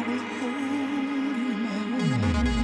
will hold you in my arms.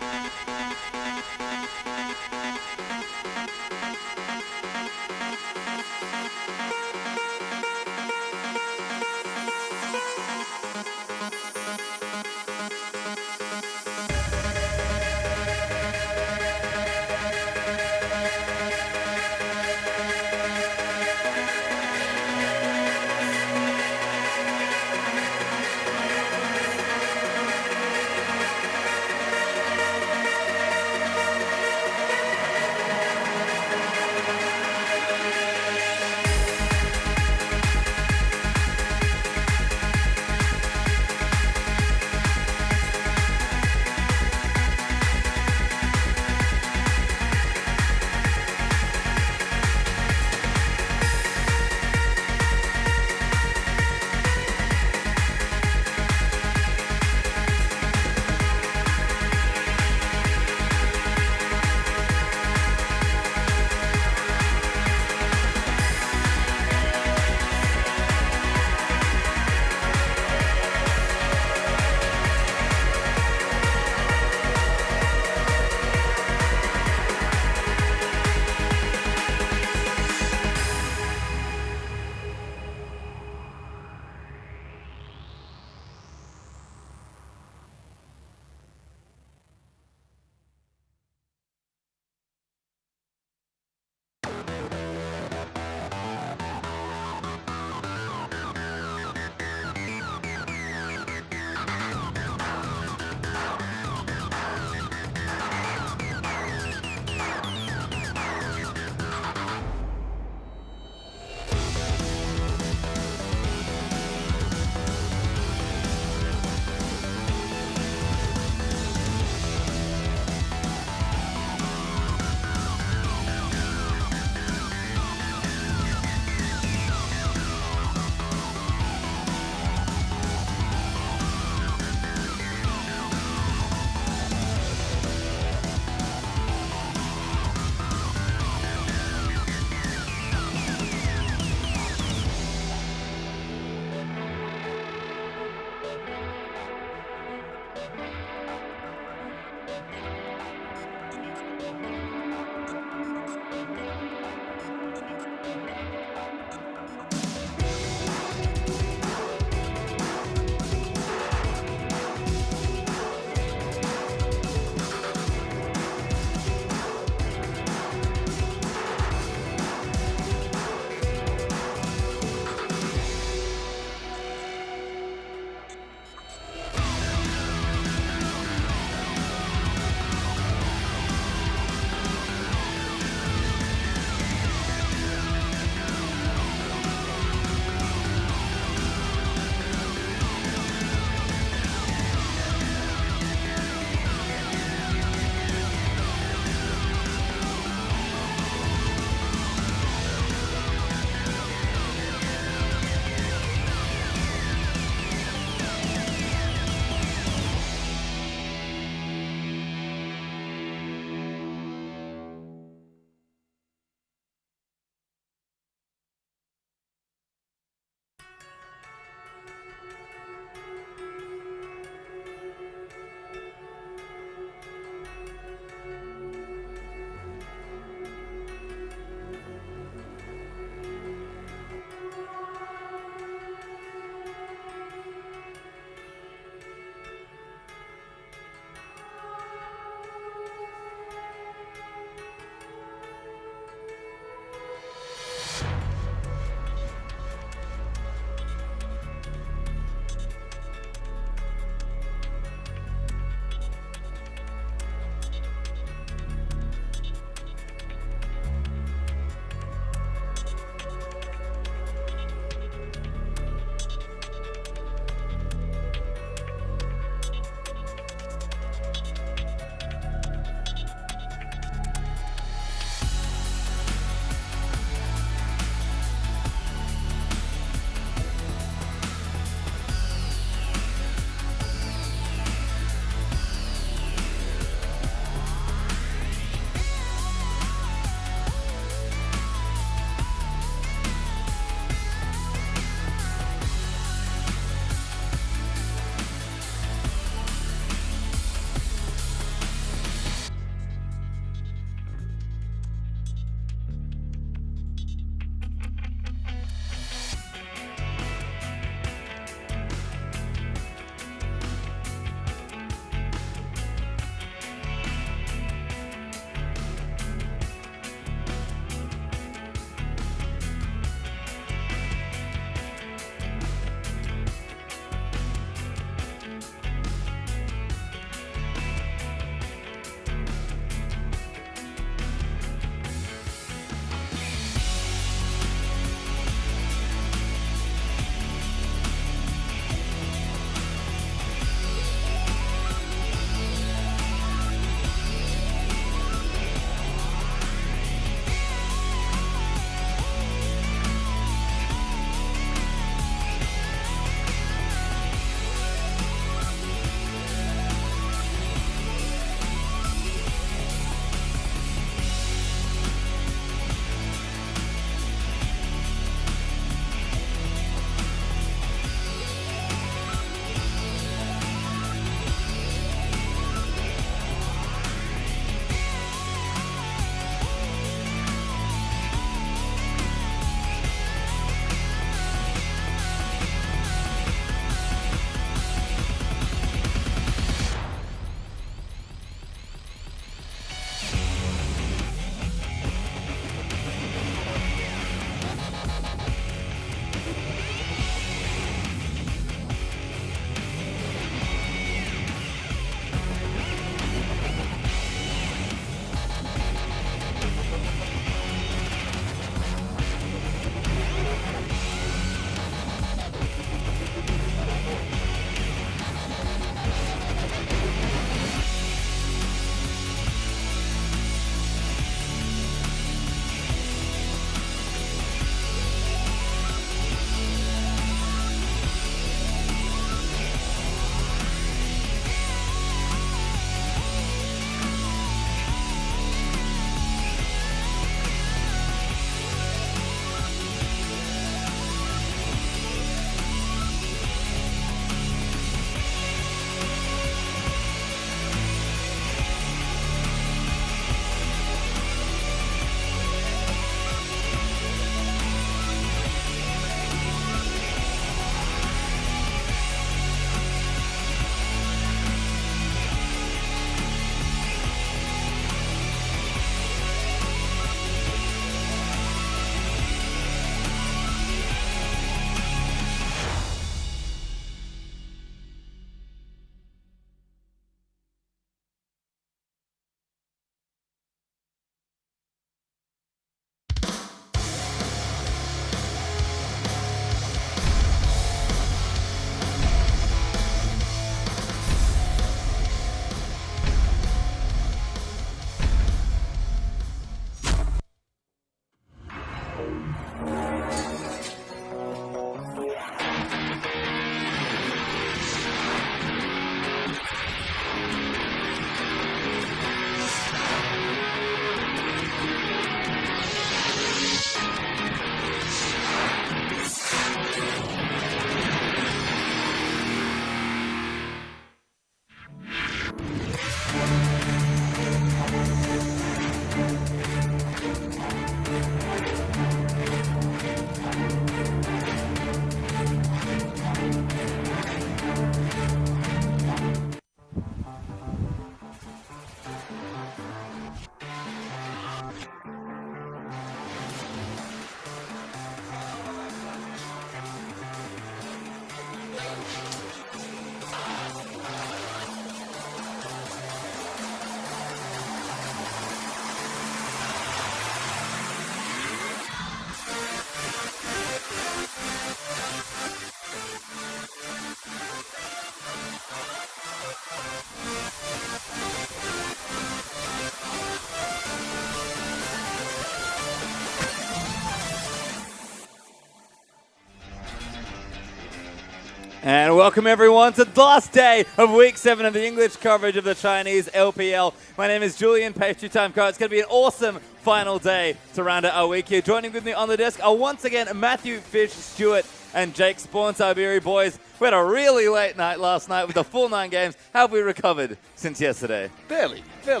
And welcome everyone to the last day of Week 7 of the English coverage of the Chinese LPL. My name is Julian, page 2-time co. It's going to be an awesome final day to round out our week here. Joining with me on the desk are once again Matthew, Fish, Stuart, and Jake Spawn Tiberi. Boys, we had a really late night last night with the full 9 games. How have we recovered since yesterday? Barely? I'm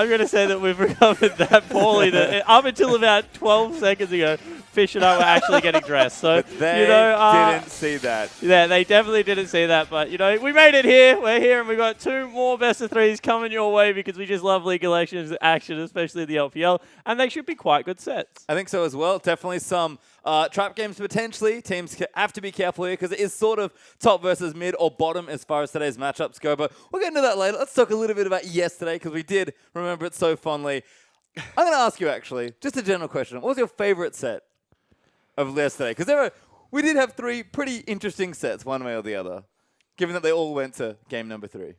going to say that we've recovered that poorly. That up until about 12 seconds ago, Fish and I were actually getting dressed. So But they didn't see that. Yeah, they definitely didn't see that. But, we made it here. We're here, and we've got 2 more best of 3s coming your way because we just love League of Legends action, especially the LPL. And they should be quite good sets. I think so as well. Definitely some trap games potentially. Teams have to be careful here because it is sort of top versus mid or bottom as far as today's matchups go. But we'll get into that later. Let's talk a little bit about yesterday because we did remember it so fondly. I'm going to ask you actually, just a general question. What was your favorite set of yesterday? Because we did have 3 pretty interesting sets one way or the other, given that they all went to game number 3.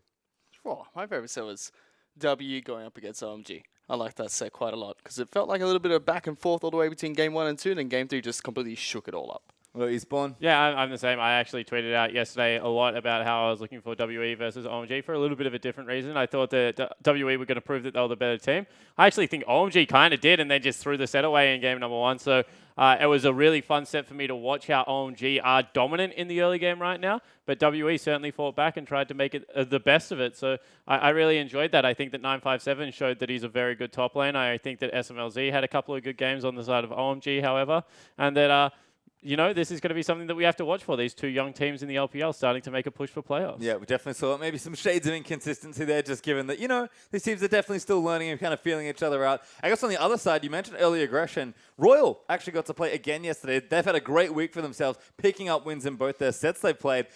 Oh, my favorite set was W going up against OMG. I liked that set quite a lot because it felt like a little bit of back and forth all the way between game 1 and 2, and then game 3 just completely shook it all up. Well, Esports? Yeah, I'm the same. I actually tweeted out yesterday a lot about how I was looking for WE versus OMG for a little bit of a different reason. I thought that WE were going to prove that they were the better team. I actually think OMG kind of did, and then just threw the set away in game number 1. So it was a really fun set for me to watch how OMG are dominant in the early game right now. But WE certainly fought back and tried to make it the best of it. So I really enjoyed that. I think that 957 showed that he's a very good top lane. I think that SMLZ had a couple of good games on the side of OMG, however. And that... this is going to be something that we have to watch for. These 2 young teams in the LPL starting to make a push for playoffs. Yeah, we definitely saw it. Maybe some shades of inconsistency there, just given that, these teams are definitely still learning and kind of feeling each other out. I guess on the other side, you mentioned early aggression. Royal actually got to play again yesterday. They've had a great week for themselves, picking up wins in both their sets they've played.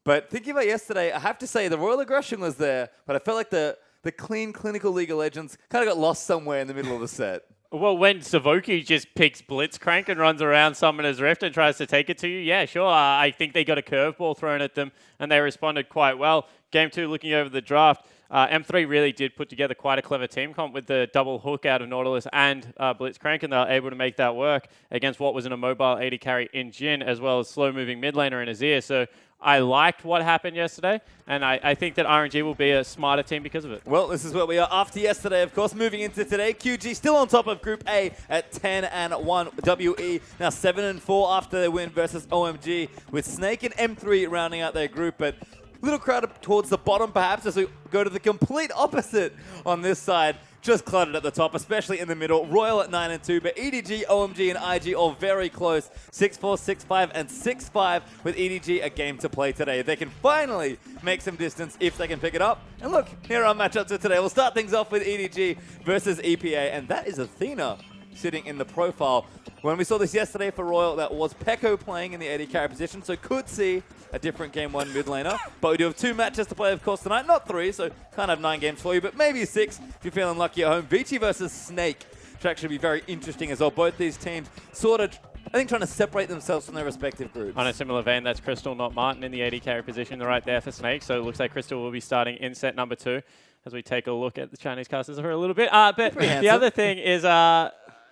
But thinking about yesterday, I have to say the Royal aggression was there, but I felt like the clean, clinical League of Legends kind of got lost somewhere in the middle of the set. Well, when Savoki just picks Blitzcrank and runs around Summoner's Rift and tries to take it to you, yeah, sure. I think they got a curveball thrown at them, and they responded quite well. Game 2, looking over the draft, M3 really did put together quite a clever team comp with the double hook out of Nautilus and Blitzcrank, and they were able to make that work against what was an immobile 80 carry in Jin, as well as slow-moving mid laner in Azir. So I liked what happened yesterday, and I think that RNG will be a smarter team because of it. Well, this is where we are after yesterday, of course. Moving into today, QG still on top of Group A at 10-1. WE now 7-4 after their win versus OMG, with Snake and M3 rounding out their group, but a little crowded towards the bottom, perhaps, as we go to the complete opposite on this side. Just cluttered at the top, especially in the middle. Royal at 9-2, but EDG, OMG, and IG all very close. 6-4, 6-5, and 6-5 with EDG a game to play today. They can finally make some distance if they can pick it up. And look, here are our matchups of today. We'll start things off with EDG versus EPA, and that is Athena sitting in the profile. When we saw this yesterday for Royal, that was Pekko playing in the AD carry position, so could see a different game 1 mid laner. But we do have 2 matches to play, of course, tonight. Not 3, so can't have 9 games for you, but maybe 6 if you're feeling lucky at home. Vici versus Snake should actually be very interesting as well. Both these teams sort of, I think, trying to separate themselves from their respective groups. On a similar vein, that's Crystal, not Martin, in the AD carry position right there for Snake. So it looks like Crystal will be starting in set number 2 as we take a look at the Chinese casters for a little bit. But the other thing is...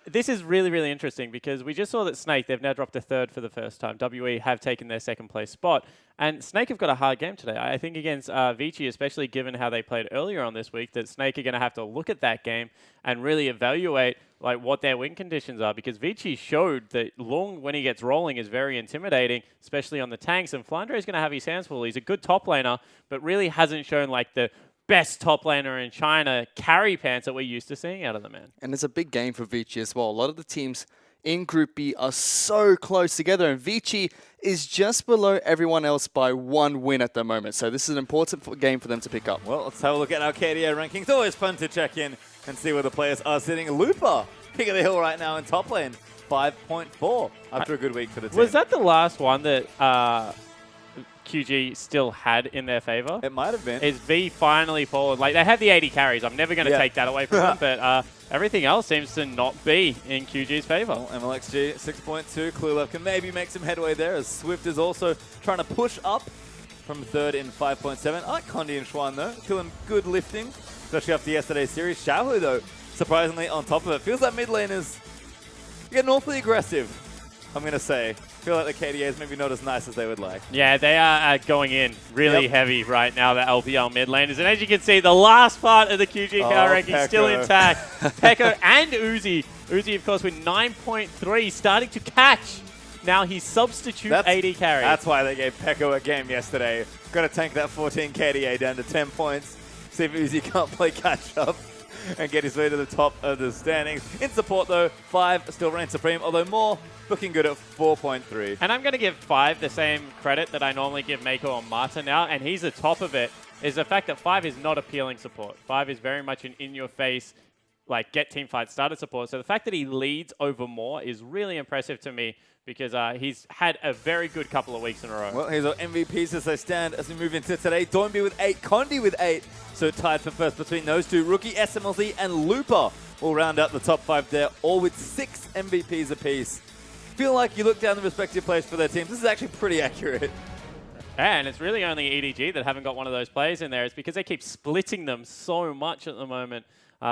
this is really, really interesting because we just saw that Snake, they've now dropped to 3rd for the first time. WE have taken their 2nd place spot. And Snake have got a hard game today. I think against Vici, especially given how they played earlier on this week, that Snake are going to have to look at that game and really evaluate what their win conditions are, because Vici showed that Lung, when he gets rolling, is very intimidating, especially on the tanks. And Flandre is going to have his hands full. He's a good top laner, but really hasn't shown the best top laner in China carry pants that we're used to seeing out of the man. And it's a big game for Vici as well. A lot of the teams in Group B are so close together, and Vici is just below everyone else by 1 win at the moment. So this is an important game for them to pick up. Well, let's have a look at our KDA rankings. Always fun to check in and see where the players are sitting. Looper, king of the hill right now in top lane, 5.4 after a good week for the team. Was that the last one that QG still had in their favor? It might have been. Is V finally fallen? They had the 80 carries. I'm never going to take that away from them, but everything else seems to not be in QG's favor. Well, MLXG 6.2. Cluelove can maybe make some headway there, as Swift is also trying to push up from 3rd in 5.7. I like Condi and Schwan, though. Killing good lifting, especially after yesterday's series. Xiaohu, though, surprisingly on top of it. Feels like mid laners getting awfully aggressive. I'm going to say. I feel like the KDA is maybe not as nice as they would like. Yeah, they are going in really heavy right now, the LPL mid laners. And as you can see, the last part of the QG power ranking still intact. Pekko and Uzi. Uzi, of course, with 9.3, starting to catch. Now he's substitute AD carry. That's why they gave Pekko a game yesterday. Got to tank that 14 KDA down to 10 points. See if Uzi can't play catch up and get his way to the top of the standings. In support, though, 5 still reigns supreme, although more looking good at 4.3. And I'm going to give 5 the same credit that I normally give Mako or Marta now, and he's the top of it, is the fact that 5 is not appealing support. 5 is very much an in-your-face, like, get team fight started support. So the fact that he leads over more is really impressive to me, because he's had a very good couple of weeks in a row. Well, here's our MVPs as they stand as we move into today. Doinby with 8, Condi with 8. So tied for first between those two. Rookie, SMLZ, and Looper will round out the top 5 there, all with 6 MVPs apiece. Feel like you look down the respective players for their teams. This is actually pretty accurate. And it's really only EDG that haven't got one of those players in there. It's because they keep splitting them so much at the moment.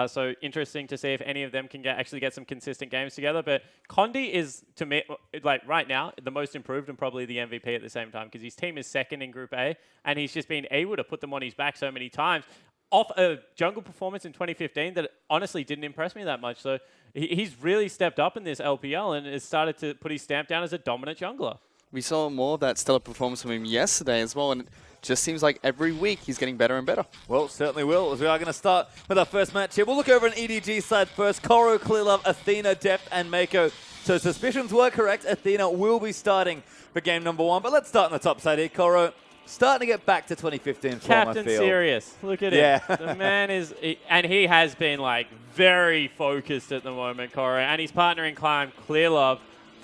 So interesting to see if any of them can actually get some consistent games together. But Condi is, to me, like right now, the most improved and probably the MVP at the same time, because his team is second in Group A, and he's just been able to put them on his back so many times off a jungle performance in 2015 that honestly didn't impress me that much. So he's really stepped up in this LPL and has started to put his stamp down as a dominant jungler. We saw more of that stellar performance from him yesterday as well, and it just seems like every week he's getting better and better. Well, certainly will, as we are going to start with our first match here. We'll look over an EDG side first. Koro, Clearlove, Athena, Deft, and Mako. So suspicions were correct. Athena will be starting for game number 1. But let's start on the top side here. Koro starting to get back to 2015 form, I Captain feel. Serious. Look at him. The man is, and he has been like very focused at the moment, Koro. And his partner in crime, Clearlove.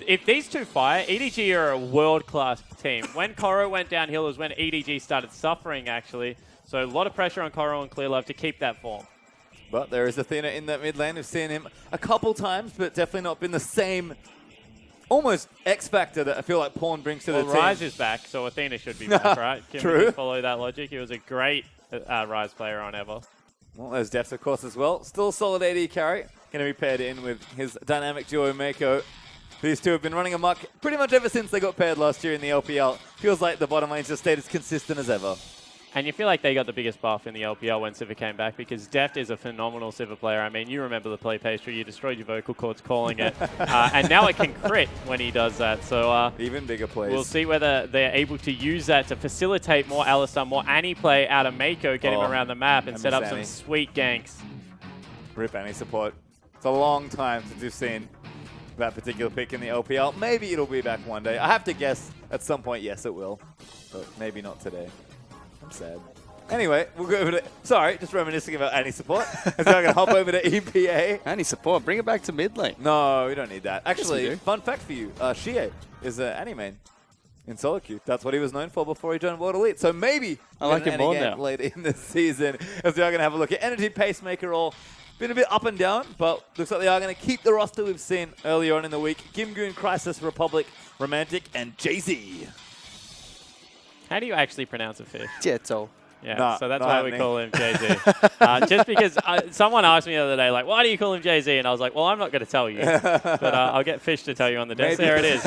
If these two fire, EDG are a world-class team. When Koro went downhill is when EDG started suffering, actually. So a lot of pressure on Koro and Clearlove to keep that form. But there is Athena in that mid lane. We've seen him a couple times, but definitely not been the same almost X factor that I feel like Pawn brings to the team. Ryze is back, so Athena should be back, right? Can True. we follow that logic? He was a great Ryze player on Ever. Well, there's Deft, of course, as well. Still solid AD carry. Going to be paired in with his dynamic duo, Mako. These two have been running amok pretty much ever since they got paired last year in the LPL. Feels like the bottom lane's just stayed as consistent as ever. And you feel like they got the biggest buff in the LPL when Sivir came back, because Deft is a phenomenal Sivir player. I mean, you remember the play pastry. You destroyed your vocal cords calling it. And now it can crit when he does that. So even bigger plays. We'll see whether they're able to use that to facilitate more Alistar, more Annie play out of Mako, get him around the map, and set up some sweet ganks. Rip Annie support. It's a long time since we've seen that particular pick in the LPL. Maybe it'll be back one day. I have to guess at some point, yes, it will. But maybe not today. I'm sad. Anyway, we'll go over to... Sorry, just reminiscing about Annie support. So I'm going to hop over to EPA. Annie support, bring it back to mid lane. No, we don't need that. Actually, Yes, fun fact for you. Shie is an Annie main in solo queue. That's what he was known for before he joined World Elite. So maybe I like him more now. later in the season, as we are going to have a look at Energy Pacemaker all. Been a bit up and down, but looks like they are going to keep the roster we've seen earlier on in the week. Gimgoon, Crisis, Republic, Romantic, and Jay-Z. How do you actually pronounce a fish? Jeto. Yeah, Nah, so that's not why we happening. call him Jay-Z. Just because someone asked me the other day, like, why do you call him Jay-Z? And I was like, well, I'm not going to tell you. But I'll get Fish to tell you on the desk. Maybe There it is.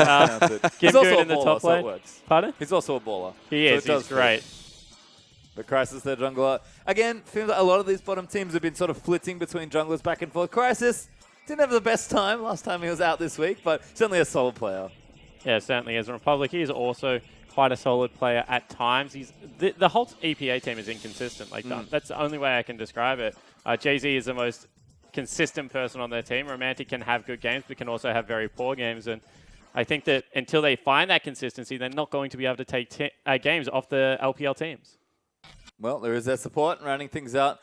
He's also Gimgoon a in the baller, top so it lane. works. Pardon? He's also a baller. He so is. it does He's great. fit. But Crisis, their jungler. Again, feels like a lot of these bottom teams have been sort of flitting between junglers back and forth. Crisis didn't have the best time last time he was out this week, but certainly a solid player. Yeah, certainly is. Republic, he is also quite a solid player at times. He's the whole EPA team is inconsistent. Like that's the only way I can describe it. Jay-Z is the most consistent person on their team. Romantic can have good games, but can also have very poor games. And I think that until they find that consistency, they're not going to be able to take games off the LPL teams. Well, there is their support, rounding things out.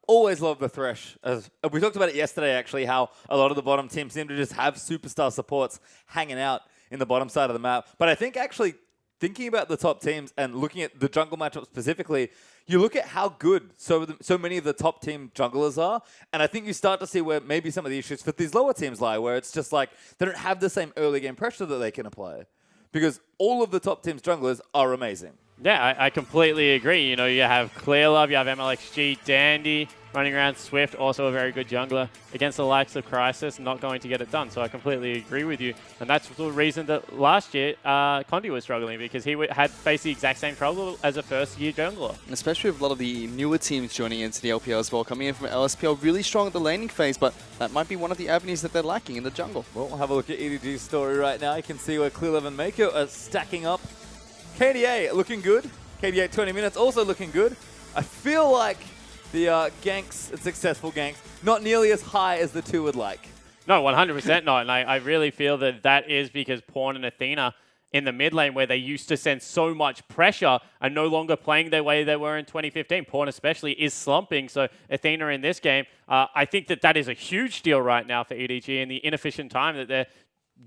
Always love the Thresh. As we talked about it yesterday, actually, how a lot of the bottom teams seem to just have superstar supports hanging out in the bottom side of the map. But I think actually thinking about the top teams and looking at the jungle matchup specifically, you look at how good so many of the top team junglers are, and I think you start to see where maybe some of the issues for these lower teams lie, where it's just like they don't have the same early game pressure that they can apply. Because all of the top team's junglers are amazing. Yeah, I completely agree. You know, you have Clear Love, you have MLXG, Dandy running around, Swift, also a very good jungler. Against the likes of Crisis, not going to get it done. So I completely agree with you. And that's the reason that last year, Condi was struggling, because he had faced the exact same trouble as a first-year jungler. And especially with a lot of the newer teams joining into the LPL as well, coming in from LSPL, really strong at the laning phase, but that might be one of the avenues that they're lacking in the jungle. Well, we'll have a look at EDG's story right now. You can see where Clear Love and Mako are stacking up. KDA looking good. KDA 20 minutes also looking good. I feel like the ganks and successful ganks not nearly as high as the two would like. No, 100% not. And I really feel that that is because Pawn and Athena in the mid lane, where they used to send so much pressure, are no longer playing the way they were in 2015. Pawn especially is slumping. So Athena in this game, I think that that is a huge deal right now for EDG and the inefficient time that they're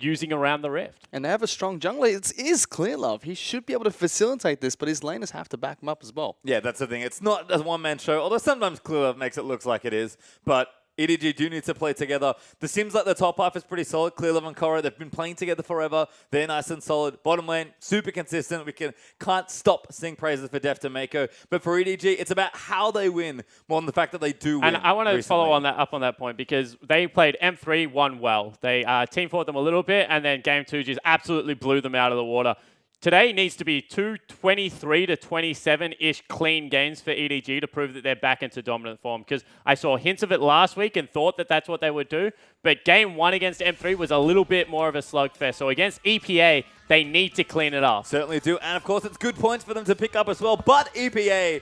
using around the Rift. And they have a strong jungler. It is Clear Love. He should be able to facilitate this, but his laners have to back him up as well. Yeah, that's the thing. It's not a one-man show, although sometimes Clear Love makes it look like it is. But EDG do need to play together. It seems like the top half is pretty solid. Clear Love and Korra, they've been playing together forever. They're nice and solid. Bottom lane, super consistent. We can't stop sing praises for Deft and Mako. But for EDG, it's about how they win more than the fact that they do win. And I want to follow up on that point, because they played M3, won well. They team fought them a little bit, and then game 2 just absolutely blew them out of the water. Today needs to be 23 to 27-ish clean games for EDG to prove that they're back into dominant form, because I saw hints of it last week and thought that that's what they would do, but game 1 against M3 was a little bit more of a slugfest. So against EPA, they need to clean it up. Certainly do, and of course it's good points for them to pick up as well, but EPA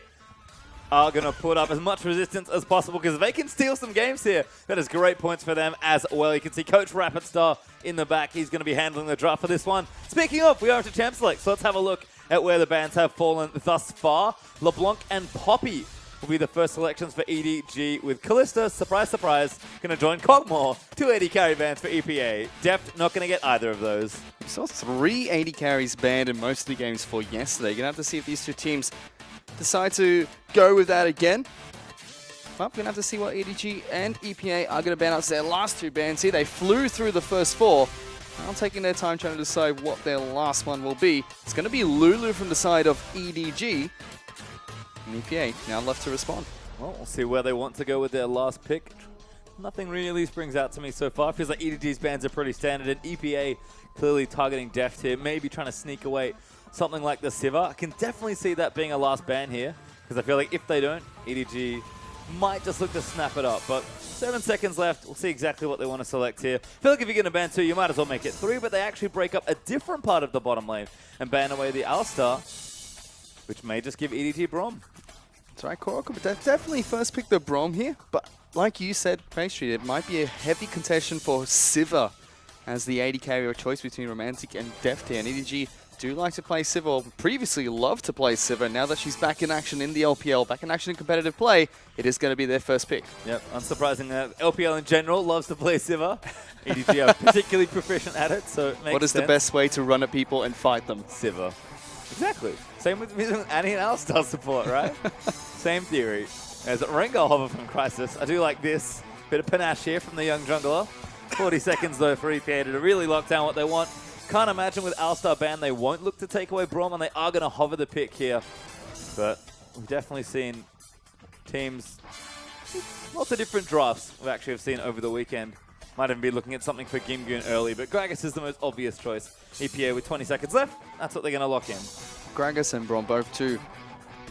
are going to put up as much resistance as possible, because they can steal some games here. That is great points for them as well. You can see Coach Rapid Star in the back. He's going to be handling the draft for this one. Speaking of, we are into Champ Select, so let's have a look at where the bands have fallen thus far. LeBlanc and Poppy will be the first selections for EDG, with Callista, surprise, surprise, going to join Cogmore. 2 AD carry bans for EPA. Deft not going to get either of those. We saw 3 AD carries banned in most of the games for yesterday. You're going to have to see if these two teams decide to go with that again. Well, we're going to have to see what EDG and EPA are going to ban out their last 2 bans here. They flew through the first 4. Now taking their time trying to decide what their last one will be. It's going to be Lulu from the side of EDG. And EPA now left to respond. Well, we'll see where they want to go with their last pick. Nothing really springs out to me so far. Feels like EDG's bans are pretty standard, and EPA clearly targeting Deft here, maybe trying to sneak away something like the Sivir. I can definitely see that being a last ban here, because I feel like if they don't, EDG might just look to snap it up. But 7 seconds left. We'll see exactly what they want to select here. I feel like if you're going to ban 2, you might as well make it 3, but they actually break up a different part of the bottom lane and ban away the Alistar, which may just give EDG Brom. That's right, Korra could definitely first pick the Brom here, but like you said, Pastry, it might be a heavy contention for Sivir as the AD carrier choice between Romantic and Deft here. And EDG do like to play Sivir, previously loved to play Sivir. Now that she's back in action in the LPL, back in action in competitive play, it is going to be their first pick. Yep, unsurprising that LPL in general loves to play Sivir. EDG are particularly proficient at it, so it makes What is sense. the best way to run at people and fight them? Sivir. Exactly. Same with Annie and Alistar support, right? Same theory. There's Rengar hover from Crisis. I do like this. Bit of panache here from the young jungler. 40 seconds though for EPA to really lock down what they want. Can't imagine with Alistar ban they won't look to take away Brom, and they are going to hover the pick here. But we've definitely seen teams, lots of different drafts we actually have seen over the weekend. Might even be looking at something for Gimgoon early, but Gragas is the most obvious choice. EPA with 20 seconds left, that's what they're going to lock in. Gragas and Brom, both two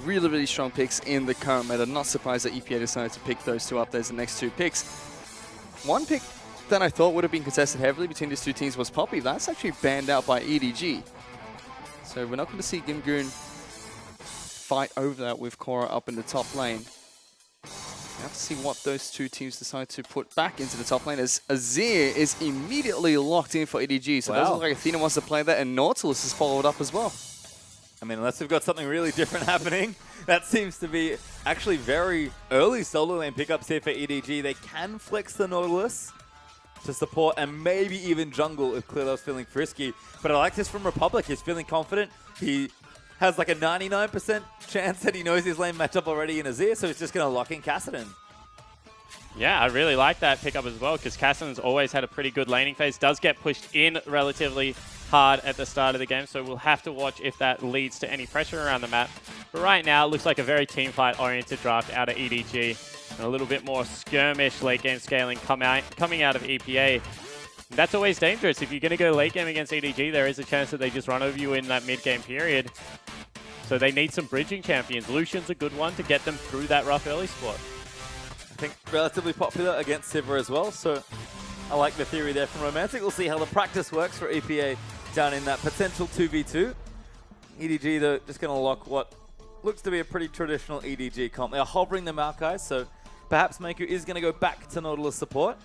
really, really strong picks in the current meta. Not surprised that EPA decided to pick those two up. There's the next 2 picks. One pick that I thought would have been contested heavily between these 2 teams was Poppy. That's actually banned out by EDG. So we're not going to see Gimgoon fight over that with Korra up in the top lane. We have to see what those 2 teams decide to put back into the top lane, as Azir is immediately locked in for EDG. So it doesn't look like Athena wants to play that, and Nautilus has followed up as well. I mean, unless we've got something really different happening, that seems to be actually very early solo lane pickups here for EDG. They can flex the Nautilus to support and maybe even jungle if Clear Love's feeling frisky. But I like this from Republic. He's feeling confident. He has like a 99% chance that he knows his lane matchup already in Azir, so he's just going to lock in Kassadin. Yeah, I really like that pickup as well, because Kassadin's always had a pretty good laning phase. Does get pushed in relatively hard at the start of the game, so we'll have to watch if that leads to any pressure around the map. But right now, it looks like a very teamfight-oriented draft out of EDG, and a little bit more skirmish late-game scaling coming out of EPA. And that's always dangerous. If you're going to go late-game against EDG, there is a chance that they just run over you in that mid-game period. So they need some bridging champions. Lucian's a good one to get them through that rough early spot. I think relatively popular against Sivir as well, so I like the theory there from Romantic. We'll see how the practice works for EPA down in that potential 2v2. EDG, though, just going to lock what looks to be a pretty traditional EDG comp. They are hovering them out, guys, so perhaps Maku is going to go back to Nautilus support.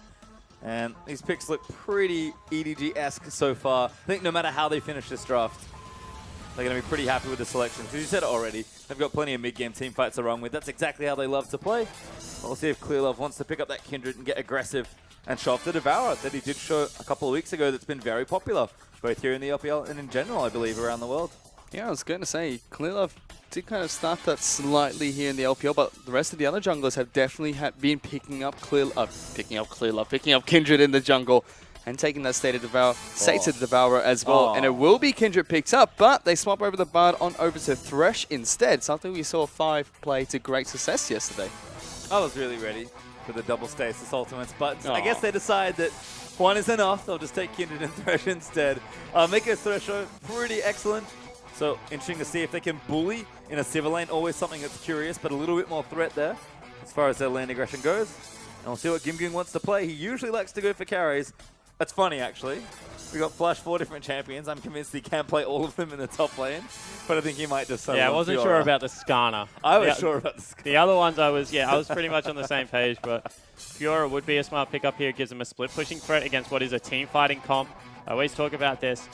And these picks look pretty EDG-esque so far. I think no matter how they finish this draft, they're going to be pretty happy with the selection. Because you said it already, they've got plenty of mid-game team fights to run with. That's exactly how they love to play. We'll see if Clearlove wants to pick up that Kindred and get aggressive and show off the Devourer that he did show a couple of weeks ago that's been very popular, both here in the LPL and in general, I believe, around the world. Yeah, I was going to say, Clearlove did kind of start that slightly here in the LPL, but the rest of the other junglers have definitely been picking up Kindred in the jungle and taking that state to the Devourer as well. And it will be Kindred picks up, but they swap over the Bard on over to Thresh instead, something we saw 5 play to great success yesterday. I was really ready for the double stasis ultimates, but I guess they decide that one is enough. They'll just take Kindred and Thresh instead. Miko Thresher, pretty excellent. So interesting to see if they can bully in a Sivir lane. Always something that's curious, but a little bit more threat there as far as their lane aggression goes. And we'll see what Gimgoon wants to play. He usually likes to go for carries. That's funny, actually. We got Flash 4 different champions. I'm convinced he can play all of them in the top lane, but I think he might just I wasn't sure about the Skarner. I was sure about the Skarner. The other ones I was pretty much on the same page, but Fiora would be a smart pickup here. It gives them a split pushing threat against what is a team fighting comp. I always talk about this,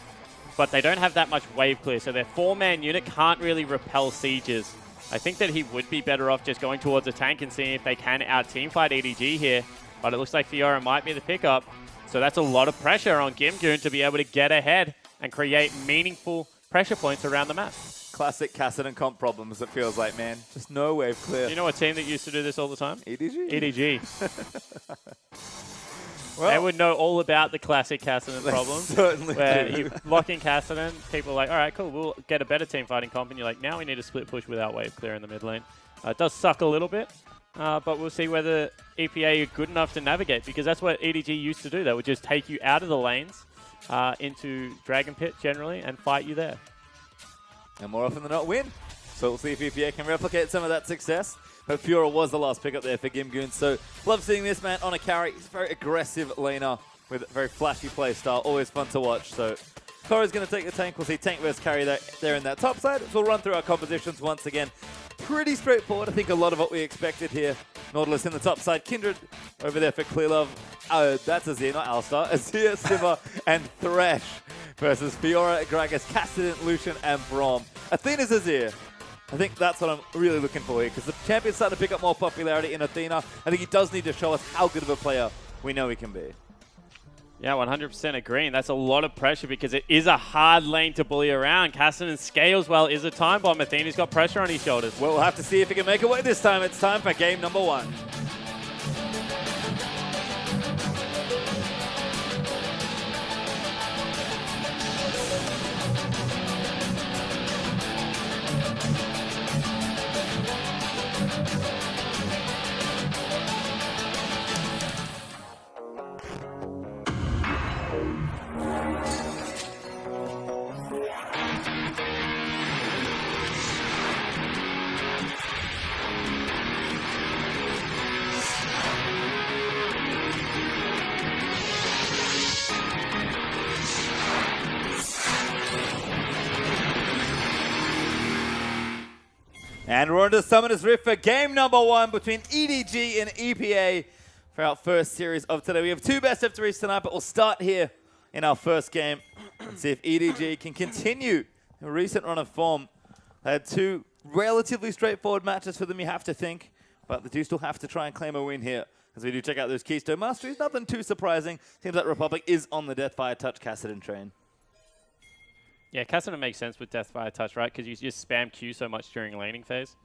but they don't have that much wave clear, so their 4-man unit can't really repel sieges. I think that he would be better off just going towards a tank and seeing if they can out-team fight EDG here, but it looks like Fiora might be the pickup. So that's a lot of pressure on Gimgoon to be able to get ahead and create meaningful pressure points around the map. Classic Kassadin comp problems, it feels like, man. Just no wave clear. You know a team that used to do this all the time? EDG? EDG. Well, they would know all about the classic Kassadin problems. Certainly where do. you lock in Kassadin, people are like, all right, cool, we'll get a better team fighting comp. And you're like, now we need a split push without wave clear in the mid lane. It does suck a little bit. But we'll see whether EPA are good enough to navigate, because that's what EDG used to do. They would just take you out of the lanes into Dragon Pit generally and fight you there. And more often than not, win. So we'll see if EPA can replicate some of that success. But Fiora was the last pickup there for Gimgoon. So love seeing this man on a carry. He's a very aggressive laner with a very flashy play style. Always fun to watch. So Kora's going to take the tank. We'll see tank versus carry there in that top side. So we'll run through our compositions once again. Pretty straightforward. I think a lot of what we expected here. Nautilus in the top side. Kindred over there for Clearlove. That's Azir, not Alistar. Azir, Sivir, and Thresh versus Fiora, Gragas, Kassadin, Lucian, and Braum. Athena's Azir. I think that's what I'm really looking for here, because the champion's starting to pick up more popularity in Athena. I think he does need to show us how good of a player we know he can be. Yeah, 100% agree. And that's a lot of pressure because it is a hard lane to bully around. Kassadin scales well, is a time bomb. Athena's got pressure on his shoulders. Well, we'll have to see if he can make it work this time. It's time for game number 1. And we're on to Summoner's Rift for game number 1 between EDG and EPA for our first series of today. We have 2 best of 3s tonight, but we'll start here in our first game and see if EDG can continue a recent run of form. They had 2 relatively straightforward matches for them, you have to think, but they do still have to try and claim a win here as we do check out those Keystone Masteries. Nothing too surprising. Seems like Republic is on the Deathfire Touch Kassadin train. Yeah, Kassadin makes sense with Deathfire Touch, right? Because you just spam Q so much during laning phase.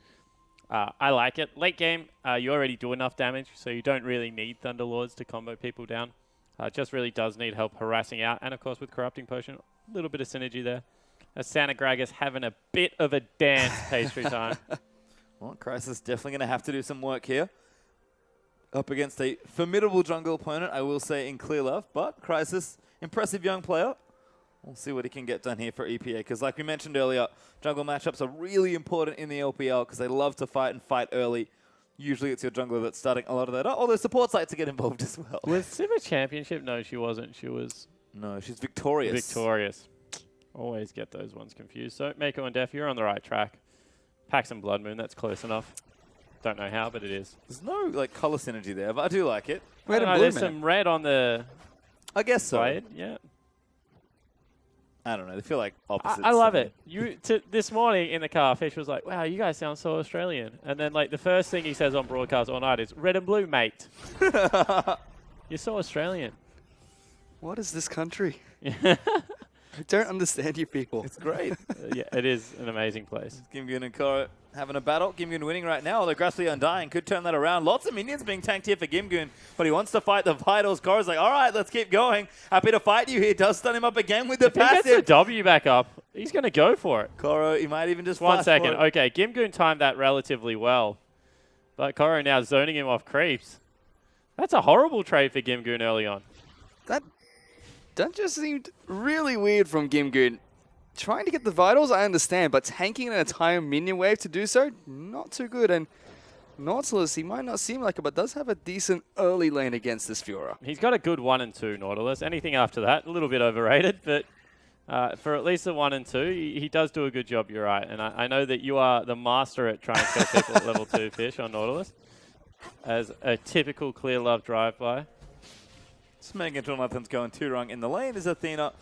I like it. Late game, you already do enough damage, so you don't really need Thunderlords to combo people down. It just really does need help harassing out, and of course with Corrupting Potion, A little bit of synergy there. As Santa Gragas having a bit of a dance pastry time. Well, Crisis definitely going to have to do some work here. Up against a formidable jungle opponent, I will say, in Clear Love. But Crisis, impressive young player. We'll see what he can get done here for EPA. Because like we mentioned earlier, jungle matchups are really important in the LPL because they love to fight and fight early. Usually it's your jungler that's starting a lot of that up. Although supports like to get involved as well. Was Civ a championship? No, she wasn't. She was... No, she's victorious. Victorious. Always get those ones confused. So, Mako and Def, you're on the right track. Pax and Blood Moon, that's close enough. Don't know how, but it is. There's no like color synergy there, but I do like it. Red and blue, there's man. some red on the I guess so. side. Yeah. I don't know. They feel like opposites. I love to it. This morning in the car, Fish was like, wow, you guys sound so Australian. And then like the first thing he says on broadcast all night is, red and blue, mate. You're so Australian. What is this country? I don't understand you people. It's great. Yeah, it is an amazing place. Gimgun and Koro having a battle. Gimgun winning right now, although Grassly Undying could turn that around. Lots of minions being tanked here for Gimgun, but he wants to fight the vitals. Koro's like, all right, let's keep going. Happy to fight you here. Does stun him up again with the If he gets the passive. W back up, he's going to go for it. Koro, he might even just One flash second. for it. Okay, Gimgoon timed that relatively well. But Koro now zoning him off creeps. That's a horrible trade for Gimgoon early on. That just seemed really weird from Gimgoon. Trying to get the vitals, I understand, but tanking an entire minion wave to do so, not too good. And Nautilus, he might not seem like it, but does have a decent early lane against this Fiora. He's got a good 1 and 2, Nautilus. Anything after that, a little bit overrated, but for at least the 1 and 2, he does do a good job, you're right. And I know that you are the master at trying to kill people at level 2 Fish on Nautilus, as a typical Clear Love drive-by. Just making sure nothing's going too wrong in the lane is Athena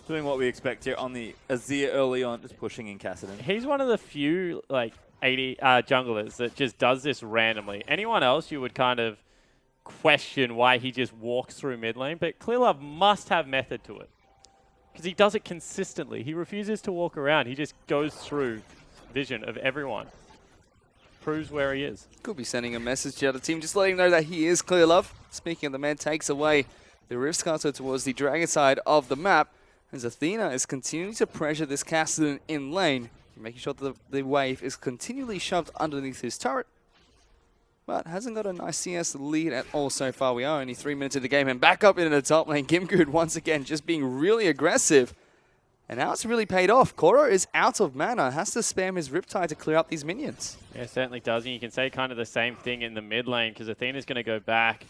doing what we expect here on the Azir early on, just pushing in Kassadin. He's one of the few, like, 80 junglers that just does this randomly. Anyone else, you would kind of question why he just walks through mid lane, but Clear Love must have method to it. Because he does it consistently. He refuses to walk around. He just goes through vision of everyone. Proves where he is. Could be sending a message to the team, just letting them know that he is Clear Love. Speaking of the man, takes away the Rift Scatter towards the Dragon side of the map, as Athena is continuing to pressure this Kassadin in lane, making sure that the wave is continually shoved underneath his turret, but hasn't got a nice CS lead at all so far. We are only 3 minutes into the game, and back up into the top lane, Gimgood once again just being really aggressive, and now it's really paid off. Koro is out of mana, has to spam his Riptide to clear up these minions. Yeah, certainly does. And you can say kind of the same thing in the mid lane, because Athena's going to go back.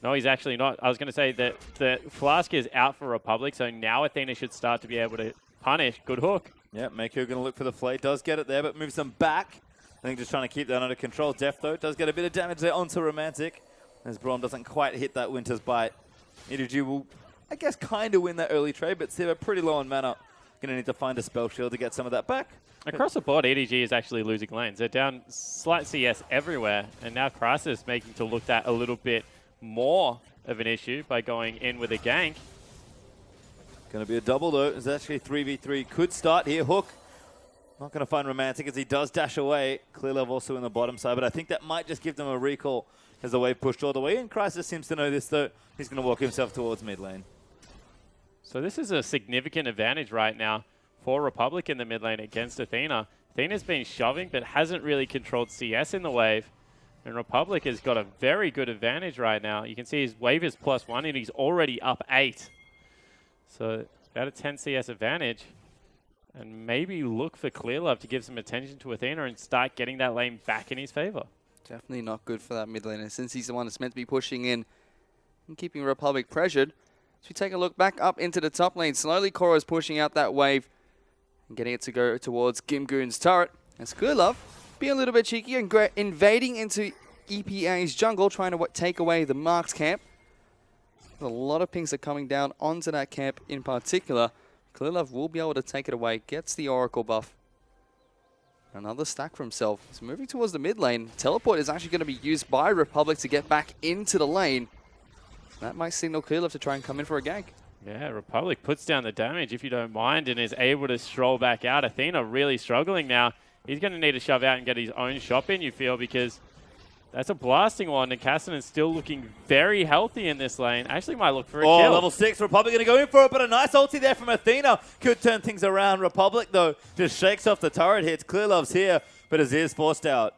No, he's actually not. I was going to say that the Flask is out for Republic, so now Athena should start to be able to punish. Good hook. Yeah, Mako going to look for the flay. Does get it there, but moves them back. I think just trying to keep that under control. Def, though, does get a bit of damage there onto Romantic, as Braum doesn't quite hit that Winter's Bite. EDG will, I guess, kind of win that early trade, but Siva pretty low on mana. Going to need to find a spell shield to get some of that back. Across the board, EDG is actually losing lanes. They're down slight CS everywhere, and now Crisis making to look at a little bit more of an issue by going in with a gank. Going to be a double, though. It's actually 3v3. Could start here. Hook. Not going to find Romantic as he does dash away. Clear Love also in the bottom side, but I think that might just give them a recall as the wave pushed all the way in. Crisis seems to know this, though. He's going to walk himself towards mid lane. So this is a significant advantage right now for Republic in the mid lane against Athena. Athena's been shoving, but hasn't really controlled CS in the wave. And Republic has got a very good advantage right now. You can see his wave is +1, and he's already up 8. So about a 10 CS advantage. And maybe look for Clear Love to give some attention to Athena and start getting that lane back in his favor. Definitely not good for that mid laner, since he's the one that's meant to be pushing in and keeping Republic pressured. So we take a look back up into the top lane. Slowly, Koro is pushing out that wave and getting it to go towards Gimgoon's turret. As Clear Love being a little bit cheeky and invading into EPA's jungle, trying to take away the Marks camp. A lot of pings are coming down onto that camp in particular. Clear Love will be able to take it away, gets the Oracle buff. Another stack for himself. He's moving towards the mid lane. Teleport is actually going to be used by Republic to get back into the lane. That might signal Clear Love to try and come in for a gank. Yeah, Republic puts down the damage, if you don't mind, and is able to stroll back out. Athena really struggling now. He's going to need to shove out and get his own shop in, you feel, because That's a blasting one, and Kassanen's still looking very healthy in this lane. Actually might look for a Oh, kill. level 6. Republic going to go in for it, but a nice ulti there from Athena. Could turn things around. Republic, though, just shakes off the turret hits. Clearlove's here, but Azir's forced out.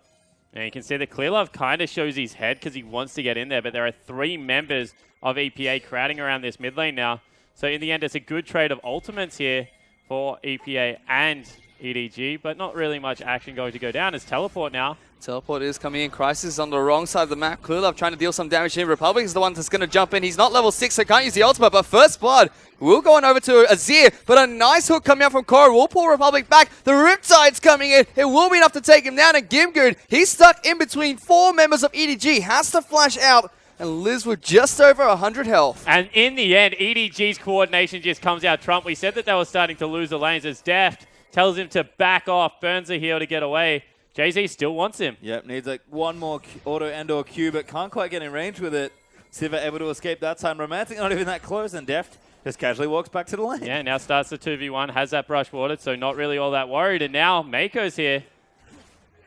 And you can see that Clearlove kind of shows his head because he wants to get in there, but there are 3 members of EPA crowding around this mid lane now. So in the end, it's a good trade of ultimates here for EPA and EDG, but not really much action going to go down. It's teleport now. Teleport is coming in. Crisis on the wrong side of the map. Clearlove trying to deal some damage in. Republic is the one that's going to jump in. He's not level 6, so can't use the ultimate, but first blood will go on over to Azir, but a nice hook coming out from Koro will pull Republic back. The Riptide's coming in. It will be enough to take him down, and Gimgoon, he's stuck in between 4 members of EDG, has to flash out, and lives with just over 100 health. And in the end, EDG's coordination just comes out trump. We said that they were starting to lose the lanes as Deft tells him to back off, burns a heal to get away. Jay-Z still wants him. Yep, needs like one more auto and/or Q, but can't quite get in range with it. Siva able to escape that time. Romantic not even that close, and Deft just casually walks back to the lane. Yeah, now starts the 2v1, has that brush watered, so not really all that worried. And now Mako's here.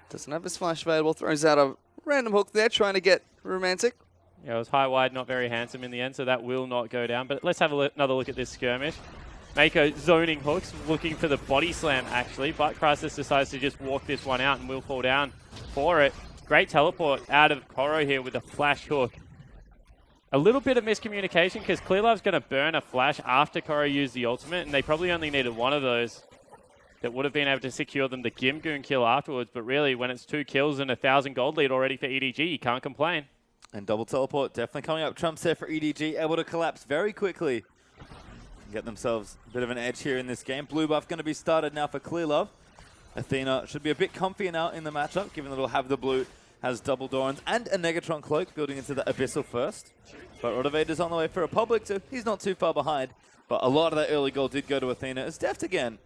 Doesn't have his flash available. Throws out a random hook there, trying to get Romantic. Yeah, it was high wide, not very handsome in the end, so that will not go down. But let's have another look at this skirmish. Mako zoning hooks, looking for the body slam actually, but Crisis decides to just walk this one out and will fall down for it. Great teleport out of Koro here with a flash hook. A little bit of miscommunication because Clearlove's going to burn a flash after Koro used the ultimate, and they probably only needed one of those that would have been able to secure them the Gimgoon kill afterwards. But really, when it's 2 kills and 1,000 gold lead already for EDG, you can't complain. And double teleport definitely coming up trumps there for EDG, able to collapse very quickly. Get themselves a bit of an edge here in this game. Blue buff going to be started now for Clearlove. Athena should be a bit comfier now in the matchup, given that it'll have the blue, has double Dorans and a Negatron cloak building into the Abyssal first. But Rotovator's on the way for Republic, so he's not too far behind. But a lot of that early goal did go to Athena. As Deft again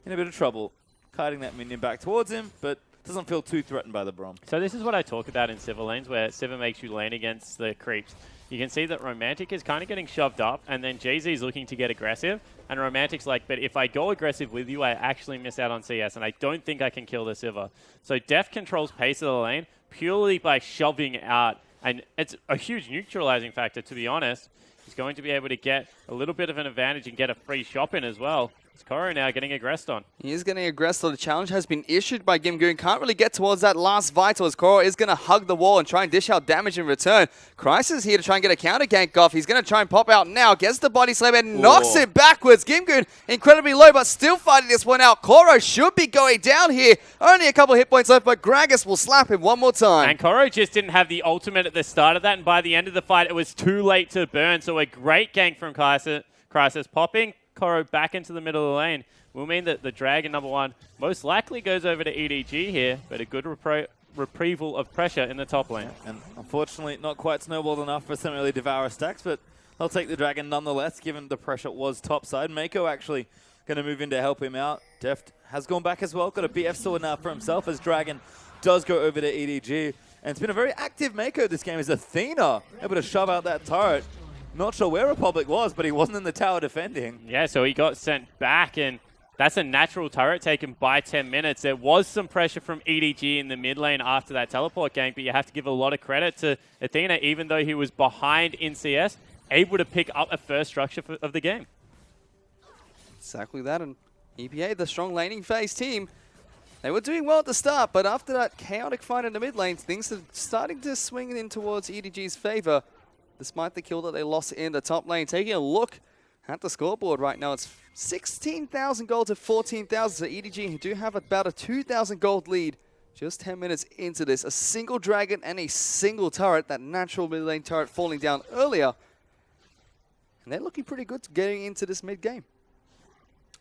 in a bit of trouble, kiting that minion back towards him, but doesn't feel too threatened by the Brom. So this is what I talk about in Civ lanes, where Civ makes you lane against the creeps. You can see that Romantic is kind of getting shoved up, and then Jay-Z is looking to get aggressive, and Romantic's like, but if I go aggressive with you, I actually miss out on CS, and I don't think I can kill the Civ. So Deft controls pace of the lane purely by shoving out, and it's a huge neutralizing factor, to be honest. He's going to be able to get a little bit of an advantage and get a free shop in as well. It's Koro now getting aggressed on. He is getting aggressed, so the challenge has been issued by Gimgoon. Can't really get towards that last vital as Koro is going to hug the wall and try and dish out damage in return. Crisis here to try and get a counter gank off. He's going to try and pop out now. Gets the body slam and knocks it backwards. Gimgoon incredibly low, but still fighting this one out. Koro should be going down here. Only a couple hit points left, but Gragas will slap him one more time. And Koro just didn't have the ultimate at the start of that, and by the end of the fight, it was too late to burn. So a great gank from Crisis popping Koro back into the middle of the lane will mean that the Dragon #1 most likely goes over to EDG here, but a good reprieval of pressure in the top lane. And unfortunately, not quite snowballed enough for some early Devourer stacks, but they'll take the Dragon nonetheless, given the pressure was topside. Mako actually going to move in to help him out. Deft has gone back as well, got a BF sword now for himself as Dragon does go over to EDG. And it's been a very active Mako this game as Athena able to shove out that turret. Not sure where Republic was, but he wasn't in the tower defending. Yeah, so he got sent back, and that's a natural turret taken by 10 minutes. There was some pressure from EDG in the mid lane after that teleport gank, but you have to give a lot of credit to Athena, even though he was behind in CS, able to pick up a first structure of the game. Exactly that, and EPA, the strong laning phase team, they were doing well at the start, but after that chaotic fight in the mid lane, things are starting to swing in towards EDG's favor, despite the kill that they lost in the top lane. Taking a look at the scoreboard right now, it's 16,000 gold to 14,000. So EDG do have about a 2,000 gold lead just 10 minutes into this. A single Dragon and a single turret, that natural mid lane turret falling down earlier. And they're looking pretty good getting into this mid game.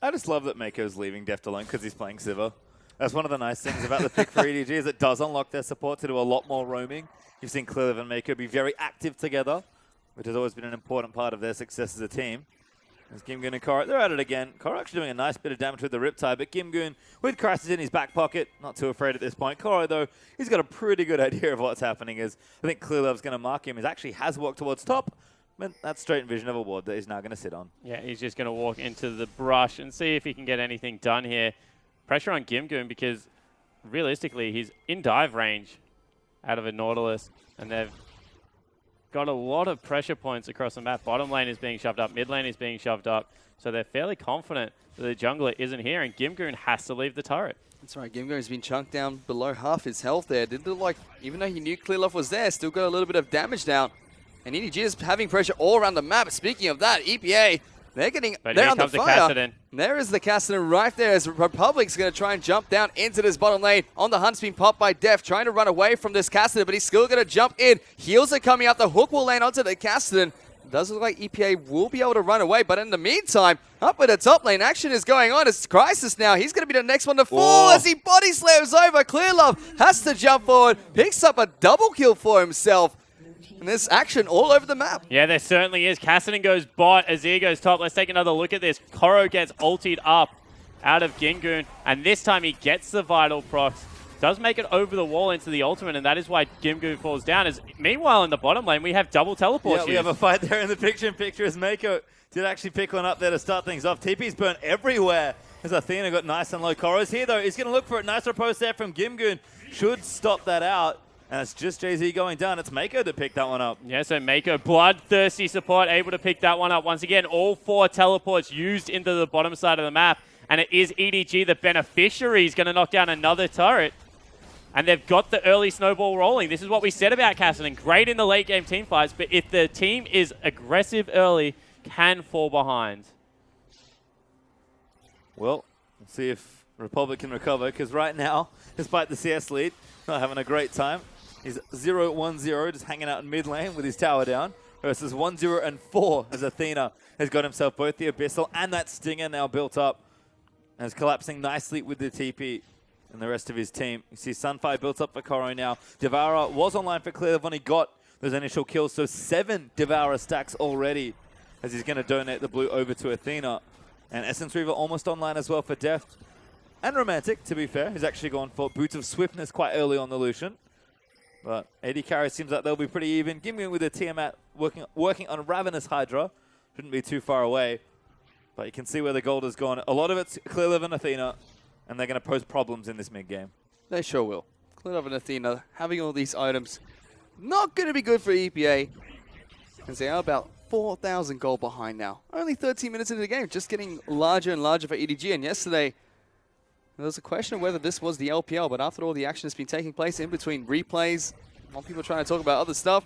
I just love that Mako's leaving Deft alone because he's playing Sivir. That's one of the nice things about the pick for EDG is it does unlock their support to do a lot more roaming. You've seen Clearlove and Mako be very active together, which has always been an important part of their success as a team. As Gimgoon and Koro, they're at it again. Koro actually doing a nice bit of damage with the Riptide, but Gimgoon with Crisis in his back pocket, not too afraid at this point. Koro, though, he's got a pretty good idea of what's happening. As I think Clearlove's going to mark him. He actually has walked towards top, but that's straight in vision of a ward that he's now going to sit on. Yeah, he's just going to walk into the brush and see if he can get anything done here. Pressure on Gimgoon because realistically, he's in dive range out of a Nautilus, and they've got a lot of pressure points across the map. Bottom lane is being shoved up, mid lane is being shoved up, so they're fairly confident that the jungler isn't here, and Gimgoon has to leave the turret. That's right, Gimgoon's been chunked down below half his health there. Did look like, even though he knew Clearlove was there, still got a little bit of damage down. And EDG is having pressure all around the map. Speaking of that, EPA, they're under fire. There is the Cassidy right there as Republic's going to try and jump down into this bottom lane. On the hunt's been popped by Def, trying to run away from this Cassidy, but he's still going to jump in. Heals are coming out. The hook will land onto the Cassidy. Does look like EPA will be able to run away, but in the meantime, up at the top lane, action is going on. It's Crisis now. He's going to be the next one to fall as he body slams over. Clearlove has to jump forward, picks up a double kill for himself. And there's action all over the map. Yeah, there certainly is. Cassidy goes bot, Azir goes top. Let's take another look at this. Koro gets ultied up out of Gingoon, and this time he gets the vital procs. Does make it over the wall into the ultimate, and that is why Gimgoon falls down. As meanwhile, in the bottom lane, we have double teleports. Yeah, we have a fight there in the picture-in-picture as Mako did actually pick one up there to start things off. TP's burnt everywhere as Athena got nice and low. Koro's here, though. He's going to look for it. Nice riposte there from Gimgoon. Should stop that out. And it's just Jay-Z going down. It's Mako that picked that one up. Yeah, so Mako, bloodthirsty support, able to pick that one up. Once again, all 4 teleports used into the bottom side of the map. And it is EDG, the beneficiary, is going to knock down another turret. And they've got the early snowball rolling. This is what we said about Cassidy. Great in the late game team fights, but if the team is aggressive early, can fall behind. Well, we'll see if Republic can recover, because right now, despite the CS lead, not having a great time. He's 0-1-0, just hanging out in mid lane with his tower down, versus 1-0 and 4 as Athena has got himself both the Abyssal and that Stinger now built up, and is collapsing nicely with the TP and the rest of his team. You see Sunfire built up for Koro now. Devourer was online for Clearlove when he got those initial kills, so 7 Devourer stacks already as he's going to donate the blue over to Athena. And Essence Reaver almost online as well for Deft. And Romantic, to be fair, who's actually gone for Boots of Swiftness quite early on the Lucian. But AD carry seems like they'll be pretty even. Gimgoon with a Tiamat working on Ravenous Hydra. Shouldn't be too far away. But you can see where the gold has gone. A lot of it's Clearlove and Athena, and they're going to pose problems in this mid-game. They sure will. Clearlove and Athena having all these items, not going to be good for EPA, as they are about 4,000 gold behind now. Only 13 minutes into the game, just getting larger and larger for EDG. And yesterday, there was a question of whether this was the LPL, but after all the action has been taking place in between replays, while people trying to talk about other stuff,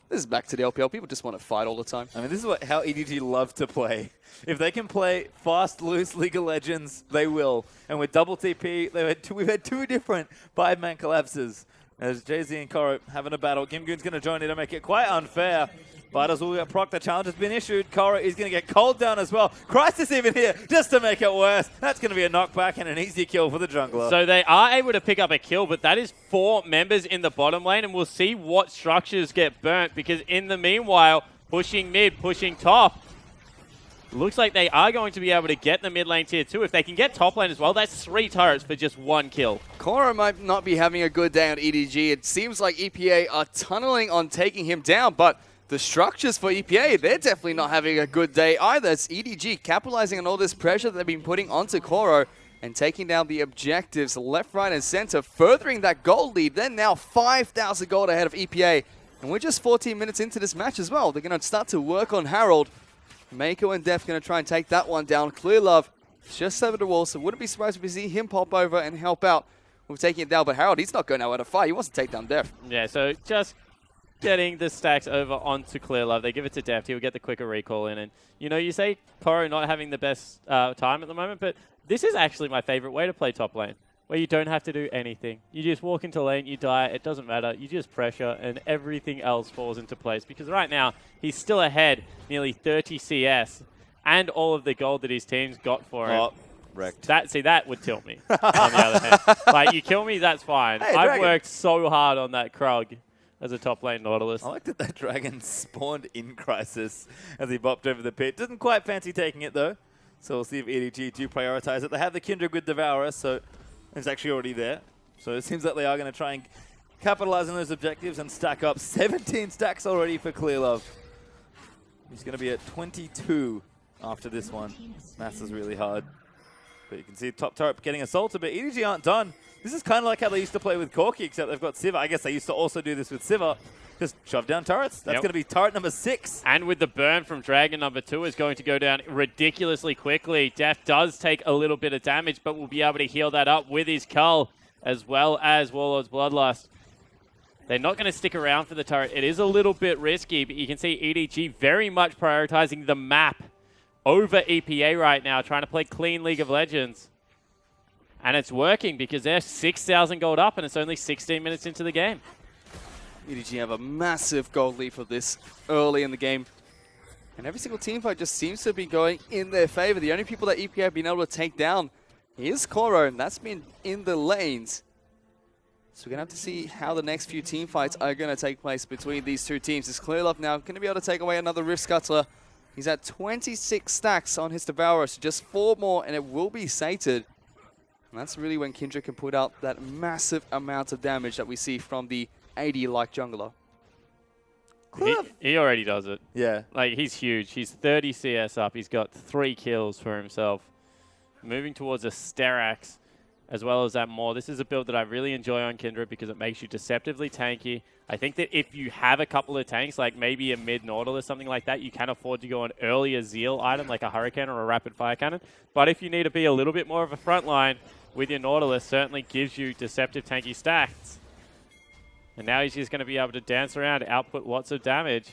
this is back to the LPL. People just want to fight all the time. I mean, this is how EDG love to play. If they can play fast, loose League of Legends, they will. And with double TP, we've had 2 different 5-man collapses. As Jay-Z and Koro having a battle. Gimgoon's going to join in to make it quite unfair. Fighters will get proc. The challenge has been issued. Koro is going to get cold down as well. Crisis even here just to make it worse. That's going to be a knockback and an easy kill for the jungler. So they are able to pick up a kill, but that is 4 members in the bottom lane, and we'll see what structures get burnt, because in the meanwhile, pushing mid, pushing top, looks like they are going to be able to get the mid lane tier 2. If they can get top lane as well, that's 3 turrets for just 1 kill. Koro might not be having a good day on EDG. It seems like EPA are tunneling on taking him down, but the structures for EPA, they're definitely not having a good day either. It's EDG capitalizing on all this pressure that they've been putting onto Koro and taking down the objectives left, right, and center, furthering that gold lead. They're now 5,000 gold ahead of EPA. And we're just 14 minutes into this match as well. They're going to start to work on Harold. Mako and Def going to try and take that one down. Clearlove just over the wall, so wouldn't be surprised if we see him pop over and help out with taking it down. But Harold, he's not going nowhere to fight. He wants to take down Def. Yeah, so just getting the stacks over onto Clearlove. They give it to Deft. He'll get the quicker recall in. And, you know, you say Koro not having the best time at the moment, but this is actually my favorite way to play top lane, where you don't have to do anything. You just walk into lane, you die, it doesn't matter. You just pressure, and everything else falls into place. Because right now, he's still ahead, nearly 30 CS, and all of the gold that his team's got for him. Oh, wrecked. That would tilt me, on the other hand. Like, you kill me, that's fine. Hey, I've Dragon. worked so hard on that Krug as a top lane Nautilus. I like that dragon spawned in Crisis as he bopped over the pit. Doesn't quite fancy taking it, though. So we'll see if EDG do prioritize it. They have the Kindred with Devourer, so it's actually already there. So it seems like they are going to try and capitalize on those objectives and stack up. 17 stacks already for Clearlove. He's going to be at 22 after this one. Mass is really hard. But you can see top turret getting assaulted, but EDG aren't done. This is kind of like how they used to play with Corki, except they've got Sivir. I guess they used to also do this with Sivir. Just shove down turrets. That's going to be turret number 6. And with the burn from Dragon number 2 is going to go down ridiculously quickly. Def does take a little bit of damage, but will be able to heal that up with his Cull, as well as Warlord's Bloodlust. They're not going to stick around for the turret. It is a little bit risky, but you can see EDG very much prioritizing the map over EPA right now, trying to play clean League of Legends. And it's working because they're 6,000 gold up, and it's only 16 minutes into the game. EDG have a massive gold lead for this early in the game. And every single team fight just seems to be going in their favor. The only people that EPA have been able to take down is Koro, and that's been in the lanes. So we're going to have to see how the next few team fights are going to take place between these two teams. Is Clearlove now going to be able to take away another Rift Scuttler? He's at 26 stacks on his Devourer, so just 4 more and it will be sated. And that's really when Kindred can put out that massive amount of damage that we see from the 80-like jungler. He already does it. Yeah. Like, he's huge. He's 30 CS up. He's got 3 kills for himself. Moving towards a Sterax, as well as that more. This is a build that I really enjoy on Kindred because it makes you deceptively tanky. I think that if you have a couple of tanks, like maybe a mid-Nautilus, something like that, you can afford to go an earlier Zeal item, like a Hurricane or a Rapid Fire Cannon. But if you need to be a little bit more of a front line with your Nautilus, certainly gives you deceptive tanky stats. And now he's just going to be able to dance around, output lots of damage.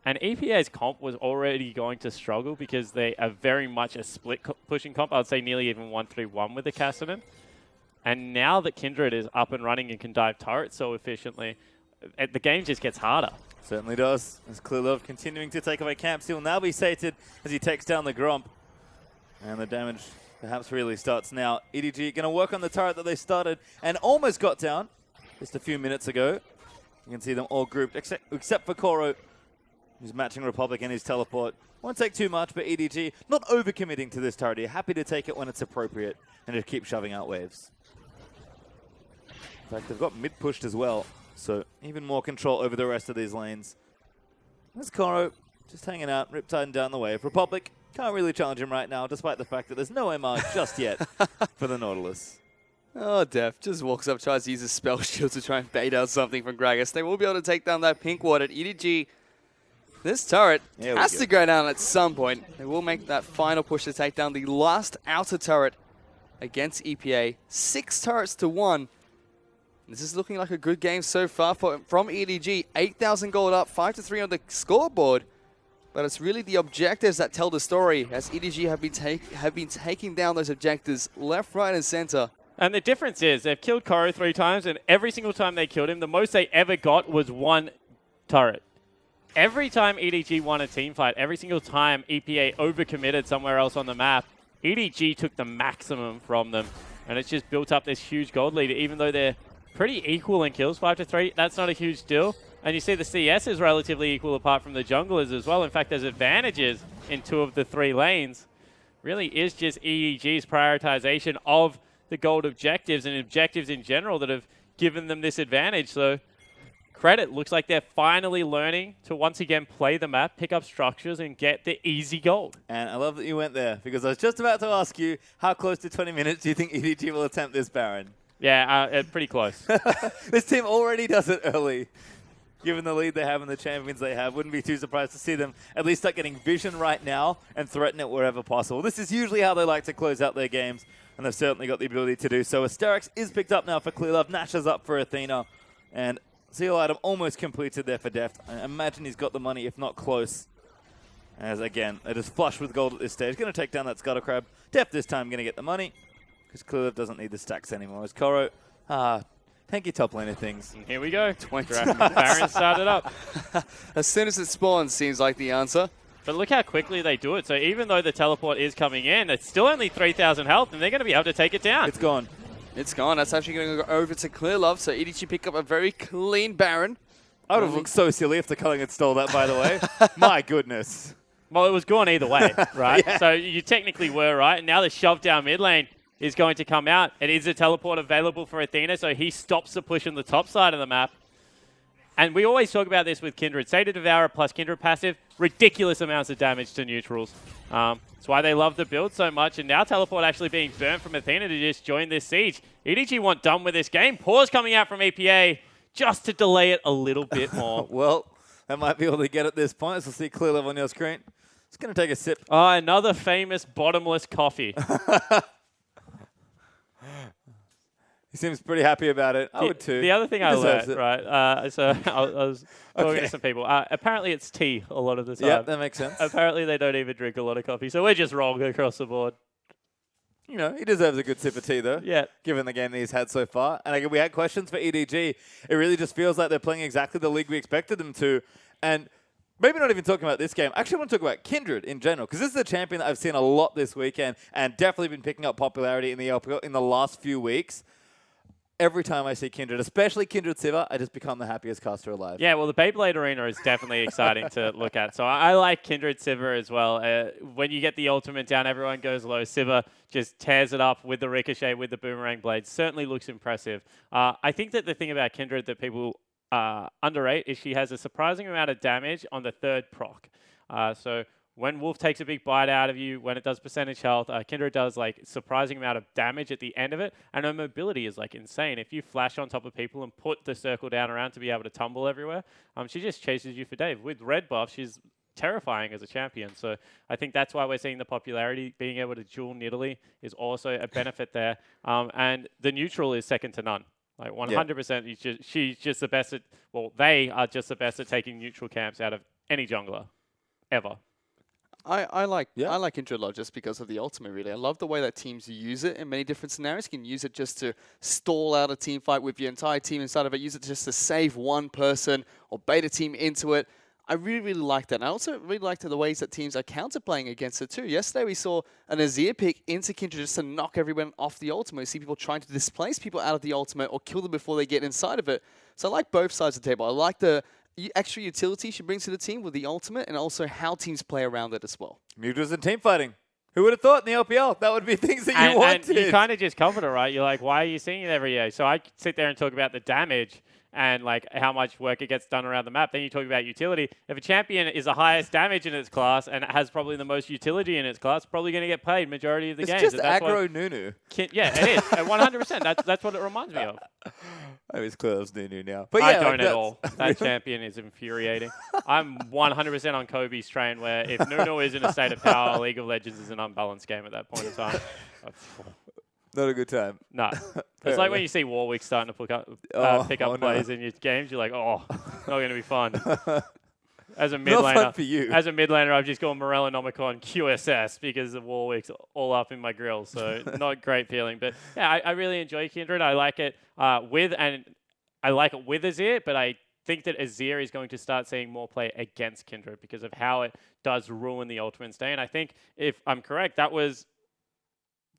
And EPA's comp was already going to struggle because they are very much a split pushing comp. I would say nearly even 1-3-1 with the Kassadin. And now that Kindred is up and running and can dive turrets so efficiently, the game just gets harder. Certainly does. As Clearlove continuing to take away camps, he'll now be sated as he takes down the Gromp. And the damage perhaps really starts now. EDG going to work on the turret that they started and almost got down just a few minutes ago. You can see them all grouped, except for Koro, who's matching Republic in his teleport. Won't take too much, but EDG not overcommitting to this turret. You're happy to take it when it's appropriate and just keep shoving out waves. In fact, they've got mid pushed as well, so even more control over the rest of these lanes. There's Koro just hanging out, Riptide down the wave. Republic can't really challenge him right now, despite the fact that there's no MR just yet for the Nautilus. Oh, Def just walks up, tries to use a spell shield to try and bait out something from Gragas. They will be able to take down that pink ward at EDG. This turret has to go down at some point. They will make that final push to take down the last outer turret against EPA. 6 turrets to 1. This is looking like a good game so far from EDG. 8,000 gold up, 5-3 on the scoreboard. But it's really the objectives that tell the story, as EDG have been taking down those objectives left, right, and center. And the difference is they've killed Koro 3 times, and every single time they killed him, the most they ever got was 1 turret. Every time EDG won a team fight, every single time EPA overcommitted somewhere else on the map, EDG took the maximum from them. And it's just built up this huge gold lead, even though they're pretty equal in kills, 5-3. That's not a huge deal. And you see the CS is relatively equal apart from the junglers as well. In fact, there's advantages in 2 of the 3 lanes. Really is just EDG's prioritization of the gold objectives and objectives in general that have given them this advantage. So credit, looks like they're finally learning to once again play the map, pick up structures, and get the easy gold. And I love that you went there, because I was just about to ask you, how close to 20 minutes do you think EDG will attempt this Baron? Yeah, pretty close. This team already does it early. Given the lead they have and the champions they have, wouldn't be too surprised to see them at least start getting vision right now and threaten it wherever possible. This is usually how they like to close out their games, and they've certainly got the ability to do so. Asterix is picked up now for Clearlove, Nash is up for Athena, and Zeal item almost completed there for Def. I imagine he's got the money, if not close. As again, it is flush with gold at this stage. Going to take down that Scuttle Crab. Def this time going to get the money, because Clearlove doesn't need the stacks anymore. As Koro, thank you, top laner things. Here we go. Baron started up. As soon as it spawns, seems like the answer. But look how quickly they do it. So even though the teleport is coming in, it's still only 3,000 health, and they're going to be able to take it down. It's gone. It's gone. That's actually going to go over to Clearlove. So EDG pick up a very clean Baron. I would have looked so silly if the Culling had stole that, by the way. My goodness. Well, it was gone either way, right? Yeah. So you technically were right. And now the shove down mid lane is going to come out. It is a teleport available for Athena, so he stops the push on the top side of the map. And we always talk about this with Kindred. Say to Devourer plus Kindred passive, ridiculous amounts of damage to neutrals. That's why they love the build so much. And now Teleport actually being burnt from Athena to just join this siege. EDG want done with this game. Pause coming out from EPA just to delay it a little bit more. Well, that might be all they get at this point. So see clear level on your screen. Just going to take a sip. Oh, another famous bottomless coffee. He seems pretty happy about it. I would too. The other thing I learned, right, so I was talking to some people. Apparently it's tea a lot of the time. Yeah, that makes sense. Apparently they don't even drink a lot of coffee. So we're just wrong across the board. You know, he deserves a good sip of tea, though. Yeah. Given the game that he's had so far. And again, we had questions for EDG. It really just feels like they're playing exactly the league we expected them to. And maybe not even talking about this game. I actually want to talk about Kindred in general, because this is a champion that I've seen a lot this weekend and definitely been picking up popularity in the LPL in the last few weeks. Every time I see Kindred, especially Kindred Sivir, I just become the happiest caster alive. Yeah, well, the Beyblade Arena is definitely exciting to look at. So I like Kindred Sivir as well. When you get the ultimate down, everyone goes low. Sivir just tears it up with the ricochet, with the boomerang blade. Certainly looks impressive. I think that the thing about Kindred that people underrate is she has a surprising amount of damage on the third proc. So when Wolf takes a big bite out of you, when it does percentage health, Kindred does like surprising amount of damage at the end of it, and her mobility is like insane. If you flash on top of people and put the circle down around to be able to tumble everywhere, she just chases you for days. With red buff, she's terrifying as a champion. So I think that's why we're seeing the popularity. Being able to dual Nidalee is also a benefit there. And the neutral is second to none. Like 100%, she's just the best at, well, they are just the best at taking neutral camps out of any jungler, ever. I like Kindred a lot just because of the ultimate, really. I love the way that teams use it in many different scenarios. You can use it just to stall out a team fight with your entire team inside of it. Use it just to save one person or bait a team into it. I really, really like that. And I also really like the ways that teams are counterplaying against it too. Yesterday we saw an Azir pick into Kindred just to knock everyone off the ultimate. We see people trying to displace people out of the ultimate or kill them before they get inside of it. So I like both sides of the table. I like the extra utility she brings to the team with the ultimate, and also how teams play around it as well. Mutas and team fighting. Who would have thought in the LPL that would be things that you wanted? And you kind of just covered it, right? You're like, why are you seeing it every year? So I sit there and talk about the damage and like how much work it gets done around the map. Then you talk about utility. If a champion is the highest damage in its class and it has probably the most utility in its class, probably going to get played majority of the games. It's just aggro Nunu. Yeah, it is. 100%. That's what it reminds me of. I was clear it was Nunu now. But I yeah, don't at all. That champion is infuriating. I'm 100% on Kobe's train where if Nunu is in a state of power, League of Legends is an unbalanced game at that point in time. Not a good time. No. It's like when you see Warwick starting to pick up plays in your games, you're like, oh, not going to be fun. As a mid laner, not fun for you. As a mid laner, I've just gone Morello Nomicon QSS because the Warwick's all up in my grill. So not great feeling. But yeah, I really enjoy Kindred. I like it with Azir, but I think that Azir is going to start seeing more play against Kindred because of how it does ruin the ultimate stay. And I think if I'm correct, that was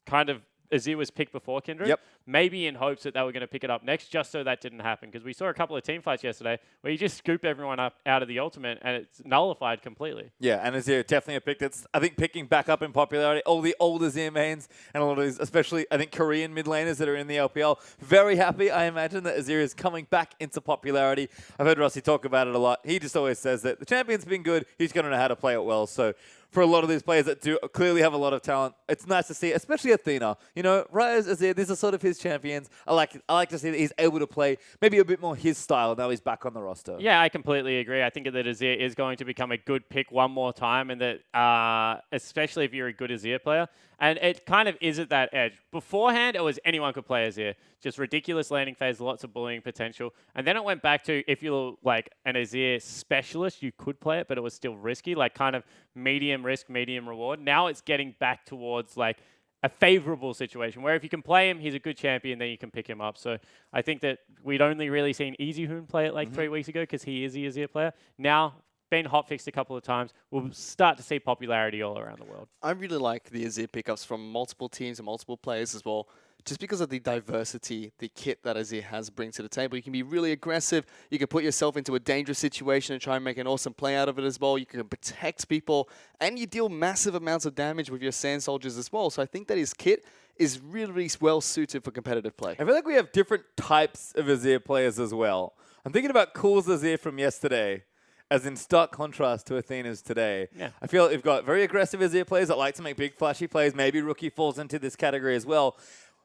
kind of Azir was picked before Kindred, maybe in hopes that they were going to pick it up next, just so that didn't happen. Because we saw a couple of team fights yesterday where you just scoop everyone up out of the ultimate and it's nullified completely. Yeah, and Azir definitely a pick that's, I think, picking back up in popularity. All the old Azir mains and a lot of these, especially, I think, Korean mid laners that are in the LPL, very happy, I imagine, that Azir is coming back into popularity. I've heard Rossi talk about it a lot. He just always says that the champion's been good, he's going to know how to play it well. So for a lot of these players that do clearly have a lot of talent, it's nice to see, especially Athena. You know, Ryze, Azir, these are sort of his champions. I like to see that he's able to play maybe a bit more his style now he's back on the roster. Yeah, I completely agree. I think that Azir is going to become a good pick one more time, and that especially if you're a good Azir player. And it kind of is at that edge. Beforehand, it was anyone could play Azir. Just ridiculous landing phase, lots of bullying potential. And then it went back to if you're like an Azir specialist, you could play it, but it was still risky, like kind of medium risk, medium reward. Now it's getting back towards like a favorable situation where if you can play him, he's a good champion, then you can pick him up. So I think that we'd only really seen EasyHoon play it like 3 weeks ago because he is the Azir player. Now, been hotfixed a couple of times, we'll start to see popularity all around the world. I really like the Azir pickups from multiple teams and multiple players as well, just because of the diversity the kit that Azir has bring to the table. You can be really aggressive, you can put yourself into a dangerous situation and try and make an awesome play out of it as well. You can protect people, and you deal massive amounts of damage with your Sand Soldiers as well. So I think that his kit is really, really well suited for competitive play. I feel like we have different types of Azir players as well. I'm thinking about Cool's Azir from yesterday, as in stark contrast to Athena's today. Yeah. I feel you've got very aggressive Azir players that like to make big flashy plays. Maybe Rookie falls into this category as well.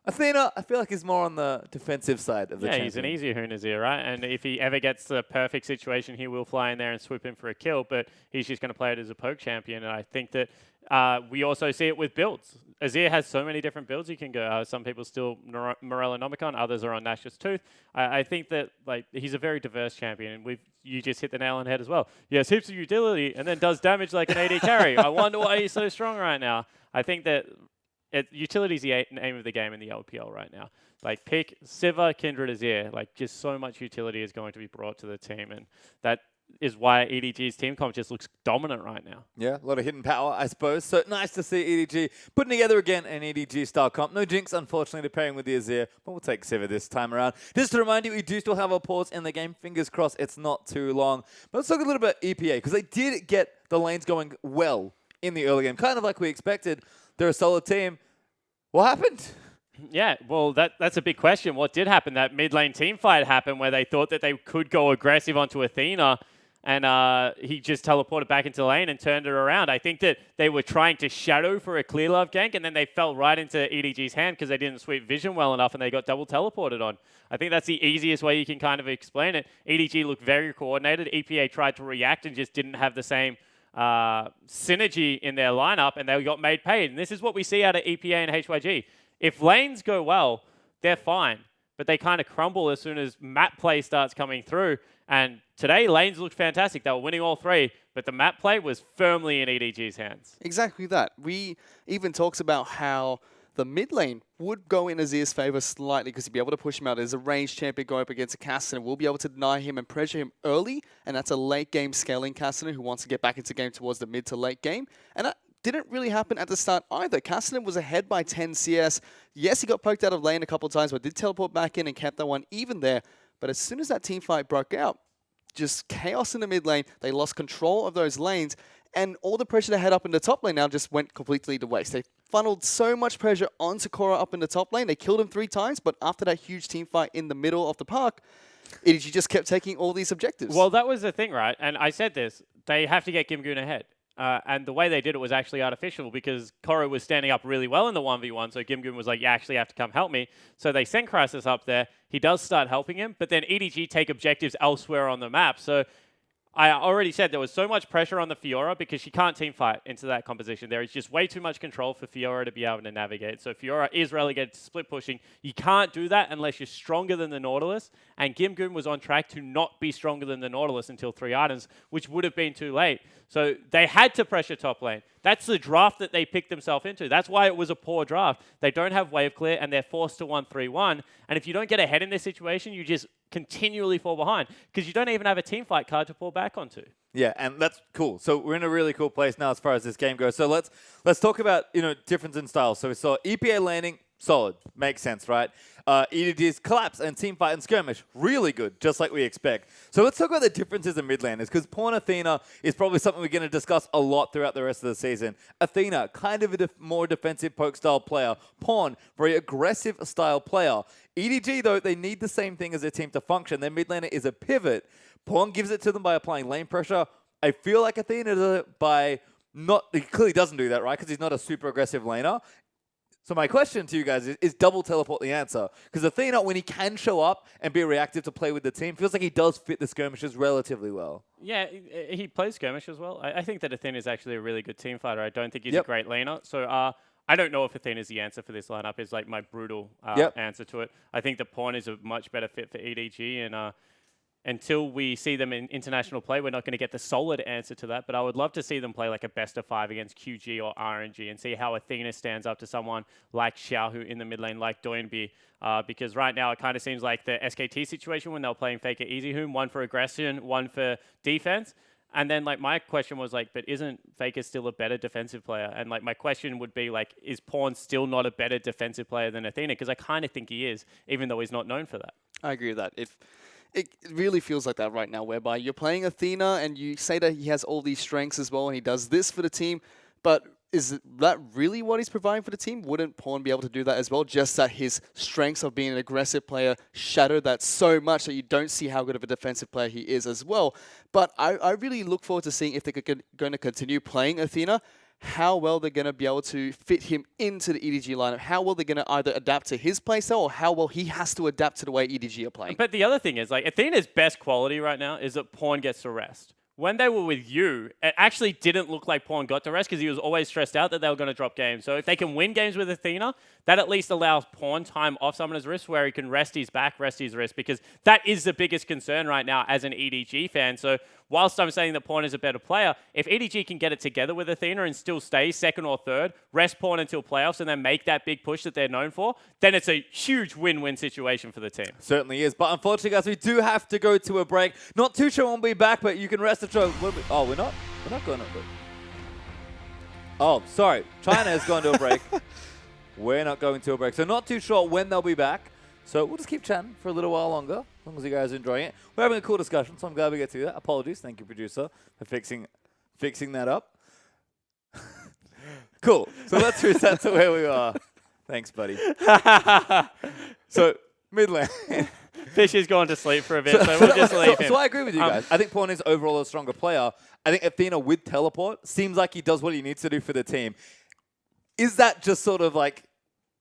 Athena, I feel like is more on the defensive side of the champion. Yeah, he's an easier Hoon Azir, right? And if he ever gets the perfect situation, he will fly in there and swoop in for a kill, but he's just going to play it as a poke champion. And I think that we also see it with builds. Azir has so many different builds you can go. Some people still Morellonomicon, others are on Nash's Tooth. I think that he's a very diverse champion, and you just hit the nail on the head as well. He has heaps of utility and then does damage like an AD carry. I wonder why he's so strong right now. I think that utility is the aim of the game in the LPL right now. Like, pick Sivir, Kindred, Azir. Like, just so much utility is going to be brought to the team, and that is why EDG's team comp just looks dominant right now. Yeah, a lot of hidden power, I suppose. So nice to see EDG putting together again an EDG-style comp. No Jinx, unfortunately, to pairing with the Azir, but we'll take Sivir this time around. Just to remind you, we do still have a pause in the game. Fingers crossed it's not too long. But let's talk a little bit about EPA, because they did get the lanes going well in the early game, kind of like we expected. They're a solid team. What happened? Yeah, well, that's a big question. What did happen? That mid lane team fight happened where they thought that they could go aggressive onto Athena, and he just teleported back into the lane and turned it around. I think that they were trying to shadow for a clear love gank, and then they fell right into EDG's hand because they didn't sweep vision well enough, and they got double teleported on. I think that's the easiest way you can kind of explain it. EDG looked very coordinated. EPA tried to react and just didn't have the same synergy in their lineup, and they got made paid. And this is what we see out of EPA and HYG. If lanes go well, they're fine, but they kind of crumble as soon as map play starts coming through. And today, lanes looked fantastic. They were winning all three, but the map play was firmly in EDG's hands. Exactly that. We even talks about how the mid lane would go in Azir's favor slightly because he'd be able to push him out. There's a ranged champion going up against a Cassidy. We'll be able to deny him and pressure him early, and that's a late game scaling Cassidy who wants to get back into game towards the mid to late game. And that didn't really happen at the start either. Cassidy was ahead by 10 CS. Yes, he got poked out of lane a couple of times, but did teleport back in and kept that one even there. But as soon as that team fight broke out, just chaos in the mid lane. They lost control of those lanes, and all the pressure they had up in the top lane now just went completely to waste. They funneled so much pressure onto Korra up in the top lane. They killed him 3 times, but after that huge team fight in the middle of the park, EDG just kept taking all these objectives. Well, that was the thing, right? And I said this. They have to get Gimgoon ahead. And the way they did it was actually artificial because Korra was standing up really well in the 1v1, so Gimgoon was like, you actually have to come help me. So they send Crisis up there. He does start helping him, but then EDG take objectives elsewhere on the map. So I already said there was so much pressure on the Fiora because she can't team fight into that composition. There is just way too much control for Fiora to be able to navigate. So Fiora is relegated to split pushing. You can't do that unless you're stronger than the Nautilus. And Gimgoon was on track to not be stronger than the Nautilus until 3 items, which would have been too late. So they had to pressure top lane. That's the draft that they picked themselves into. That's why it was a poor draft. They don't have wave clear and they're forced to 1-3-1. And if you don't get ahead in this situation, you just continually fall behind because you don't even have a team fight card to fall back onto. Yeah, and that's cool. So we're in a really cool place now as far as this game goes. So let's talk about, difference in styles. So we saw EPA laning, solid. Makes sense, right? EDG's collapse and team fight and skirmish, really good, just like we expect. So let's talk about the differences in mid laners, because Pawn Athena is probably something we're going to discuss a lot throughout the rest of the season. Athena, kind of a more defensive poke style player. Pawn, very aggressive style player. EDG, though, they need the same thing as their team to function. Their mid laner is a pivot. Pawn gives it to them by applying lane pressure. I feel like Athena does it by he clearly doesn't do that, right? Because he's not a super aggressive laner. So my question to you guys is double teleport the answer? Because Athena, when he can show up and be reactive to play with the team, feels like he does fit the skirmishes relatively well. Yeah, he plays skirmish as well. I think that Athena is actually a really good team fighter. I don't think he's a great laner. So I don't know if Athena is the answer for this lineup. Is like my brutal answer to it. I think the Pawn is a much better fit for EDG, and until we see them in international play, we're not going to get the solid answer to that. But I would love to see them play like a best of 5 against QG or RNG and see how Athena stands up to someone like Xiaohu in the mid lane, like Doinby. Because right now it kind of seems like the SKT situation when they were playing Faker EasyHoom, one for aggression, one for defense. And then my question was but isn't Faker still a better defensive player? And my question would be is Pawn still not a better defensive player than Athena? Because I kind of think he is, even though he's not known for that. I agree with that. It really feels like that right now, whereby you're playing Athena and you say that he has all these strengths as well and he does this for the team, but is that really what he's providing for the team? Wouldn't Pawn be able to do that as well? Just that his strengths of being an aggressive player shadow that so much that you don't see how good of a defensive player he is as well. But I really look forward to seeing if they're going to continue playing Athena, how well they're going to be able to fit him into the EDG lineup, how well they're going to either adapt to his playstyle or how well he has to adapt to the way EDG are playing. But the other thing is, like, Athena's best quality right now is that Pawn gets to rest. When they were with you, it actually didn't look like Pawn got to rest because he was always stressed out that they were going to drop games. So if they can win games with Athena, that at least allows Pawn time off Summoner's Rift where he can rest his back, rest his wrist, because that is the biggest concern right now as an EDG fan. So whilst I'm saying that Pawn is a better player, if EDG can get it together with Athena and still stay second or third, rest Pawn until playoffs and then make that big push that they're known for, then it's a huge win-win situation for the team. Certainly is. But unfortunately, guys, we do have to go to a break. Not too sure when we'll be back, but you can rest assured. Oh, we're not going to. Oh, sorry. China has gone to a break. We're not going to a break. So not too sure when they'll be back. So we'll just keep chatting for a little while longer, as long as you guys are enjoying it. We're having a cool discussion, so I'm glad we get to that. Apologies. Thank you, producer, for fixing that up. Cool. So let's reset to where we are. Thanks, buddy. So, mid lane. Fish is going to sleep for a bit, so we'll just leave him. So I agree with you guys. I think Pawn is overall a stronger player. I think Athena with teleport seems like he does what he needs to do for the team. Is that just sort of like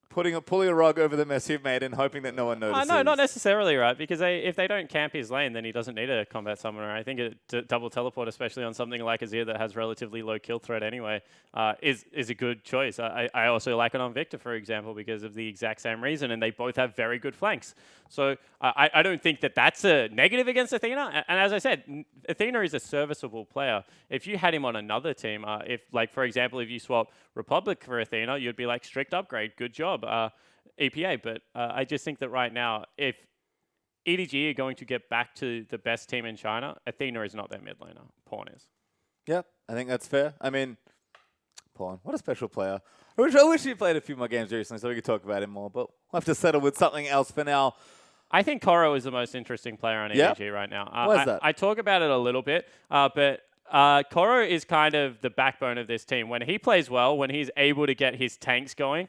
pulling a rug over the mess you've made and hoping that no one notices? No, not necessarily, right? Because if they don't camp his lane, then he doesn't need a combat summoner. I think a double teleport, especially on something like Azir that has relatively low kill threat anyway, is a good choice. I also like it on Victor, for example, because of the exact same reason, and they both have very good flanks. So I don't think that that's a negative against Athena. And as I said, Athena is a serviceable player. If you had him on another team, for example, if you swap Republic for Athena, you'd be like, strict upgrade, good job, EPA. But I just think that right now, if EDG are going to get back to the best team in China, Athena is not their mid laner. Pawn is. Yeah, I think that's fair. I mean, Pawn, what a special player. I wish he played a few more games recently so we could talk about him more, but we'll have to settle with something else for now. I think Koro is the most interesting player on EDG right now. Why is that? I talk about it a little bit, but Koro is kind of the backbone of this team. When he plays well, when he's able to get his tanks going,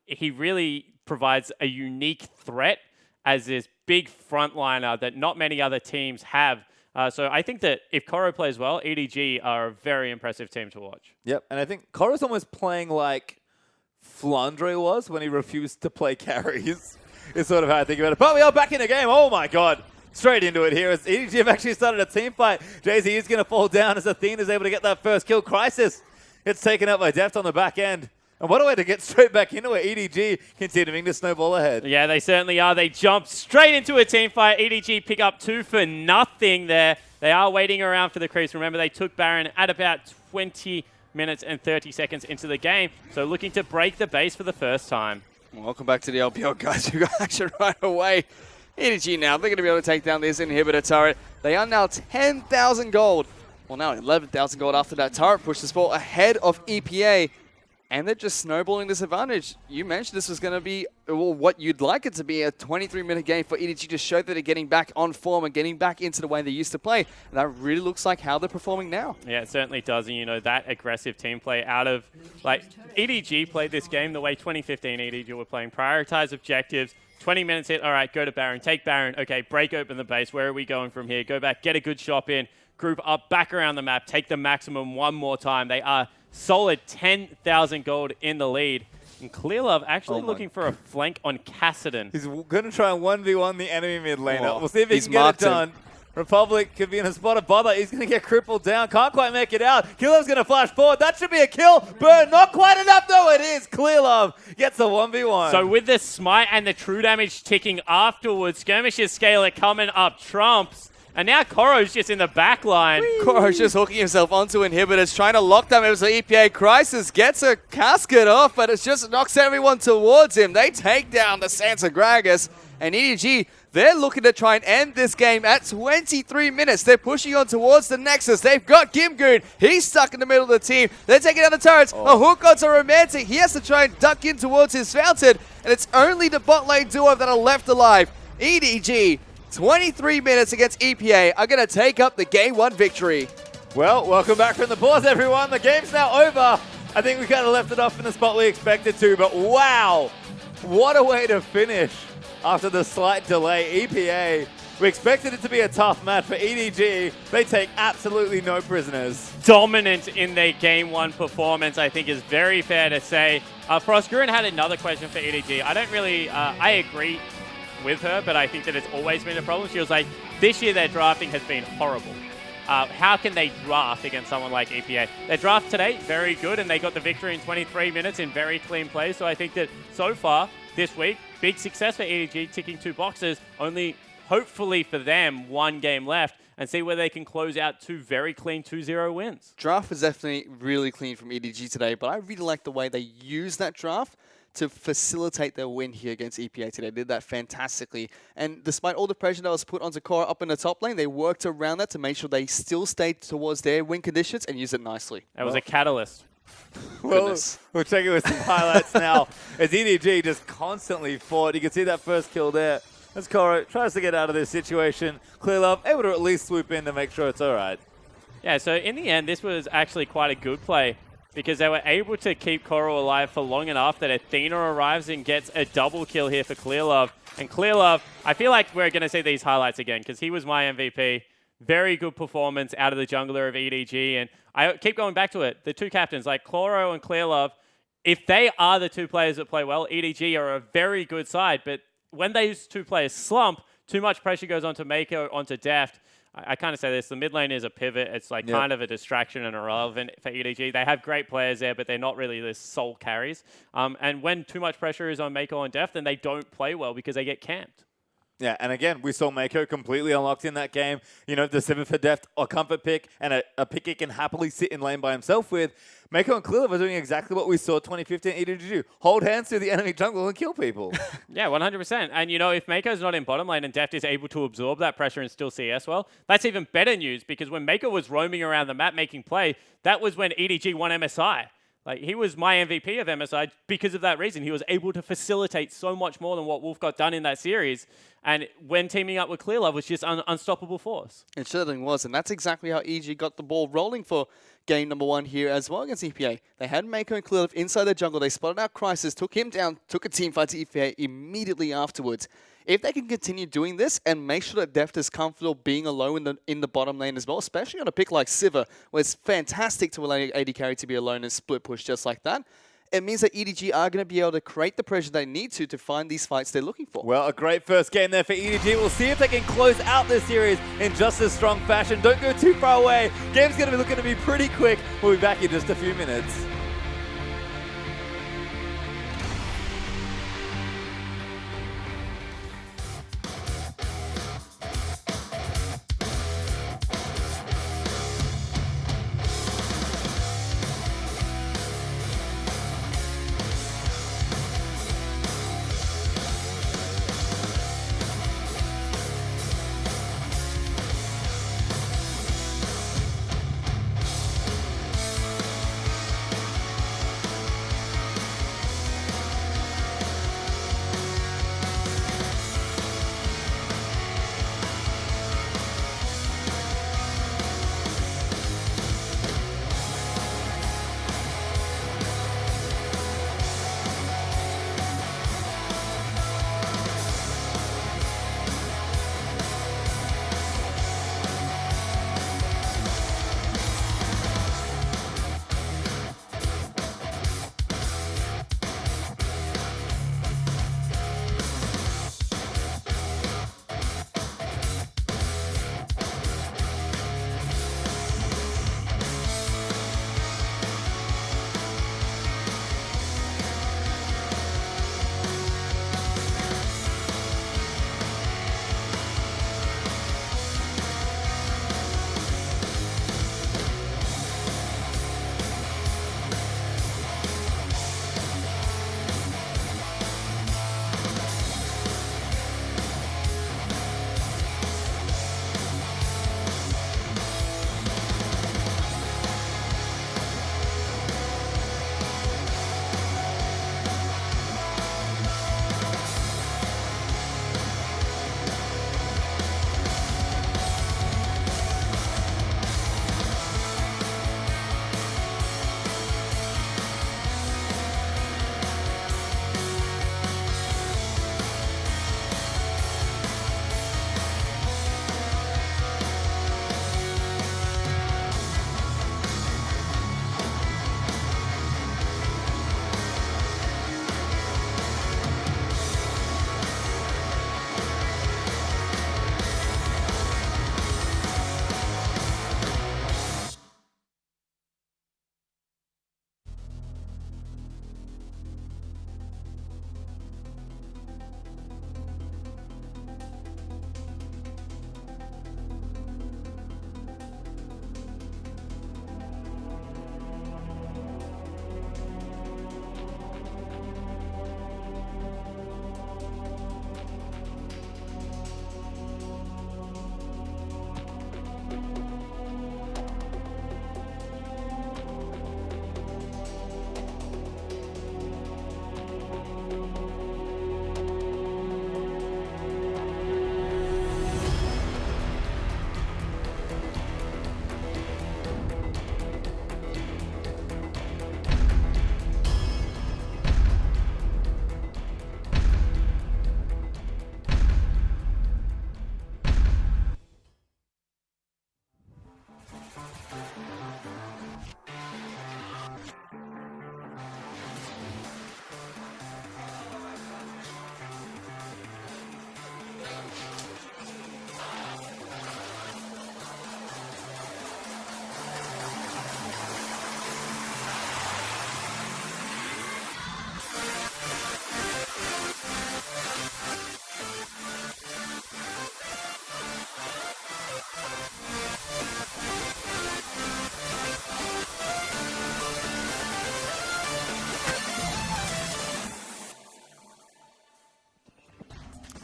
he really provides a unique threat as this big frontliner that not many other teams have. So I think that if Koro plays well, EDG are a very impressive team to watch. Yep, and I think Koro's almost playing like Flandre was when he refused to play carries. Is sort of how I think about it. But we are back in the game. Oh my god. Straight into it here as EDG have actually started a team fight. Jay-Z is going to fall down as Athena is able to get that first kill. Crisis. It's taken out by Deft on the back end. And what a way to get straight back into it. EDG continuing to snowball ahead. Yeah, they certainly are. They jump straight into a team fight. EDG pick up 2 for nothing there. They are waiting around for the creeps. Remember, they took Baron at about 20 minutes and 30 seconds into the game. So looking to break the base for the first time. Welcome back to the LPL, guys. We got action right away. EDG now, they're going to be able to take down this inhibitor turret. They are now 10,000 gold. Well, now 11,000 gold after that turret push. The sport ahead of EPA. And they're just snowballing this advantage. You mentioned this was going to be, well, what you'd like it to be, a 23-minute game for EDG to show that they're getting back on form and getting back into the way they used to play. And that really looks like how they're performing now. Yeah, it certainly does. And, you know, that aggressive team play out of, like, EDG played this game the way 2015 EDG were playing. Prioritize objectives. 20 minutes hit. All right, go to Baron. Take Baron. Okay, break open the base. Where are we going from here? Go back. Get a good shot in. Group up, back around the map. Take the maximum one more time. They are solid 10,000 gold in the lead. And Clearlove actually looking for a flank on Kassadin. He's going to try and 1v1 the enemy mid laner. We'll see if he can get it done. Republic could be in a spot of bother. He's going to get crippled down. Can't quite make it out. Clearlove's going to flash forward. That should be a kill. Burn, not quite enough though. It is. Clearlove gets a 1v1. So with the smite and the true damage ticking afterwards, Skirmish's scaler coming up trumps. And now Koro's just in the back line. Koro's just hooking himself onto inhibitors, trying to lock them. It was the EPA. Crisis gets a casket off, but it just knocks everyone towards him. They take down the Santa Gragas. And EDG, they're looking to try and end this game at 23 minutes. They're pushing on towards the Nexus. They've got Gimgoon. He's stuck in the middle of the team. They're taking down the turrets. A hook onto Romantic. He has to try and duck in towards his fountain. And it's only the bot lane duo that are left alive. EDG, 23 minutes against EPA are going to take up the Game 1 victory. Well, welcome back from the pause, everyone. The game's now over. I think we kind of left it off in the spot we expected to, but wow, what a way to finish after the slight delay. EPA, we expected it to be a tough match for EDG. They take absolutely no prisoners. Dominant in their Game 1 performance, I think is very fair to say. Frostgurren had another question for EDG. I don't really, I agree with her, but I think that it's always been a problem. She was like, this year their drafting has been horrible. How can they draft against someone like EPA? Their draft today, very good, and they got the victory in 23 minutes in very clean play. So I think that so far this week, big success for EDG, ticking 2 boxes, only hopefully for them 1 game left, and see where they can close out 2 very clean 2-0 wins. Draft was definitely really clean from EDG today, but I really like the way they used that draft to facilitate their win here against EPA today. They did that fantastically. And despite all the pressure that was put onto Korra up in the top lane, they worked around that to make sure they still stayed towards their win conditions and used it nicely. That was a catalyst. Well, we'll check it with some highlights now. As EDG just constantly fought. You can see that first kill there. As Korra tries to get out of this situation. Clearlove able to at least swoop in to make sure it's all right. Yeah, so in the end, this was actually quite a good play because they were able to keep Korra alive for long enough that Athena arrives and gets a double kill here for Clearlove. And Clearlove, I feel like we're going to see these highlights again because he was my MVP. Very good performance out of the jungler of EDG. And I keep going back to it. The 2 captains, like Chloro and Clearlove, if they are the 2 players that play well, EDG are a very good side. But when those 2 players slump, too much pressure goes onto Mako, onto Deft. I kind of say this, the mid lane is a pivot. It's like kind of a distraction and irrelevant for EDG. They have great players there, but they're not really the sole carries. And when too much pressure is on Mako and Deft, then they don't play well because they get camped. Yeah, and again, we saw Mako completely unlocked in that game. You know, the 7 for Deft, a comfort pick, and a pick he can happily sit in lane by himself with. Mako and Clearlove are doing exactly what we saw 2015 EDG do. Hold hands through the enemy jungle and kill people. Yeah, 100%. And, you know, if Mako's not in bottom lane and Deft is able to absorb that pressure and still CS well, that's even better news because when Mako was roaming around the map making play, that was when EDG won MSI. Like, he was my MVP of MSI because of that reason. He was able to facilitate so much more than what Wolf got done in that series. And when teaming up with Clearlove was just unstoppable force. It certainly was, and that's exactly how EG got the ball rolling for game number 1 here as well against EPA. They had Mako and Clearlove inside the jungle. They spotted out Crisis, took him down, took a team fight to EPA immediately afterwards. If they can continue doing this and make sure that Deft is comfortable being alone in the bottom lane as well, especially on a pick like Sivir, where it's fantastic to allow AD carry to be alone and split push just like that, it means that EDG are going to be able to create the pressure they need to find these fights they're looking for. Well, a great first game there for EDG. We'll see if they can close out this series in just as strong fashion. Don't go too far away. Game's going to be looking to be pretty quick. We'll be back in just a few minutes.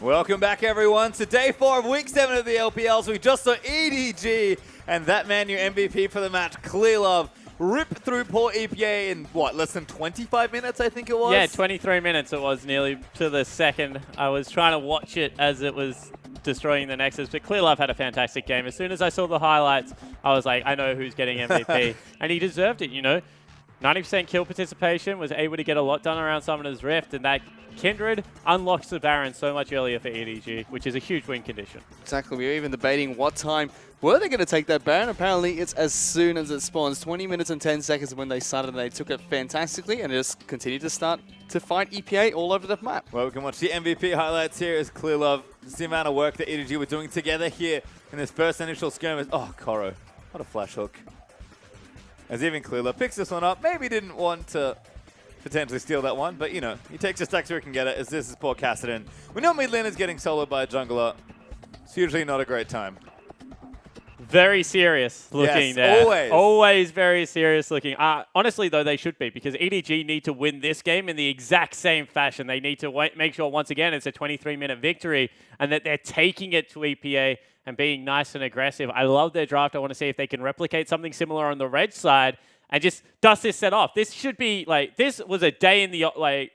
Welcome back, everyone, to day 4 of week 7 of the LPLs. We just saw EDG and that man, new MVP for the match, Clearlove, rip through poor EPA in, what, less than 25 minutes, I think it was? Yeah, 23 minutes it was, nearly to the second. I was trying to watch it as it was destroying the Nexus, but Clearlove had a fantastic game. As soon as I saw the highlights, I was like, I know who's getting MVP. And he deserved it, you know. 90% kill participation, was able to get a lot done around Summoner's Rift, and that Kindred unlocks the Baron so much earlier for EDG, which is a huge win condition. Exactly. We were even debating what time were they going to take that Baron. Apparently, it's as soon as it spawns. 20 minutes and 10 seconds when they started, and they took it fantastically and just continued to start to fight EPA all over the map. Well, we can watch the MVP highlights here as Clearlove. Just the amount of work that EDG were doing together here in this first initial skirmish. Oh, Koro. What a flash hook. As even Clearlove picks this one up. Maybe didn't want to potentially steal that one, but, you know, he takes the stacks where he can get it, as this is poor Kassadin. We know mid laner's getting soloed by a jungler. It's usually not a great time. Very serious looking yes, there. Always. Always very serious looking. Honestly, though, they should be, because EDG need to win this game in the exact same fashion. They need to make sure, once again, it's a 23-minute victory and that they're taking it to EPA and being nice and aggressive. I love their draft. I want to see if they can replicate something similar on the Reg side and just dust this set off. This should be, like, this was a day in the, like,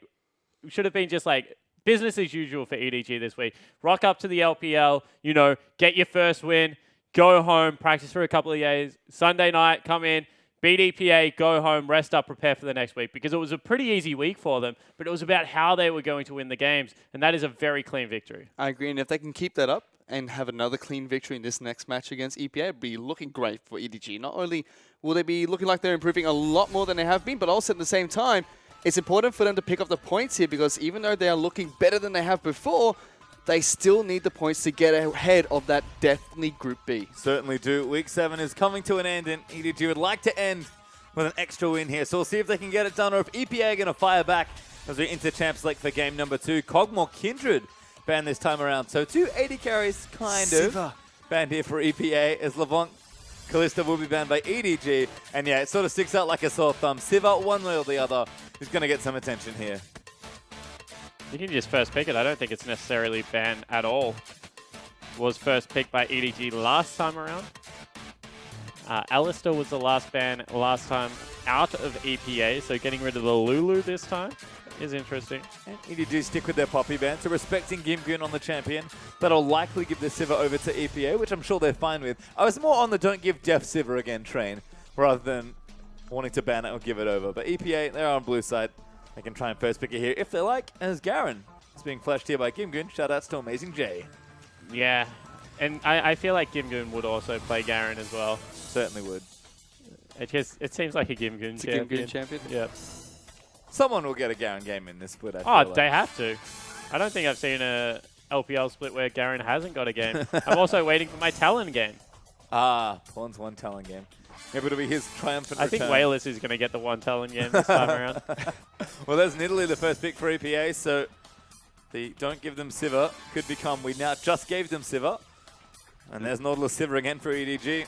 should have been just, like, business as usual for EDG this week. Rock up to the LPL, you know, get your first win, go home, practice for a couple of days. Sunday night, come in, beat EPA, go home, rest up, prepare for the next week. Because it was a pretty easy week for them, but it was about how they were going to win the games, and that is a very clean victory. I agree, and if they can keep that up and have another clean victory in this next match against EPA, it'd be looking great for EDG. Not only will they be looking like they're improving a lot more than they have been, but also at the same time, it's important for them to pick up the points here, because even though they are looking better than they have before, they still need the points to get ahead of that definitely Group B. Certainly do. Week 7 is coming to an end, and EDG would like to end with an extra win here. So we'll see if they can get it done, or if EPA are going to fire back as we enter Champs League for game number 2. Kog'Maw Kindred banned this time around. So 2 AD carries kind of banned here for EPA, as Levant Kalista will be banned by EDG. And yeah, it sort of sticks out like a sore thumb. Siva, one way or the other, is going to get some attention here. You can just first pick it. I don't think it's necessarily banned at all. Was first picked by EDG last time around. Alistair was the last ban last time out of EPA, so getting rid of the Lulu this time is interesting. And EDG stick with their Poppy ban, so respecting Gimgun on the champion. That'll likely give the Sivir over to EPA, which I'm sure they're fine with. I was more on the don't give Jeff Sivir again train, rather than wanting to ban it or give it over. But EPA, they're on blue side. They can try and first pick it here if they like, as Garen is being flashed here by Gimgun. Shoutouts to Amazing J. Yeah, and I feel like Gimgun would also play Garen as well. Certainly would. It seems like a Gimgun champion. Gimgun champion? Yep. Someone will get a Garen game in this split, I feel like. They have to. I don't think I've seen a LPL split where Garen hasn't got a game. I'm also waiting for my Talon game. Pawn's one Talon game. Maybe it'll be his triumphant I think return. Wayless is going to get the one Talon game this time around. Well, there's Nidalee, the first pick for EPA, so the don't give them Sivir could become we now just gave them Sivir. And there's Nautilus Sivir again for EDG.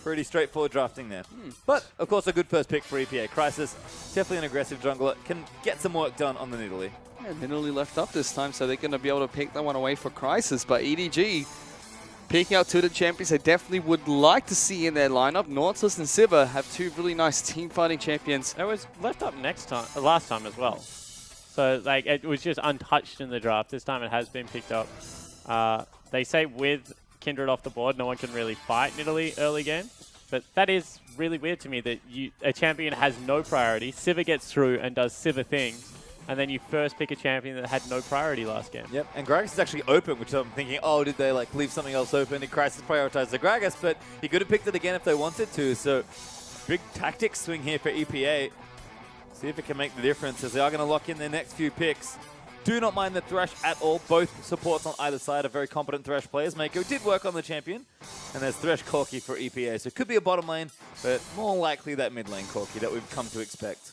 Pretty straightforward drafting there. But, of course, a good first pick for EPA. Crisis, definitely an aggressive jungler, can get some work done on the Nidalee. Yeah, Nidalee left up this time, so they're going to be able to pick that one away for Crisis. But EDG, picking out 2 of the champions they definitely would like to see in their lineup. Nautilus and Sivir have 2 really nice team-fighting champions. It was left up last time as well. So, like, it was just untouched in the draft. This time it has been picked up. They say with Kindred off the board, no one can really fight Nidalee early game. But that is really weird to me that a champion has no priority. Sivir gets through and does Sivir things. And then you first pick a champion that had no priority last game. Yep, and Gragas is actually open, which I'm thinking, oh, did they like leave something else open? Did Crisis prioritize the Gragas? But he could have picked it again if they wanted to. So big tactics swing here for EPA. See if it can make the difference, as they are going to lock in their next few picks. Do not mind the Thresh at all. Both supports on either side are very competent Thresh players. Mako did work on the champion. And there's Thresh Corki for EPA. So it could be a bottom lane, but more likely that mid lane Corki that we've come to expect.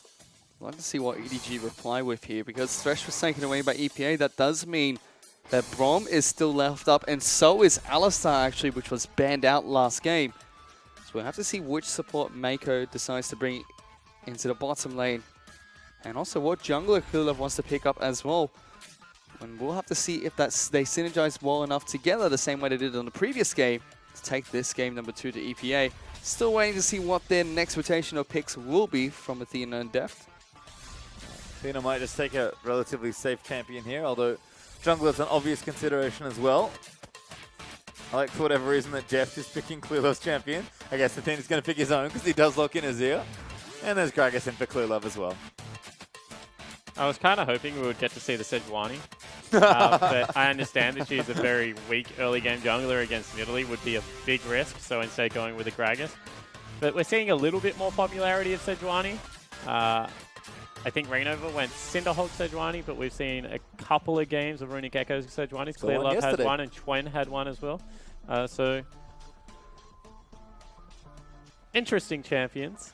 I'd like to see what EDG reply with here, because Thresh was taken away by EPA. That does mean that Braum is still left up, and so is Alistair, actually, which was banned out last game. So we'll have to see which support Mako decides to bring into the bottom lane, and also what jungler Clearlove wants to pick up as well. And we'll have to see if they synergize well enough together the same way they did on the previous game to take this game number 2 to EPA. Still waiting to see what their next rotation of picks will be from Athena and Deft. Athena might just take a relatively safe champion here, although jungler's an obvious consideration as well. I like, for whatever reason, that Jeff is picking Clueluv's champion. I guess Athena's going to pick his own because he does lock in Azir. And there's Gragas in for Cluelove as well. I was kind of hoping we would get to see the Sejuani. But I understand that she's a very weak early game jungler against Italy would be a big risk, so instead going with a Gragas. But we're seeing a little bit more popularity of Sejuani. I think Rainover went Cinderhulk Sejuani, but we've seen a couple of games of Runic Echoes Sejuani. Clearlove had one and Chwen had one as well. So interesting champions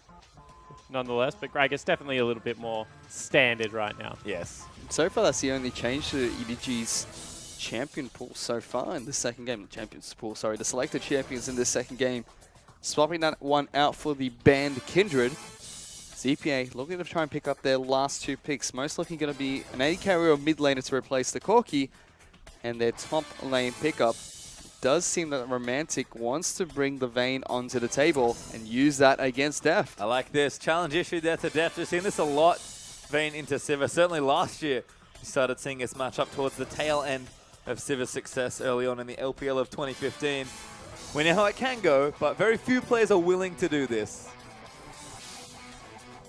nonetheless, but Gragas definitely a little bit more standard right now. Yes. So far, that's the only change to EDG's champion pool so far in the second game. Champions pool, sorry, the selected champions in this second game. Swapping that one out for the banned Kindred. ZPA looking to try and pick up their last 2 picks. Most looking going to be an AD carrier or mid laner to replace the Corki. And their top lane pickup does seem that Romantic wants to bring the Vayne onto the table and use that against Deft. I like this. Challenge issue there to Deft. We've seen this a lot. Vayne into Sivir. Certainly last year, we started seeing this match up towards the tail end of Sivir's success early on in the LPL of 2015. We know how it can go, but very few players are willing to do this.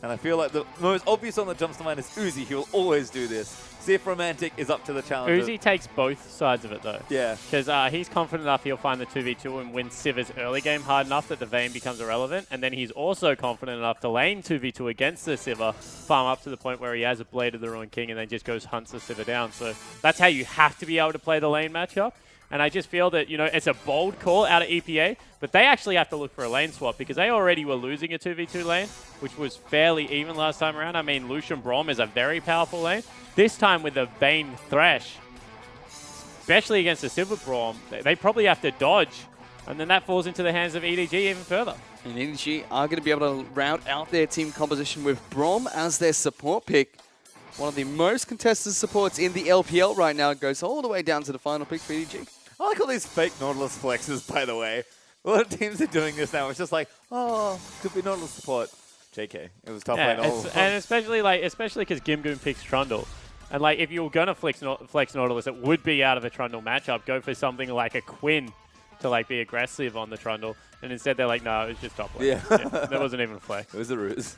And I feel like the most obvious one that jumps to mind is Uzi. He will always do this. See if Romantic is up to the challenge. Uzi takes both sides of it, though. Yeah. Because he's confident enough he'll find the 2v2 and win Sivir's early game hard enough that the Vayne becomes irrelevant. And then he's also confident enough to lane 2v2 against the Sivir, farm up to the point where he has a Blade of the Ruined King and then just goes hunts the Sivir down. So that's how you have to be able to play the lane matchup. And I just feel that, you know, it's a bold call out of EPA, but they actually have to look for a lane swap because they already were losing a 2v2 lane, which was fairly even last time around. I mean, Lucian Braum is a very powerful lane. This time with the Vayne Thresh, especially against the Silver Braum, they probably have to dodge, and then that falls into the hands of EDG even further. And EDG are going to be able to round out their team composition with Braum as their support pick. One of the most contested supports in the LPL right now. It goes all the way down to the final pick for EDG. I like all these fake Nautilus flexes, by the way. A lot of teams are doing this now. It's just like, oh, could be Nautilus support. JK. It was top lane all and especially because Gimgoon picks Trundle. And like, if you were going to flex Nautilus, it would be out of a Trundle matchup. Go for something like a Quinn to like be aggressive on the Trundle. And instead they're like, no, it was just top lane. Yeah. That wasn't even a flex. It was a ruse.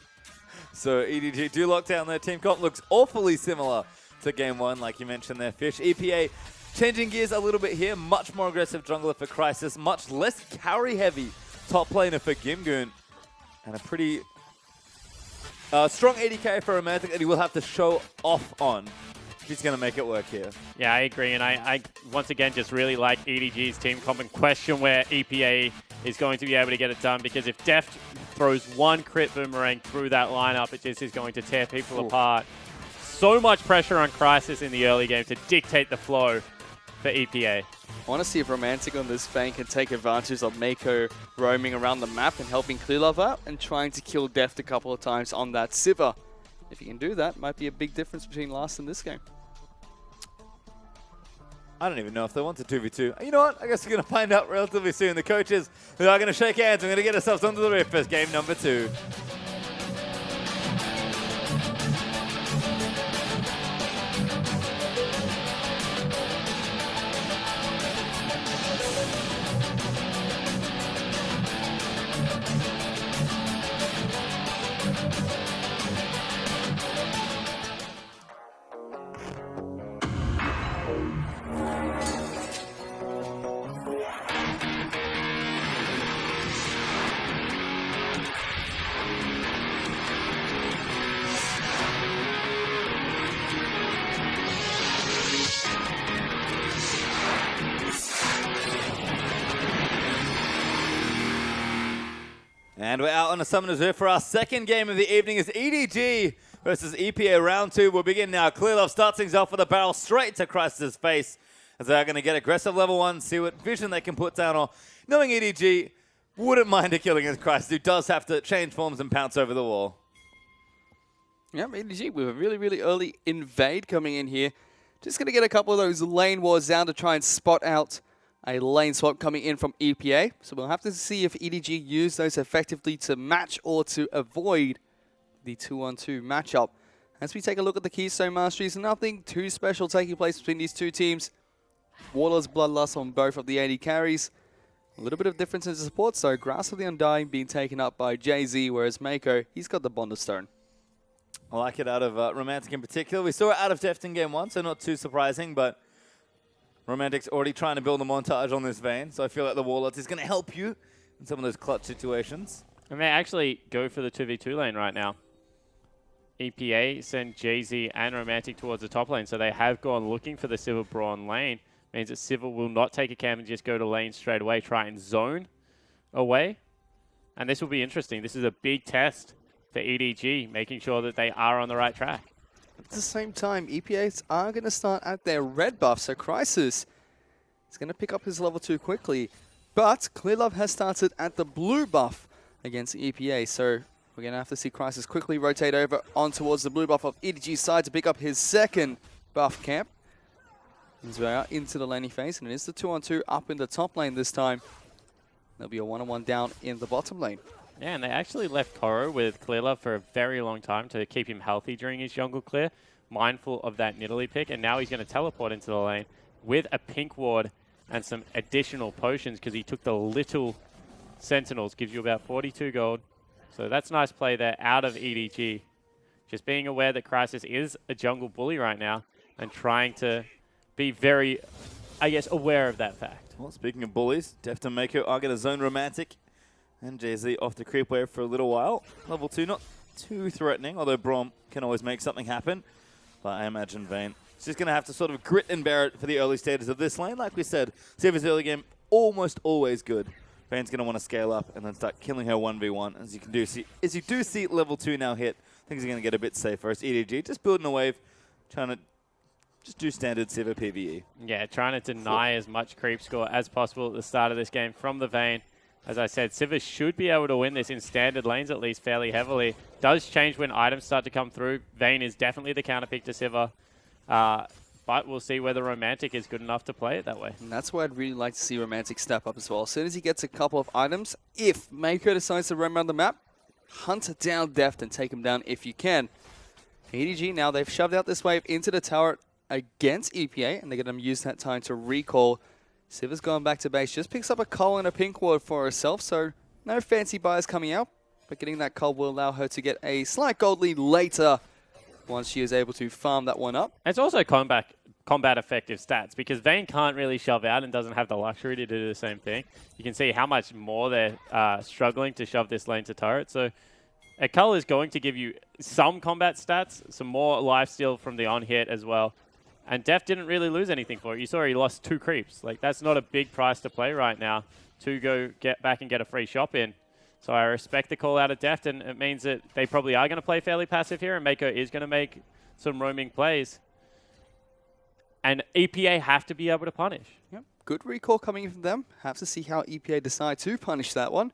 So EDG do lock down their team comp. Looks awfully similar to game 1, like you mentioned there, Fish. EPA changing gears a little bit here. Much more aggressive jungler for Crisis. Much less carry-heavy top laner for Gimgoon. And a pretty strong AD carry for Romantic that he will have to show off on if he's going to make it work here. Yeah, I agree. And I once again just really like EDG's team comp and question where EPA is going to be able to get it done, because if Deft throws one crit boomerang through that lineup, it just is going to tear people apart. So much pressure on Crisis in the early game to dictate the flow for EPA. I want to see if Romantic on this Vayne can take advantage of Mako roaming around the map and helping Clearlove out and trying to kill Deft a couple of times on that Sivir. If he can do that, might be a big difference between last and this game. I don't even know if they want to 2v2. You know what? I guess we're going to find out relatively soon. The coaches who are going to shake hands. We're going to get ourselves onto the rift for game number 2. And we're out on a Summoner's Rift for our second game of the evening as EDG versus EPA round 2 will begin now. Clearlove starts things off with a barrel straight to Crisis' face as they're going to get aggressive level 1, see what vision they can put down, or knowing EDG wouldn't mind a kill against Crisis, who does have to change forms and pounce over the wall. Yeah, EDG with a really, really early invade coming in here. Just going to get a couple of those lane wars down to try and spot out a lane swap coming in from EPA. So we'll have to see if EDG use those effectively to match or to avoid the 2-on-2 matchup. As we take a look at the Keystone Masteries, nothing too special taking place between these two teams. Warlord's Bloodlust on both of the AD carries. A little bit of difference in support, so Grasp of the Undying being taken up by Jay-Z, whereas Mako, he's got the Bonder Stone. I like it out of Romantic in particular. We saw it out of Deft in game 1, so not too surprising, but Romantic's already trying to build a montage on this vein, so I feel like the Warlords is going to help you in some of those clutch situations. And they actually go for the 2v2 lane right now. EPA send Jay-Z and Romantic towards the top lane, so they have gone looking for the Silver Brawn lane. Means that Silver will not take a cam and just go to lane straight away, try and zone away. And this will be interesting. This is a big test for EDG, making sure that they are on the right track. At the same time, EPAs are going to start at their red buff, so Crisis is going to pick up his level 2 quickly. But Clearlove has started at the blue buff against EPA, so we're going to have to see Crisis quickly rotate over on towards the blue buff of EDG's side to pick up his second buff camp. As we are into the laning phase, and it is the 2-on-2 up in the top lane this time. There'll be a 1-on-1 down in the bottom lane. Yeah, and they actually left Koro with Clearlove for a very long time to keep him healthy during his jungle clear, mindful of that Nidalee pick, and now he's going to teleport into the lane with a pink ward and some additional potions because he took the little Sentinels, gives you about 42 gold. So that's nice play there out of EDG. Just being aware that Crisis is a jungle bully right now and trying to be very, I guess, aware of that fact. Well, speaking of bullies, Deft and Mako are going to zone Romantic and Jay-Z off the creep wave for a little while. Level 2, not too threatening, although Brom can always make something happen. But I imagine Vayne is just going to have to sort of grit and bear it for the early stages of this lane. Like we said, Siva's early game almost always good. Vayne's going to want to scale up and then start killing her 1v1. As you do see level 2 now hit, things are going to get a bit safer. It's EDG just building a wave, trying to just do standard Siva PvE. Yeah, trying to deny as much creep score as possible at the start of this game from the Vayne. As I said, Siva should be able to win this in standard lanes at least fairly heavily. Does change when items start to come through. Vayne is definitely the counter pick to Siva. But we'll see whether Romantic is good enough to play it that way. And that's why I'd really like to see Romantic step up as well. As soon as he gets a couple of items, if Mako decides to roam around the map, hunt down Deft and take him down if you can. EDG now, they've shoved out this wave into the tower against EPA, and they're going to use that time to recall. Siva's going back to base, just picks up a coal and a pink ward for herself, so no fancy buys coming out, but getting that coal will allow her to get a slight gold lead later once she is able to farm that one up. It's also combat effective stats because Vayne can't really shove out and doesn't have the luxury to do the same thing. You can see how much more they're struggling to shove this lane to turret, so a cull is going to give you some combat stats, some more lifesteal from the on-hit as well. And Deft didn't really lose anything for it. You saw he lost 2 creeps. Like, that's not a big price to play right now to go get back and get a free shop in. So I respect the call out of Deft, and it means that they probably are going to play fairly passive here, and Mako is going to make some roaming plays. And EPA have to be able to punish. Yep. Good recall coming in from them. Have to see how EPA decide to punish that one.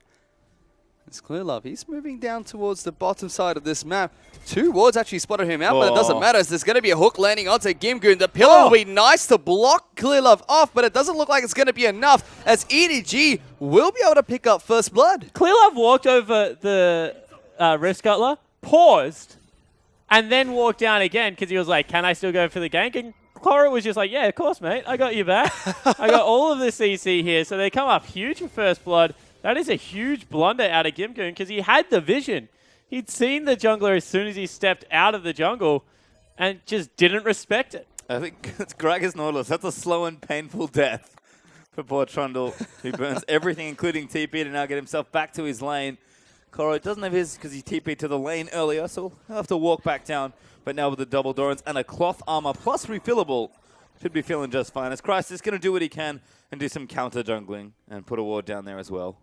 It's Clearlove. He's moving down towards the bottom side of this map. 2 wards actually spotted him out, but it doesn't matter as there's going to be a hook landing onto Gimgoon. The pillar will be nice to block Clearlove off, but it doesn't look like it's going to be enough as EDG will be able to pick up first blood. Clearlove walked over the Rift Scuttler, paused, and then walked down again because he was like, can I still go for the gank? And Cora was just like, yeah, of course, mate. I got you back. I got all of the CC here. So they come up huge for first blood. That is a huge blunder out of Gimgoon because he had the vision. He'd seen the jungler as soon as he stepped out of the jungle and just didn't respect it. I think it's Gragas Nautilus. That's a slow and painful death for poor Trundle, who burns everything, including TP, to now get himself back to his lane. Koro doesn't have his because he TP'd to the lane earlier, so he'll have to walk back down. But now with the double Dorans and a cloth armor plus refillable, should be feeling just fine. As Christ is going to do what he can and do some counter jungling and put a ward down there as well.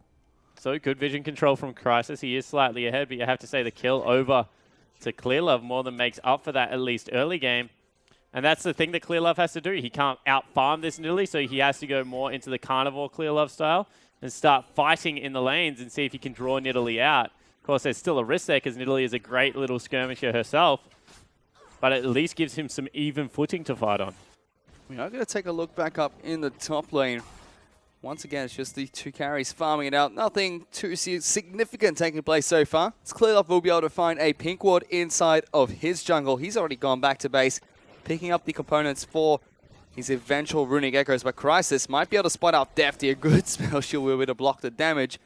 So good vision control from Crisis. He is slightly ahead, but you have to say the kill over to Clearlove more than makes up for that, at least early game. And that's the thing that Clearlove has to do. He can't out-farm this Nidalee, so he has to go more into the Carnivore Clearlove style and start fighting in the lanes and see if he can draw Nidalee out. Of course, there's still a risk there because Nidalee is a great little skirmisher herself, but it at least gives him some even footing to fight on. We are going to take a look back up in the top lane. Once again, it's just the 2 carries farming it out. Nothing too significant taking place so far. It's Clearlove will be able to find a pink ward inside of his jungle. He's already gone back to base, picking up the components for his eventual Runic Echoes. But Crisis might be able to spot out Defty. A good spell shield will be able to block the damage.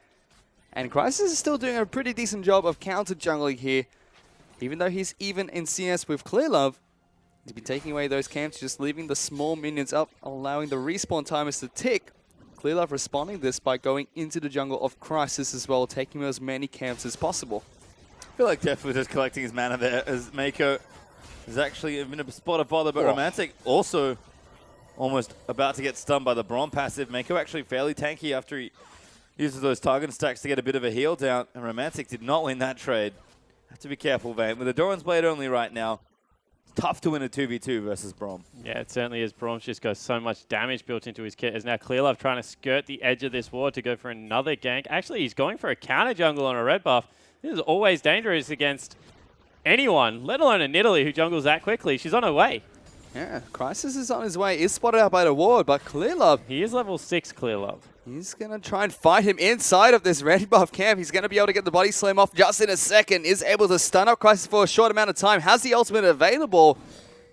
And Crisis is still doing a pretty decent job of counter jungling here. Even though he's even in CS with Clearlove, he's been taking away those camps, just leaving the small minions up, allowing the respawn timers to tick. Clearlove responding this by going into the jungle of Crisis as well, taking as many camps as possible. I feel like Def was just collecting his mana there as Mako is actually in a spot of bother, but Romantic also almost about to get stunned by the Braum passive. Mako actually fairly tanky after he uses those target stacks to get a bit of a heal down, and Romantic did not win that trade. Have to be careful, Vayne. With the Doran's Blade only right now, tough to win a 2v2 versus Braum. Yeah, it certainly is. Braum's just got so much damage built into his kit. As now Clearlove trying to skirt the edge of this ward to go for another gank. Actually, he's going for a counter jungle on a red buff. This is always dangerous against anyone, let alone a Nidalee who jungles that quickly. She's on her way. Yeah, Crisis is on his way. Is spotted out by the ward, but Clearlove, He is level 6 Clearlove. he's going to try and fight him inside of this red buff camp. He's going to be able to get the body slam off just in a second. Is able to stun up Crisis for a short amount of time. Has the ultimate available,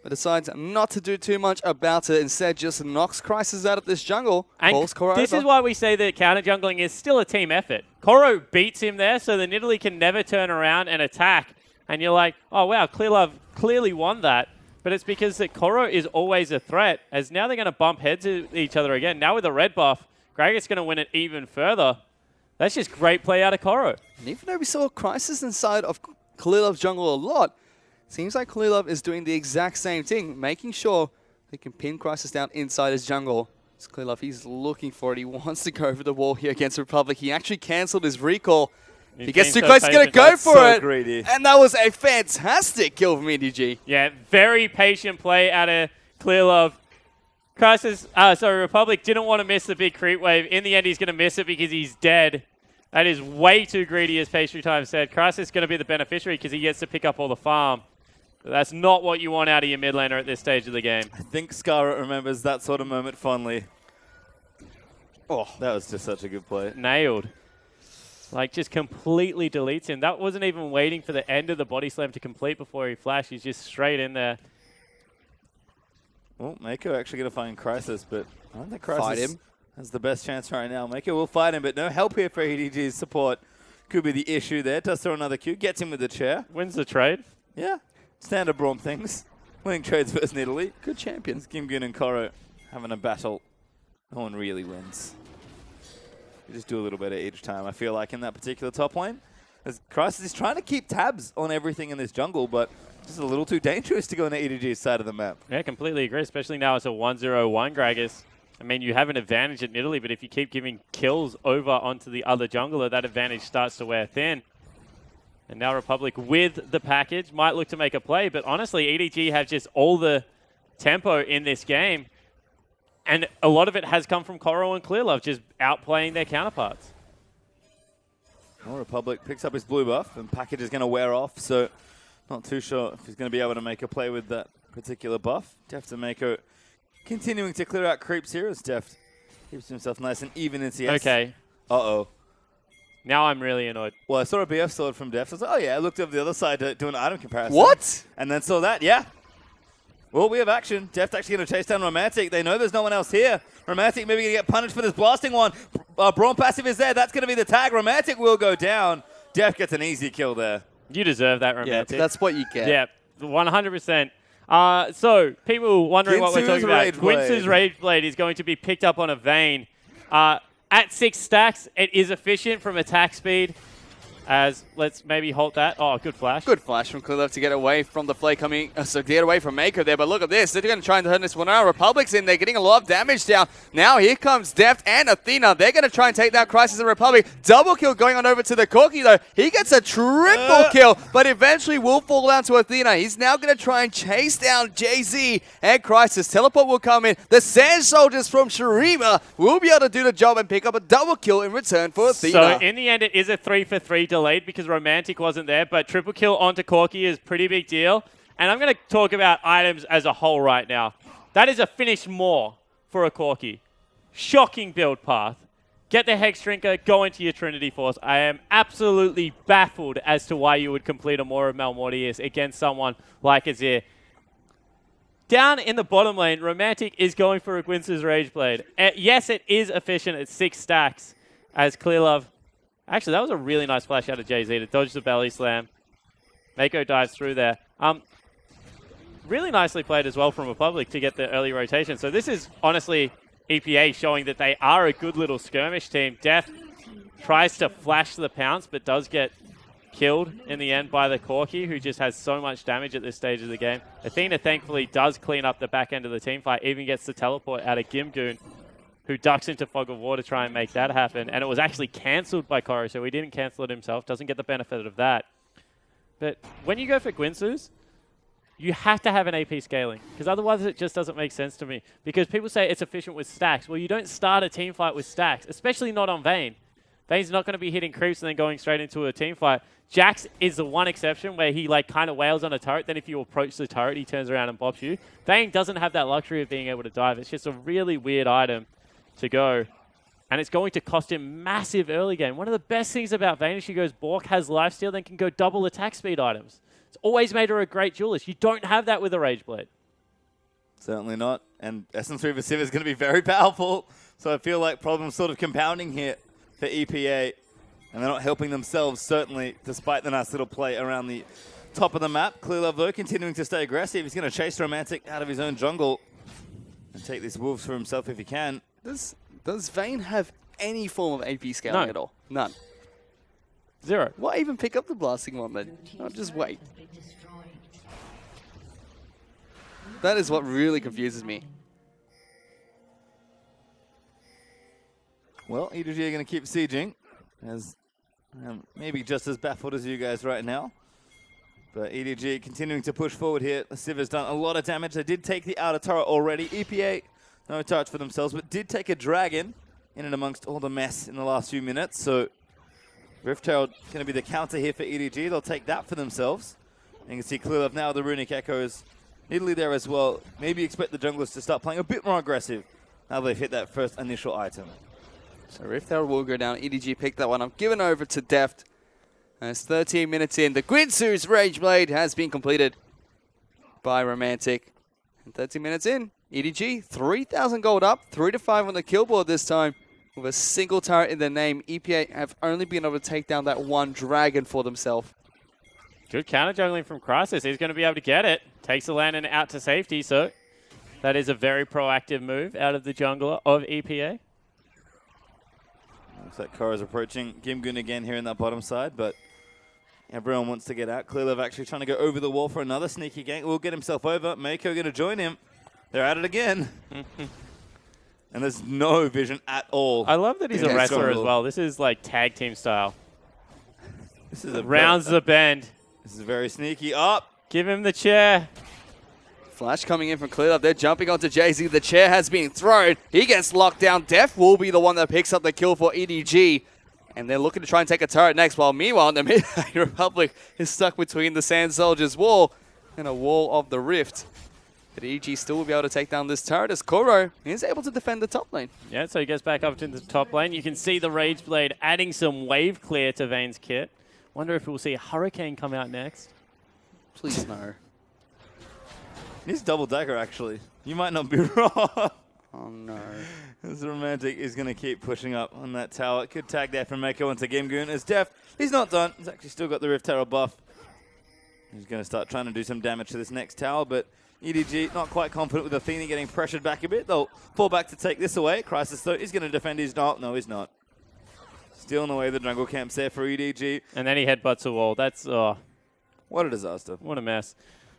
but decides not to do too much about it. Instead, just knocks Crisis out of this jungle. And Pulls Koro this over. is why we say that counter jungling is still a team effort. Koro beats him there, so the Nidalee can never turn around and attack. And you're like, oh wow, Clearlove clearly won that. But it's because that Koro is always a threat, as now they're going to bump heads to each other again. Now with a red buff, Gragas going to win it even further. That's just great play out of Koro. And even though we saw Crisis inside of Clearlove's jungle a lot, seems like Clearlove is doing the exact same thing, making sure they can pin Crisis down inside his jungle. It's Clearlove, he's looking for it. He wants to go over the wall here against Republic. He actually cancelled his recall. If he gets too close, he's going to go for it. Greedy. And that was a fantastic kill from EDG. Yeah, very patient play out of Clearlove. Republic didn't want to miss the big creep wave. In the end, he's going to miss it because he's dead. That is way too greedy, as Pastry Time said. Crisis is going to be the beneficiary because he gets to pick up all the farm. But that's not what you want out of your mid laner at this stage of the game. I think Scarlet remembers that sort of moment fondly. Oh, that was just such a good play. Nailed. Like, just completely deletes him. That wasn't even waiting for the end of the body slam to complete before he flashed. He's just straight in there. Well, Mako actually going to find Crisis, but I don't think Crisis Fight him. has the best chance right now. Mako will fight him, but no help here for EDG's support. Could be the issue there. Does throw another Q. Gets him with the chair. Wins the trade. Yeah. Standard Braum things. Winning trades versus Nidalee. Good champions. Gimgun and Koro having a battle. No one really wins. You just do a little better each time, I feel like, in that particular top lane. As Crisis is trying to keep tabs on everything in this jungle, but just a little too dangerous to go on the EDG's side of the map. Yeah, completely agree, especially now it's a 1-0-1 Gragas. I mean, you have an advantage at Nidalee, but if you keep giving kills over onto the other jungler, that advantage starts to wear thin. And now Republic with the package might look to make a play, but honestly, EDG have just all the tempo in this game. And a lot of it has come from Koro and Clearlove just outplaying their counterparts. Well, Republic picks up his blue buff, and package is going to wear off, so not too sure if he's going to be able to make a play with that particular buff. Deft and Mako continuing to clear out creeps here as Deft keeps himself nice and even in CS. Okay. Uh-oh. Now I'm really annoyed. Well, I saw a BF sword from Deft. I was like, oh yeah, I looked over the other side to do an item comparison. What? And then saw that, yeah. Well, we have action. Deft actually going to chase down Romantic. They know there's no one else here. Romantic maybe going to get punished for this blasting one. Braum passive is there. That's going to be the tag. Romantic will go down. Deft gets an easy kill there. You deserve that, Yeah, Romantic. that's what you get. Yeah, 100%. So, people wondering what we're talking about. Gwynce's Rage Blade is going to be picked up on a Vayne. At 6 stacks, it is efficient from attack speed. As let's maybe halt that. Oh, good flash. Good flash from Clearlove to get away from the play coming. So get away from Mako there. But look at this. They're going to try and turn this one out. Republic's in there getting a lot of damage down. Now here comes Deft and Athena. They're going to try and take down Crisis and Republic. Double kill going on over to the Corki though. He gets a triple kill, but eventually will fall down to Athena. He's now going to try and chase down Jay-Z and Crisis. Teleport will come in. The Sand Soldiers from Shurima will be able to do the job and pick up a double kill in return for Athena. So in the end, it is a 3-for-3 delayed because Romantic wasn't there, but triple kill onto Corki is pretty big deal. And I'm going to talk about items as a whole right now. That is a finish more for a Corki. Shocking build path. Get the Hex Drinker, go into your Trinity Force. I am absolutely baffled as to why you would complete a Maw of Malmortius against someone like Azir. Down in the bottom lane, Romantic is going for a Gwynce's Rageblade. Yes, it is efficient at 6 stacks as Clearlove. Actually, that was a really nice flash out of Jay-Z to dodge the belly slam. Mako dives through there. Really nicely played as well from Republic to get the early rotation. So this is honestly EPA showing that they are a good little skirmish team. Def tries to flash the pounce, but does get killed in the end by the Corki, who just has so much damage at this stage of the game. Athena thankfully does clean up the back end of the team fight, even gets the teleport out of Gimgoon, who ducks into Fog of War to try and make that happen. And it was actually cancelled by Koro, so he didn't cancel it himself, doesn't get the benefit of that. But when you go for Gwynce's, you have to have an AP scaling, because otherwise it just doesn't make sense to me. Because people say it's efficient with stacks. Well, you don't start a team fight with stacks, especially not on Vayne. Vayne's not going to be hitting creeps and then going straight into a team fight. Jax is the one exception where he like kind of wails on a turret. Then if you approach the turret, he turns around and bops you. Vayne doesn't have that luxury of being able to dive. It's just a really weird item to go. And it's going to cost him massive early game. One of the best things about Vayne is she goes Bork, has lifesteal, then can go double attack speed items. It's always made her a great duelist. You don't have that with a Rageblade. Certainly not. And Essence Reaver Civ is going to be very powerful. So I feel like problems sort of compounding here for EPA. And they're not helping themselves, certainly, despite the nice little play around the top of the map. Clearlove, though, continuing to stay aggressive. He's going to chase Romantic out of his own jungle and take these wolves for himself if he can. Does Vayne have any form of AP scaling at all? None. Zero. Why even pick up the blasting one then? I'll just wait. That is what really confuses me. Well, EDG are going to keep sieging, as maybe just as baffled as you guys right now. But EDG continuing to push forward here. The Civ has done a lot of damage. They did take the outer turret already. EPA, no touch for themselves, but did take a dragon in and amongst all the mess in the last few minutes. So Rift Herald going to be the counter here for EDG. They'll take that for themselves. And you can see Clearlove now, the Runic Echoes neatly there as well. Maybe expect the junglers to start playing a bit more aggressive now they've hit that first initial item. So Rift Herald will go down. EDG picked that one up. Given over to Deft. And it's 13 minutes in. The Gwynce's Rageblade has been completed by Romantic. And 13 minutes in, EDG 3,000 gold up, 3 to 5 on the kill board this time. With a single turret in their name, EPA have only been able to take down that one dragon for themselves. Good counter jungling from Crisis. He's going to be able to get it. Takes the Landon out to safety, so that is a very proactive move out of the jungler of EPA. Looks like Koro's approaching Gimgoon again here in that bottom side, but everyone wants to get out. Clearlove actually trying to go over the wall for another sneaky gank. Will get himself over. Mako going to join him. They're at it again. And there's no vision at all. I love that he's a wrestler as well. This is like tag team style. This is a rounds the bend. This is very sneaky. Up. Give him the chair. Flash coming in from Clearlove. They're jumping onto Jay-Z. The chair has been thrown. He gets locked down. Def will be the one that picks up the kill for EDG. And they're looking to try and take a turret next. While meanwhile, the Midnight Republic is stuck between the Sand Soldier's wall and a wall of the Rift. But EDG still will be able to take down this turret as Koro is able to defend the top lane. Yeah, so he gets back up to the top lane. You can see the Rageblade adding some wave clear to Vayne's kit. Wonder if we'll see a Hurricane come out next. Please no. He's double dagger, actually. You might not be wrong. Oh, no. This Romantic is going to keep pushing up on that tower. Good tag there from Mako onto Gimgoon. As Def, he's not done. He's actually still got the Rift Herald buff. He's going to start trying to do some damage to this next tower, but EDG not quite confident with Athena getting pressured back a bit. They'll fall back to take this away. Crisis, though, is going to defend his ult. No, he's not. Stealing away the jungle camps there for EDG. And then he headbutts a wall. That's, what a disaster. What a mess.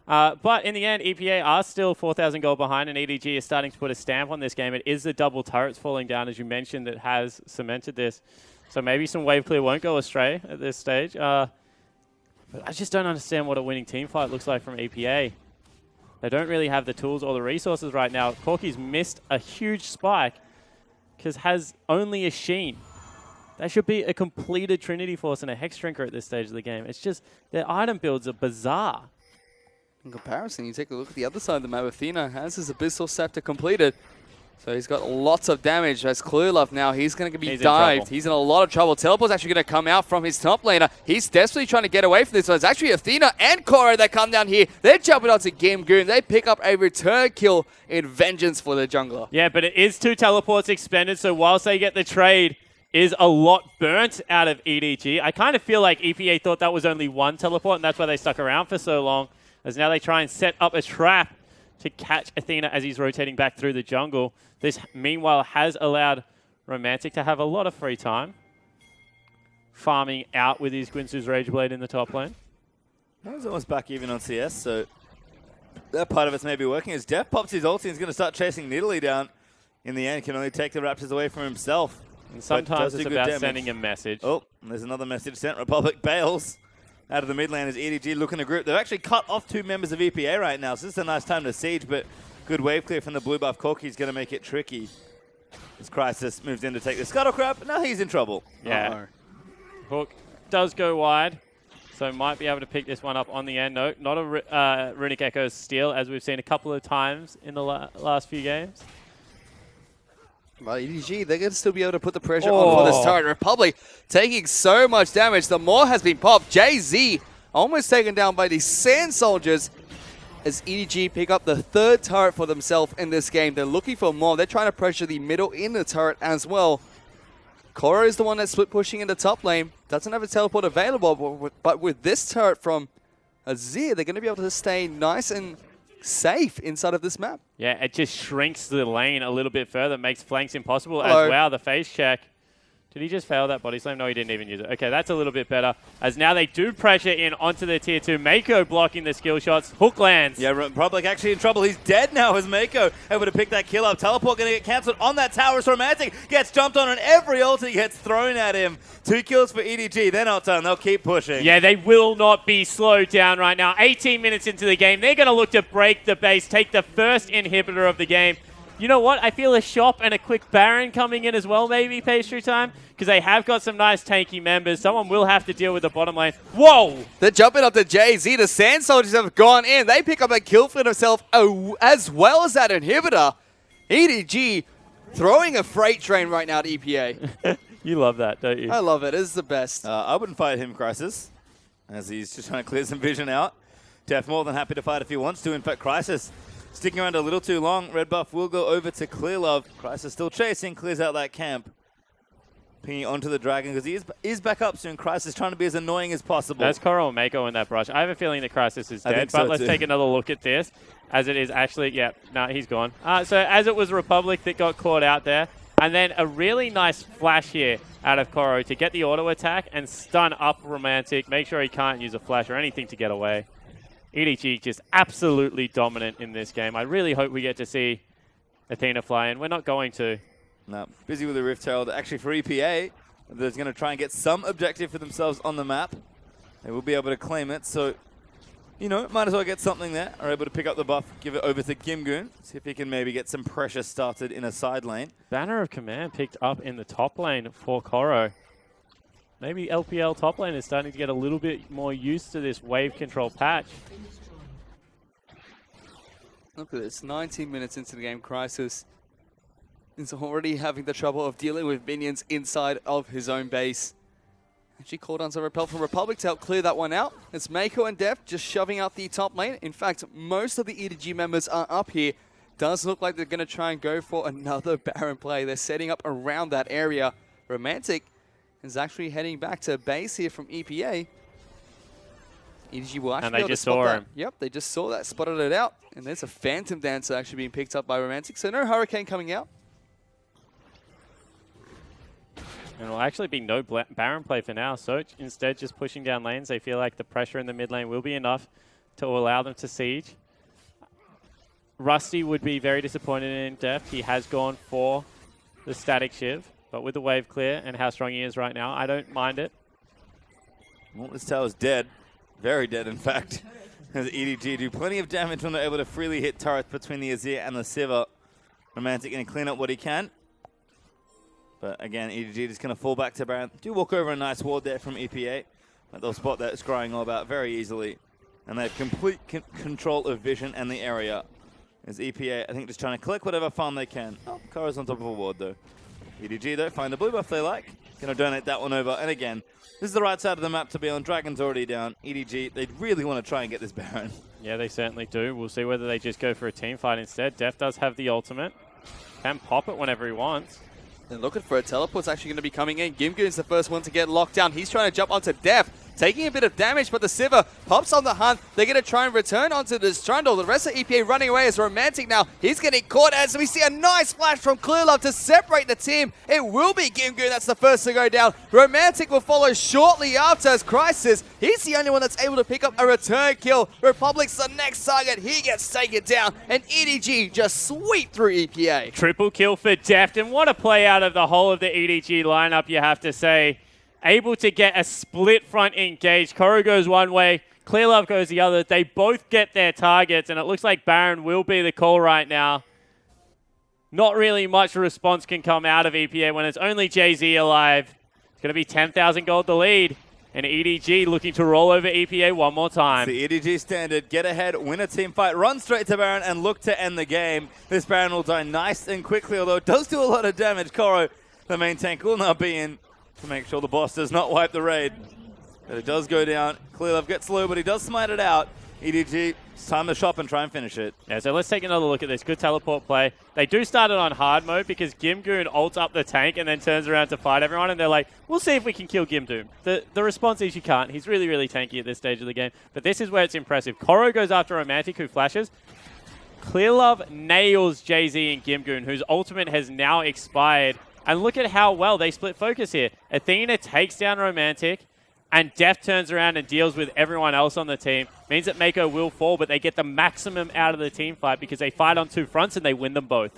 But in the end, EPA are still 4,000 gold behind, and EDG is starting to put a stamp on this game. It is the double turrets falling down, as you mentioned, that has cemented this. So maybe some wave clear won't go astray at this stage. But I just don't understand what a winning team fight looks like from EPA. They don't really have the tools or the resources right now. Corki's missed a huge spike because has only a Sheen. That should be a completed Trinity Force and a Hex Drinker at this stage of the game. It's just, their item builds are bizarre. In comparison, you take a look at the other side of the map. Athena has his Abyssal Scepter completed. So he's got lots of damage. As Clearlove now, he's going to be dived. He's in a lot of trouble. Teleport's actually going to come out from his top laner. He's desperately trying to get away from this. So it's actually Athena and Koro that come down here. They're jumping onto Gimgoon. They pick up a return kill in vengeance for the jungler. Yeah, but it is 2 teleports expended, so whilst they get the trade, is a lot burnt out of EDG. I kind of feel like EPA thought that was only 1 teleport, and that's why they stuck around for so long, as now they try and set up a trap to catch Athena as he's rotating back through the jungle. This, meanwhile, has allowed Romantic to have a lot of free time, farming out with his Guinsoo's Rageblade in the top lane. He's almost back even on CS, so that part of it's maybe working. As Def pops his ulti, he's going to start chasing Nidalee down. In the end, can only take the Raptors away from himself. And sometimes it's about sending a message. Oh, there's another message sent. Republic bails out of the mid lane as EDG looking to group. They've actually cut off 2 members of EPA right now, so this is a nice time to siege, but good wave clear from the blue buff. Corky's going to make it tricky. As Crisis moves in to take the Scuttle Crab, now he's in trouble. Yeah. Hook does go wide, so might be able to pick this one up on the end. No, not a Runic Echo steal, as we've seen a couple of times in the last few games. But EDG, they're going to still be able to put the pressure on for this turret. Republic taking so much damage. The Maw has been popped. JZ almost taken down by the Sand Soldiers as EDG pick up the 3rd turret for themselves in this game. They're looking for more. They're trying to pressure the middle in the turret as well. Koro is the one that's split pushing in the top lane. Doesn't have a teleport available, but with this turret from Azir, they're going to be able to stay nice and safe inside of this map. Yeah, it just shrinks the lane a little bit further, makes flanks impossible as well. The face check. Did he just fail that body slam? No, he didn't even use it. Okay, that's a little bit better. As now they do pressure in onto the tier 2. Mako blocking the skill shots. Hook lands. Yeah, Republic actually in trouble. He's dead now as Mako able to pick that kill up. Teleport going to get cancelled on that tower. So Romantic gets jumped on and every ulti gets thrown at him. 2 kills for EDG. They're not done. They'll keep pushing. Yeah, they will not be slowed down right now. 18 minutes into the game. They're going to look to break the base, take the first inhibitor of the game. You know what? I feel a shop and a quick Baron coming in as well, maybe, pastry time, because they have got some nice tanky members. Someone will have to deal with the bottom lane. Whoa! They're jumping up to JZ. The Sand Soldiers have gone in. They pick up a kill for themselves as well as that inhibitor. EDG throwing a freight train right now to EPA. You love that, don't you? I love it. It's the best. I wouldn't fight him, Crisis, as he's just trying to clear some vision out. Def more than happy to fight if he wants to. In fact, Crisis sticking around a little too long. Red buff will go over to Clearlove. Crisis still chasing, clears out that camp. Pinging onto the Dragon because he is back up soon. Crisis trying to be as annoying as possible. That's Coral and Mako in that brush. I have a feeling that Crisis is dead, but let's take another look at this. As it is actually, yeah, no, he's gone. So as it was Republic that got caught out there, and then a really nice flash here out of Koro to get the auto attack and stun up Romantic, make sure he can't use a flash or anything to get away. EDG just absolutely dominant in this game. I really hope we get to see Athena fly in. We're not going to. No, busy with the Rift Herald. Actually, for EPA, they're going to try and get some objective for themselves on the map. They will be able to claim it, so, you know, might as well get something there. Are able to pick up the buff, give it over to Gimgoon, see if he can maybe get some pressure started in a side lane. Banner of Command picked up in the top lane for Koro. Maybe LPL top lane is starting to get a little bit more used to this wave control patch. Look at this, 19 minutes into the game, Crisis is already having the trouble of dealing with minions inside of his own base. Actually called on some repel from Republic to help clear that one out. It's Mako and Def just shoving out the top lane. In fact, most of the EDG members are up here. Does look like they're going to try and go for another Baron play. They're setting up around that area. Romantic is actually heading back to base here from EPA. EDG will actually be able to spot that. Yep, they just saw that, spotted it out. And there's a Phantom Dancer actually being picked up by Romantic. So no Hurricane coming out. And it'll actually be no Baron play for now. So instead, just pushing down lanes. They feel like the pressure in the mid lane will be enough to allow them to siege. Rusty would be very disappointed in Def. He has gone for the Static Shiv. But with the wave clear and how strong he is right now, I don't mind it. Well, this tower's dead. Very dead, in fact. As EDG do plenty of damage when they're able to freely hit turrets between the Azir and the Sivir. Romantic going to clean up what he can. But again, EDG just going to fall back to Baron. Do walk over a nice ward there from EPA. But they'll spot that scrying all about very easily. and they have complete control of vision and the area. As EPA, I think, just trying to collect whatever farm they can. Oh, Koro's on top of a ward, though. EDG, though, find the blue buff they like. Going to donate that one over. And again, this is the right side of the map to be on. Dragon's already down. EDG, they really want to try and get this Baron. Yeah, they certainly do. We'll see whether they just go for a team fight instead. Def does have the ultimate. Can pop it whenever he wants. They're looking for a teleport's actually going to be coming in. Gimgoon's the first one to get locked down. He's trying to jump onto Def, taking a bit of damage, but the Sivir pops on the hunt. They're going to try and return onto this Trundle. The rest of EPA running away as Romantic now. He's getting caught as we see a nice flash from Clearlove to separate the team. It will be Gimgoon that's the first to go down. Romantic will follow shortly after as Crisis. He's the only one that's able to pick up a return kill. Republic's the next target. He gets taken down, and EDG just sweep through EPA. Triple kill for Deft, and what a play out of the whole of the EDG lineup, you have to say. Able to get a split front engage. Koro goes one way, Clearlove goes the other. They both get their targets, and it looks like Baron will be the call right now. Not really much response can come out of EPA when it's only Jay-Z alive. It's going to be 10,000 gold the lead. And EDG looking to roll over EPA one more time. The EDG standard, get ahead, win a team fight, run straight to Baron, and look to end the game. This Baron will die nice and quickly, although it does do a lot of damage. Koro, the main tank, will now be in to make sure the boss does not wipe the raid. But it does go down. Clearlove gets low, but he does smite it out. EDG, it's time to shop and try and finish it. Yeah, so let's take another look at this. Good teleport play. They do start it on hard mode because Gimgoon ults up the tank and then turns around to fight everyone, and they're like, we'll see if we can kill Gimdoom. The response is you can't. He's really, really tanky at this stage of the game. But this is where it's impressive. Koro goes after Romantic, who flashes. Clearlove nails Jay-Z and Gimgoon, whose ultimate has now expired. And look at how well they split focus here. Athena takes down Romantic, and Def turns around and deals with everyone else on the team. Means that Mako will fall, but they get the maximum out of the team fight because they fight on two fronts and they win them both.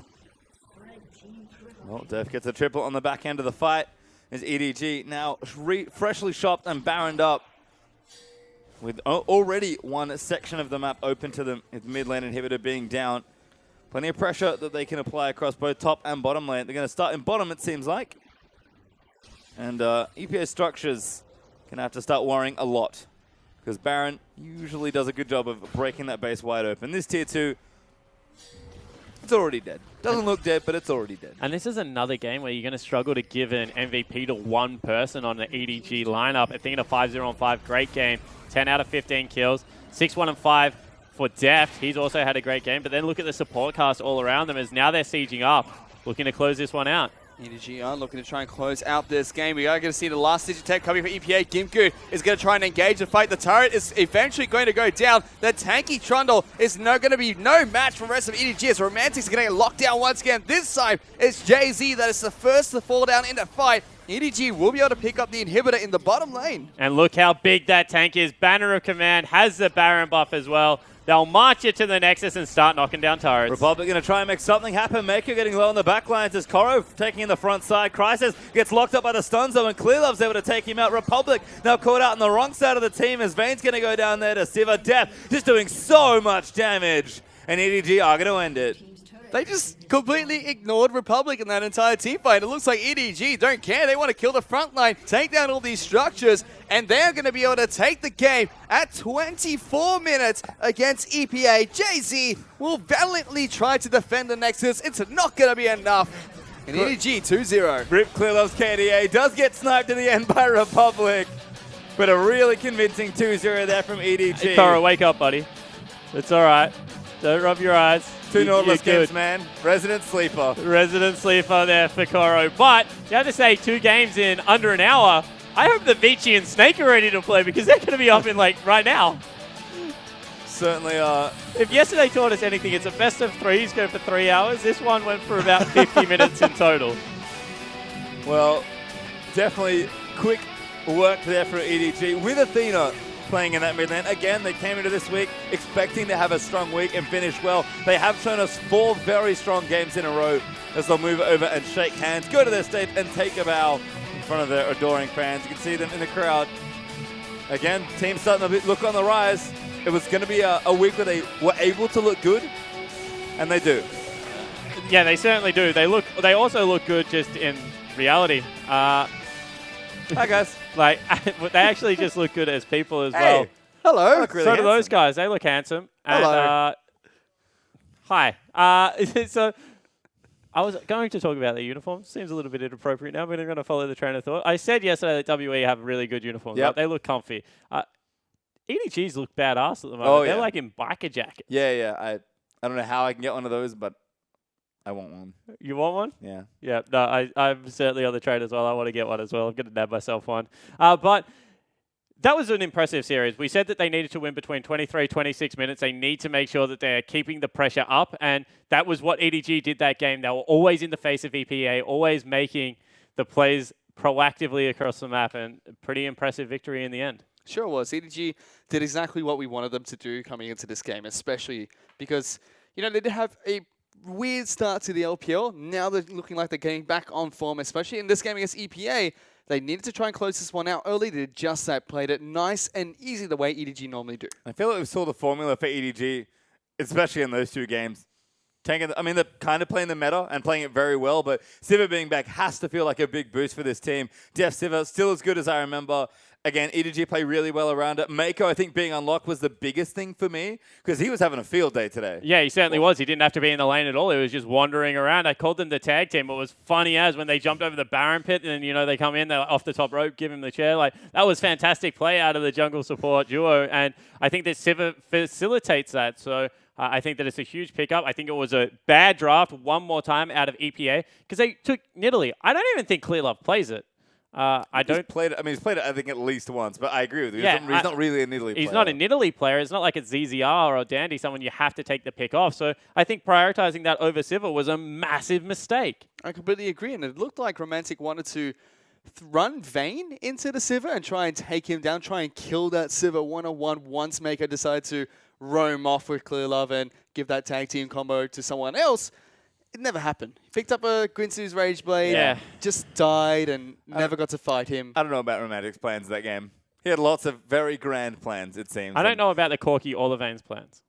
Well, Def gets a triple on the back end of the fight. As EDG now freshly shopped and baroned up with already one section of the map open to them, with mid lane inhibitor being down. Plenty of pressure that they can apply across both top and bottom lane. They're going to start in bottom, it seems like. And EPA structures going to have to start worrying a lot, because Baron usually does a good job of breaking that base wide open. This tier 2, it's already dead. Doesn't look dead, but it's already dead. And this is another game where you're going to struggle to give an MVP to one person on the EDG lineup. Athena 5-0 on 5, great game. 10 out of 15 kills. 6-1 and 5 for Deft. He's also had a great game. But then look at the support cast all around them as now they're sieging up, looking to close this one out. EDG are looking to try and close out this game. We are going to see the last Digitech coming for EPA. Gimgoon is going to try and engage and fight. The turret is eventually going to go down. The tanky Trundle is going to be no match for the rest of EDG as Romantic's going to get locked down once again. This time, it's Jay-Z that is the first to fall down in the fight. EDG will be able to pick up the inhibitor in the bottom lane. And look how big that tank is. Banner of Command has the Baron buff as well. They'll march it to the Nexus and start knocking down turrets. Republic going to try and make something happen. Mako getting low on the back lines as Koro taking in the front side. Crisis gets locked up by the stun zone, and Clearlove's able to take him out. Republic now caught out on the wrong side of the team as Vayne's going to go down there to Sivir. Def just doing so much damage. And EDG are going to end it. They just completely ignored Republic in that entire team fight. It looks like EDG don't care. They want to kill the front line, take down all these structures, and they're going to be able to take the game at 24 minutes against EPA. Jay-Z will valiantly try to defend the Nexus. It's not going to be enough. And EDG 2-0. Rip Clearlove's KDA does get sniped in the end by Republic, but a really convincing 2-0 there from EDG. Hey, Koro, wake up, buddy. It's all right. Don't rub your eyes. Two Nautilus You're games, good. man. Resident sleeper. Resident sleeper there for Koro. But you have to say 2 games in under an hour. I hope that Vici and Snake are ready to play because they're going to be up in like right now. Certainly If yesterday taught us anything, it's a best of 3s go for 3 hours. This one went for about 50 minutes in total. well, definitely quick work there for EDG with Athena playing in that mid lane. Again, they came into this week expecting to have a strong week and finish well. They have shown us 4 very strong games in a row as they'll move over and shake hands, go to their stage and take a bow in front of their adoring fans. You can see them in the crowd. Again, team starting to look on the rise. It was going to be a week where they were able to look good, and they do. Yeah, they certainly do. They also look good just in reality. Hi, guys. Like, they actually just look good as people as Hey, well. Hello. Look really so do those handsome. guys. They look handsome. And, Hello. hi. So I was going to talk about the uniforms. Seems a little bit inappropriate now, but I'm going to follow the train of thought. I said yesterday that WE have really good uniforms. Yep. Right? They look comfy. EDGs look badass at the moment. Oh, They're yeah. like in biker jackets. Yeah. I don't know how I can get one of those, but I want one. You want one? Yeah. Yeah. No, I'm certainly on the train as well. I want to get one as well. I'm going to nab myself one. But that was an impressive series. We said that they needed to win between 23, 26 minutes. They need to make sure that they're keeping the pressure up, and that was what EDG did that game. They were always in the face of EPA, always making the plays proactively across the map, and a pretty impressive victory in the end. Sure was. EDG did exactly what we wanted them to do coming into this game, especially because, they did have a weird start to the LPL. Now they're looking like they're getting back on form, especially in this game against EPA. They needed to try and close this one out early. They did just that, played it nice and easy the way EDG normally do. I feel like we saw the formula for EDG, especially in they're kind of playing the meta and playing it very well, but Siva being back has to feel like a big boost for this team. Def Siva, still as good as I remember. Again, EDG play really well around it. Mako, I think being unlocked was the biggest thing for me because he was having a field day today. Yeah, he certainly was. He didn't have to be in the lane at all. He was just wandering around. I called them the tag team. It was funny as when they jumped over the Baron pit and, they come in, they're off the top rope, give him the chair. That was fantastic play out of the jungle support duo, and I think that Siva facilitates that. So I think that it's a huge pickup. I think it was a bad draft one more time out of EPA because they took Nidalee. I don't even think Clearlove plays it. He's played it, I think, at least once, but I agree with you. Yeah, he's not really a Nidalee player. He's not a Nidalee player. It's not like it's ZZR or Dandy, someone you have to take the pick off. So I think prioritizing that over Siva was a massive mistake. I completely agree, and it looked like Romantic wanted to run Vayne into the Siva and try and take him down, try and kill that Siva one-on-one once Mako decided to roam off with Clearlove and give that tag team combo to someone else. It never happened. He picked up a Guinsu's Rage Blade, just died and never got to fight him. I don't know about Romantic's plans that game. He had lots of very grand plans, it seems. I don't know about the Corki or the Vayne's plans.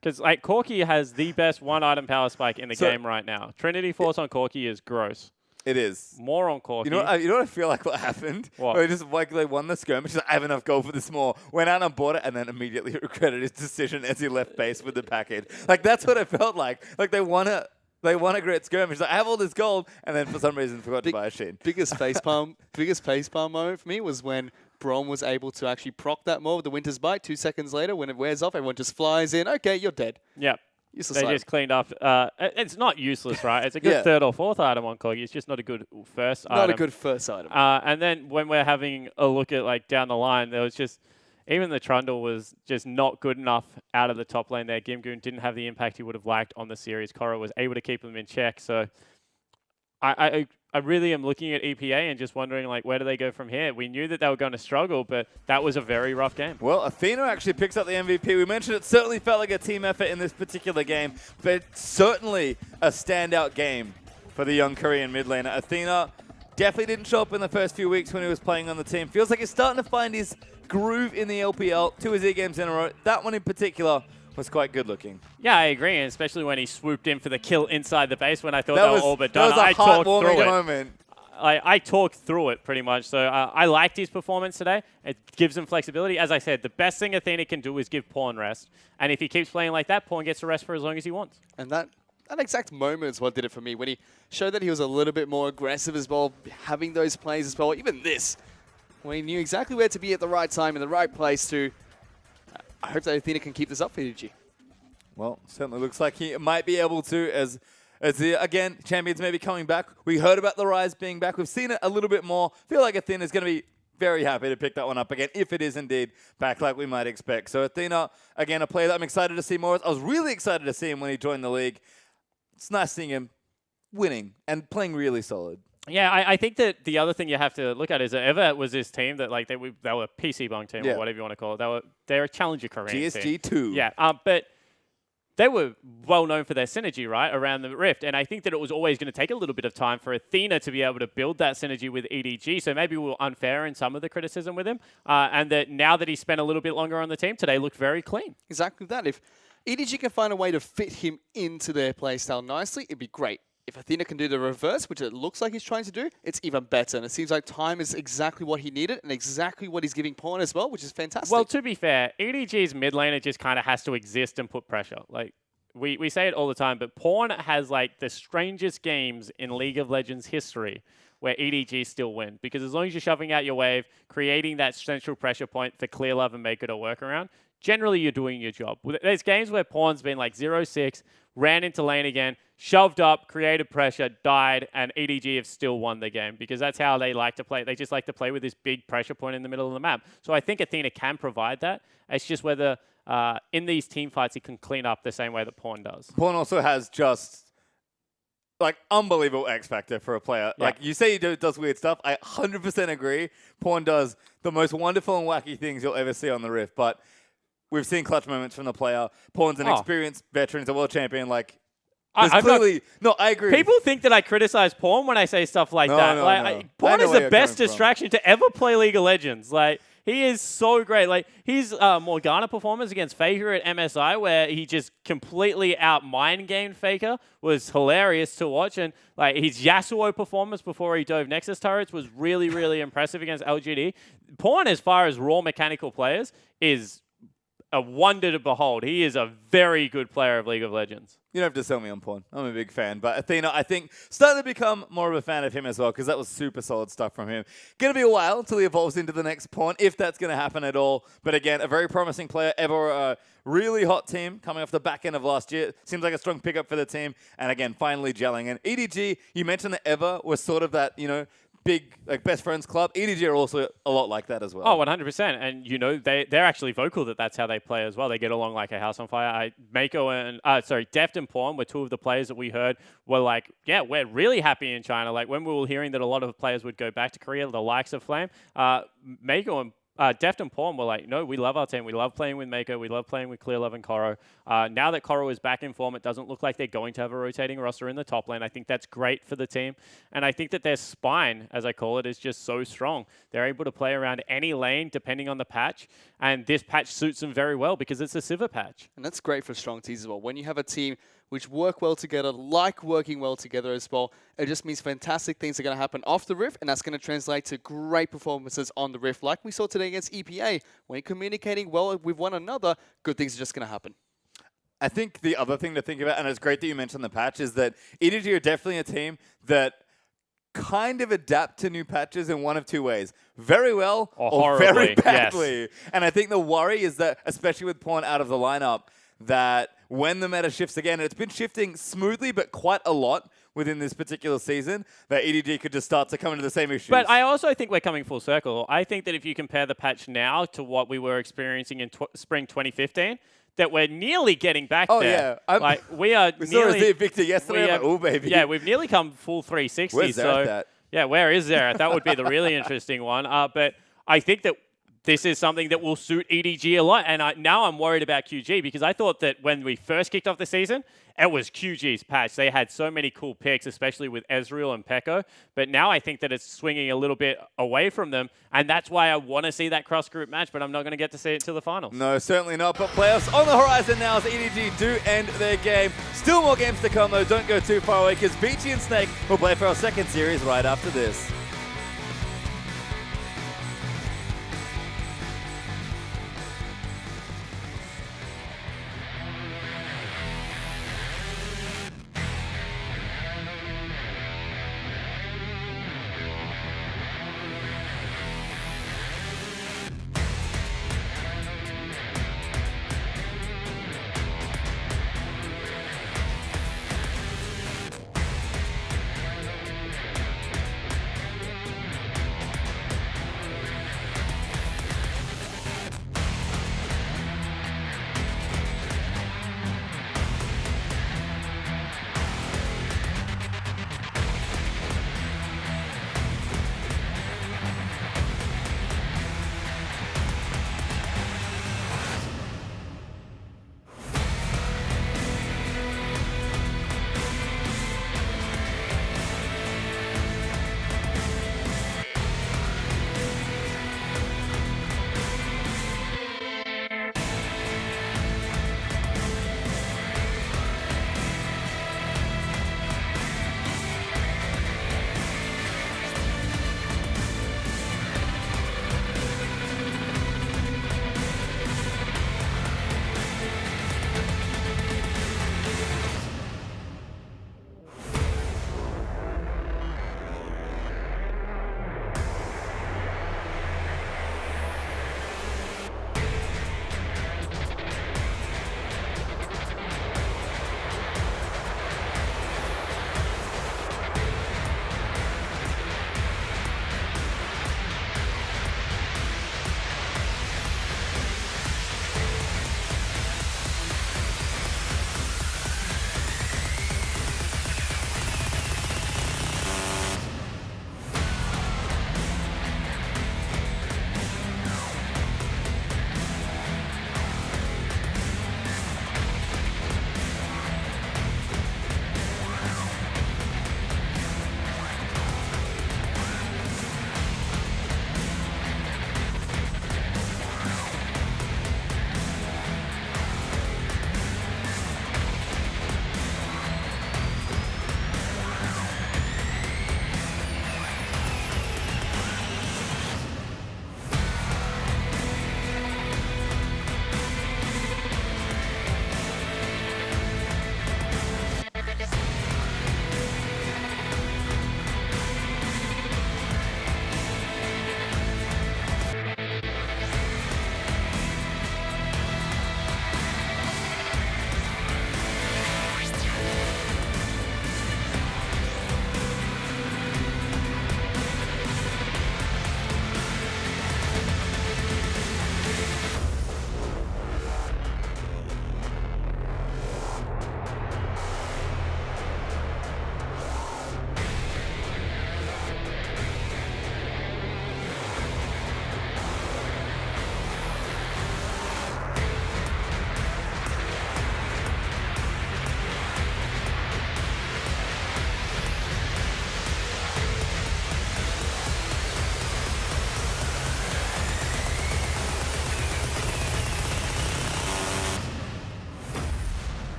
Because Corki has the best one-item power spike in the game right now. Trinity Force on Corki is gross. It is. More on Corki. You know what I feel like what happened? What? Where he just they won the skirmish. He's like, I have enough gold for this more. Went out and bought it and then immediately regretted his decision as he left base with the package. That's what it felt like. They won a great skirmish. I have all this gold, and then for some reason forgot to buy a sheen. Biggest facepalm moment for me was when Braum was able to actually proc that more with the Winter's Bite. 2 seconds later, when it wears off, everyone just flies in. Okay, you're dead. Yep. Useless They item. just cleaned up. It's not useless, right? It's a good third or fourth item on Corgi. It's just not a good first item. Not a good first item. And then when we're having a look at down the line, there was just even the Trundle was just not good enough out of the top lane there. Gimgoon didn't have the impact he would have liked on the series. Korra was able to keep them in check. So I really am looking at EPA and just wondering, where do they go from here? We knew that they were going to struggle, but that was a very rough game. Well, Athena actually picks up the MVP. We mentioned it certainly felt like a team effort in this particular game, but certainly a standout game for the young Korean mid laner. Athena definitely didn't show up in the first few weeks when he was playing on the team. Feels like he's starting to find his groove in the LPL. 2 Z games in a row. That one in particular was quite good looking. Yeah, I agree, and especially when he swooped in for the kill inside the base when I thought they were all but done. That was a heartwarming moment. I talked through it pretty much, so I liked his performance today. It gives him flexibility. As I said, the best thing Athena can do is give Pawn rest, and if he keeps playing like that, Pawn gets to rest for as long as he wants. And that exact moment is what did it for me, when he showed that he was a little bit more aggressive as well, having those plays as well, even this, when he knew exactly where to be at the right time in the right place to. I hope that Athena can keep this up for EG. Well, certainly looks like he might be able to as again, champions may be coming back. We heard about the Rise being back. We've seen it a little bit more. Feel like Athena's going to be very happy to pick that one up again if it is indeed back like we might expect. So Athena, again, a player that I'm excited to see more of. I was really excited to see him when he joined the league. It's nice seeing him winning and playing really solid. Yeah, I think that the other thing you have to look at is that ever was this team that they were a PC bong team or whatever you want to call it. They're a challenger Korean team. GSG 2. Yeah, but they were well known for their synergy, right, around the Rift. And I think that it was always going to take a little bit of time for Athena to be able to build that synergy with EDG. So maybe we were unfair in some of the criticism with him. And that now that he spent a little bit longer on the team, today looked very clean. Exactly that. If EDG can find a way to fit him into their playstyle nicely, it'd be great. If Athena can do the reverse, which it looks like he's trying to do, it's even better. And it seems like time is exactly what he needed and exactly what he's giving Pawn as well, which is fantastic. Well, to be fair, EDG's mid laner just kind of has to exist and put pressure. Like, we say it all the time, but Pawn has like the strangest games in League of Legends history where EDG still win. Because as long as you're shoving out your wave, creating that central pressure point for Clear Love and Maker to work around, generally you're doing your job. There's games where Pawn's been like 0-6, ran into lane again, shoved up, created pressure, died, and EDG have still won the game because that's how they like to play. They just like to play with this big pressure point in the middle of the map. So I think Athena can provide that. It's just whether in these team fights he can clean up the same way that Pawn does. Pawn also has just like unbelievable X factor for a player. Yeah. Like you say he does weird stuff. I 100% agree. Pawn does the most wonderful and wacky things you'll ever see on the Rift, but we've seen clutch moments from the player. Pawn's an experienced veteran, he's a world champion. Like, clearly... No, I agree. People think that I criticize Pawn when I say stuff like that. No. Pawn is the best distraction to ever play League of Legends. Like, he is so great. Like, his Morgana performance against Faker at MSI, where he just completely out-mind gamed Faker, was hilarious to watch. And like his Yasuo performance before he dove Nexus turrets was really, really impressive against LGD. Pawn, as far as raw mechanical players, is a wonder to behold. He is a very good player of League of Legends. You don't have to sell me on Pawn. I'm a big fan. But Athena, I think, starting to become more of a fan of him as well, because that was super solid stuff from him. Going to be a while until he evolves into the next Pawn, if that's going to happen at all. But again, a very promising player. Ever a really hot team coming off the back end of last year. Seems like a strong pickup for the team. And again, finally gelling. And EDG, you mentioned that Ever was sort of that, big like best friends club. EDG are also a lot like that as well. Oh, 100%. And they're actually vocal that's how they play as well. They get along like a house on fire. Deft and Pawn were two of the players that we heard were like, yeah, we're really happy in China. Like when we were hearing that a lot of players would go back to Korea, the likes of Flame, Mako and Deft and Pawn were like, no, we love our team. We love playing with Mako. We love playing with Clear Love and Koro. Now that Koro is back in form, it doesn't look like they're going to have a rotating roster in the top lane. I think that's great for the team. And I think that their spine, as I call it, is just so strong. They're able to play around any lane depending on the patch. And this patch suits them very well because it's a Sivir patch. And that's great for strong teams as well. When you have a team which work well together, like working well together as well, it just means fantastic things are going to happen off the Rift, and that's going to translate to great performances on the Rift, like we saw today against EPA. When communicating well with one another, good things are just going to happen. I think the other thing to think about, and it's great that you mentioned the patch, is that EDG are definitely a team that kind of adapt to new patches in one of two ways. Very well or very badly. Yes. And I think the worry is that, especially with Pawn out of the lineup, that when the meta shifts again, and it's been shifting smoothly but quite a lot within this particular season, that EDG could just start to come into the same issues. But I also think we're coming full circle. I think that if you compare the patch now to what we were experiencing in spring 2015, that we're nearly getting back there. Oh, yeah. Like, we are we nearly... saw Victor yesterday. I'm like, oh, baby. Yeah, we've nearly come full 360. Where's Zareth at? Yeah, where is Zareth? That would be the really interesting one. But I think that this is something that will suit EDG a lot. And now I'm worried about QG because I thought that when we first kicked off the season, it was QG's patch. They had so many cool picks, especially with Ezreal and Pekko. But now I think that it's swinging a little bit away from them. And that's why I want to see that cross-group match, but I'm not going to get to see it until the finals. No, certainly not. But playoffs on the horizon now as EDG do end their game. Still more games to come, though. Don't go too far away because Beachy and Snake will play for our second series right after this.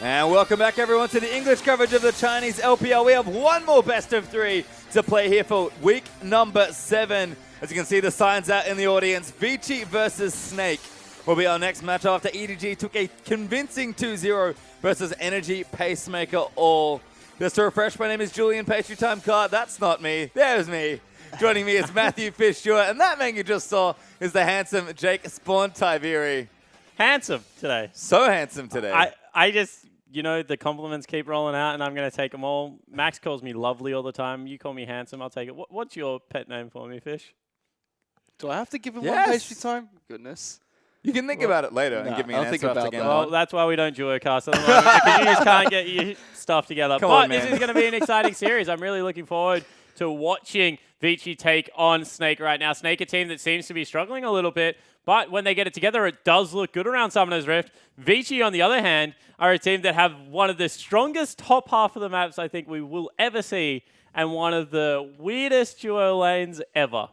And welcome back, everyone, to the English coverage of the Chinese LPL. We have one more best of 3 to play here for week number 7. As you can see the signs out in the audience, Vici versus Snake will be our next match after EDG took a convincing 2-0 versus Energy Pacemaker All. Just to refresh, my name is Julian Pastry Time Card. That's not me. There's me. Joining me is Matthew Fish-Stewart, and that man you just saw is the handsome Jake Spawn-Tiberi. Handsome today. So handsome today. I just, the compliments keep rolling out, and I'm going to take them all. Max calls me lovely all the time. You call me handsome. I'll take it. What's your pet name for me, Fish? Do I have to give him Yes. one pastry time? Goodness. You can think about it later and give me an I'll think answer after about game that. Well, one. that's why we don't duocast at the moment, because you just can't get your stuff together. Come But on, this man. is going to be an exciting series. I'm really looking forward to watching Vici take on Snake right now. Snake, a team that seems to be struggling a little bit, but when they get it together, it does look good around Summoner's Rift. Vici, on the other hand, are a team that have one of the strongest top half of the maps I think we will ever see, and one of the weirdest duo lanes ever.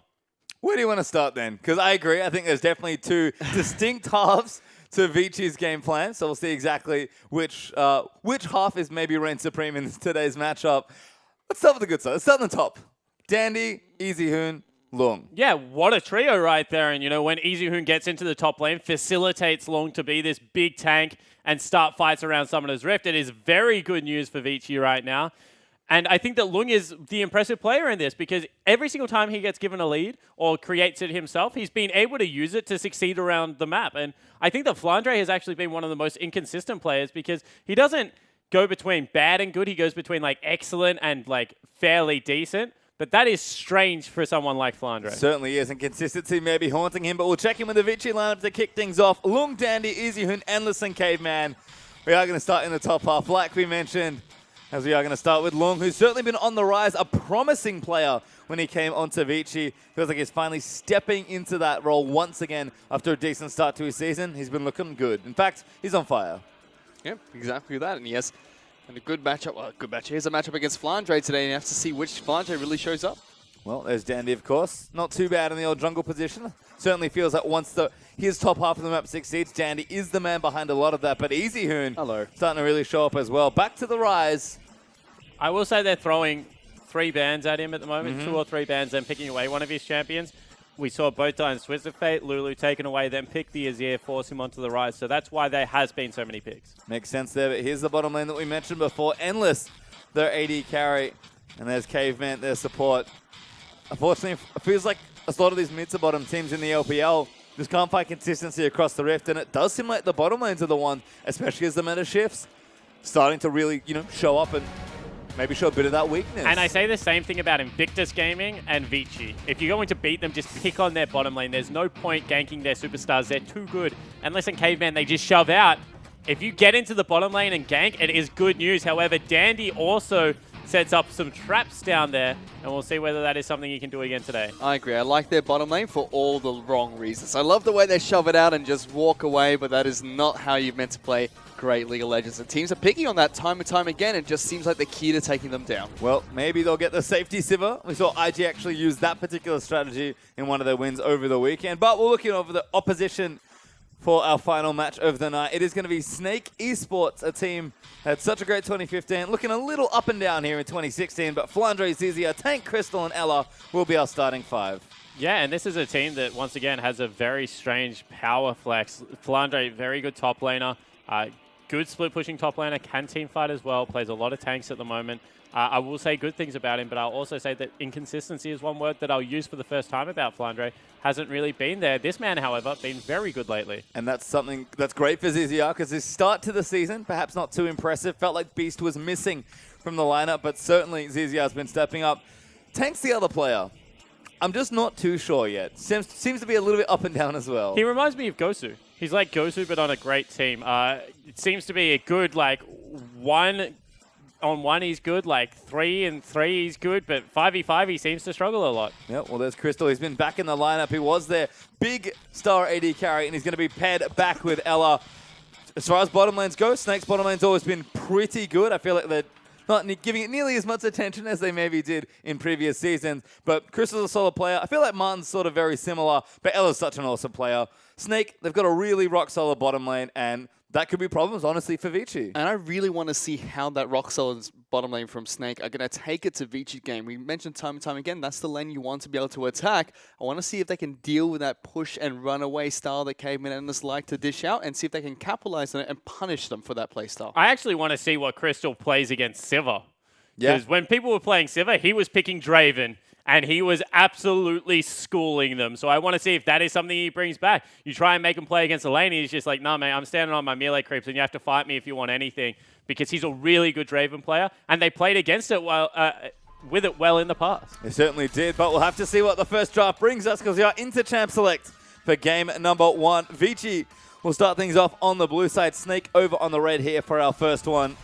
Where do you want to start then? Because I agree. I think there's definitely 2 distinct halves to Vici's game plan. So we'll see exactly which half is maybe reign supreme in today's matchup. Let's start with the good side. Let's start on the top. Dandy, Easy Hoon, Lung. Yeah, what a trio right there. And, when Easy Hoon gets into the top lane, facilitates Long to be this big tank and start fights around Summoner's Rift. It is very good news for Vici right now. And I think that Lung is the impressive player in this, because every single time he gets given a lead or creates it himself, he's been able to use it to succeed around the map. And I think that Flandre has actually been one of the most inconsistent players, because he doesn't go between bad and good. He goes between excellent and fairly decent. But that is strange for someone like Flandre. Certainly is, and consistency may be haunting him, but we'll check in with the Vici lineup to kick things off. Lung, Dandy, Easy Hoon, Endless, and Caveman. We are going to start in the top half, like we mentioned. As we are going to start with Lung, who's certainly been on the rise, a promising player when he came onto Vici. Feels like he's finally stepping into that role once again after a decent start to his season. He's been looking good. In fact, he's on fire. Yeah, exactly that. And yes, and a good matchup. Well, a good matchup. Here's a matchup against Flandre today, and you have to see which Flandre really shows up. Well, there's Dandy, of course. Not too bad in the old jungle position. Certainly feels like once his top half of the map succeeds, Dandy is the man behind a lot of that. But Easy Hoon starting to really show up as well. Back to the rise. I will say they're throwing 3 bans at him at the moment, 2 or 3 bans, then picking away one of his champions. We saw both times Swizz Fate, Lulu taken away, then pick the Azir, force him onto the rise. So that's why there has been so many picks. Makes sense there, but here's the bottom lane that we mentioned before. Endless, their AD carry, and there's Caveman, their support. Unfortunately, it feels like a lot of these mid to bottom teams in the LPL just can't find consistency across the Rift, and it does seem like the bottom lanes are the ones, especially as the meta shifts, starting to really, show up and maybe show a bit of that weakness. And I say the same thing about Invictus Gaming and Vici. If you're going to beat them, just pick on their bottom lane. There's no point ganking their superstars. They're too good. Unless in Caveman, they just shove out. If you get into the bottom lane and gank, it is good news. However, Dandy also sets up some traps down there, and we'll see whether that is something he can do again today. I agree. I like their bottom lane for all the wrong reasons. I love the way they shove it out and just walk away, but that is not how you're meant to play great League of Legends. And teams are picking on that time and time again. It just seems like the key to taking them down. Well, maybe they'll get the safety Sivir. We saw IG actually use that particular strategy in one of their wins over the weekend. But we're looking over the opposition for our final match of the night. It is going to be Snake Esports, a team that had such a great 2015, looking a little up and down here in 2016, but Flandre, Zizia, Tank, Crystal, and Ella will be our starting 5. Yeah, and this is a team that, once again, has a very strange power flex. Flandre, very good top laner, good split pushing top laner, can team fight as well, plays a lot of tanks at the moment. I will say good things about him, but I'll also say that inconsistency is one word that I'll use for the first time about Flandre. Hasn't really been there. This man, however, been very good lately. And that's something that's great for Zizia, because his start to the season, perhaps not too impressive. Felt like Beast was missing from the lineup, but certainly Zizia has been stepping up. Tank's the other player. I'm just not too sure yet. Seems to be a little bit up and down as well. He reminds me of Gosu. He's like Gosu, but on a great team. It seems to be a good, 1-on-1 he's good, 3-and-3 he's good, but 5v5 he seems to struggle a lot. Yeah, well, there's Crystal. He's been back in the lineup. He was their big star AD carry, and he's going to be paired back with Ella. As far as bottom lanes go, Snake's bottom lane's always been pretty good. I feel like they're not giving it nearly as much attention as they maybe did in previous seasons. But Crystal's a solid player. I feel like Martin's sort of very similar, but Ella's such an awesome player. Snake, they've got a really rock-solid bottom lane, and that could be problems, honestly, for Vici. And I really want to see how that rock solid bottom lane from Snake are going to take it to Vici's game. We mentioned time and time again, that's the lane you want to be able to attack. I want to see if they can deal with that push and run away style that Caveman Endless like to dish out, and see if they can capitalize on it and punish them for that playstyle. I actually want to see what Crystal plays against Sivir. Yeah. Because when people were playing Sivir, he was picking Draven, and he was absolutely schooling them. So I want to see if that is something he brings back. You try and make him play against a lane, he's just like, nah, mate, I'm standing on my melee creeps, and you have to fight me if you want anything. Because he's a really good Draven player, and they played against it with it well in the past. They certainly did, but we'll have to see what the first draft brings us, because we are into Champ Select for game number 1. Vici will start things off on the blue side. Snake over on the red here for our first one.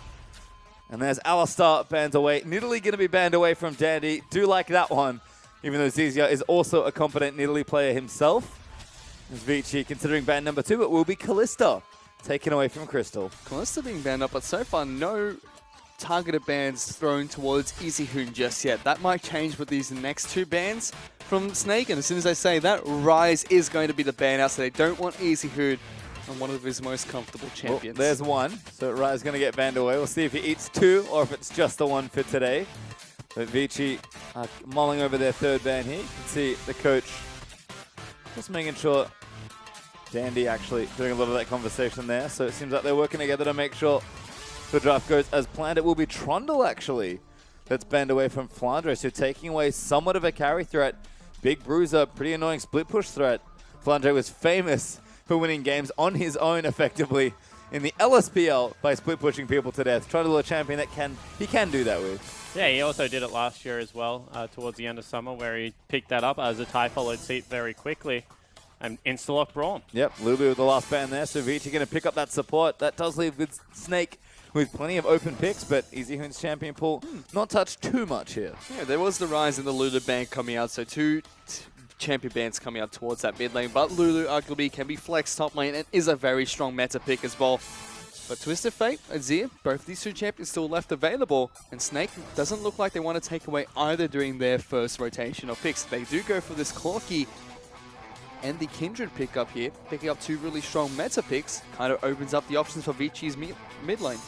And there's Alistar banned away. Nidalee going to be banned away from Dandy. Do like that one, even though Zizia is also a competent Nidalee player himself. As Vici considering ban number 2, it will be Kalista taken away from Crystal. Kalista being banned up, but so far no targeted bans thrown towards EasyHoon just yet. That might change with these next 2 bans from Snake, and as soon as I say that, Ryze is going to be the ban out, so they don't want EasyHoon on one of his most comfortable champions. Well, there's one, so Ryze is going to get banned away. We'll see if he eats 2 or if it's just the one for today. But Vici mulling over their 3rd ban here. You can see the coach just making sure Dandy actually doing a lot of that conversation there. So it seems like they're working together to make sure the draft goes as planned. It will be Trundle, actually, that's banned away from Flandre. So taking away somewhat of a carry threat. Big Bruiser, pretty annoying split push threat. Flandre was famous for winning games on his own, effectively, in the LSPL by split pushing people to death. Trundle, a champion that he can do that with. Yeah, he also did it last year as well, towards the end of summer, where he picked that up as a tie followed seat very quickly. And insta-lock Braun. Yep, Lulu with the last ban there, so Vici going to pick up that support. That does leave with Snake with plenty of open picks, but EasyHoon's champion pool not touched too much here. Yeah, there was the Ryze and the Lulu ban coming out, so 2 champion bans coming out towards that mid lane, but Lulu arguably can be flexed top lane and is a very strong meta pick as well. But Twisted Fate, Azir, both these 2 champions still left available, and Snake doesn't look like they want to take away either during their first rotation of picks. They do go for this Corki and the Kindred pickup here, picking up 2 really strong meta picks, kind of opens up the options for Vici's mid lane.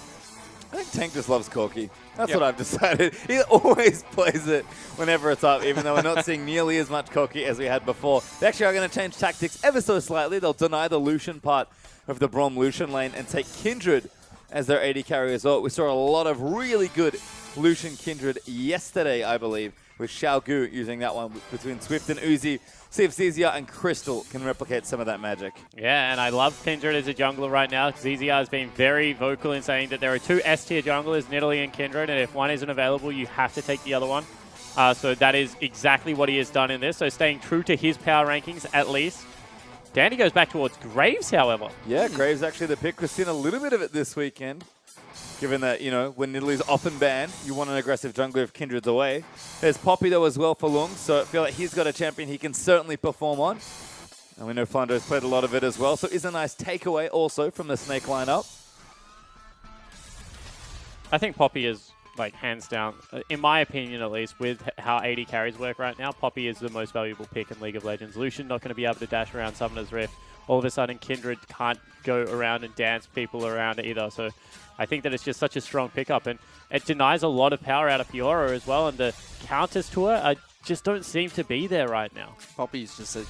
I think Tank just loves Corki. That's what I've decided. He always plays it whenever it's up, even though we're not seeing nearly as much Corki as we had before. They actually are going to change tactics ever so slightly. They'll deny the Lucian part of the Braum Lucian lane and take Kindred as their AD carry as well. We saw a lot of really good Lucian Kindred yesterday, I believe, with Xiao Gu using that one between Swift and Uzi. See if Zizia and Crystal can replicate some of that magic. Yeah, and I love Kindred as a jungler right now. Zizia has been very vocal in saying that there are 2 S-tier junglers, Nidalee and Kindred, and if one isn't available, you have to take the other one. So that is exactly what he has done in this. So staying true to his power rankings, at least. Dandy goes back towards Graves, however. Yeah, Graves actually the pick. We've seen a little bit of it this weekend. Given that, you know, when Nidalee's often banned, you want an aggressive jungler if Kindred's away. There's Poppy, though, as well for Lung, so I feel like he's got a champion he can certainly perform on. And we know Flandre's played a lot of it as well, so it's a nice takeaway also from the Snake lineup. I think Poppy is, like, hands down, in my opinion at least, with how AD carries work right now, Poppy is the most valuable pick in League of Legends. Lucian not going to be able to dash around Summoner's Rift. All of a sudden, Kindred can't go around and dance people around either, so I think that it's just such a strong pickup, and it denies a lot of power out of Fiora as well, and the counters to her just don't seem to be there right now. Poppy's just an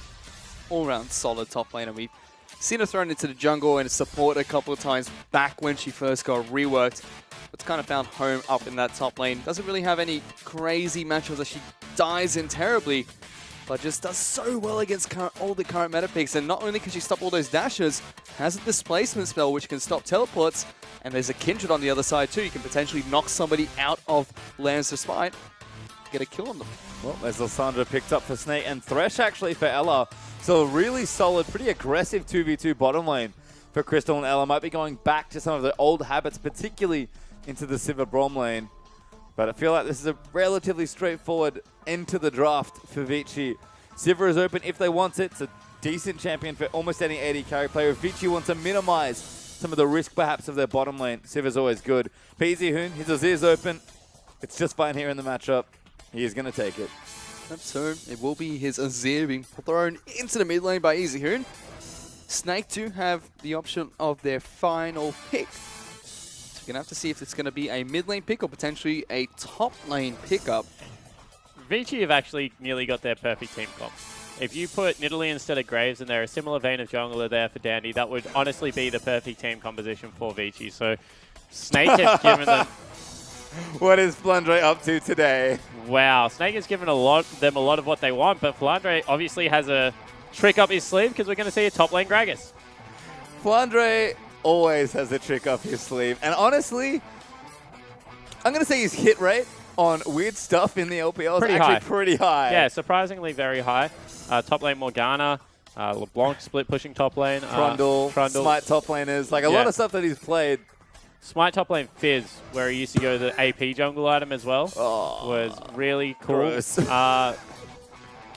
all-round solid top laner. We've seen her thrown into the jungle and support a couple of times back when she first got reworked. It's kind of found home up in that top lane. Doesn't really have any crazy matchups that she dies in terribly, but just does so well against all the current meta picks. And not only can she stop all those dashes, has a displacement spell which can stop teleports, and there's a Kindred on the other side too. You can potentially knock somebody out of Lance Despite, get a kill on them. Well, there's Lissandra picked up for Snake, and Thresh actually for Ella. So a really solid, pretty aggressive 2v2 bottom lane for Crystal, and Ella might be going back to some of the old habits, particularly into the Sivir Braum lane. But I feel like this is a relatively straightforward end to the draft for Vici. Sivir is open if they want it. It's a decent champion for almost any AD carry player. If Vici wants to minimize some of the risk perhaps of their bottom lane, Sivir's always good. For EasyHoon, his Azir's open. It's just fine here in the matchup. He is going to take it. So it will be his Azir being thrown into the mid lane by EasyHoon. Snake do have the option of their final pick. So we're going to have to see if it's going to be a mid lane pick or potentially a top lane pickup. Vici have actually nearly got their perfect team comp. If you put Nidalee instead of Graves and they're a similar vein of jungler there for Dandy, that would honestly be the perfect team composition for Vici. So Snake has given them... What is Flandre up to today? Wow, Snake has given them a lot of what they want, but Flandre obviously has a trick up his sleeve because we're going to see a top lane Gragas. Flandre always has a trick up his sleeve. And honestly, I'm going to say his hit rate on weird stuff in the LPL is actually pretty high. Yeah, surprisingly very high. Top lane Morgana, LeBlanc split pushing top lane. Trundle, Smite top laners, like a lot of stuff that he's played. Smite top lane Fizz, where he used to go the AP jungle item as well, was really cool.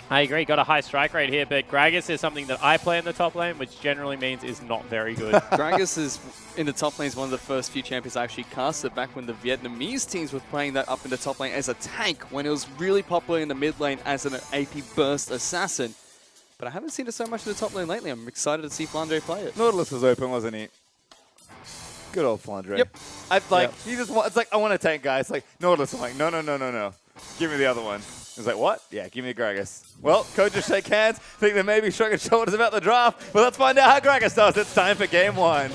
I agree, got a high strike rate here, but Gragas is something that I play in the top lane, which generally means is not very good. Gragas is in the top lane is one of the first few champions I actually casted back when the Vietnamese teams were playing that up in the top lane as a tank when it was really popular in the mid lane as an AP burst assassin. But I haven't seen it so much in the top lane lately. I'm excited to see Flandre play it. Nautilus was open, wasn't he? Good old Flandre. Yep. He just it's like, I want a tank, guy. It's like, Nautilus, I'm like, no. Give me the other one. He's like, what? Yeah, give me Gragas. Well, coaches shake hands, think they may be shrugging shoulders about the draft, but let's find out how Gragas does. It's time for game one.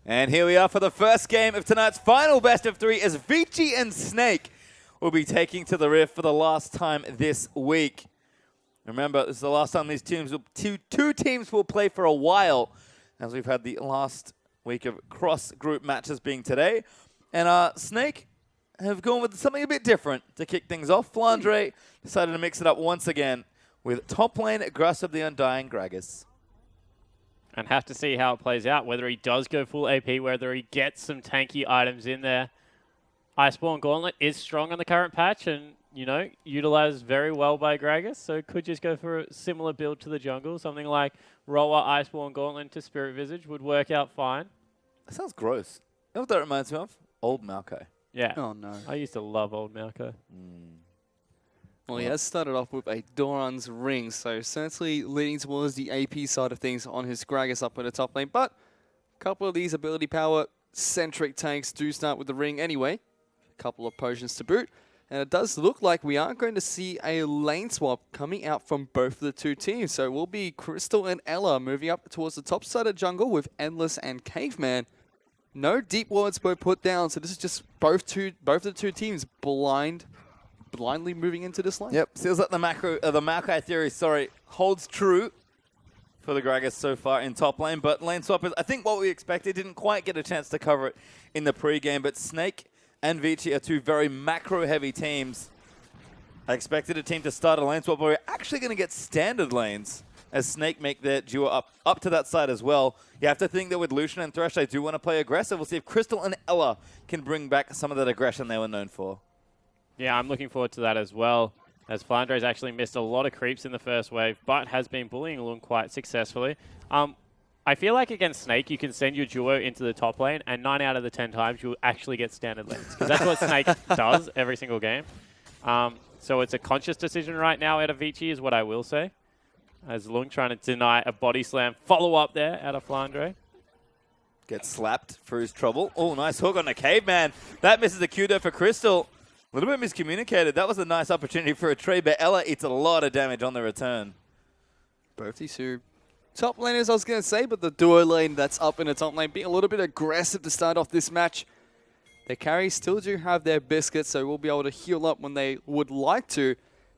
And here we are for the first game of tonight's final best of three as Vici and Snake will be taking to the Rift for the last time this week. Remember, this is the last time these teams two teams will play for a while, as we've had the last week of cross-group matches being today. And Snake have gone with something a bit different to kick things off. Flandre decided to mix it up once again with top lane Grass of the Undying Gragas. And have to see how it plays out, whether he does go full AP, whether he gets some tanky items in there. Iceborne Gauntlet is strong on the current patch and, you know, utilized very well by Gragas, so could just go for a similar build to the jungle. Something like Roa Iceborne Gauntlet to Spirit Visage would work out fine. That sounds gross. You know what that reminds me of? Old Maokai. Yeah. Oh, no. I used to love old Maokai. Well, he has started off with a Doran's Ring, so certainly leading towards the AP side of things on his Gragas up in the top lane. But a couple of these ability power-centric tanks do start with the ring anyway. A couple of potions to boot. And it does look like we are going to see a lane swap coming out from both of the two teams. So it will be Crystal and Ella moving up towards the top side of jungle with Endless and Caveman. No deep wards were put down, so this is just both of the two teams blindly moving into this lane. Yep, seems like the Maokai theory, holds true for the Gragas so far in top lane, but lane swap is, I think, what we expected. Didn't quite get a chance to cover it in the pre-game, but Snake and Vici are two very macro-heavy teams. I expected a team to start a lane swap, but we're actually going to get standard lanes as Snake make their duo up to that side as well. You have to think that with Lucian and Thresh, they do want to play aggressive. We'll see if Crystal and Ella can bring back some of that aggression they were known for. Yeah, I'm looking forward to that as well, as Flandre's actually missed a lot of creeps in the first wave, but has been bullying Lung quite successfully. I feel like against Snake, you can send your duo into the top lane, and 9 out of the 10 times you'll actually get standard lanes, because that's what Snake does every single game. So it's a conscious decision right now out of Vici, is what I will say, as Lung trying to deny a body slam follow-up there out of Flandre. Gets slapped for his trouble. Oh, nice hook on the Caveman. That misses the Q-Doh for Crystal. A little bit miscommunicated. That was a nice opportunity for a trade, but Ella eats a lot of damage on the return. Both these two top laners, I was going to say, but the duo lane that's up in the top lane being a little bit aggressive to start off this match. Their carries still do have their biscuits, so we'll be able to heal up when they would like to.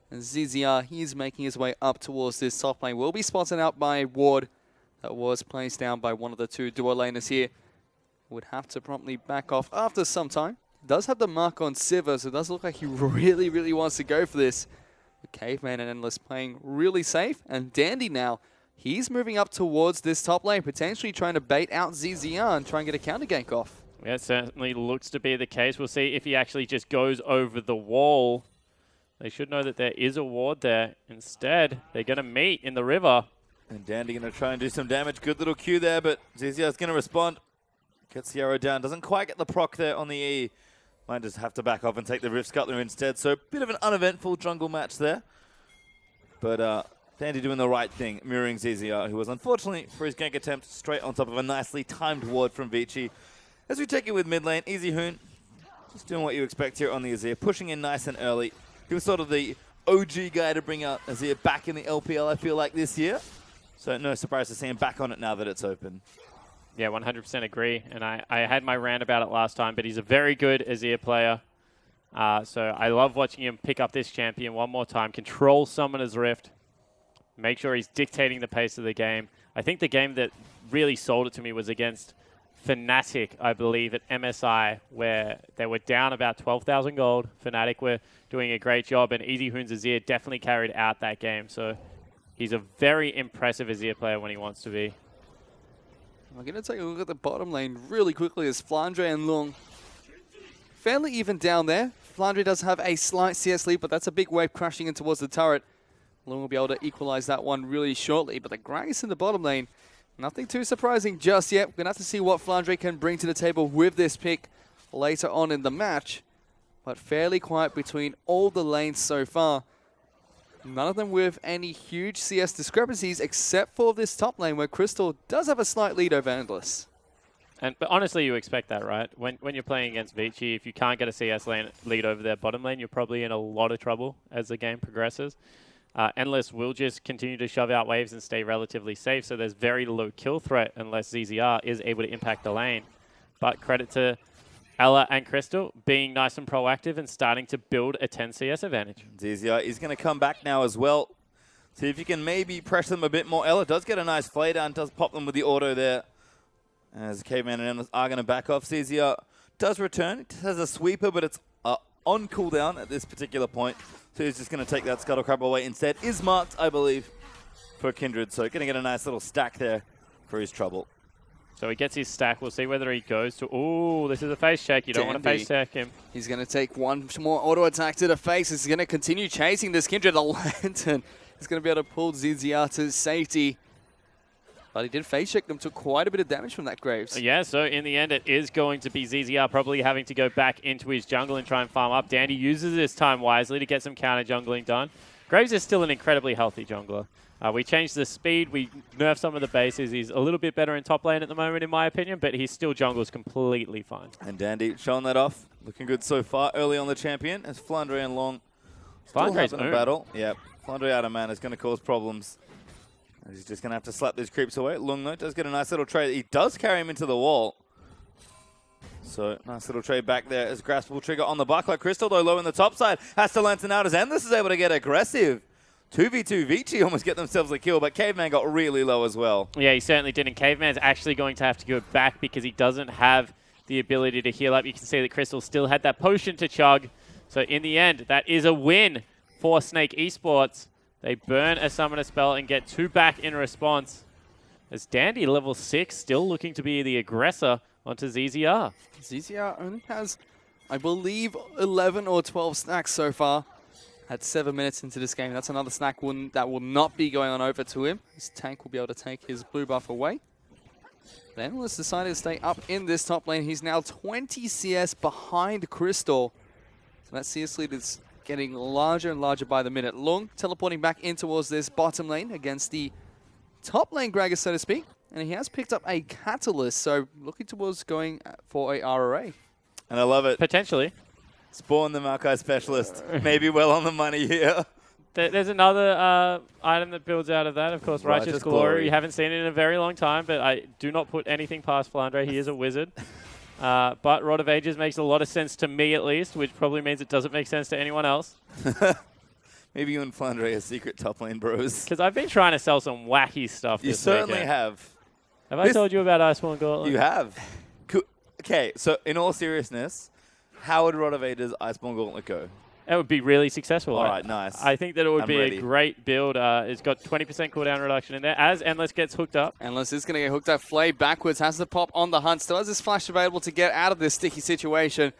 And ZZR, he's making his way up towards this top lane. Will be spotted out by Ward that was placed down by one of the two duo laners here. Would have to promptly back off after some time. Does have the mark on Siva, so it does look like he really, really wants to go for this. But Caveman and Endless playing really safe, and Dandy now, he's moving up towards this top lane, potentially trying to bait out ZZR and try and get a counter gank off. Yeah, it certainly looks to be the case. We'll see if he actually just goes over the wall. They should know that there is a ward there. Instead, they're going to meet in the river. And Dandy going to try and do some damage. Good little Q there, but ZZR is going to respond. Gets the arrow down. Doesn't quite get the proc there on the E. Might just have to back off and take the Rift Scuttler instead. So a bit of an uneventful jungle match there. But Dandy doing the right thing, mirroring ZZR, who was unfortunately, for his gank attempt, straight on top of a nicely timed ward from Vici. As we take it with mid lane, Easy Hoon, just doing what you expect here on the Azir, pushing in nice and early. He was sort of the OG guy to bring out Azir back in the LPL, I feel like, this year. So no surprise to see him back on it now that it's open. Yeah, 100% agree. And I had my rant about it last time, but he's a very good Azir player. So I love watching him pick up this champion one more time, control Summoner's Rift, make sure he's dictating the pace of the game. I think the game that really sold it to me was against Fnatic, I believe, at MSI, where they were down about 12,000 gold. Fnatic were doing a great job, and Easy Hoon's Azir definitely carried out that game. So he's a very impressive Azir player when he wants to be. We're going to take a look at the bottom lane really quickly as Flandre and Lung fairly even down there. Flandre does have a slight CS lead, but that's a big wave crashing in towards the turret. Lung will be able to equalize that one really shortly, but the Gragas in the bottom lane, nothing too surprising just yet. We're going to have to see what Flandre can bring to the table with this pick later on in the match, but fairly quiet between all the lanes so far. None of them with any huge CS discrepancies except for this top lane where Crystal does have a slight lead over Endless. But honestly, you expect that, right? When you're playing against Vici, if you can't get a CS lane lead over their bottom lane, you're probably in a lot of trouble as the game progresses. Endless will just continue to shove out waves and stay relatively safe, so there's very low kill threat unless ZZR is able to impact the lane. But credit to Ella and Crystal being nice and proactive and starting to build a 10 CS advantage. ZZR is going to come back now as well. See if you can maybe pressure them a bit more. Ella does get a nice play down, does pop them with the auto there. As Caveman and Endless are going to back off. ZZR does return. It has a sweeper, but it's on cooldown at this particular point. So he's just going to take that Scuttle Crab away instead. Is marked, I believe, for Kindred. So going to get a nice little stack there for his trouble. So he gets his stack. We'll see whether he goes to... Ooh, this is a face check. You don't want to face check him. He's going to take one more auto attack to the face. He's going to continue chasing this Kindred. A Lantern is going to be able to pull ZZR to safety. But he did face check them, took quite a bit of damage from that Graves. Yeah, so in the end, it is going to be ZZR probably having to go back into his jungle and try and farm up. Dandy uses this time wisely to get some counter jungling done. Graves is still an incredibly healthy jungler. We changed the speed, we nerfed some of the bases. He's a little bit better in top lane at the moment, in my opinion, but he still jungles completely fine. And Dandy showing that off. Looking good so far early on the champion as Flandre and Long still having a battle. Yeah, Flandre out of mana is going to cause problems. He's just going to have to slap these creeps away. Lung, though, does get a nice little trade. He does carry him into the wall. So, nice little trade back there as Grasp will trigger on the Buckler. Crystal, though, low in the top side, has to lantern out as Endless is able to get aggressive. 2v2 Vici almost get themselves a kill, but Caveman got really low as well. Yeah, he certainly did, and Caveman's actually going to have to go back because he doesn't have the ability to heal up. You can see that Crystal still had that potion to chug. So, in the end, that is a win for Snake Esports. They burn a summoner spell and get 2 back in response. As Dandy, level 6, still looking to be the aggressor onto ZZR. ZZR only has, I believe, 11 or 12 stacks so far. At 7 minutes into this game. That's another snack that will not be going on over to him. His tank will be able to take his blue buff away. But Endless decided to stay up in this top lane. He's now 20 CS behind Crystal. So that CS lead is getting larger and larger by the minute. Lung teleporting back in towards this bottom lane against the top lane Gragas, so to speak. And he has picked up a Catalyst, so looking towards going for a RRA. And I love it. Potentially. Spawn the Maokai Specialist. Maybe well on the money here. There's another item that builds out of that, of course, Righteous Glory. You haven't seen it in a very long time, but I do not put anything past Flandre. He is a wizard. But Rod of Ages makes a lot of sense to me, at least, which probably means it doesn't make sense to anyone else. Maybe you and Flandre are secret top lane bros. Because I've been trying to sell some wacky stuff You this certainly weekend. have. Have I told you about Iceborne Gauntlet? You have. Okay, so in all seriousness, how would Rotovator's Iceborne Gauntlet go? It would be really successful. All right, nice. I think that it would I'm be ready. a great build. It's got 20% cooldown reduction in there as Endless gets hooked up. Endless is going to get hooked up. Flay backwards, has the pop on the hunt. Still has his flash available to get out of this sticky situation.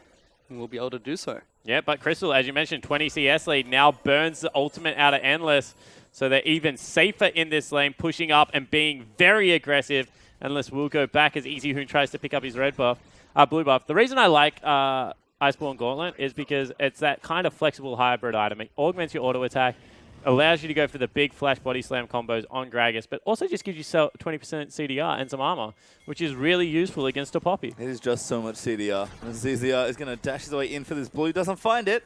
And will be able to do so. Yeah, but Crystal, as you mentioned, 20 CS lead now burns the ultimate out of Endless. So they're even safer in this lane, pushing up and being very aggressive. Endless will go back as EasyHoon tries to pick up his blue buff. The reason I like Iceborne Gauntlet is because it's that kind of flexible hybrid item. It augments your auto attack, allows you to go for the big flash body slam combos on Gragas, but also just gives you 20% CDR and some armor, which is really useful against a Poppy. It is just so much CDR. And ZZR is going to dash his way in for this blue. Doesn't find it.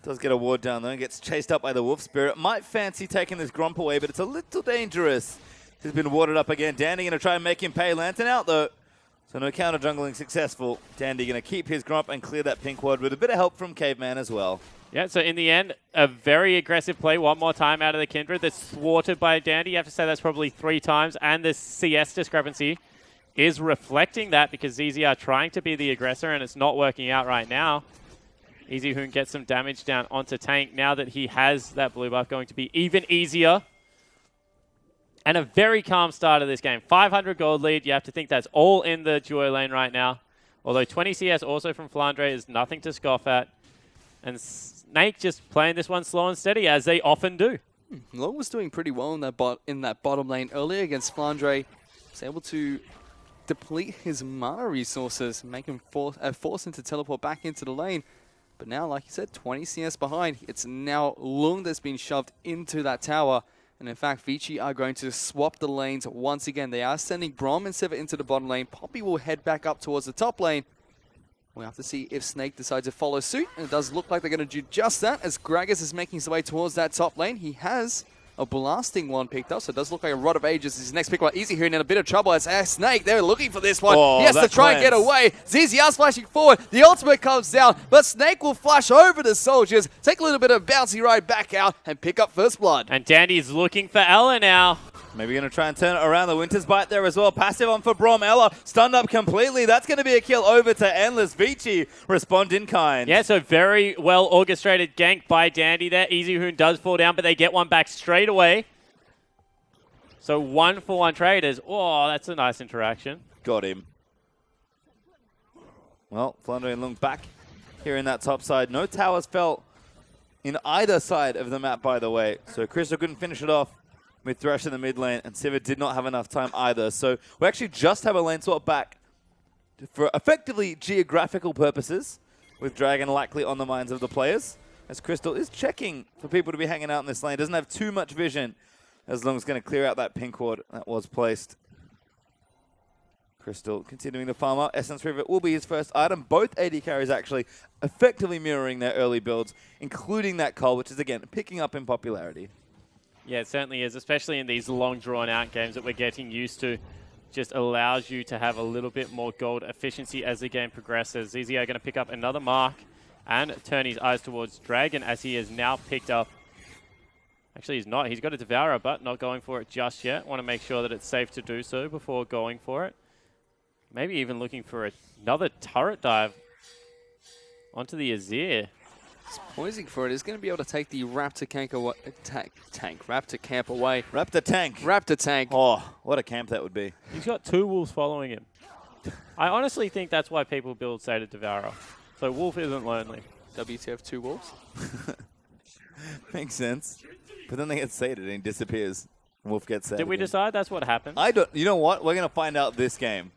Does get a ward down though and gets chased up by the Wolf Spirit. Might fancy taking this Gromp away, but it's a little dangerous. He's been warded up again. Dandy going to try and make him pay. Lantern out though. So no counter jungling successful. Dandy going to keep his Gromp and clear that pink ward with a bit of help from Caveman as well. Yeah, so in the end, a very aggressive play one more time out of the Kindred that's thwarted by Dandy. You have to say that's probably 3 times, and the CS discrepancy is reflecting that because ZZ are trying to be the aggressor, and it's not working out right now. EasyHoon gets some damage down onto Tank. Now that he has that blue buff, going to be even easier. And a very calm start of this game. 500 gold lead. You have to think that's all in the duo lane right now. Although 20 CS also from Flandre is nothing to scoff at. And Snake just playing this one slow and steady, as they often do. Low was doing pretty well in that bottom lane earlier against Flandre. Was able to deplete his mana resources, make him force him to teleport back into the lane. But now, like you said, 20 CS behind. It's now Lung that's been shoved into that tower. And in fact, Vici are going to swap the lanes once again. They are sending Braum and Sivir into the bottom lane. Poppy will head back up towards the top lane. We'll have to see if Snake decides to follow suit. And it does look like they're going to do just that as Gragas is making his way towards that top lane. He has a blasting one picked up, so it does look like a Rod of Ages. His next pick one, EasyHoon in a bit of trouble as Snake, they're looking for this one. Oh, he has to try and get away. ZZR's flashing forward. The ultimate comes down, but Snake will flash over the soldiers, take a little bit of bouncy ride back out, and pick up first blood. And Dandy's looking for Ella now. Maybe going to try and turn it around. The Winter's Bite there as well. Passive on for Braum. Ella stunned up completely. That's going to be a kill over to Endless. Vici respond in kind. Yeah, so very well orchestrated gank by Dandy there. EasyHoon does fall down, but they get one back straight away. So 1-for-1 traders. Oh, that's a nice interaction. Got him. Well, Flandre and Lung back here in that top side. No towers fell in either side of the map, by the way. So Crystal couldn't finish it off with Thresh in the mid lane, and Sivir did not have enough time either. So we actually just have a lane swap back for effectively geographical purposes, with Dragon likely on the minds of the players, as Crystal is checking for people to be hanging out in this lane. Doesn't have too much vision, as long as it's going to clear out that pink ward that was placed. Crystal continuing to farm up. Essence River will be his first item. Both AD carries actually effectively mirroring their early builds, including that Cull, which is, again, picking up in popularity. Yeah, it certainly is, especially in these long drawn-out games that we're getting used to. Just allows you to have a little bit more gold efficiency as the game progresses. ZZ are going to pick up another mark and turn his eyes towards Dragon, as he has now picked up. Actually, he's not. He's got a Devourer, but not going for it just yet. Want to make sure that it's safe to do so before going for it. Maybe even looking for another turret dive onto the Azir. He's poising for it. He's going to be able to take the Raptor Camp away. Raptor Camp away. Raptor Tank. Raptor Tank. Oh, what a camp that would be. He's got 2 wolves following him. I honestly think that's why people build Sated Devourer. So Wolf isn't lonely. WTF 2 wolves. Makes sense. But then they get sated and he disappears. Wolf gets sad. Did we decide that's what happened? I don't. You know what? We're going to find out this game.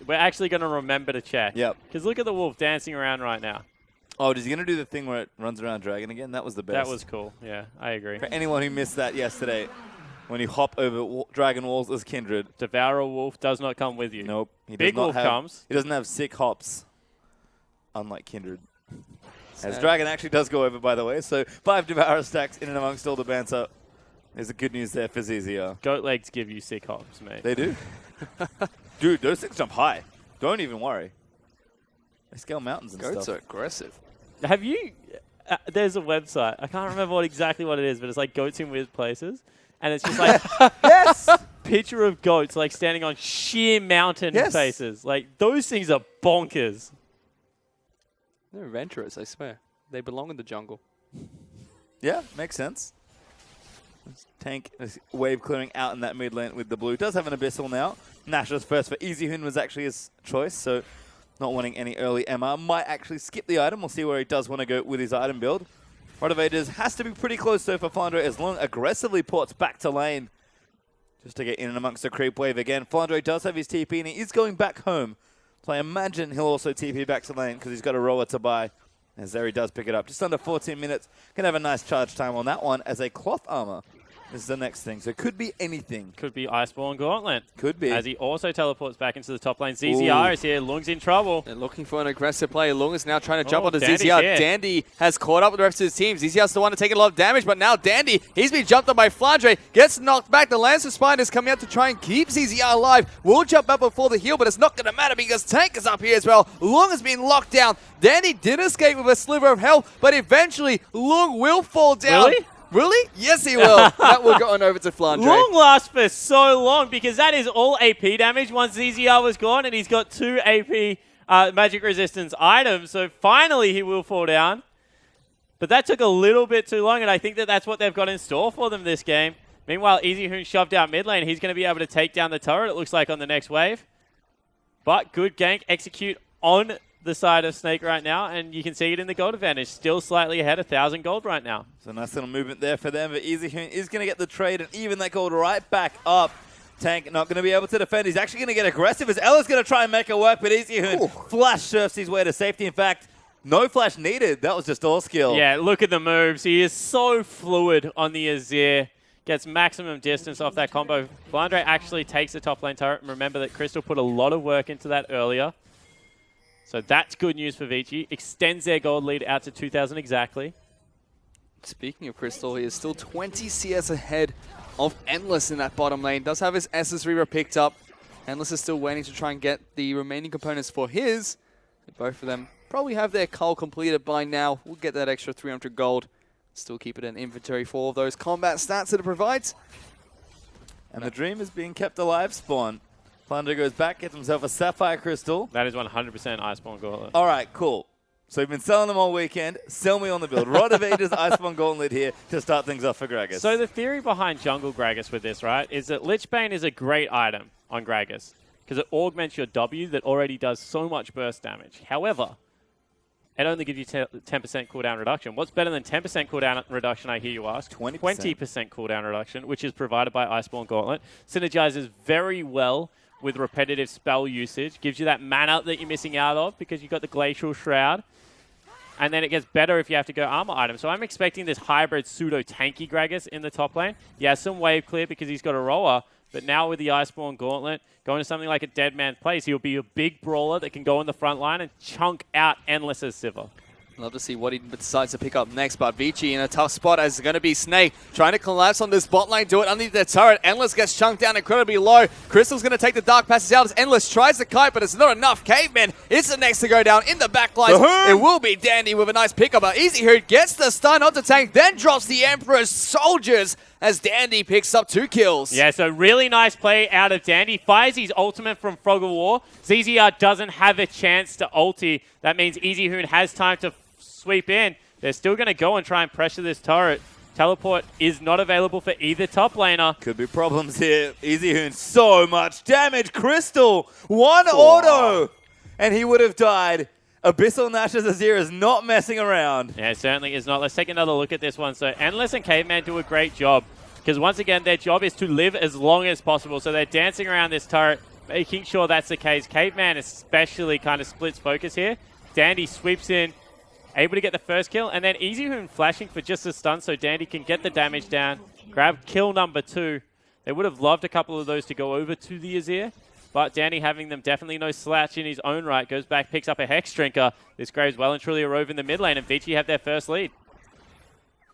We're actually going to remember to check. Yep. Because look at the Wolf dancing around right now. Oh, is he going to do the thing where it runs around Dragon again? That was the best. That was cool. Yeah, I agree. For anyone who missed that yesterday, when you hop over Dragon walls as Kindred. Devourer Wolf does not come with you. Nope. He Big does not Wolf have, comes. He doesn't have sick hops, unlike Kindred. As Sad. Dragon actually does go over, by the way. So 5 Devourer stacks in and amongst all the banter. There's the good news there for ZZR. Goat legs give you sick hops, mate. They do. Dude, those things jump high. Don't even worry. They scale mountains and Goats stuff. are aggressive. Have you there's a website. I can't remember exactly what it is, but it's like goats in weird places. And it's just like Yes! picture of goats like standing on sheer mountain faces. Like those things are bonkers. They're adventurous, I swear. They belong in the jungle. Yeah, makes sense. Tank is wave clearing out in that mid lane with the blue. Does have an Abyssal now. Nashor's first for Easyhoon was actually his choice, so not wanting any early MR. Might actually skip the item. We'll see where he does want to go with his item build. Motivators has to be pretty close though for Flandre as Lung aggressively ports back to lane just to get in and amongst the creep wave again. Flandre does have his TP and he is going back home. So I imagine he'll also TP back to lane because he's got a roller to buy. As there he does pick it up. Just under 14 minutes. Can have a nice charge time on that one as a cloth armor is the next thing. So it could be anything. Could be Iceborne Gauntlet. Could be. As he also teleports back into the top lane. ZZR is here. Lung's in trouble. They're looking for an aggressive play. Lung is now trying to jump onto Dandy's ZZR. here. Dandy has caught up with the rest of his team. ZZR's the one to take a lot of damage, but now Dandy, he's been jumped on by Flandre, gets knocked back. The Lancer Spine is coming out to try and keep ZZR alive. Will jump up before the heal, but it's not going to matter because Tank is up here as well. Lung has been locked down. Dandy did escape with a sliver of health, but eventually Lung will fall down. Really? Really? Yes, he will. That will go on over to Flandre. Lung lasts for so long because that is all AP damage once ZZR was gone, and he's got 2 AP magic resistance items. So finally he will fall down. But that took a little bit too long, and I think that that's what they've got in store for them this game. Meanwhile, Easyhoon shoved out mid lane. He's going to be able to take down the turret, it looks like, on the next wave. But good gank execute on the side of Snake right now, and you can see it in the gold advantage. Still slightly ahead, 1,000 gold right now. So nice little movement there for them, but Easyhoon is going to get the trade and even that gold right back up. Tank not going to be able to defend. He's actually going to get aggressive as Ella's going to try and make it work, but Easyhoon flash surfs his way to safety. In fact, no flash needed. That was just all skill. Yeah, look at the moves. He is so fluid on the Azir. Gets maximum distance off that combo. Flandre actually takes the top lane turret. And remember that Crystal put a lot of work into that earlier. So that's good news for Vici. Extends their gold lead out to 2,000 exactly. Speaking of Crystal, he is still 20 CS ahead of Endless in that bottom lane. Does have his Essus Reaver picked up. Endless is still waiting to try and get the remaining components for his. Both of them probably have their cull completed by now. We'll get that extra 300 gold. Still keep it in inventory for all of those combat stats that it provides. And the dream is being kept alive, Spawn. Flandre goes back, gets himself a Sapphire Crystal. That is 100% Iceborne Gauntlet. All right, cool. So we've been selling them all weekend. Sell me on the build. Rod of Ages, Iceborne Gauntlet here to start things off for Gragas. So the theory behind Jungle Gragas with this, right, is that Lichbane is a great item on Gragas because it augments your W that already does so much burst damage. However, it only gives you 10% cooldown reduction. What's better than 10% cooldown reduction, I hear you ask? 20%. 20% cooldown reduction, which is provided by Iceborne Gauntlet. Synergizes very well with repetitive spell usage. Gives you that mana that you're missing out of because you've got the Glacial Shroud. And then it gets better if you have to go armor item. So I'm expecting this hybrid pseudo-tanky Gragas in the top lane. He has some wave clear because he's got a roller. But now with the Iceborne Gauntlet, going to something like a Dead Man's Place, he'll be a big brawler that can go in the front line and chunk out Endless as Sivir. Love to see what he decides to pick up next, but Vici in a tough spot as it's going to be Snake trying to collapse on this bot lane, do it underneath the turret. Endless gets chunked down incredibly low. Crystal's going to take the Dark Passage out as Endless tries to kite, but it's not enough. Caveman is the next to go down in the back lines. It will be Dandy with a nice pickup, but Easyhoon gets the stun onto Tank, then drops the Emperor's soldiers as Dandy picks up 2 kills. Yeah, so really nice play out of Dandy. Fires his ultimate from Frog of War. ZZR doesn't have a chance to ulti. That means Easyhoon has time to sweep in. They're still going to go and try and pressure this turret. Teleport is not available for either top laner. Could be problems here. Easyhoon, so much damage. Crystal, one auto, and he would have died. Abyssal Nash's Azir is not messing around. Yeah, it certainly is not. Let's take another look at this one. So Endless and Caveman do a great job because once again, their job is to live as long as possible. So they're dancing around this turret, making sure that's the case. Caveman especially kind of splits focus here. Dandy sweeps in, able to get the first kill, and then Easyhoon flashing for just a stun so Dandy can get the damage down, grab kill number 2. They would have loved a couple of those to go over to the Azir, but Dandy having them definitely no slouch in his own right, goes back, picks up a Hex Drinker. This Graves well and truly a rove in the mid lane, and Vici have their first lead.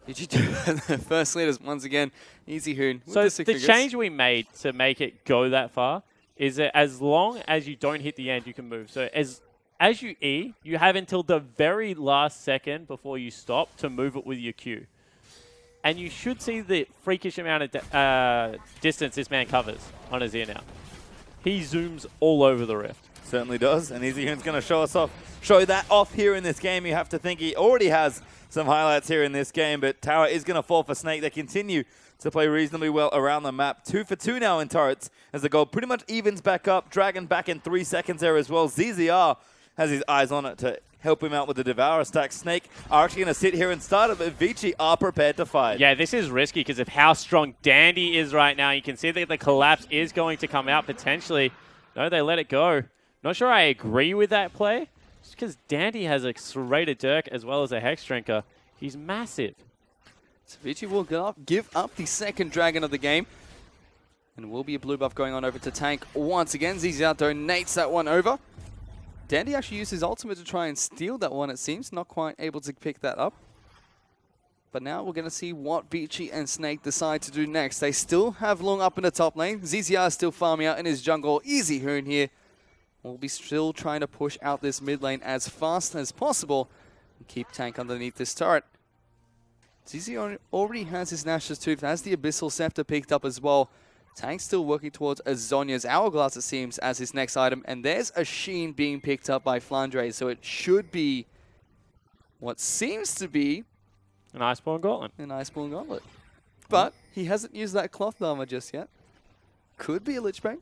Did you do the first lead is once again Easyhoon? So the change we made to make it go that far is that as long as you don't hit the end, you can move. So as as you E, you have until the very last second before you stop to move it with your Q. And you should see the freakish amount of distance this man covers on his ear now. He zooms all over the Rift. Certainly does, and EasyHoon's going to show that off here in this game. You have to think he already has some highlights here in this game, but tower is going to fall for Snake. They continue to play reasonably well around the map. 2 for 2 now in turrets as the goal pretty much evens back up. Dragon back in 3 seconds there as well. ZZR has his eyes on it to help him out with the Devourer stack. Snake are actually going to sit here and start it, but Vici are prepared to fight. Yeah, this is risky because of how strong Dandy is right now. You can see that the collapse is going to come out potentially. No, they let it go. Not sure I agree with that play, just because Dandy has a serrated Dirk as well as a Hex Drinker. He's massive. So Vici will give up the second Dragon of the game. And will be a blue buff going on over to Tank once again. ZZR donates that one over. Dandy actually used his ultimate to try and steal that one, it seems. Not quite able to pick that up. But now we're going to see what Vici and Snake decide to do next. They still have Long up in the top lane. ZZR is still farming out in his jungle. EasyHoon here will be still trying to push out this mid lane as fast as possible and keep Tank underneath this turret. ZZR already has his Nash's Tooth, has the Abyssal Scepter picked up as well. Tank still working towards a Zhonya's Hourglass, it seems, as his next item. And there's a Sheen being picked up by Flandre, so it should be what seems to be An Iceborne Gauntlet. an Iceborne Gauntlet. But he hasn't used that cloth armor just yet. Could be a Lich Bane.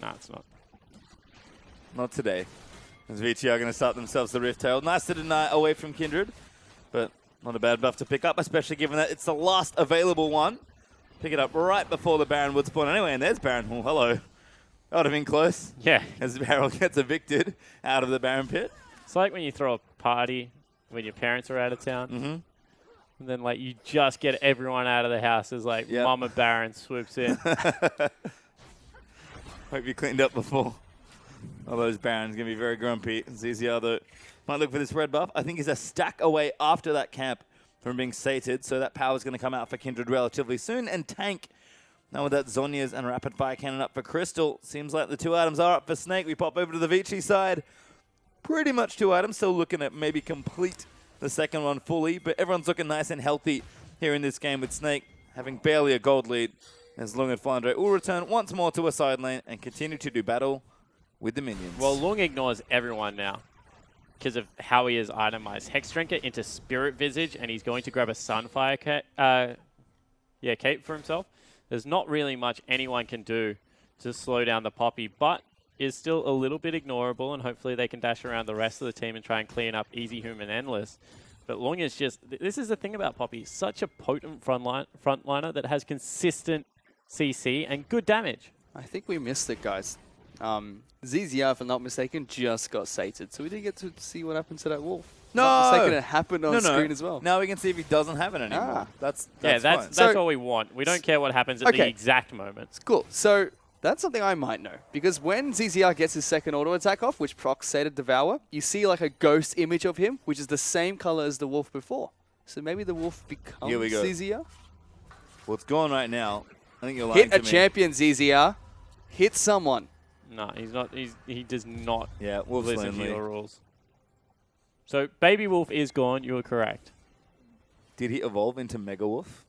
No, it's not. Not today. As Vici are going to start themselves the Rift Tail. Nice to deny away from Kindred, but not a bad buff to pick up, especially given that it's the last available one. Pick it up right before the Baron would spawn anyway, and there's Baron. Oh, hello. That would have been close. Yeah. As Harold gets evicted out of the Baron pit. It's like when you throw a party when your parents are out of town. Mm-hmm. And then, like, you just get everyone out of the house as, like, Yep. Mama Baron swoops in. Hope you cleaned up before. All those Barons going to be very grumpy. ZZR, though, might look for this red buff. I think he's a stack away after that camp from being sated, so that power's going to come out for Kindred relatively soon. And Tank, now with that Zhonya's and Rapid Fire Cannon up for Crystal, seems like the 2 items are up for Snake. We pop over to the Vici side. Pretty much 2 items, still looking at maybe complete the second one fully, but everyone's looking nice and healthy here in this game with Snake having barely a gold lead. As Lung and Flandre will return once more to a side lane and continue to do battle with the minions. Well, Lung ignores everyone now because of how he is itemized. Hex Drinker into Spirit Visage, and he's going to grab a Sunfire cape for himself. There's not really much anyone can do to slow down the Poppy, but is still a little bit ignorable, and hopefully they can dash around the rest of the team and try and clean up EasyHoon and Endless. But Lung is just, this is the thing about Poppy, such a potent frontliner that has consistent CC and good damage. I think we missed it, guys. ZZR, if I'm not mistaken, just got sated, so we didn't get to see what happened to that wolf. No! Not mistaken, it happened on screen as well. Now we can see if he doesn't have it anymore. Ah. That's That's what we want. We don't care what happens at the exact moment. Cool. So that's something I might know, because when ZZR gets his second auto attack off, which procs Sated Devour, you see like a ghost image of him, which is the same color as the wolf before. So maybe the wolf becomes Here we go. ZZR? Well, it's gone right now. I think you're lying Hit to a me. champion, ZZR. Hit someone. No, he's not. He does not Yeah, Wolf's listen to lonely. your rules. So Baby Wolf is gone. You were correct. Did he evolve into Mega Wolf?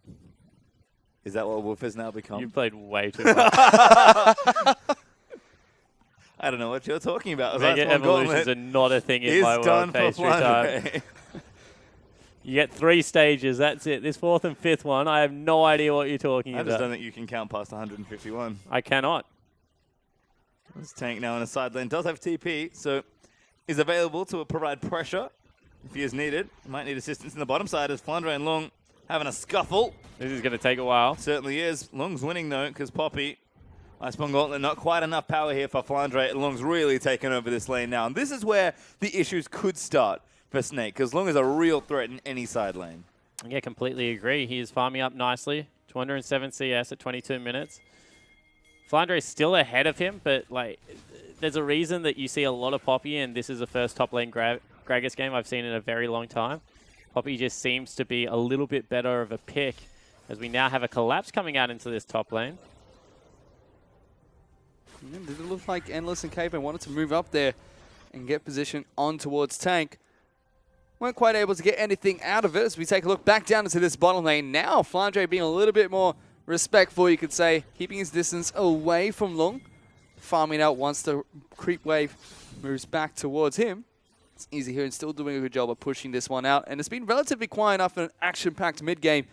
Is that what Wolf has now become? You played way too much. I don't know what you're talking about. Mega That's one evolutions gauntlet are not a thing in is my world. done for Pastry time. Flandre. You get 3 stages. That's it. This 4th and 5th one, I have no idea what you're talking I just about. don't think you can count past 151. I cannot. This Tank now in a side lane does have TP, so is available to provide pressure if he is needed. Might need assistance in the bottom side as Flandre and Lung having a scuffle. This is going to take a while. Certainly is. Lung's winning though, because Poppy, Iceborne Gauntlet, not quite enough power here for Flandre. Lung's really taken over this lane now. And this is where the issues could start for Snake, because Lung is a real threat in any side lane. Yeah, completely agree. He is farming up nicely. 207 CS at 22 minutes. Flandre is still ahead of him, but like, there's a reason that you see a lot of Poppy, and this is the first top lane Gragas game I've seen in a very long time. Poppy just seems to be a little bit better of a pick, as we now have a collapse coming out into this top lane. Did it look like Endless and Caveman wanted to move up there and get position on towards Tank. Weren't quite able to get anything out of it as we take a look back down into this bottom lane. Now, Flandre being a little bit more respectful, you could say, keeping his distance away from Lung, farming out once the creep wave moves back towards him. It's easy here and still doing a good job of pushing this one out. And it's been relatively quiet enough in an action-packed mid-game.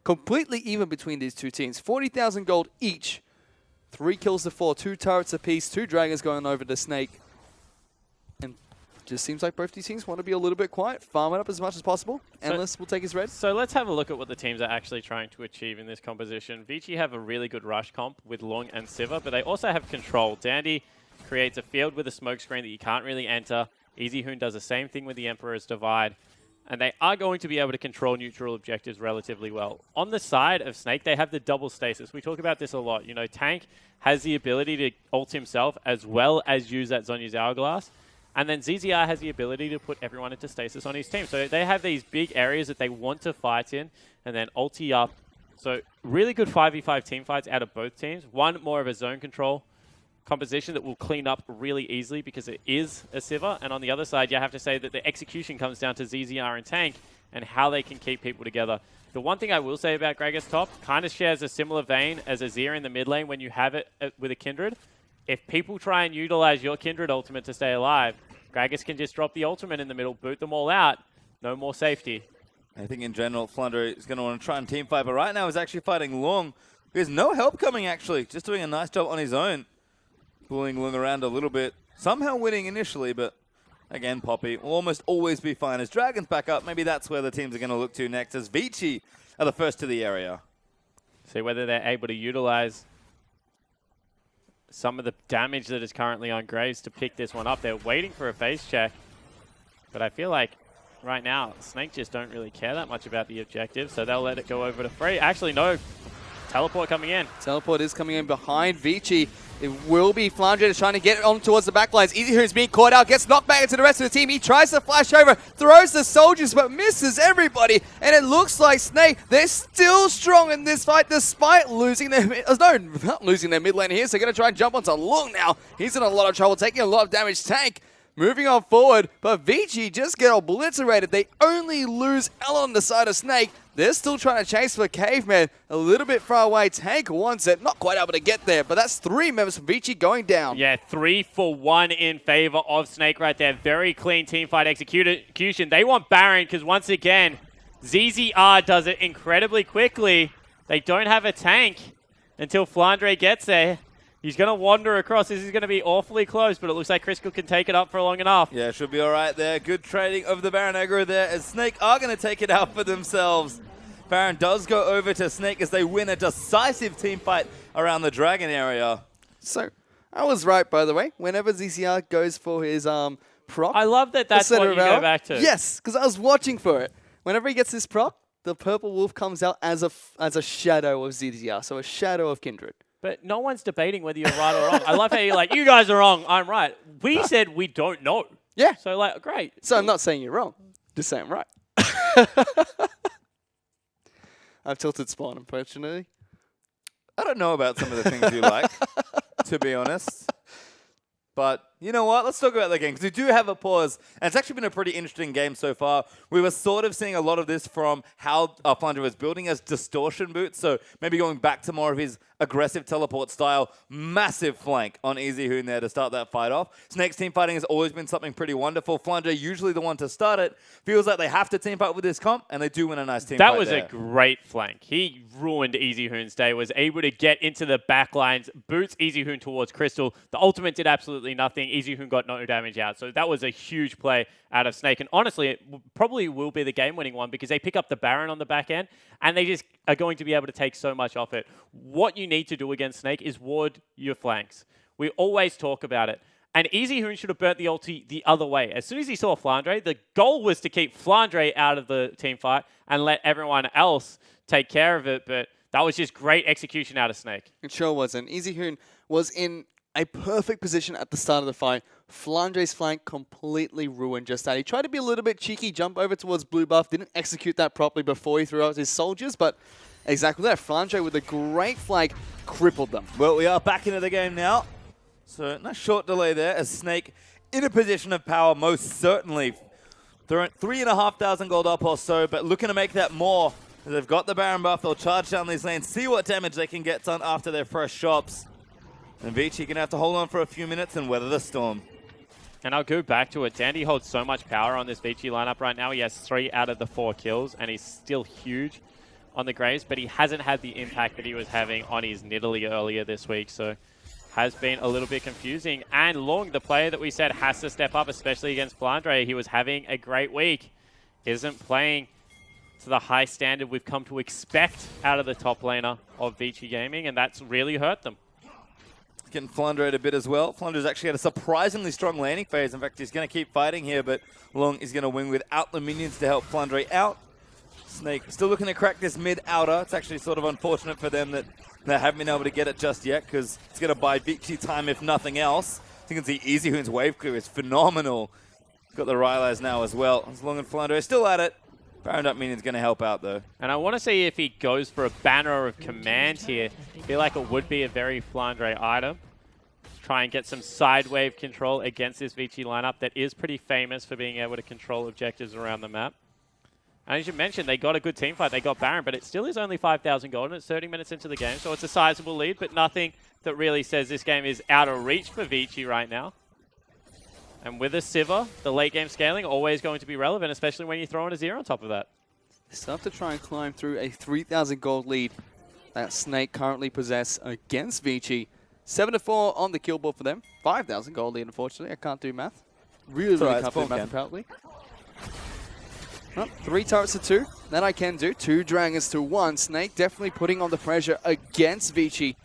Completely even between these two teams. 40,000 gold each. 3 kills to 4, 2 turrets apiece, 2 dragons going over to Snake. And just seems like both these teams want to be a little bit quiet, farm it up as much as possible. Endless will take his red. So let's have a look at what the teams are actually trying to achieve in this composition. Vici have a really good rush comp with Lung and Siva, but they also have control. Dandy creates a field with a smoke screen that you can't really enter. Easyhoon does the same thing with the Emperor's Divide. And they are going to be able to control neutral objectives relatively well. On the side of Snake, they have the double stasis. We talk about this a lot. You know, Tank has the ability to ult himself as well as use that Zhonya's Hourglass. And then ZZR has the ability to put everyone into stasis on his team. So they have these big areas that they want to fight in and then ulti up. So really good 5v5 team fights out of both teams. One more of a zone control composition that will clean up really easily because it is a Siva. And on the other side, you have to say that the execution comes down to ZZR and Tank and how they can keep people together. The one thing I will say about Gragas top kind of shares a similar vein as Azir in the mid lane when you have it with a Kindred. If people try and utilize your Kindred ultimate to stay alive, Gragas can just drop the ultimate in the middle, boot them all out. No more safety. I think in general, Flandre is going to want to try and team fight, but right now he's actually fighting Lung. There's no help coming, actually. Just doing a nice job on his own. Pulling Lung around a little bit. Somehow winning initially, but again, Poppy will almost always be fine. As Dragon's back up, maybe that's where the teams are going to look to next, as Vici are the first to the area. See whether they're able to utilize some of the damage that is currently on Graves to pick this one up. They're waiting for a face check, but I feel like right now, Snake just don't really care that much about the objective, so they'll let it go over to Free. Actually, no. Teleport coming in. Teleport is coming in behind Vici. It will be Flandre trying to get on towards the backlines. Easyhoon's being caught out, gets knocked back into the rest of the team. He tries to flash over, throws the soldiers, but misses everybody. And it looks like Snake, they're still strong in this fight despite losing their... No, not losing their mid lane here, so they're going to try and jump onto Lung now. He's in a lot of trouble, taking a lot of damage. Tank moving on forward, but Vici just get obliterated. They only lose L on the side of Snake. They're still trying to chase for Caveman. A little bit far away. Tank wants it. Not quite able to get there, but that's 3 members from Vici going down. Yeah, 3 for 1 in favor of Snake right there. Very clean teamfight execution. They want Baron because once again, ZZR does it incredibly quickly. They don't have a tank until Flandre gets there. He's going to wander across. This is going to be awfully close, but it looks like Crystal can take it up for long enough. Yeah, should be all right there. Good trading of the Baron aggro there, as Snake are going to take it out for themselves. Baron does go over to Snake as they win a decisive team fight around the Dragon area. So, I was right, by the way. Whenever ZCR goes for his proc... I love that that's what you go back to. Yes, because I was watching for it. Whenever he gets this proc, the purple wolf comes out as a shadow of ZZR, so a shadow of Kindred. But no one's debating whether you're right or wrong. I love how you're like, you guys are wrong, I'm right. We said we don't know. Yeah. So, like, great. So I'm not saying you're wrong. Just saying I'm right. I've tilted spawn, unfortunately. I don't know about some of the things you like, to be honest. But you know what? Let's talk about the game, because we do have a pause. And it's actually been a pretty interesting game so far. We were sort of seeing a lot of this from how Flandre was building as distortion boots. So maybe going back to more of his aggressive teleport style. Massive flank on Easyhoon there to start that fight off. Snake's team fighting has always been something pretty wonderful. Flandre usually the one to start it. Feels like they have to team fight with this comp, and they do win a nice team fight That was there. a great flank. He ruined Easyhoon's day, was able to get into the back lines, boots Easyhoon towards Crystal. The ultimate did absolutely nothing. Easyhoon got no damage out. So that was a huge play out of Snake. And honestly, it probably will be the game-winning one because they pick up the Baron on the back end and they just are going to be able to take so much off it. What you need to do against Snake is ward your flanks. We always talk about it. And Easyhoon should have burnt the ulti the other way. As soon as he saw Flandre, the goal was to keep Flandre out of the team fight and let everyone else take care of it. But that was just great execution out of Snake. It sure wasn't. Easyhoon was in a perfect position at the start of the fight. Flandre's flank completely ruined just that. He tried to be a little bit cheeky, jump over towards blue buff, didn't execute that properly before he threw out his soldiers, but exactly that. Flandre with a great flank crippled them. Well, we are back into the game now. So, nice short delay there as Snake in a position of power, most certainly. They're at 3,500 gold up or so, but looking to make that more. They've got the Baron buff. They'll charge down these lanes, see what damage they can get done after their fresh shops. And Vici going to have to hold on for a few minutes and weather the storm. And I'll go back to it. Dandy holds so much power on this Vici lineup right now. He has 3 out of the 4 kills, and he's still huge on the Graves, but he hasn't had the impact that he was having on his Nidalee earlier this week, so has been a little bit confusing. And Long, the player that we said has to step up, especially against Flandre, he was having a great week, isn't playing to the high standard we've come to expect out of the top laner of Vici Gaming, and that's really hurt them. Getting Flandre a bit as well. Flandre's actually had a surprisingly strong laning phase. In fact, he's going to keep fighting here, but Long is going to win without the minions to help Flandre out. Snake still looking to crack this mid-outer. It's actually sort of unfortunate for them that they haven't been able to get it just yet, because it's going to buy Vici time if nothing else. I think it's the Easy Hoon's wave clear is phenomenal. Got the Rylai's now as well. As Long and Flandre are still at it. Baron up minion's going to help out, though. And I want to see if he goes for a banner of command here. I feel like it would be a very Flandre item. Try and get some side wave control against this Vici lineup that is pretty famous for being able to control objectives around the map. And as you mentioned, they got a good team fight. They got Baron, but it still is only 5,000 gold, and it's 30 minutes into the game, so it's a sizable lead, but nothing that really says this game is out of reach for Vici right now. And with a Sivir, the late game scaling always going to be relevant, especially when you throw in a 0 on top of that. They still have to try and climb through a 3,000 gold lead that Snake currently possess against Vici. 7-4 on the kill board for them. 5,000 gold lead, unfortunately. I can't do math. Really can't do math, apparently. Well, 3 turrets to 2. That I can do. 2 dragons to 1. Snake definitely putting on the pressure against Vici.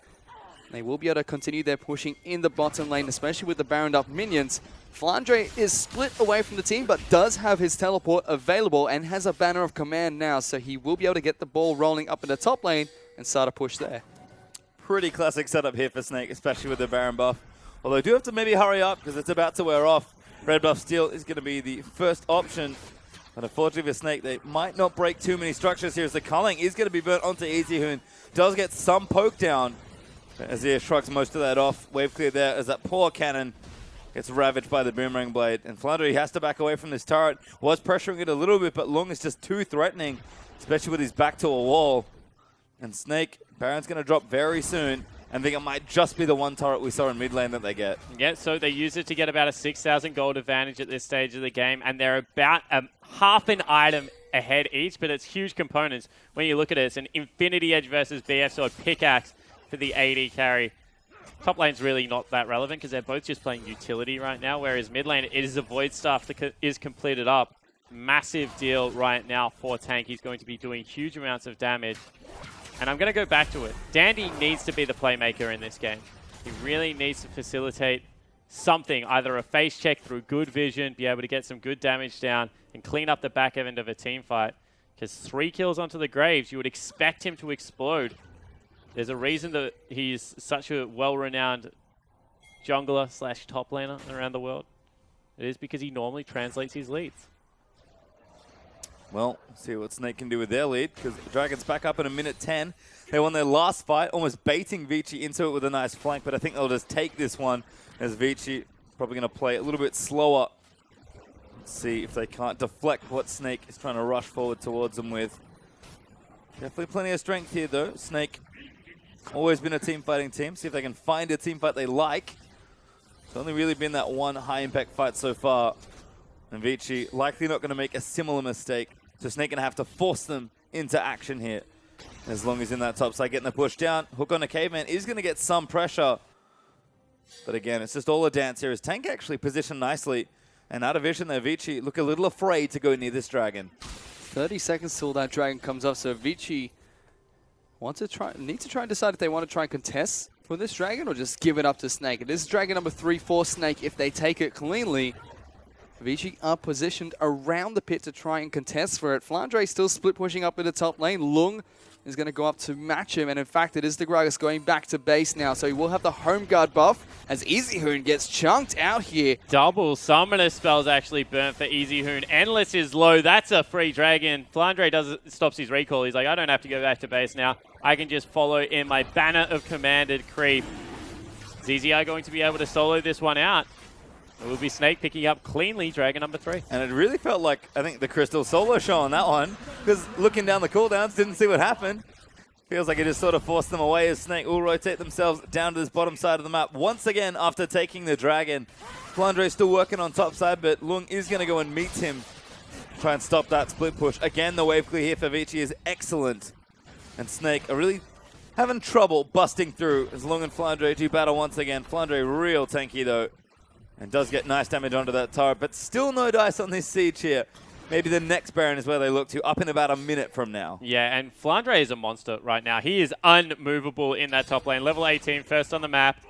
They will be able to continue their pushing in the bottom lane, especially with the Baron up minions. Flandre is split away from the team, but does have his teleport available and has a banner of command now, so he will be able to get the ball rolling up in the top lane and start a push there. Pretty classic setup here for Snake, especially with the Baron buff. Although I do have to maybe hurry up because it's about to wear off. Red buff steal is going to be the first option. But unfortunately for Snake, they might not break too many structures here as the culling is going to be burnt onto Easy Hoon. Does get some poke down as he shrugs most of that off. Wave clear there as that poor cannon gets ravaged by the Boomerang Blade. And Flandre has to back away from this turret. Was pressuring it a little bit, but Long is just too threatening, especially with his back to a wall. And Snake, Baron's going to drop very soon. And I think it might just be the one turret we saw in mid lane that they get. Yeah, so they use it to get about a 6,000 gold advantage at this stage of the game. And they're about half an item ahead each, but it's huge components. When you look at it, it's an Infinity Edge versus BF Sword pickaxe for the AD carry. Top lane's really not that relevant because they're both just playing utility right now, whereas mid lane, it is a Void Staff that is completed up. Massive deal right now for Tank. He's going to be doing huge amounts of damage. And I'm going to go back to it. Dandy needs to be the playmaker in this game. He really needs to facilitate something, either a face check through good vision, be able to get some good damage down, and clean up the back end of a team fight. Because 3 kills onto the Graves, you would expect him to explode. There's a reason that he's such a well-renowned jungler / top laner around the world. It is because he normally translates his leads. Well, see what Snake can do with their lead, because Dragon's back up in a minute 10. They won their last fight, almost baiting Vici into it with a nice flank, but I think they'll just take this one, as Vici probably going to play a little bit slower. Let's see if they can't deflect what Snake is trying to rush forward towards them with. Definitely plenty of strength here, though. Snake, always been a team fighting team. See if they can find a team fight they like. It's only really been that one high-impact fight so far. And Vici likely not going to make a similar mistake. So Snake going to have to force them into action here. As long as in that top side, getting the push down. Hook on a Caveman is going to get some pressure. But again, it's just all a dance here. As Tank actually positioned nicely. And out of vision there, Vici look a little afraid to go near this dragon. 30 seconds till that dragon comes up. So Vici need to try and decide if they want to try and contest for this dragon or just give it up to Snake. This is dragon number 3 for Snake. If they take it cleanly, Vici are positioned around the pit to try and contest for it. Flandre still split pushing up in the top lane. Lung is going to go up to match him, and in fact it is the Gragas going back to base now, so he will have the home guard buff as Easy Hoon gets chunked out here. Double summoner spells actually burnt for Easy Hoon. Endless is low. That's a free dragon. Flandre stops his recall. He's like, I don't have to go back to base now. I can just follow in my banner of commanded creep. ZZI going to be able to solo this one out. It will be Snake picking up cleanly Dragon number 3. And it really felt like, I think, the Crystal solo show on that one, because looking down the cooldowns, didn't see what happened. Feels like it just sort of forced them away as Snake will rotate themselves down to this bottom side of the map. Once again, after taking the Dragon, Flandre still working on top side, but Lung is going to go and meet him, try and stop that split push. Again, the wave clear here for Vici is excellent. And Snake are really having trouble busting through as Lung and Flandre do battle once again. Flandre real tanky though, and does get nice damage onto that turret, but still no dice on this siege here. Maybe the next Baron is where they look to, up in about a minute from now. Yeah, and Flandre is a monster right now. He is unmovable in that top lane. Level 18, first on the map.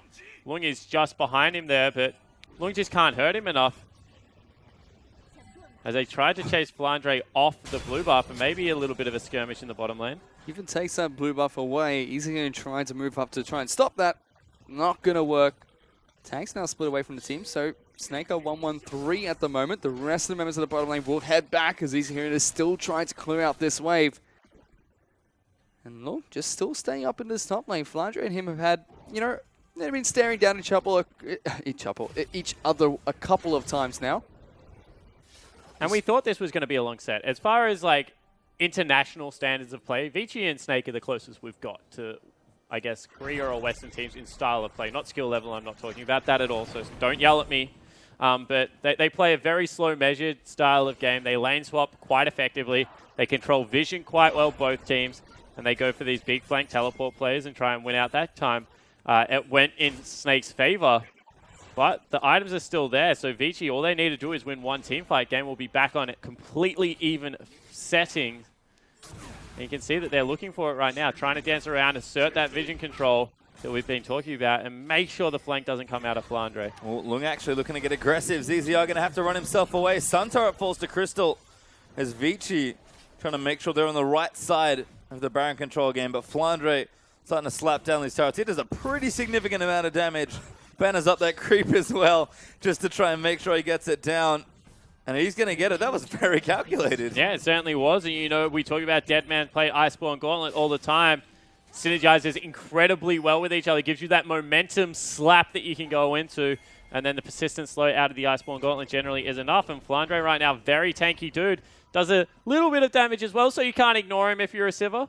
Lung is just behind him there, but Lung just can't hurt him enough. As they tried to chase Flandre off the blue buff, and maybe a little bit of a skirmish in the bottom lane. Even takes that blue buff away. He's going to try to move up to try and stop that. Not going to work. Tank's now split away from the team, so Snake are 1-1-3 at the moment. The rest of the members of the bottom lane will head back as Easy Hero is still trying to clear out this wave. And look, just still staying up in this top lane. Flandre and him have had, you know, they've been staring down each other a couple of times now. And we thought this was going to be a long set. As far as like international standards of play, Vici and Snake are the closest we've got to, I guess, Korea or Western teams in style of play. Not skill level, I'm not talking about that at all, so don't yell at me. But they play a very slow, measured style of game. They lane swap quite effectively. They control vision quite well, both teams. And they go for these big flank teleport plays and try and win out that time. It went in Snake's favor, but the items are still there. So Vici, all they need to do is win one teamfight game. We'll be back on it completely even setting. And you can see that they're looking for it right now, trying to dance around, assert that vision control that we've been talking about, and make sure the flank doesn't come out of Flandre. Well, Lung actually looking to get aggressive. ZZR going to have to run himself away. Sun Turret falls to Crystal as Vici trying to make sure they're on the right side of the Baron control game, but Flandre starting to slap down these turrets. It does a pretty significant amount of damage. Banner's up that creep as well, just to try and make sure he gets it down. And he's going to get it. That was very calculated. Yeah, it certainly was. And, you know, we talk about Deadman play Iceborne Gauntlet all the time. Synergizes incredibly well with each other. Gives you that momentum slap that you can go into. And then the persistent slow out of the Iceborne Gauntlet generally is enough. And Flandre right now, very tanky dude. Does a little bit of damage as well, so you can't ignore him if you're a Sivir.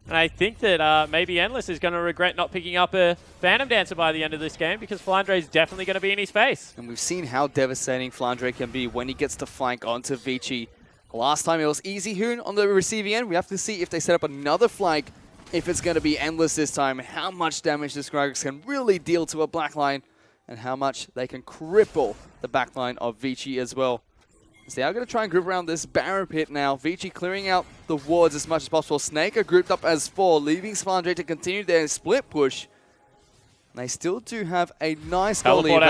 And I think that maybe Endless is going to regret not picking up a Phantom Dancer by the end of this game, because Flandre is definitely going to be in his face. And we've seen how devastating Flandre can be when he gets to flank onto Vici. Last time it was Easy Hoon on the receiving end. We have to see if they set up another flank, if it's going to be Endless this time, how much damage this Gragas can really deal to a black line, and how much they can cripple the back line of Vici as well. So they are going to try and group around this Baron pit now. Vici clearing out the wards as much as possible. Snake are grouped up as 4, leaving Flandre to continue their split push. They still do have a nice goal lead,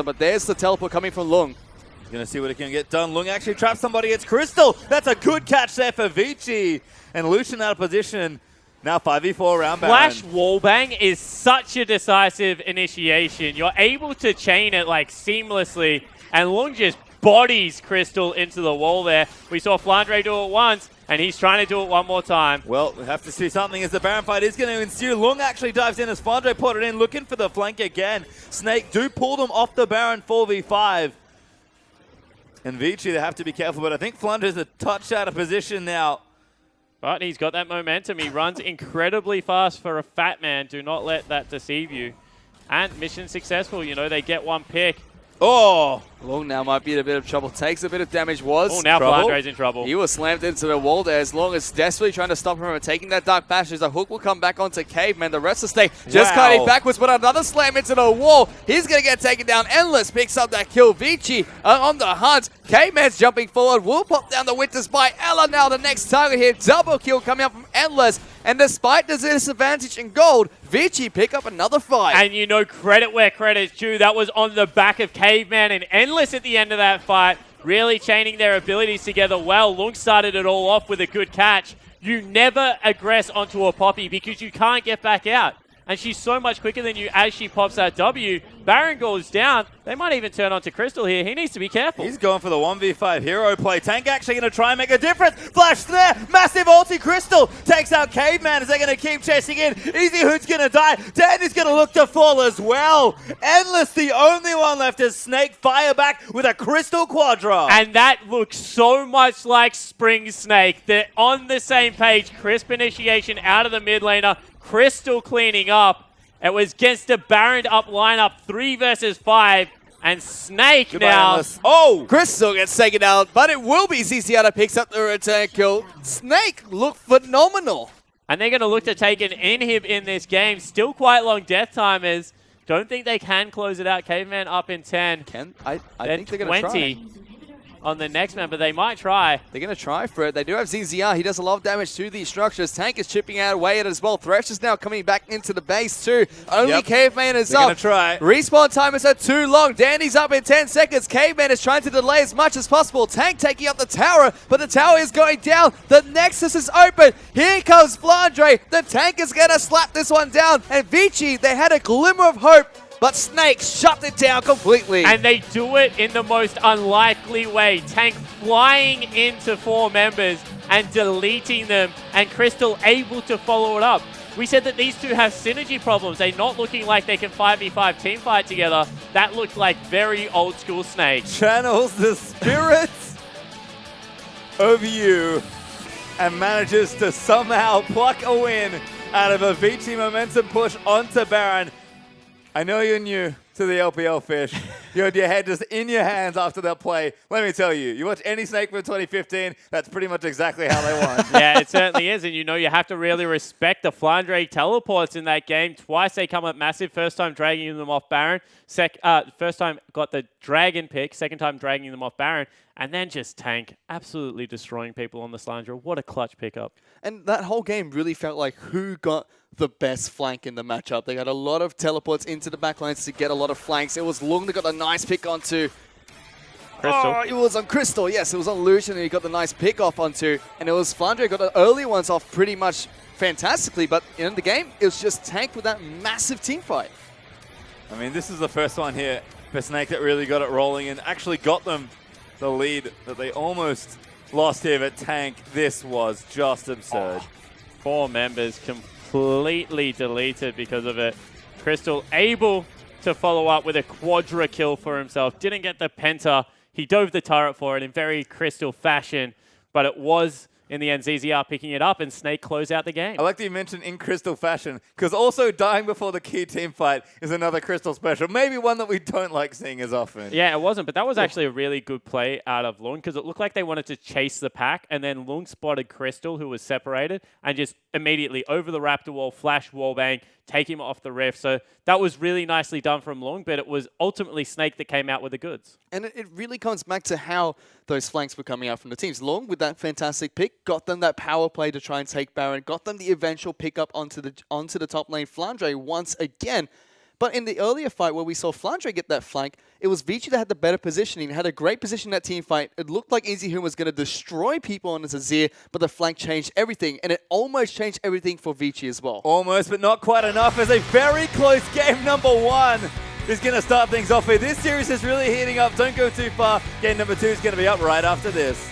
but there's the teleport coming from Lung. He's going to see what he can get done. Lung actually traps somebody. It's Crystal. That's a good catch there for Vici. And Lucian out of position. Now 5v4 around Baron. Flash wallbang is such a decisive initiation. You're able to chain it like seamlessly, and Lung just bodies Crystal into the wall there. We saw Flandre do it once, and he's trying to do it one more time. Well, we have to see something as the Baron fight is going to ensue. Lung actually dives in as Flandre put it in, looking for the flank again. Snake do pull them off the Baron 4v5. And Vici, they have to be careful, but I think Flandre's a touch out of position now. But he's got that momentum. He runs incredibly fast for a fat man. Do not let that deceive you. And mission successful. You know, they get one pick. Oh! Lung now might be in a bit of trouble. Takes a bit of damage. Oh, now Flandre's in trouble. He was slammed into the wall there as long as desperately trying to stop him from taking that Dark Passage. The hook will come back onto Caveman. The rest of the stay just cutting backwards, but another slam into the wall. He's going to get taken down. Endless picks up that kill. Vici on the hunt. Caveman's jumping forward. Will pop down the Winter Spite. Ella now the next target here. Double kill coming up from Endless. And despite the disadvantage in gold, Vici pick up another fight. And you know, credit where credit's due. That was on the back of Caveman and Endless at the end of that fight, really chaining their abilities together well. Lung started it all off with a good catch. You never aggress onto a Poppy because you can't get back out. and she's so much quicker than you as she pops that W. Baron goes down. They might even turn on to Crystal here. He needs to be careful. He's going for the 1v5 hero play. Tank actually going to try and make a difference. Flash snare, massive ulti. Crystal takes out Caveman as they're going to keep chasing in. Easy Hood's going to die. Dandy's going to look to fall as well. Endless, the only one left as Snake fire back with a Crystal Quadra. And that looks so much like Spring Snake. They're on the same page. Crisp initiation out of the mid laner. Crystal cleaning up. It was against the Baron up lineup, 3 versus 5. And Snake Goodbye, now. Endless. Oh! Crystal gets taken out, but it will be ZZ that picks up the return kill. Snake looked phenomenal. And they're going to look to take an inhib in this game. Still quite long death timers. Don't think they can close it out. Caveman up in 10. I Then think they're going to 20 try. on the next man, but they might try. They're going to try for it. They do have ZZR. He does a lot of damage to these structures. Tank is chipping out away at it as well. Thresh is now coming back into the base too. Only Caveman is They're up. gonna try. Respawn time is at too long. Dandy's up in 10 seconds. Caveman is trying to delay as much as possible. Tank taking up the tower, but the tower is going down. The Nexus is open. Here comes Flandre. The Tank is going to slap this one down. And Vici, they had a glimmer of hope, but Snake shut it down completely. And they do it in the most unlikely way. Tank flying into 4 members and deleting them, and Crystal able to follow it up. We said that these two have synergy problems. They're not looking like they can 5v5 team fight together. That looked like very old school Snake. Channels the spirit of you and manages to somehow pluck a win out of a Vici momentum push onto Baron. I know you're new to the LPL, Fish. You had your head just in your hands after that play. Let me tell you, you watch any Snake from 2015, that's pretty much exactly how they won. Yeah, it certainly is. And you know, you have to really respect the Flandre teleports in that game. Twice they come up massive. First time dragging them off Baron. First time got the Dragon pick. Second time dragging them off Baron. And then just Tank absolutely destroying people on the Slandra. What a clutch pickup. And that whole game really felt like who got the best flank in the matchup. They got a lot of teleports into the backlines to get a lot of flanks. It was Lung that got a nice pick onto Crystal. Oh, it was on Crystal. Yes, it was on Lucian and he got the nice pick off onto. And it was Flandre got the early ones off pretty much fantastically. But in the game, it was just Tank with that massive team fight. I mean, this is the first one here for Snake that really got it rolling and actually got them the lead that they almost lost here at Tank. This was just absurd. 4 members completely deleted because of it. Crystal able to follow up with a quadra kill for himself. Didn't get the penta. He dove the turret for it in very Crystal fashion, but it was in the end ZZR picking it up and Snake close out the game. I like that you mentioned in Crystal fashion, because also dying before the key team fight is another Crystal special. Maybe one that we don't like seeing as often. Yeah, it wasn't, but that was actually a really good play out of Lung because it looked like they wanted to chase the pack, and then Lung spotted Crystal, who was separated, and just immediately over the Raptor wall, flash wallbang, take him off the rift. So that was really nicely done from Lung, but it was ultimately Snake that came out with the goods. And it really comes back to how those flanks were coming out from the teams. Long with that fantastic pick, got them that power play to try and take Baron, got them the eventual pickup onto the top lane. Flandre once again. But in the earlier fight where we saw Flandre get that flank, it was Vici that had the better positioning, had a great position in that team fight. It looked like Easy Hoon was going to destroy people on his Azir, but the flank changed everything, and it almost changed everything for Vici as well. Almost, but not quite enough, as a very close game number 1 is going to start things off here. This series is really heating up. Don't go too far. Game number 2 is going to be up right after this.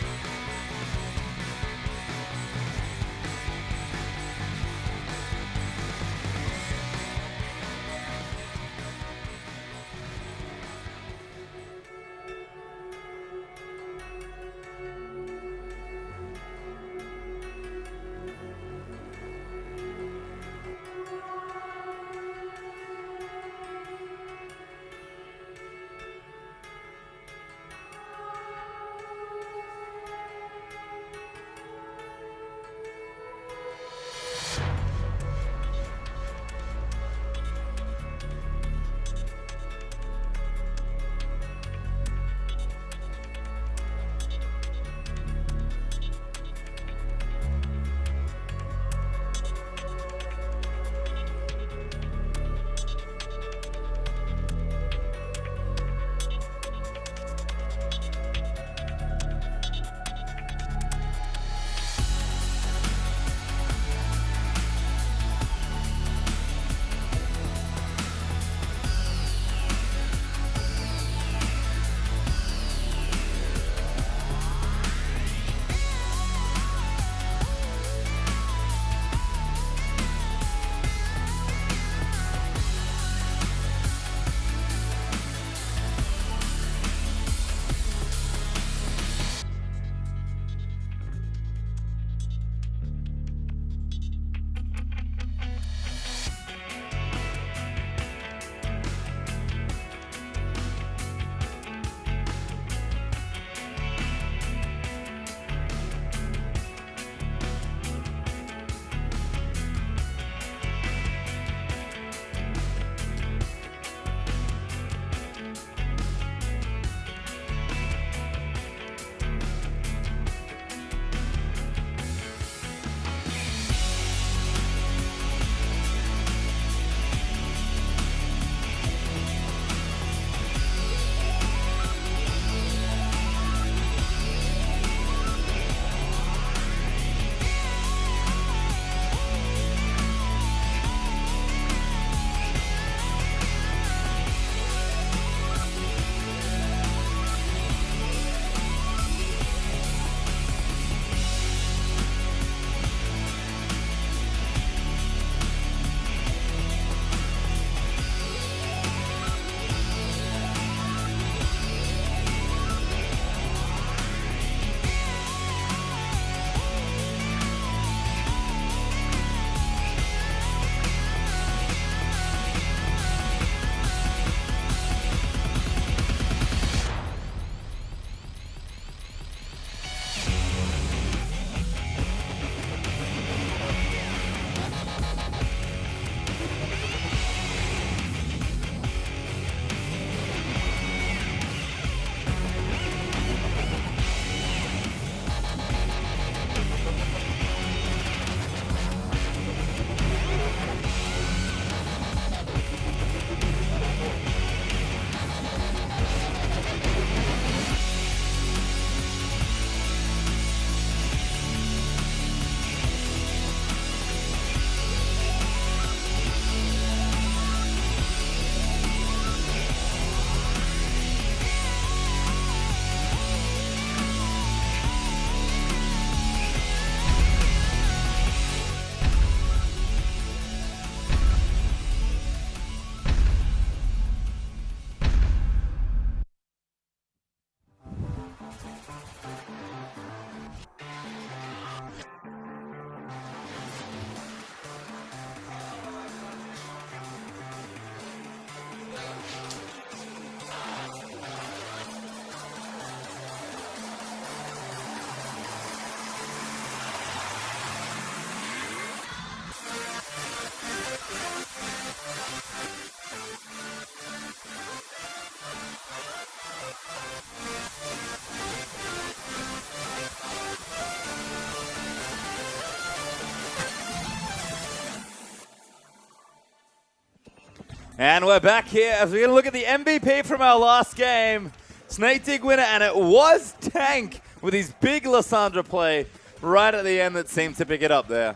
And we're back here as we're going to look at the MVP from our last game. Snake Dig winner, and it was Tank with his big Lissandra play right at the end that seemed to pick it up there.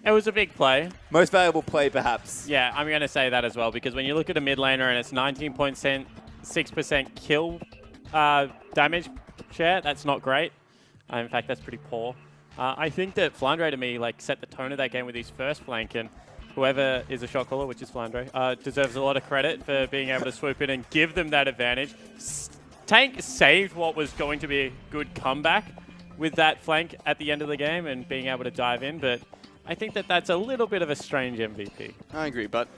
It was a big play. Most valuable play, perhaps. Yeah, I'm going to say that as well, because when you look at a mid laner and it's 19.6% kill damage share, that's not great. In fact, that's pretty poor. I think that Flandre, to me, set the tone of that game with his first flank, and whoever is a shot caller, which is Flandre, deserves a lot of credit for being able to swoop in and give them that advantage. Tank saved what was going to be a good comeback with that flank at the end of the game and being able to dive in, but I think that that's a little bit of a strange MVP. I agree, but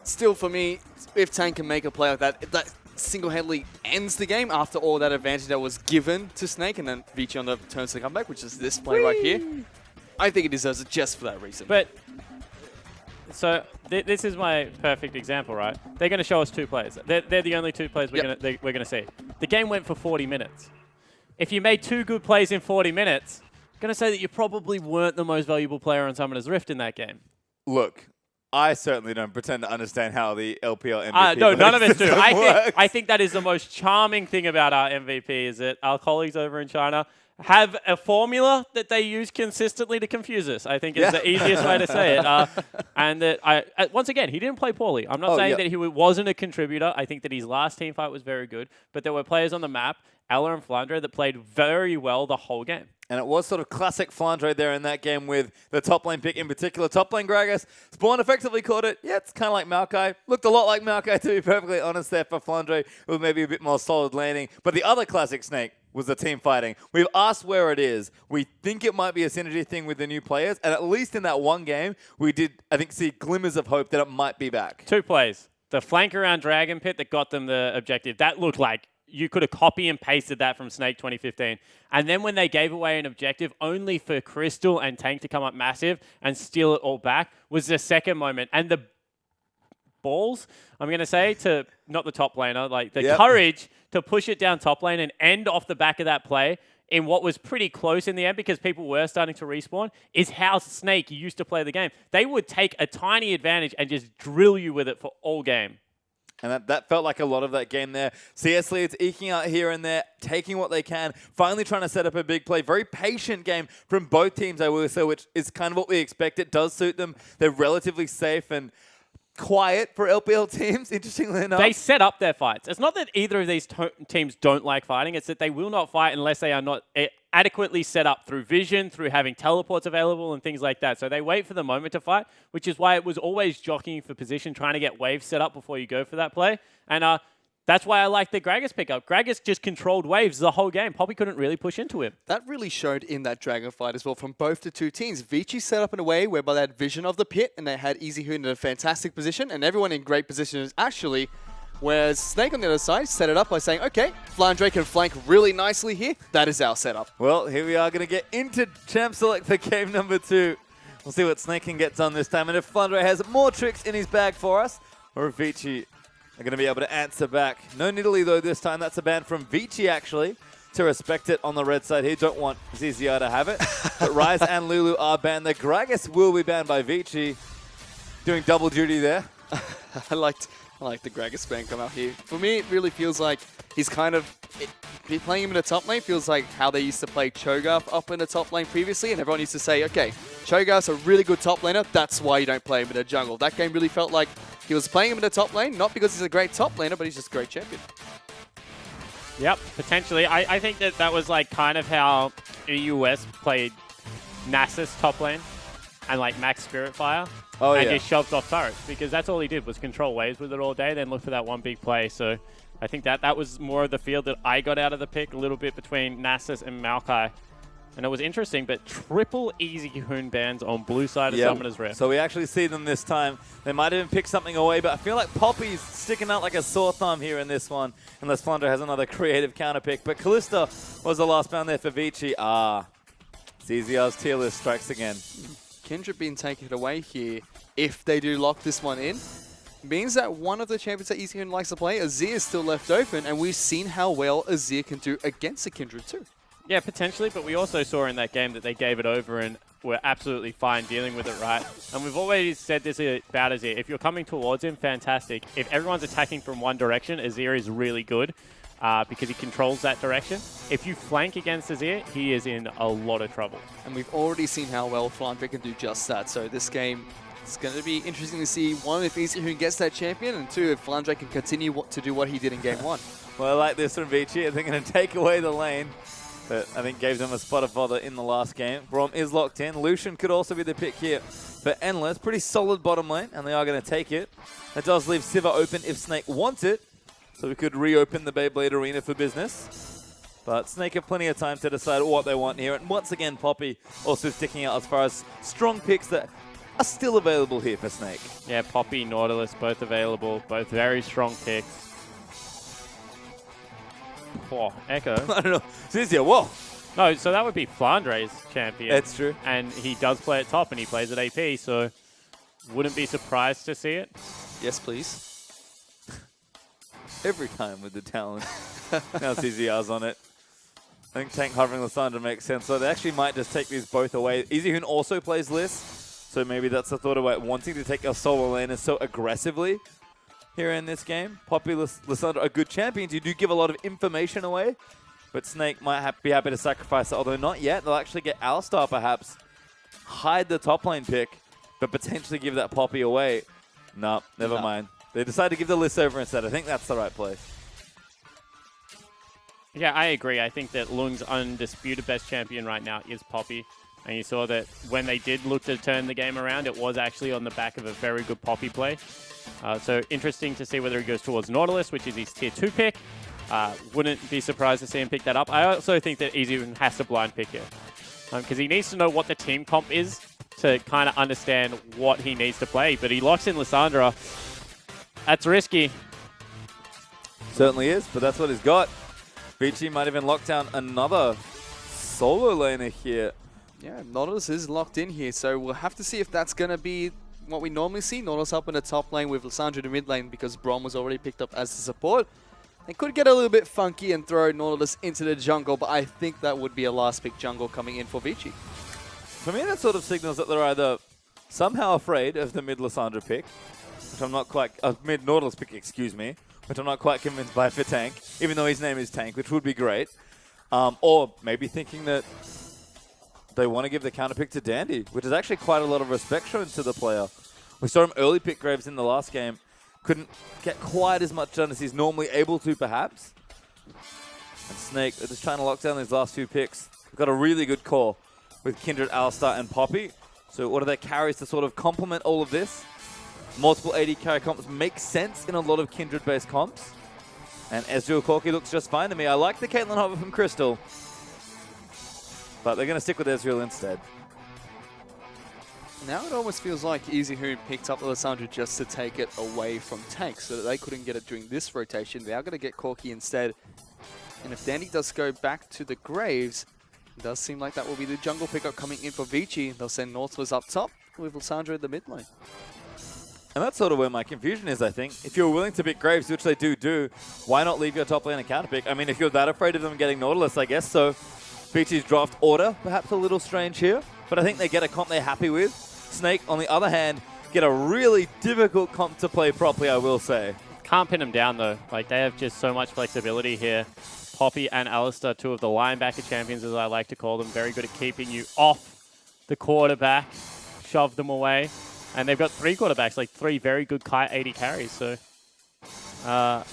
still for me, if Tank can make a play like that, that single-handedly ends the game after all that advantage that was given to Snake, and then Vici on the turns to comeback, which is this play right here. I think it deserves it just for that reason. But, so this is my perfect example, right? They're going to show us two plays. They're the only two plays we're going to see. The game went for 40 minutes. If you made two good plays in 40 minutes, I'm going to say that you probably weren't the most valuable player on Summoner's Rift in that game. Look, I certainly don't pretend to understand how the LPL MVP No, none of us do. works. I think that is the most charming thing about our MVP is that our colleagues over in China have a formula that they use consistently to confuse us. I think is the easiest way to say it. And that once again, he didn't play poorly. I'm not saying that he wasn't a contributor. I think that his last team fight was very good. But there were players on the map, Ella and Flandre, that played very well the whole game. And it was sort of classic Flandre there in that game with the top lane pick in particular. Top lane Gragas. Spawn effectively caught it. Yeah, it's kind of like Maokai. Looked a lot like Maokai, to be perfectly honest there for Flandre, with maybe a bit more solid landing. But the other classic Snake was the team fighting. We've asked where it is. We think it might be a synergy thing with the new players. And at least in that one game, we did, I think, see glimmers of hope that it might be back. Two plays. The flank around Dragon Pit that got them the objective. That looked like you could have copy and pasted that from Snake 2015. And then when they gave away an objective only for Crystal and Tank to come up massive and steal it all back was the second moment. And the balls, I'm going to say, to not the top laner, like the courage to push it down top lane and end off the back of that play in what was pretty close in the end because people were starting to respawn is how Snake used to play the game. They would take a tiny advantage and just drill you with it for all game. And that felt like a lot of that game there. CS Leeds eking out here and there, taking what they can, finally trying to set up a big play. Very patient game from both teams, I will say, which is kind of what we expect. It does suit them. They're relatively safe and quiet for LPL teams, interestingly enough. They set up their fights. It's not that either of these teams don't like fighting. It's that they will not fight unless they are not adequately set up through vision, through having teleports available and things like that. So they wait for the moment to fight, which is why it was always jockeying for position, trying to get waves set up before you go for that play. And that's why I like the Gragas pickup. Gragas just controlled waves the whole game. Poppy couldn't really push into him. That really showed in that Dragon fight as well from both the two teams. Vici set up in a way whereby they had vision of the pit and they had Easy Hoon in a fantastic position and everyone in great positions actually. Whereas Snake on the other side set it up by saying, okay, Flandre can flank really nicely here. That is our setup. Well, here we are going to get into Champ Select for game number 2. We'll see what Snake can get done this time. And if Flandre has more tricks in his bag for us, or if Vici are going to be able to answer back. No Nidalee, though, this time. That's a ban from Vici, actually, to respect it on the red side here. Don't want ZZR to have it. But Ryze and Lulu are banned. The Gragas will be banned by Vici. Doing double duty there. I liked the Gragas ban come out here. For me, it really feels like he's kind of... playing him in the top lane feels like how they used to play Cho'Gath up in the top lane previously, and everyone used to say, okay, Cho'Gath's a really good top laner, that's why you don't play him in the jungle. That game really felt like he was playing him in the top lane, not because he's a great top laner, but he's just a great champion. Yep, potentially. I think that was like kind of how EUS played Nasus top lane and like Max Spiritfire. And just shoved off turrets because that's all he did was control waves with it all day, then look for that one big play. So I think that was more of the field that I got out of the pick, a little bit between Nasus and Maokai. And it was interesting, but triple Easy Hoon bans on blue side of Summoner's Rift. So we actually see them this time. They might even pick something away, but I feel like Poppy's sticking out like a sore thumb here in this one, unless Flandre has another creative counter pick. But Callista was the last ban there for Vici. ZZR's tier list strikes again. Kindred being taken away here, if they do lock this one in, means that one of the champions that Easy Hoon likes to play, Azir, is still left open, and we've seen how well Azir can do against a Kindred too. Yeah, potentially, but we also saw in that game that they gave it over and were absolutely fine dealing with it, right? And we've always said this about Azir. If you're coming towards him, fantastic. If everyone's attacking from one direction, Azir is really good because he controls that direction. If you flank against Azir, he is in a lot of trouble. And we've already seen how well Flandre can do just that. So this game, it's going to be interesting to see, one, if Easyhoon gets that champion, and two, if Flandre can continue to do what he did in Game 1. Well, I like this from Vici. They're going to take away the lane. But I think gave them a spot of bother in the last game. Braum is locked in. Lucian could also be the pick here for Endless. Pretty solid bottom lane, and they are going to take it. That does leave Sivir open if Snake wants it. So we could reopen the Beyblade Arena for business. But Snake have plenty of time to decide what they want here. And once again, Poppy also sticking out as far as strong picks that are still available here for Snake. Yeah, Poppy, Nautilus, both available. Both very strong picks. Oh, Echo. I don't know. Zizia, whoa. No, so that would be Flandre's champion. That's true. And he does play at top and he plays at AP, so wouldn't be surprised to see it. Yes, please. Every time with the talent. Now CZR's on it. I think tank hovering Lissandra makes sense. So they actually might just take these both away. Easyhoon also plays Liss, so maybe that's the thought about wanting to take our solo laner so aggressively here in this game. Poppy, Lissandra are good champions. You do give a lot of information away, but Snake might be happy to sacrifice it, although not yet. They'll actually get Alistar perhaps, hide the top lane pick, but potentially give that Poppy away. No, never mind. They decide to give the Liss over instead. I think that's the right play. Yeah, I agree. I think that Lung's undisputed best champion right now is Poppy. And you saw that when they did look to turn the game around, it was actually on the back of a very good Poppy play. So interesting to see whether he goes towards Nautilus, which is his tier 2 pick. Wouldn't be surprised to see him pick that up. I also think that Easyhoon has to blind pick here. Because he needs to know what the team comp is to kind of understand what he needs to play. But he locks in Lissandra. That's risky. Certainly is, but that's what he's got. Vici might even lock down another solo laner here. Yeah, Nautilus is locked in here, so we'll have to see if that's going to be what we normally see. Nautilus up in the top lane with Lissandra in the mid lane because Braum was already picked up as the support. They could get a little bit funky and throw Nautilus into the jungle, but I think that would be a last pick jungle coming in for Vici. For me, that sort of signals that they're either somehow afraid of the mid Lissandra pick, which I'm not quite, mid Nautilus pick, excuse me, which I'm not quite convinced by for Tank, even though his name is Tank, which would be great. Or maybe thinking that they want to give the counter pick to Dandy, which is actually quite a lot of respect shown to the player. We saw him early pick Graves in the last game. Couldn't get quite as much done as he's normally able to, perhaps. And Snake, they're just trying to lock down these last few picks. We've got a really good core with Kindred, Alistar, and Poppy. So what are their carries to sort of complement all of this? Multiple AD carry comps make sense in a lot of Kindred-based comps. And Ezreal Corki looks just fine to me. I like the Caitlyn Hover from Crystal, but they're going to stick with Ezreal instead. Now it almost feels like Easyhoon picked up Lissandra just to take it away from Tank so that they couldn't get it during this rotation. They are going to get Corki instead. And if Dandy does go back to the Graves, it does seem like that will be the jungle pickup coming in for Vici. They'll send Nautilus up top with Lissandra in the mid lane. And that's sort of where my confusion is, I think. If you're willing to pick Graves, which they do, why not leave your top lane and counter pick? I mean, if you're that afraid of them getting Nautilus, I guess so. Vici's draft order, perhaps a little strange here, but I think they get a comp they're happy with. Snake, on the other hand, get a really difficult comp to play properly, I will say. Can't pin them down, though. Like, they have just so much flexibility here. Poppy and Alistar, two of the linebacker champions, as I like to call them, very good at keeping you off the quarterback, shove them away. And they've got three quarterbacks, like three very good 80 carries. So I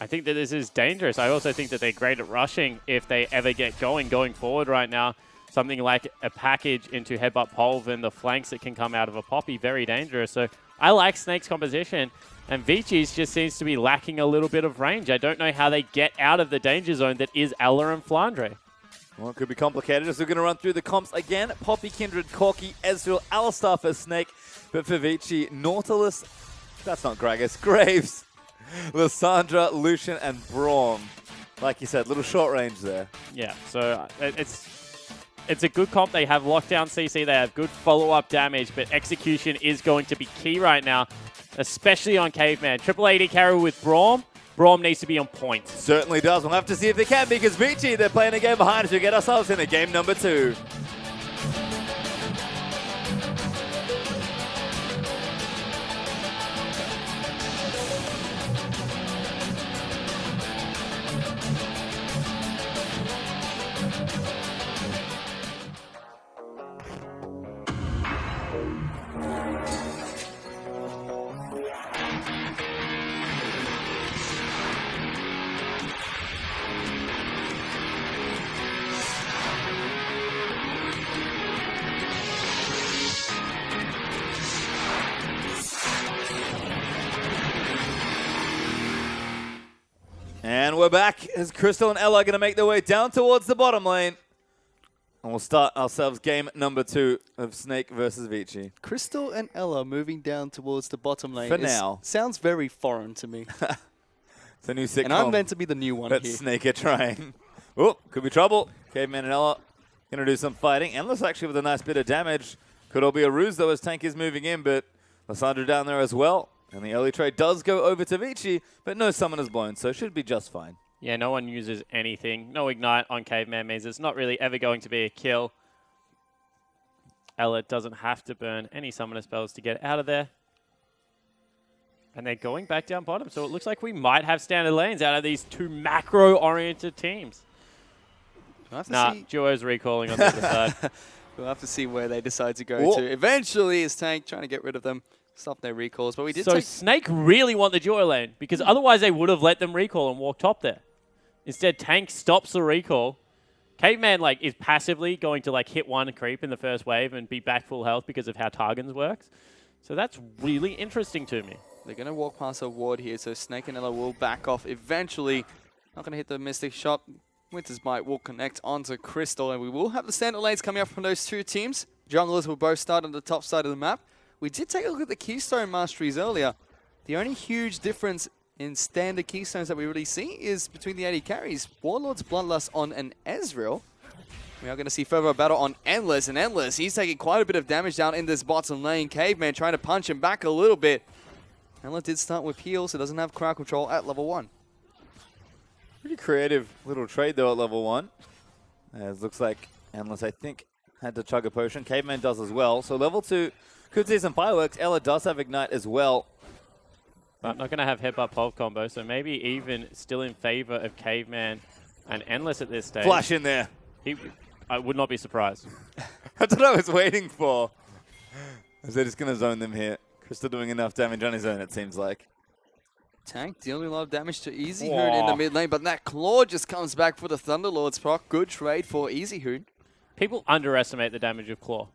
think that this is dangerous. I also think that they're great at rushing if they ever get going forward right now. Something like a package into Headbutt Pulve and the flanks that can come out of a Poppy, very dangerous. So I like Snake's composition. And Vici's just seems to be lacking a little bit of range. I don't know how they get out of the danger zone that is Ella and Flandre. Well, it could be complicated as we're going to run through the comps again. Poppy, Kindred, Corki, Ezreal, Alistar for Snake. But for Vici, Nautilus, that's not Gragas, Graves, Lissandra, Lucian, and Braum. Like you said, little short range there. Yeah, so it's a good comp. They have lockdown CC, they have good follow-up damage, but execution is going to be key right now, especially on Caveman. Triple AD carry with Braum, Braum needs to be on point. Certainly does. We'll have to see if they can, because Vici, they're playing a game behind us to get ourselves into game number 2. And we're back as Crystal and Ella are going to make their way down towards the bottom lane. And we'll start ourselves game number 2 of Snake versus Vici. Crystal and Ella moving down towards the bottom lane. For now. Sounds very foreign to me. It's a new sitcom. And I'm meant to be the new one that here. Snake are trying. Oh, could be trouble. Caveman and Ella going to do some fighting. Endless actually with a nice bit of damage. Could all be a ruse though as Tank is moving in, but Lysandra down there as well. And the early trade does go over to Vici, but no summoners blown, so should be just fine. Yeah, no one uses anything. No Ignite on Caveman means it's not really ever going to be a kill. Ella doesn't have to burn any summoner spells to get out of there. And they're going back down bottom, so it looks like we might have standard lanes out of these 2 macro-oriented teams. Nah, Duo's recalling on the other side. We'll have to see where they decide to go to. Eventually, is Tank trying to get rid of them. Stop their recalls, but we did So Snake really want the Duo lane, because otherwise they would have let them recall and walk top there. Instead, Tank stops the recall. Caveman is passively going to hit 1 creep in the first wave and be back full health because of how Targons works. So that's really interesting to me. They're going to walk past a ward here, so Snake and Ella will back off eventually. Not going to hit the Mystic Shot. Winter's Bite will connect onto Crystal, and we will have the standard lanes coming up from those 2 teams. Junglers will both start on the top side of the map. We did take a look at the Keystone Masteries earlier. The only huge difference in standard Keystones that we really see is between the AD carries. Warlord's Bloodlust on an Ezreal. We are going to see further battle on Endless, and Endless, he's taking quite a bit of damage down in this bottom lane. Caveman trying to punch him back a little bit. Endless did start with heal, so doesn't have crowd control at level 1. Pretty creative little trade though at level 1. It looks like Endless, I think, had to chug a potion. Caveman does as well. So level 2 could see some fireworks. Ella does have Ignite as well. But not going to have headbutt pulse combo, so maybe even still in favor of Caveman and Endless at this stage. Flash in there. I would not be surprised. That's what I was waiting for. Is they're just going to zone them here. Crystal doing enough damage on his own, it seems like. Tank dealing a lot of damage to Easyhoon in the mid lane, but that claw just comes back for the Thunderlord's proc. Good trade for Easyhoon. People underestimate the damage of Claw.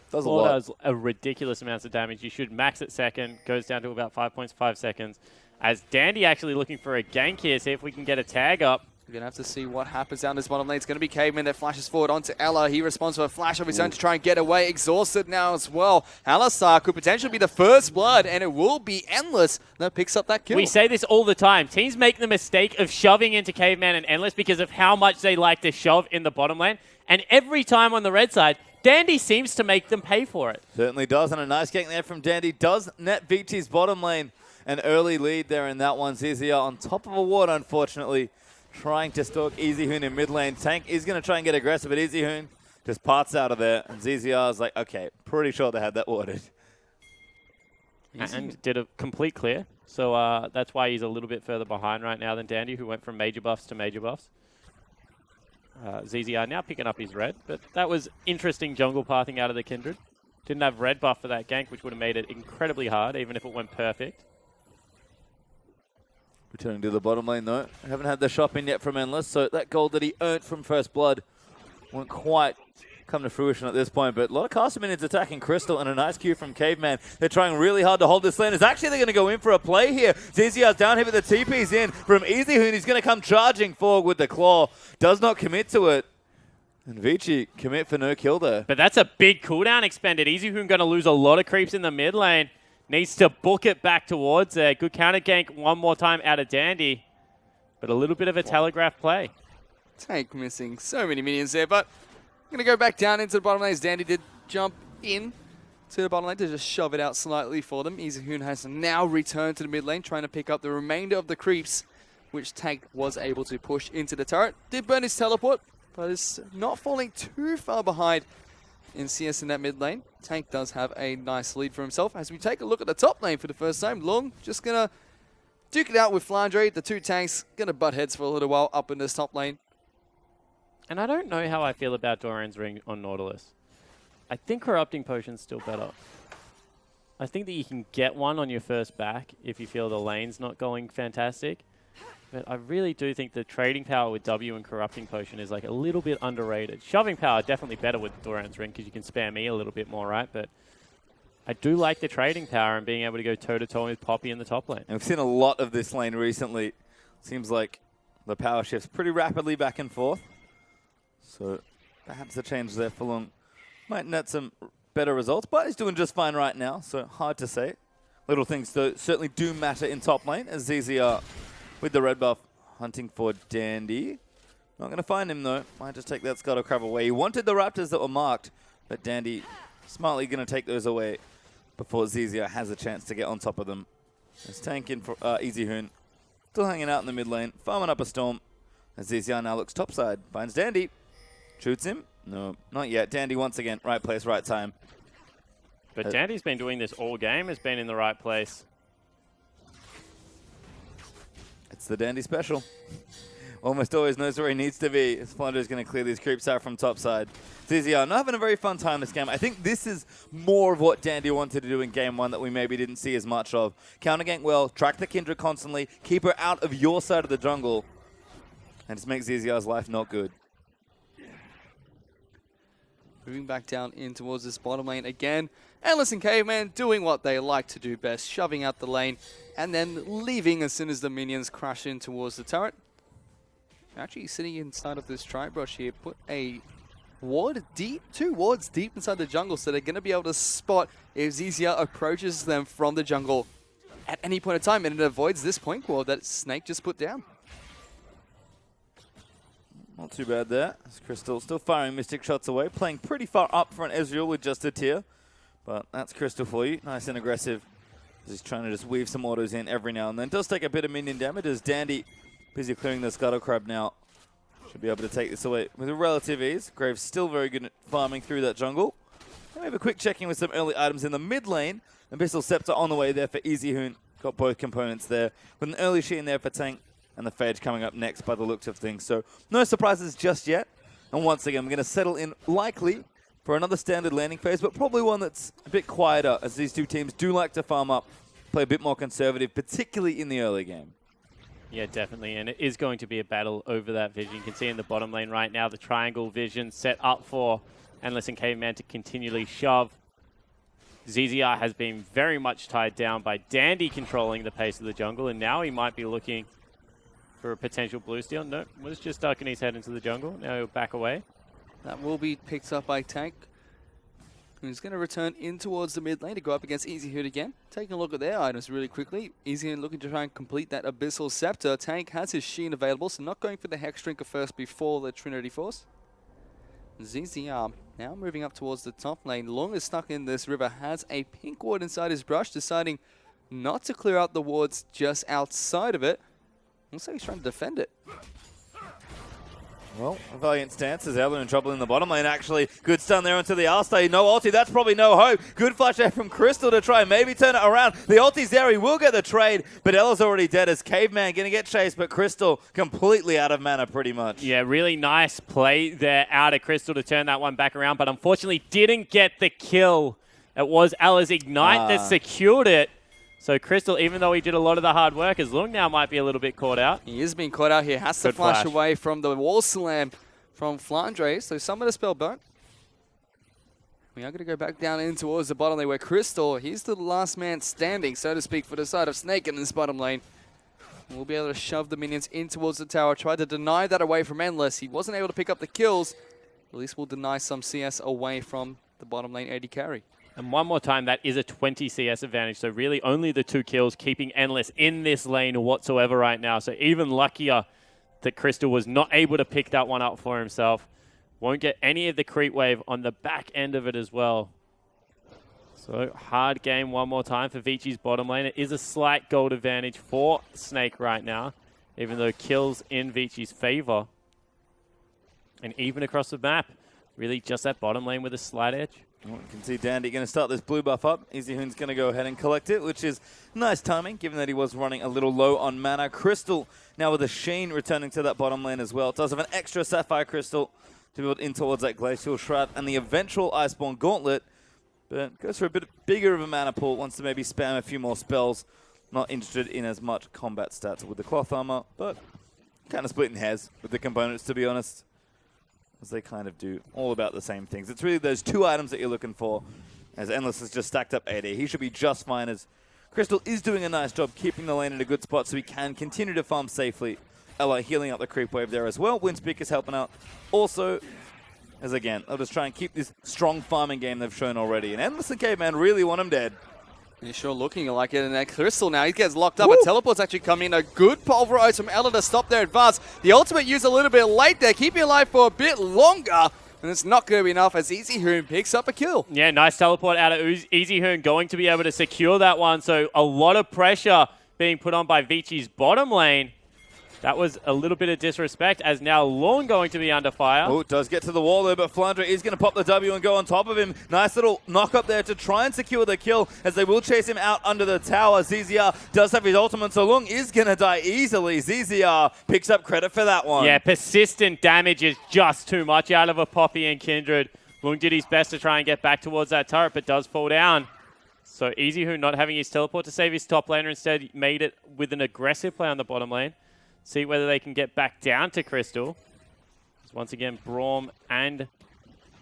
Does a Claw lot. does a ridiculous amounts of damage. You should max at second, goes down to about 5.5 seconds. As Dandy actually looking for a gank here, see if we can get a tag up. We're going to have to see what happens down this bottom lane. It's going to be Caveman that flashes forward onto Ella. He responds with a flash of his own to try and get away. Exhausted now as well. Alistar could potentially be the first blood, and it will be Endless that picks up that kill. We say this all the time. Teams make the mistake of shoving into Caveman and Endless because of how much they like to shove in the bottom lane. And every time on the red side, Dandy seems to make them pay for it. Certainly does, and a nice gank there from Dandy. Does net Vici's bottom lane an early lead there in that one. Zizia on top of a ward, unfortunately, trying to stalk Easyhoon in mid lane. Tank is going to try and get aggressive, but Easyhoon just parts out of there. And Zizia is like, okay, pretty sure they had that warded. And did a complete clear. So that's why he's a little bit further behind right now than Dandy, who went from major buffs to major buffs. ZZR now picking up his red, but that was interesting jungle pathing out of the Kindred. Didn't have red buff for that gank, which would have made it incredibly hard, even if it went perfect. Returning to the bottom lane, though. Haven't had the shop in yet from Endless, so that gold that he earned from First Blood won't quite come to fruition at this point. But a lot of caster minions attacking Crystal, and a nice Q from Caveman. They're trying really hard to hold this lane. It's actually they're going to go in for a play here. ZZR's down here with the TP's in from Easyhoon. He's going to come charging forward with the claw. Does not commit to it. And Vici commit for no kill there. But that's a big cooldown expended. Easyhoon going to lose a lot of creeps in the mid lane. Needs to book it back towards there. Good counter gank one more time out of Dandy. But a little bit of a telegraph play. Tank missing so many minions there, but I'm going to go back down into the bottom lane as Dandy did jump in to the bottom lane to just shove it out slightly for them. Easyhoon has now returned to the mid lane, trying to pick up the remainder of the creeps. which Tank was able to push into the turret. Did burn his teleport, but is not falling too far behind in CS in that mid lane. Tank does have a nice lead for himself. As we take a look at the top lane for the first time, Long just going to duke it out with Flandre. The two tanks going to butt heads for a little while up in this top lane. And I don't know how I feel about Doran's Ring on Nautilus. I think Corrupting Potion's still better. I think that you can get one on your first back if you feel the lane's not going fantastic. But I really do think the trading power with W and Corrupting Potion is like a little bit underrated. Shoving power definitely better with Doran's Ring because you can spam me a little bit more, right? But I do like the trading power and being able to go toe-to-toe with Poppy in the top lane. And we've seen a lot of this lane recently. Seems like the power shifts pretty rapidly back and forth. So perhaps the change there for Long might net some better results, but he's doing just fine right now, so hard to say. Little things though certainly do matter in top lane, as ZZR with the red buff hunting for Dandy. Not going to find him though. Might just take that Scuttle Crab away. He wanted the Raptors that were marked, but Dandy smartly going to take those away before ZZR has a chance to get on top of them. There's Tank in for Easy Hoon. Still hanging out in the mid lane, farming up a Storm. As ZZR now looks topside, finds Dandy. Shoots him. No, not yet. Dandy once again, right place, right time. But Dandy's been doing this all game, has been in the right place. It's the Dandy special. Almost always knows where he needs to be. Splinter is going to clear these creeps out from topside. ZZR not having a very fun time this game. I think this is more of what Dandy wanted to do in game one that we maybe didn't see as much of. Counter gank well, track the Kindred constantly, keep her out of your side of the jungle, and just make ZZR's life not good. Moving back down in towards this bottom lane again. Endless and Caveman doing what they like to do best, shoving out the lane and then leaving as soon as the minions crash in towards the turret. Actually sitting inside of this Tri-Brush here, put a ward deep, 2 wards deep inside the jungle, so they're going to be able to spot if ZZR approaches them from the jungle at any point in time, and it avoids this point ward that Snake just put down. Not too bad there. As Crystal still firing Mystic shots away, playing pretty far up front Ezreal with just a tier. But that's Crystal for you. Nice and aggressive. He's trying to just weave some autos in every now and then. Does take a bit of minion damage as Dandy busy clearing the Scuttle Crab now. Should be able to take this away with a relative ease. Graves still very good at farming through that jungle. And we have a quick check-in with some early items in the mid lane. Abyssal Scepter on the way there for Easy Hoon. Got both components there. With an early Sheen there for Tank. And the Phage coming up next by the looks of things. So no surprises just yet. And once again, we're going to settle in likely for another standard landing phase, but probably one that's a bit quieter, as these two teams do like to farm up, play a bit more conservative, particularly in the early game. Yeah, definitely. And it is going to be a battle over that vision. You can see in the bottom lane right now, the triangle vision set up for Endless and Caveman to continually shove. ZZR has been very much tied down by Dandy controlling the pace of the jungle, and now he might be looking for a potential blue steal. No, was just ducking his head into the jungle. Now he'll back away. That will be picked up by Tank, who's going to return in towards the mid lane to go up against Easy Hoon again. Taking a look at their items really quickly. Easy Hoon looking to try and complete that Abyssal Scepter. Tank has his Sheen available, so not going for the Hex Drinker first before the Trinity Force. ZZR now moving up towards the top lane. Long is stuck in this river, has a pink ward inside his brush, deciding not to clear out the wards just outside of it. Looks like he's trying to defend it. Well, a valiant stance as Ella in trouble in the bottom lane, actually. Good stun there onto the Alstay. No ulti, that's probably no hope. Good flash there from Crystal to try and maybe turn it around. The ulti's there, he will get the trade, but Ella's already dead as Caveman going to get chased, but Crystal completely out of mana pretty much. Yeah, really nice play there out of Crystal to turn that one back around, but unfortunately didn't get the kill. It was Ella's Ignite that secured it. So Crystal, even though he did a lot of the hard work, as Lung now might be a little bit caught out. He is being caught out here. Has to flash away from the wall slam from Flandre. So some of the spell burnt. We are going to go back down in towards the bottom lane where Crystal, he's the last man standing, so to speak, for the side of Snake in this bottom lane. We'll be able to shove the minions in towards the tower. Tried to deny that away from Endless. He wasn't able to pick up the kills. At least we'll deny some CS away from the bottom lane AD carry. And one more time, that is a 20 CS advantage. So really only the 2 kills keeping Endless in this lane whatsoever right now. So even luckier that Crystal was not able to pick that one up for himself. Won't get any of the creep wave on the back end of it as well. So hard game one more time for Vici's bottom lane. It is a slight gold advantage for Snake right now. even though kills in Vici's favor. And even across the map, really just that bottom lane with a slight edge. Well, you can see Dandy going to start this blue buff up. Easyhoon's going to go ahead and collect it, which is nice timing, given that he was running a little low on mana. Crystal now with a Sheen returning to that bottom lane as well. It does have an extra Sapphire Crystal to build in towards that Glacial Shroud and the eventual Iceborne Gauntlet, but goes for a bit bigger of a mana pool, wants to maybe spam a few more spells. Not interested in as much combat stats with the Cloth Armor, but kind of splitting hairs with the components, to be honest, as they kind of do all about the same things. It's really those two items that you're looking for, as Endless has just stacked up AD. He should be just fine, as Crystal is doing a nice job keeping the lane in a good spot so he can continue to farm safely. Ella healing up the creep wave there as well. Windspeak is helping out. Also, as again, they'll just try and keep this strong farming game they've shown already. And Endless and Caveman really want him dead. He's sure looking like it. And that Crystal now, he gets locked up. A teleport's actually coming in. A good pulverize from Ella to stop their advance. The ultimate used a little bit late there. Keep you alive for a bit longer. And it's not going to be enough as Easyhoon picks up a kill. Yeah, nice teleport out of Easyhoon, going to be able to secure that one. So a lot of pressure being put on by Vici's bottom lane. That was a little bit of disrespect, as now Lorne going to be under fire. Oh, it does get to the wall though, but Flandre is going to pop the W and go on top of him. Nice little knock up there to try and secure the kill, as they will chase him out under the tower. ZZR does have his ultimate, so Lung is going to die easily. ZZR picks up credit for that one. Yeah, persistent damage is just too much out of a Poppy and Kindred. Lung did his best to try and get back towards that turret, but does fall down. So Easyhoon not having his teleport to save his top laner, instead made it with an aggressive play on the bottom lane. See whether they can get back down to Crystal. Once again, Braum and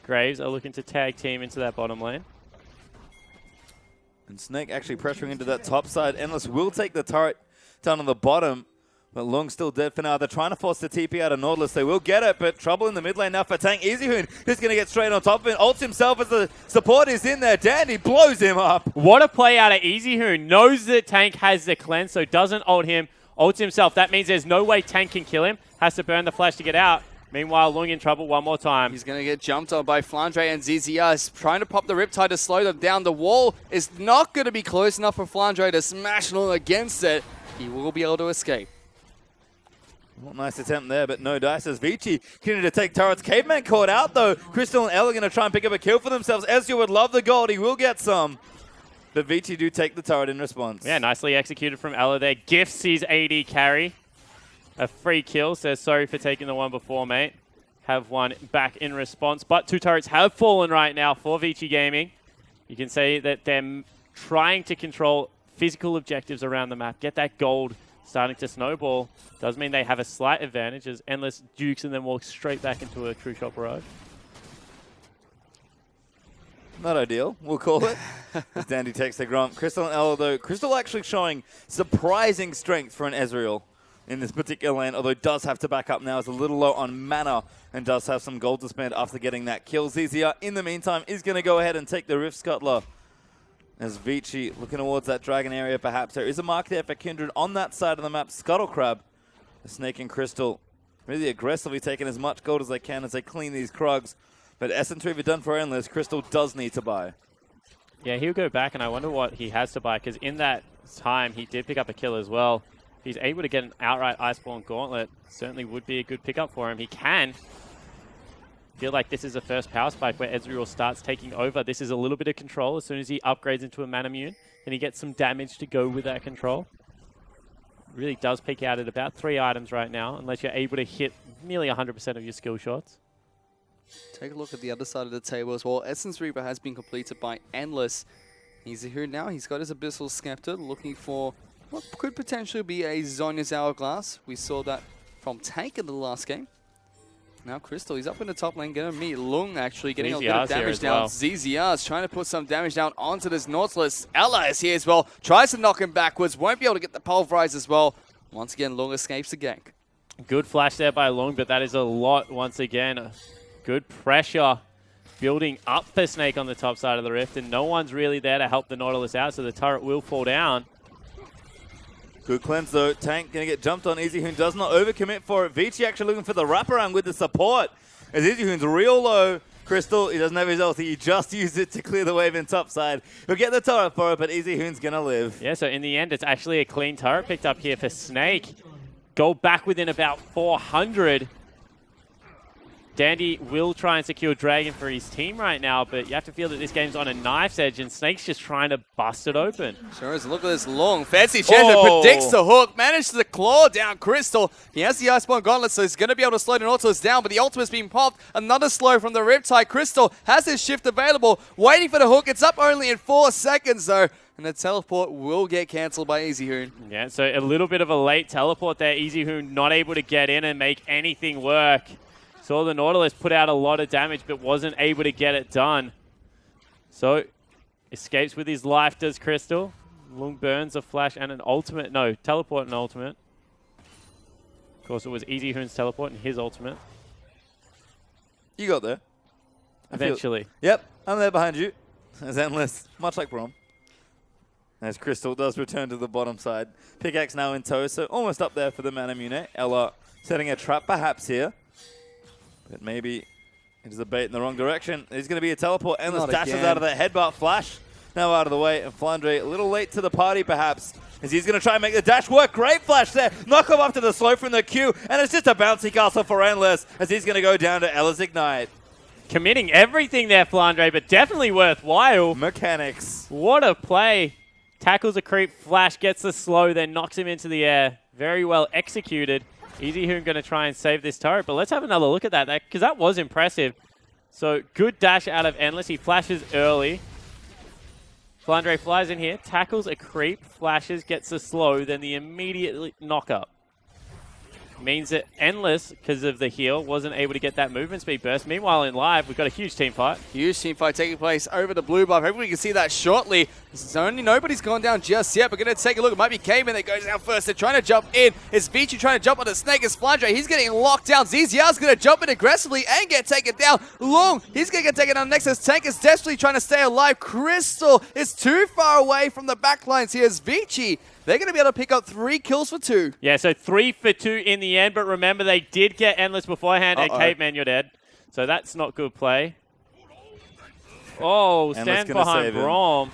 Graves are looking to tag team into that bottom lane. And Snake actually pressuring into that top side. Endless will take the turret down on the bottom, but Lung's still dead for now. They're trying to force the TP out of Nautilus. They will get it, but trouble in the mid lane now for Tank. Easyhoon is going to get straight on top of it. Ults himself as the support is in there. Dandy blows him up. What a play out of Easyhoon. Knows that Tank has the cleanse, so doesn't ult him. Ults himself. That means there's no way Tank can kill him. Has to burn the flash to get out. Meanwhile, Lung in trouble one more time. He's going to get jumped on by Flandre and ZZR. He's trying to pop the Riptide to slow them down. The wall is not going to be close enough for Flandre to smash Lung against it. He will be able to escape. Well, nice attempt there, but no dice as Vici continuing to take turrets. Caveman caught out though. Crystal and Elle are going to try and pick up a kill for themselves. Ezreal would love the gold. He will get some. But Vici do take the turret in response. Yeah, nicely executed from Ella there. Gifts his AD carry. A free kill. Says, sorry for taking the one before, mate. Have one back in response. But two turrets have fallen right now for Vici Gaming. You can say that they're trying to control physical objectives around the map. Get that gold starting to snowball. Does mean they have a slight advantage as Endless dukes and then walks straight back into a true shot barrage. Not ideal, we'll call it. As Dandy takes the grump. Crystal and Ella, though. Crystal actually showing surprising strength for an Ezreal in this particular lane, although does have to back up now. Is a little low on mana and does have some gold to spend after getting that kill. ZZR, in the meantime, is going to go ahead and take the Rift Scuttler. As Vici looking towards that dragon area, perhaps. There is a mark there for Kindred on that side of the map. Scuttle Crab, the Snake and Crystal, really aggressively taking as much gold as they can as they clean these Krugs. But Essence Reaver done for Endless. Crystal does need to buy. Yeah, he'll go back, and I wonder what he has to buy, because in that time, he did pick up a kill as well. If he's able to get an outright Iceborne Gauntlet, certainly would be a good pickup for him. He can. Feel like this is the first power spike where Ezreal starts taking over. This is a little bit of control. As soon as he upgrades into a Manamune, then he gets some damage to go with that control. Really does peak out at about 3 items right now, unless you're able to hit nearly 100% of your skill shots. Take a look at the other side of the table as well. Essence Reaver has been completed by Endless. He's here now. He's got his Abyssal Scepter, looking for what could potentially be a Zhonya's Hourglass. We saw that from Tank in the last game. Now Crystal, he's up in the top lane, going to meet Lung, actually getting a bit of damage down. Well. ZZR is trying to put some damage down onto this Nautilus. Ella is here as well. Tries to knock him backwards. Won't be able to get the pulverize as well. Once again, Lung escapes the gank. Good flash there by Lung, but that is a lot once again. Good pressure building up for Snake on the top side of the rift, and no one's really there to help the Nautilus out, so the turret will fall down. Good cleanse though. Tank going to get jumped on. Easyhoon does not overcommit for it. Vici actually looking for the wraparound with the support. As Easyhoon's real low. Crystal, he doesn't have his ulti. He just used it to clear the wave in top side. He'll get the turret for it, but Easyhoon's going to live. Yeah, so in the end, it's actually a clean turret picked up here for Snake. go back within about 400. Dandy will try and secure Dragon for his team right now, but you have to feel that this game's on a knife's edge, and Snake's just trying to bust it open. Sure is. Look at this long, fancy chance. It predicts the hook, manages to claw down Crystal. He has the Iceborne Gauntlet, so he's going to be able to slow the Nautilus down, but the ultimate's being popped. Another slow from the Riptide. Crystal has his shift available, waiting for the hook. It's up only in 4 seconds, though. And the teleport will get cancelled by EasyHoon. Yeah, so a little bit of a late teleport there. EasyHoon not able to get in and make anything work. Saw the Nautilus put out a lot of damage, but wasn't able to get it done. So, escapes with his life, does Crystal. Lung burns a flash and an ultimate. No, teleport and ultimate. Of course, it was EasyHoon's teleport and his ultimate. You got there. Eventually. Yep, I'm there behind you. As Endless, much like Brom. As Crystal does return to the bottom side. Pickaxe now in tow, so almost up there for the Manamune. Ella setting a trap perhaps here. But maybe it is a bait in the wrong direction. There's going to be a teleport. Endless dashes out of that headbutt flash. Now out of the way. And Flandre a little late to the party perhaps. As he's going to try and make the dash work. Great flash there. Knock him off to the slow from the Q. And it's just a bouncy castle for Endless. As he's going to go down to Ella's Ignite. Committing everything there, Flandre, but definitely worthwhile. Mechanics. What a play. Tackles a creep. Flash gets the slow, then knocks him into the air. Very well executed. EasyHoon going to try and save this turret, but let's have another look at that, because that was impressive. So, good dash out of Endless. He flashes early. Flandre flies in here, tackles a creep, flashes, gets a slow, then the immediate knock up. Means that Endless, because of the heal, wasn't able to get that movement speed burst. Meanwhile, in live, we've got a huge team fight. Huge team fight taking place over the blue buff. Hopefully we can see that shortly. Nobody's gone down just yet. We're going to take a look. It might be Caveman that goes down first. They're trying to jump in. It's Vici trying to jump on the Snake. It's Flandre. He's getting locked down. ZZR's going to jump in aggressively and get taken down. Long, he's going to get taken down next. As Tank is desperately trying to stay alive. Crystal is too far away from the backlines here. As Vici, they're going to be able to pick up 3 kills for 2. Yeah, so 3 for 2 in the end, but remember they did get Endless beforehand, and Caveman, you're dead. So that's not good play. Oh, stands behind Brom.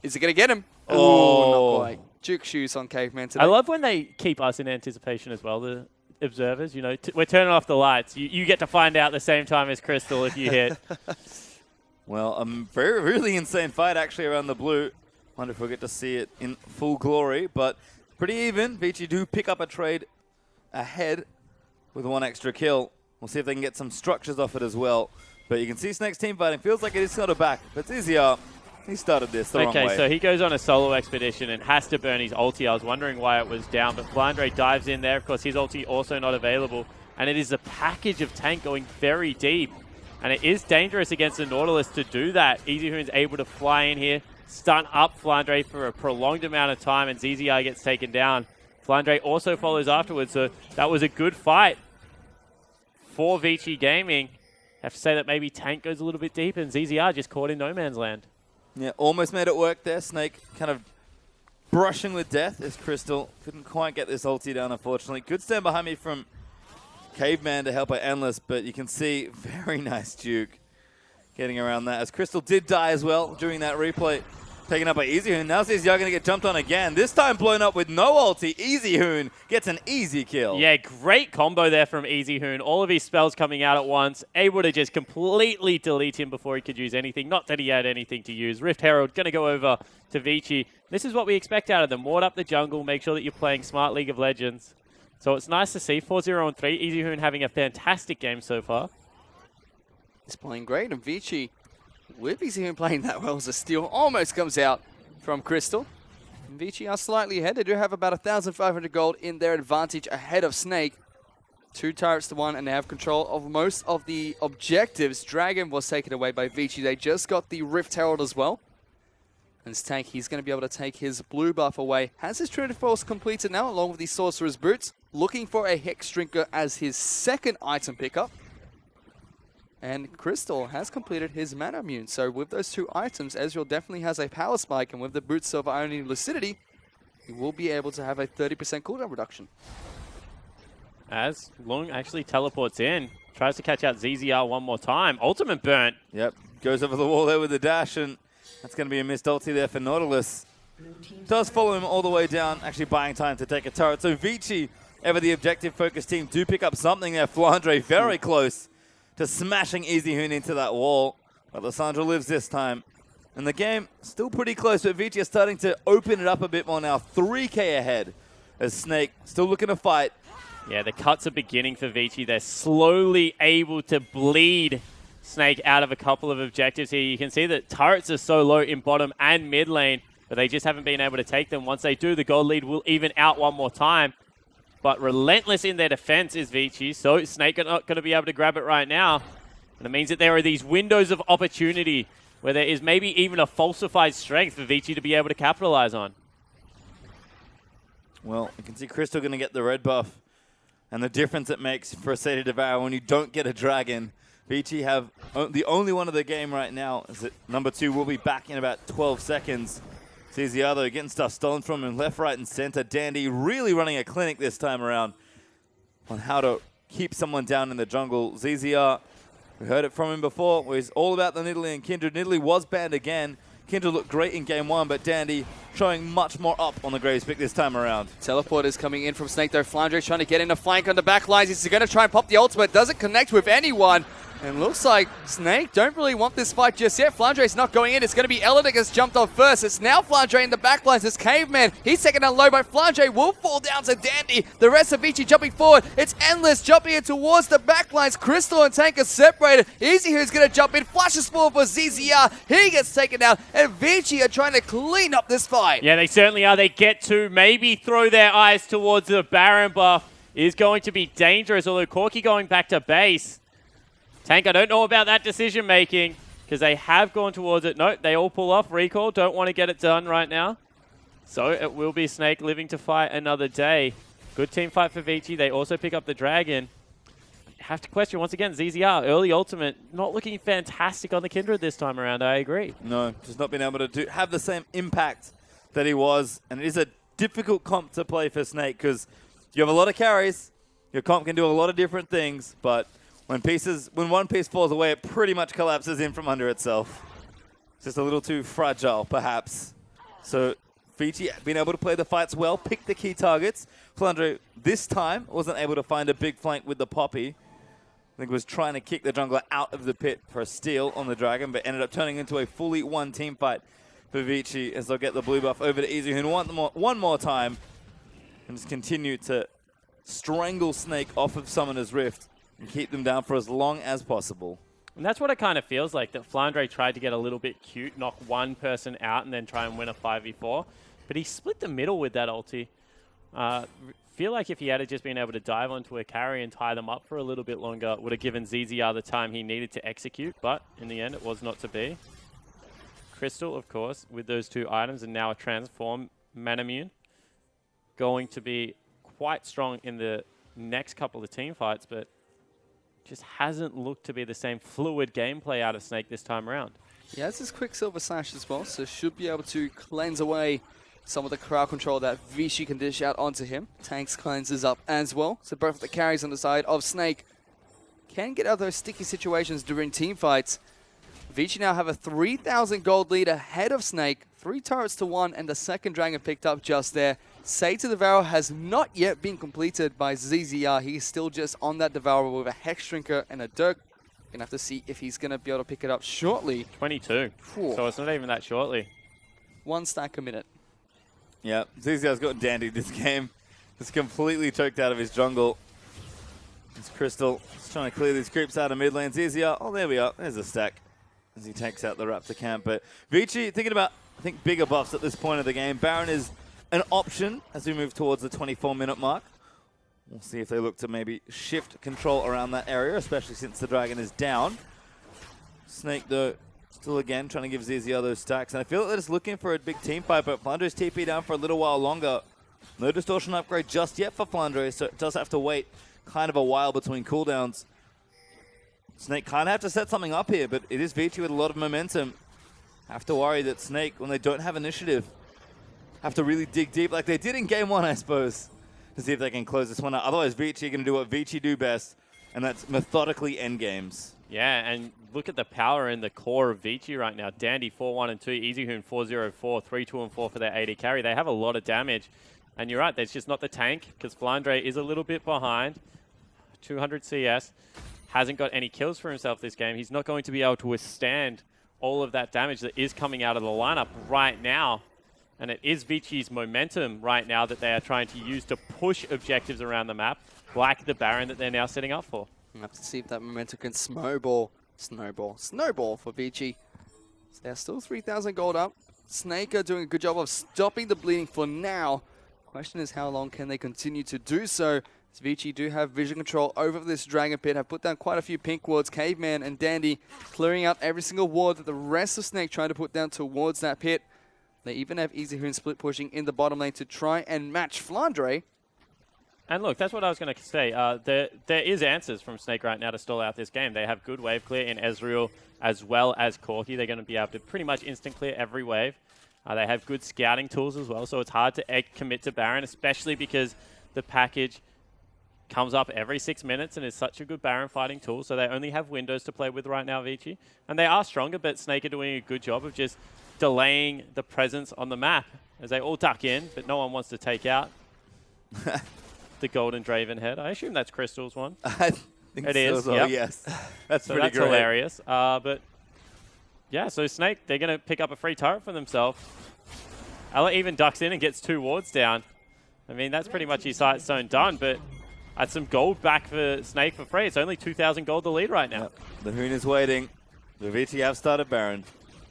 Is it going to get him? Oh, not quite. Juke shoes on Caveman today. I love when they keep us in anticipation as well, the observers. You know, we're turning off the lights. You get to find out the same time as Crystal if you hit. Well, a really insane fight actually around the blue. Wonder if we'll get to see it in full glory, but pretty even. Vici do pick up a trade ahead with 1 extra kill. We'll see if they can get some structures off it as well. But you can see Snake's team fighting. Feels like it is sort of back, but it's easier. He started this the wrong way. Okay, so he goes on a solo expedition and has to burn his ulti. I was wondering why it was down, but Flandre dives in there. Of course, his ulti also not available. And it is a package of tank going very deep. And it is dangerous against the Nautilus to do that. EasyHoon's able to fly in here, stun up Flandre for a prolonged amount of time, and ZZI gets taken down. Flandre also follows afterwards, so that was a good fight for Vici Gaming. Have to say that maybe Tank goes a little bit deep, and ZZR just caught in no man's land. Yeah, almost made it work there. Snake kind of brushing with death as Crystal couldn't quite get this ulti down, unfortunately. Good stand behind me from Caveman to help out Endless, but you can see very nice juke getting around that, as Crystal did die as well during that replay. Taken up by EasyHoon. Now ZZR going to get jumped on again. This time blown up with no ulti. EasyHoon gets an easy kill. Yeah, great combo there from EasyHoon. All of his spells coming out at once. Able to just completely delete him before he could use anything. Not that he had anything to use. Rift Herald going to go over to Vici. This is what we expect out of them. Ward up the jungle. Make sure that you're playing smart League of Legends. So it's nice to see. 4-0-3. EasyHoon having a fantastic game so far. He's playing great, and Vici, with EasyHoon playing that well as a steal, almost comes out from Crystal. And Vici are slightly ahead. They do have about 1,500 gold in their advantage ahead of Snake. 2 turrets to 1, and they have control of most of the objectives. Dragon was taken away by Vici. They just got the Rift Herald as well. And Tank, he's going to be able to take his blue buff away. Has his Trinity Force completed now, along with the Sorcerer's Boots. Looking for a Hex Drinker as his second item pickup. And Crystal has completed his Mana Immune. So with those 2 items, Ezreal definitely has a power spike. And with the Boots of Ionian Lucidity, he will be able to have a 30% cooldown reduction. As Lung actually teleports in. Tries to catch out ZZR one more time. Ultimate burnt. Yep. Goes over the wall there with the dash, and that's going to be a missed ulti there for Nautilus. Does follow him all the way down, actually buying time to take a turret. So Vici ever the objective-focused team do pick up something there. Flandre very close to smashing Easyhoon into that wall. But Lissandra lives this time. And the game still pretty close, but Vici is starting to open it up a bit more now. 3K ahead as Snake still looking to fight. Yeah, the cuts are beginning for Vici. They're slowly able to bleed Snake out of a couple of objectives here. You can see that turrets are so low in bottom and mid lane, but they just haven't been able to take them. Once they do, the gold lead will even out one more time. But relentless in their defense is Vici, so Snake are not going to be able to grab it right now. And it means that there are these windows of opportunity where there is maybe even a falsified strength for Vici to be able to capitalize on. Well, you can see Crystal going to get the red buff. And the difference it makes for a Sadie Devour when you don't get a dragon. Vici have the only one of the game right now. Is that number 2 will be back in about 12 seconds. Ziziado getting stuff stolen from him left, right, and center. Dandy really running a clinic this time around on how to keep someone down in the jungle. ZZR, we heard it from him before, where he's all about the Nidalee and Kindred. Nidalee was banned again. Kindred looked great in game 1, but Dandy showing much more up on the Graves pick this time around. Teleport is coming in from Snake though. Flandre trying to get in a flank on the back lines. He's going to try and pop the ultimate. Doesn't connect with anyone. And looks like Snake don't really want this fight just yet. Flandre's not going in. It's going to be Ella that gets jumped off first. It's now Flandre in the backlines. It's Caveman. He's taken down low, but Flandre will fall down to Dandy. The rest of Vici jumping forward. It's Endless jumping in towards the backlines. Crystal and Tank are separated. Easy who's going to jump in. Flashes forward for ZZR. He gets taken down. And Vici are trying to clean up this fight. Yeah, they certainly are. They get to maybe throw their eyes towards the Baron buff. Is going to be dangerous, although Corki going back to base. Tank, I don't know about that decision making because they have gone towards it. No, they all pull off. Recall, don't want to get it done right now. So it will be Snake living to fight another day. Good team fight for Vici. They also pick up the Dragon. Have to question once again, ZZR, early ultimate, not looking fantastic on the Kindred this time around. I agree. No, just not being able to have the same impact that he was. And it is a difficult comp to play for Snake because you have a lot of carries. Your comp can do a lot of different things, but when one piece falls away, it pretty much collapses in from under itself. It's just a little too fragile, perhaps. So Vici being able to play the fights well, pick the key targets. Flandre this time wasn't able to find a big flank with the Poppy. I think was trying to kick the jungler out of the pit for a steal on the Dragon, but ended up turning into a fully one team fight for Vici as they'll get the blue buff over to Easyhoon one more time and just continue to strangle Snake off of Summoner's Rift and keep them down for as long as possible. And that's what it kind of feels like, that Flandre tried to get a little bit cute, knock one person out, and then try and win a 5v4. But he split the middle with that ulti. Feel like if he had just been able to dive onto a carry and tie them up for a little bit longer, it would have given ZZR the time he needed to execute. But in the end, it was not to be. Crystal, of course, with those 2 items and now a transform Manamune, going to be quite strong in the next couple of team fights, but just hasn't looked to be the same fluid gameplay out of Snake this time around. He has his Quicksilver Slash as well, so should be able to cleanse away some of the crowd control that Vici can dish out onto him. Tanks cleanses up as well, so both of the carries on the side of Snake can get out of those sticky situations during team fights. Vici now have a 3,000 gold lead ahead of Snake, 3 turrets to 1, and the second Dragon picked up just there. Save to Devour has not yet been completed by ZZR. He's still just on that Devourer with a Hex Shrinker and a Dirk. Gonna have to see if he's gonna be able to pick it up shortly. 22, so it's not even that shortly. 1 stack a minute. Yeah, ZZR's got Dandy this game. Just completely choked out of his jungle. It's Crystal just trying to clear these creeps out of mid lane. ZZR, oh there we are, there's a stack as he takes out the Raptor camp. But Vici thinking about, I think, bigger buffs at this point of the game. Baron is an option as we move towards the 24-minute mark. We'll see if they look to maybe shift control around that area, especially since the Dragon is down. Snake, though, still again trying to give ZZR those stacks. And I feel like they're just looking for a big team fight, but Flandre's TP down for a little while longer. No distortion upgrade just yet for Flandre, so it does have to wait kind of a while between cooldowns. Snake kind of have to set something up here, but it is Vici with a lot of momentum. Have to worry that Snake, when they don't have initiative, have to really dig deep like they did in game 1, I suppose, to see if they can close this one out. Otherwise, Vici are going to do what Vici do best, and that's methodically end games. Yeah, and look at the power in the core of Vici right now. Dandy 4-1 and 2, Easyhoon 4-0-4, 3-2 and 4 for their AD carry. They have a lot of damage. And you're right, there's just not the tank, because Flandre is a little bit behind. 200 CS. Hasn't got any kills for himself this game. He's not going to be able to withstand all of that damage that is coming out of the lineup right now. And it is Vici's momentum right now that they are trying to use to push objectives around the map, like the Baron that they're now setting up for. We'll have to see if that momentum can snowball for Vici. So they're still 3,000 gold up. Snake are doing a good job of stopping the bleeding for now. Question is, how long can they continue to do so? As Vici do have vision control over this Dragon Pit, have put down quite a few pink wards. Caveman and Dandy clearing out every single ward that the rest of Snake trying to put down towards that pit. They even have EasyHoon split pushing in the bottom lane to try and match Flandre. And look, that's what I was going to say. There is answers from Snake right now to stall out this game. They have good wave clear in Ezreal as well as Corki. They're going to be able to pretty much instant clear every wave. They have good scouting tools as well, so it's hard to commit to Baron, especially because the package comes up every 6 minutes and is such a good Baron fighting tool, so they only have windows to play with right now, Vici. And they are stronger, but Snake are doing a good job of just delaying the presence on the map as they all duck in, but no one wants to take out the Golden Draven head. I assume that's Crystal's one. I think it is. So, yep. yes. That's so pretty that's great. hilarious. But yeah, so Snake, they're going to pick up a free turret for themselves. Ella even ducks in and gets 2 wards down. I mean, that's pretty much his sight zone done, but that's some gold back for Snake for free. It's only 2,000 gold the lead right now. Yep. The Hoon is waiting. The Vici have started Baron.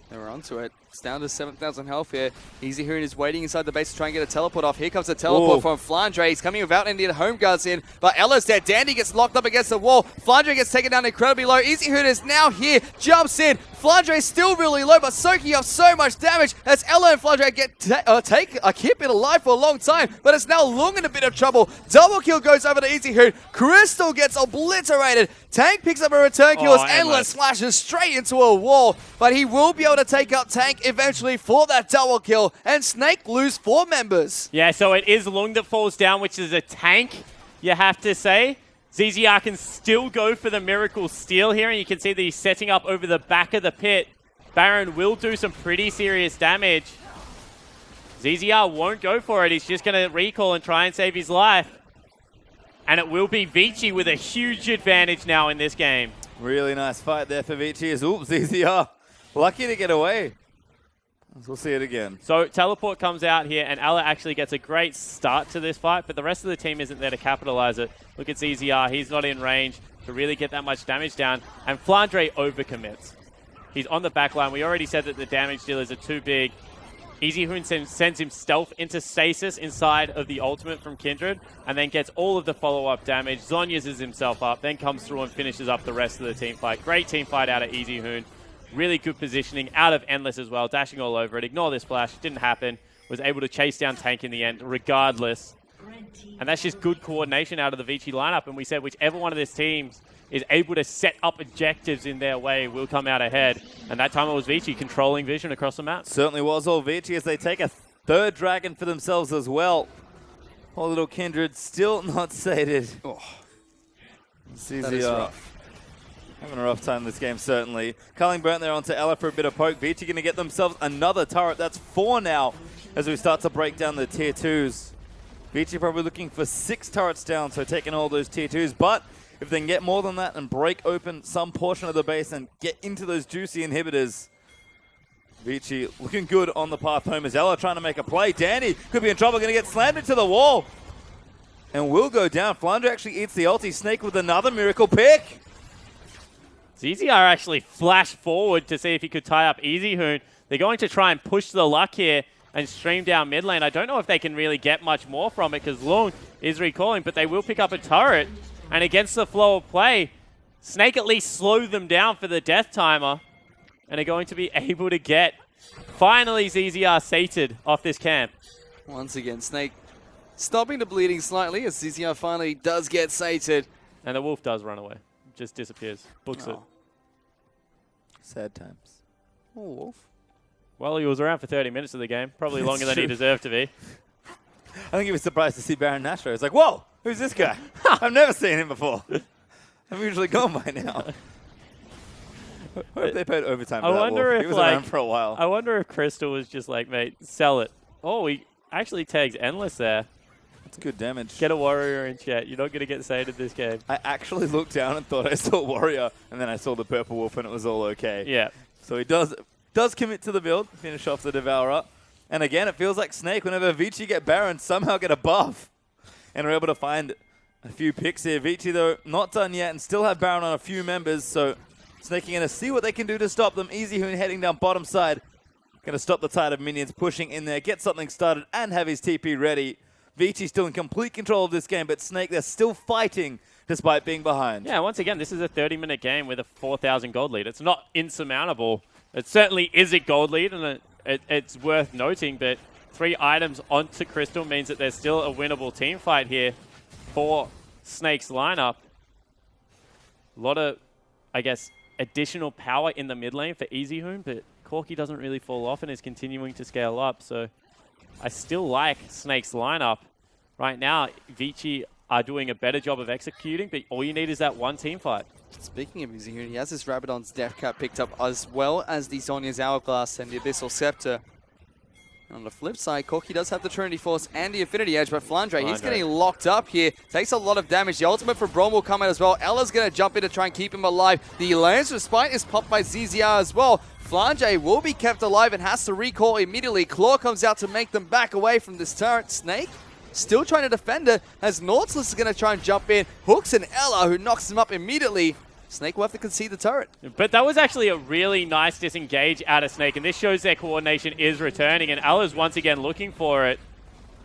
They were onto it. It's down to 7,000 health here. EasyHoon is waiting inside the base to try and get a teleport off. Here comes a teleport from Flandre. He's coming without any home guards in, but Ella's dead. Dandy gets locked up against the wall. Flandre gets taken down incredibly low. EasyHoon is now here, jumps in. Flandre is still really low, but soaking up so much damage as Ella and Flandre keep it alive for a long time, but it's now Lung in a bit of trouble. Double kill goes over to EasyHoon. Crystal gets obliterated. Tank picks up a return kill as Endless slashes straight into a wall, but he will be able to take out Tank eventually for that double kill, and Snake lose 4 members. Yeah, so it is Lung that falls down, which is a tank, you have to say. ZZR can still go for the Miracle Steal here, and you can see that he's setting up over the back of the pit. Baron will do some pretty serious damage. ZZR won't go for it. He's just going to recall and try and save his life. And it will be Vici with a huge advantage now in this game. Really nice fight there for Vici. Oops, ZZR lucky to get away. We'll see it again. So teleport comes out here, and Alla actually gets a great start to this fight, but the rest of the team isn't there to capitalize it. Look at ZZR. He's not in range to really get that much damage down, and Flandre overcommits. He's on the back line. We already said that the damage dealers are too big. EasyHoon sends him stealth into stasis inside of the ultimate from Kindred, and then gets all of the follow-up damage. Zhonya's himself up, then comes through and finishes up the rest of the team fight. Great team fight out of EasyHoon. Really good positioning out of Endless as well, dashing all over it. Ignore this flash, didn't happen. Was able to chase down Tank in the end, regardless. And that's just good coordination out of the Vici lineup. And we said whichever one of these teams is able to set up objectives in their way will come out ahead. And that time it was Vici controlling vision across the map. Certainly was all Vici as they take a 3rd dragon for themselves as well. Poor little Kindred still not sated. Oh, That is rough. Having a rough time this game, certainly. Culling burnt there onto Ella for a bit of poke. Vici going to get themselves another turret. That's 4 now as we start to break down the tier 2s. Vici probably looking for 6 turrets down, so taking all those tier 2s. But if they can get more than that and break open some portion of the base and get into those juicy inhibitors, Vici looking good on the path home as Ella trying to make a play. Danny could be in trouble, going to get slammed into the wall. And will go down. Flandre actually eats the ulti. Snake with another miracle pick. ZZR actually flashed forward to see if he could tie up EasyHoon. They're going to try and push the luck here and stream down mid lane. I don't know if they can really get much more from it because Lung is recalling, but they will pick up a turret. And against the flow of play, Snake at least slow them down for the death timer. And are going to be able to get, finally, ZZR sated off this camp. Once again, Snake stopping the bleeding slightly as ZZR finally does get sated. And the wolf does run away. Just disappears. Books it. Sad times. Oh, Wolf. Well, he was around for 30 minutes of the game. Probably longer than he deserved to be. I think he was surprised to see Baron Nashor. He's like, whoa, who's this guy? I've never seen him before. I'm usually gone by now. I hope they paid overtime for that wolf. He was around for a while. I wonder if Crystal was just like, mate, sell it. Oh, he actually tags Endless there. It's good damage. Get a warrior in chat. You're not going to get sated this game. I actually looked down and thought I saw warrior, and then I saw the purple wolf, and it was all okay. Yeah. So he does commit to the build, finish off the Devourer. And again, it feels like Snake, whenever Vici get Baron, somehow get a buff. And we're able to find a few picks here. Vici, though, not done yet, and still have Baron on a few members, so Snake are going to see what they can do to stop them. Easyhoon heading down bottom side. Going to stop the tide of minions pushing in there, get something started, and have his TP ready. Vici still in complete control of this game, but Snake, they're still fighting despite being behind. Yeah, once again, this is a 30-minute game with a 4,000 gold lead. It's not insurmountable. It certainly is a gold lead, and it's worth noting, but 3 items onto Crystal means that there's still a winnable team fight here for Snake's lineup. A lot of, I guess, additional power in the mid lane for Easyhoon, but Corki doesn't really fall off and is continuing to scale up, so I still like Snake's lineup. Right now, Vici are doing a better job of executing, but all you need is that one team fight. Speaking of Easyhoon, he has his Rabadon's Death Cap picked up, as well as the Zhonya's Hourglass and the Abyssal Scepter. And on the flip side, Corki does have the Trinity Force and the Affinity Edge, but Flandre, he's getting locked up here. Takes a lot of damage. The ultimate for Braum will come out as well. Ella's going to jump in to try and keep him alive. The Lance Respite is popped by ZZR as well. Flandre will be kept alive and has to recall immediately. Claw comes out to make them back away from this turret. Snake still trying to defend it, as Nautilus is going to try and jump in. Hooks and Ella, who knocks him up immediately. Snake will have to concede the turret. But that was actually a really nice disengage out of Snake, and this shows their coordination is returning, and Ella's once again looking for it.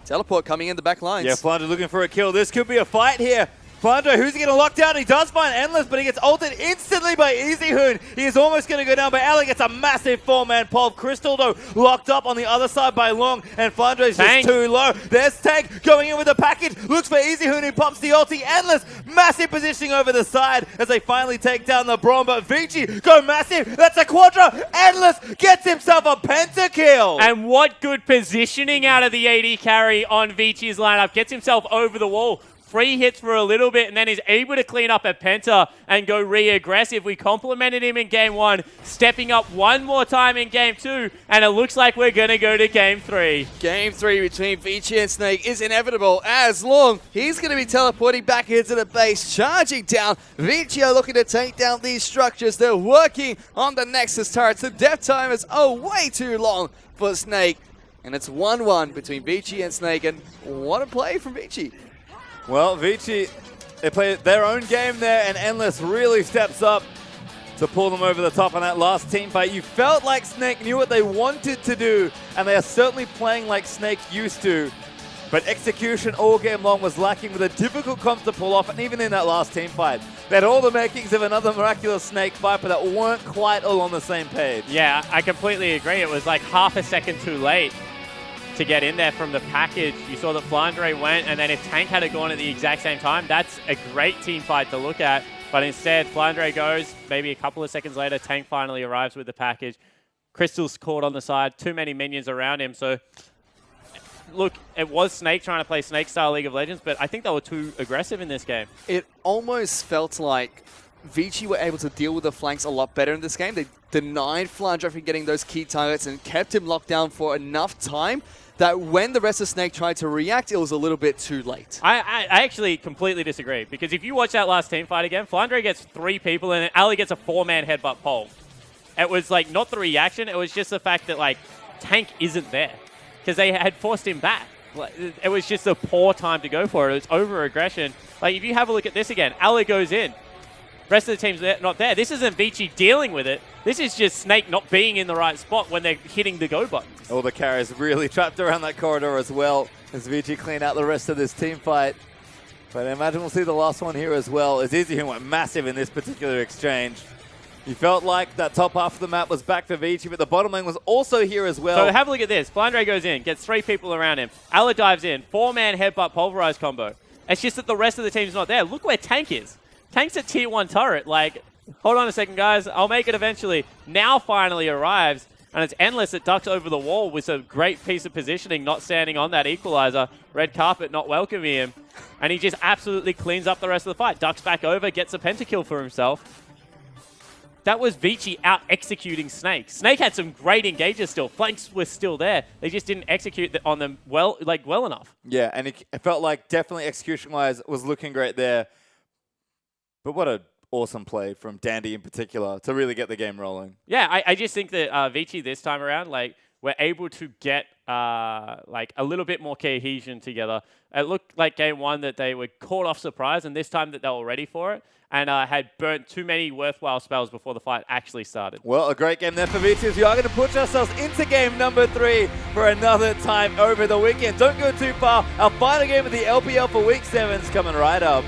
Teleport coming in the back lines. Yeah, Flandre looking for a kill. This could be a fight here. Flandre, who's he going to lock down? He does find Endless, but he gets ulted instantly by Easyhoon. He is almost going to go down, but Ella gets a massive 4-man pulp. Crystal, though, locked up on the other side by Long, and Flandre's just too low. There's Tank going in with the package. Looks for Easyhoon, who pops the ulti. Endless, massive positioning over the side as they finally take down the Braum, but Vici go massive. That's a Quadra. Endless gets himself a pentakill. And what good positioning out of the AD carry on Vici's lineup. Gets himself over the wall. 3 hits for a little bit, and then is able to clean up a Penta and go re-aggressive. We complimented him in Game 1, stepping up one more time in Game 2, and it looks like we're going to go to Game 3. Game 3 between Vici and Snake is inevitable, as Long, he's going to be teleporting back into the base, charging down. Vici are looking to take down these structures. They're working on the Nexus turrets. The death time is way too long for Snake, and it's 1-1 between Vici and Snake, and what a play from Vici. Well, Vici, they play their own game there, and Endless really steps up to pull them over the top on that last team fight. You felt like Snake knew what they wanted to do, and they are certainly playing like Snake used to. But execution all game long was lacking, with a difficult comp to pull off, and even in that last team fight, they had all the makings of another miraculous Snake fight, but that weren't quite all on the same page. Yeah, I completely agree. It was like half a second too late to get in there from the package. You saw that Flandre went, and then if Tank had gone at the exact same time, that's a great team fight to look at. But instead, Flandre goes, maybe a couple of seconds later, Tank finally arrives with the package. Crystal's caught on the side, too many minions around him. So, look, it was Snake trying to play Snake-style League of Legends, but I think they were too aggressive in this game. It almost felt like Vici were able to deal with the flanks a lot better in this game. They denied Flandre from getting those key targets and kept him locked down for enough time that when the rest of Snake tried to react, it was a little bit too late. I actually completely disagree, because if you watch that last team fight again, Flandre gets 3 people and Ali gets a 4-man headbutt pole. It was like not the reaction, it was just the fact that like Tank isn't there, because they had forced him back. It was just a poor time to go for it. It was over-aggression. Like if you have a look at this again, Ali goes in. Rest of the team's not there. This isn't Vici dealing with it. This is just Snake not being in the right spot when they're hitting the go button. All the carries really trapped around that corridor as well as Vici clean out the rest of this team fight. But I imagine we'll see the last one here as well, as Easyhoon went massive in this particular exchange. You felt like that top half of the map was back for Vici, but the bottom lane was also here as well. So have a look at this. Flandre goes in, gets 3 people around him. Alla dives in, 4-man headbutt pulverize combo. It's just that the rest of the team's not there. Look where Tank is. Tank's a tier 1 turret. Like, hold on a second, guys. I'll make it eventually. Now finally arrives, and it's Endless that ducks over the wall with a great piece of positioning, not standing on that equalizer. Red carpet not welcoming him. And he just absolutely cleans up the rest of the fight. Ducks back over, gets a pentakill for himself. that was Vici out executing Snake. Snake had some great engages still. Flanks were still there. They just didn't execute on them well enough. Yeah, and it felt like definitely execution-wise was looking great there. But what a awesome play from Dandy in particular to really get the game rolling. Yeah, I just think that Vici this time around, like, we're able to get like a little bit more cohesion together. It looked like game one that they were caught off surprise, and this time that they were ready for it and had burnt too many worthwhile spells before the fight actually started. Well, a great game there for VTs. We are going to push ourselves into game number 3 for another time over the weekend. Don't go too far. Our final game of the LPL for Week 7 is coming right up.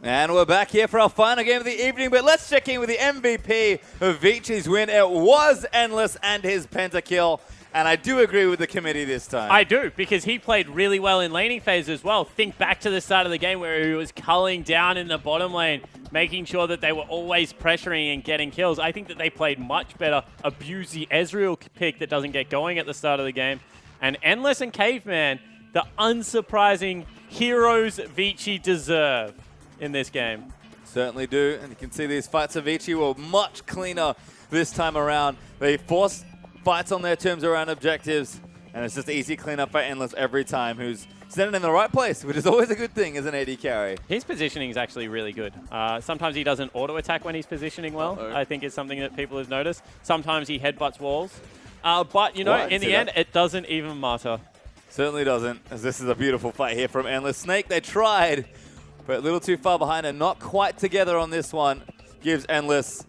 And we're back here for our final game of the evening, but let's check in with the MVP of Vinci's win. It was Endless and his pentakill, and I do agree with the committee this time. I do, because he played really well in laning phase as well. Think back to the start of the game where he was culling down in the bottom lane, making sure that they were always pressuring and getting kills. I think that they played much better. Abuse the Ezreal pick that doesn't get going at the start of the game. And Endless and Caveman, the unsurprising heroes Vici deserve in this game. Certainly do, and you can see these fights of Vici were much cleaner this time around. They forced fights on their terms around objectives, and it's just easy cleanup for Endless every time, who's standing in the right place, which is always a good thing as an AD carry. His positioning is actually really good. Sometimes he doesn't auto-attack when he's positioning well. I think it's something that people have noticed. Sometimes he headbutts walls. But, you know, in the end, it doesn't even matter. Certainly doesn't, as this is a beautiful fight here from Endless. Snake, they tried, but a little too far behind and not quite together on this one. Gives Endless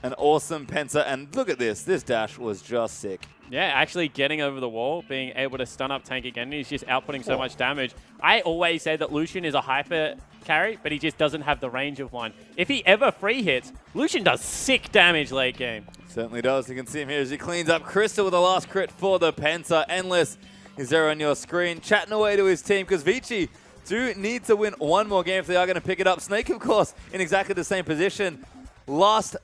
an awesome Penta, and look at this. This dash was just sick. Yeah, actually getting over the wall, being able to stun up tank again, he's just outputting so much damage. I always say that Lucian is a hyper carry, but he just doesn't have the range of one. If he ever free hits, Lucian does sick damage late game. Certainly does. You can see him here as he cleans up Crystal with the last crit for the Penta. Endless is there on your screen, chatting away to his team, because Vici do need to win one more game if they are going to pick it up. Snake, of course, in exactly the same position. Last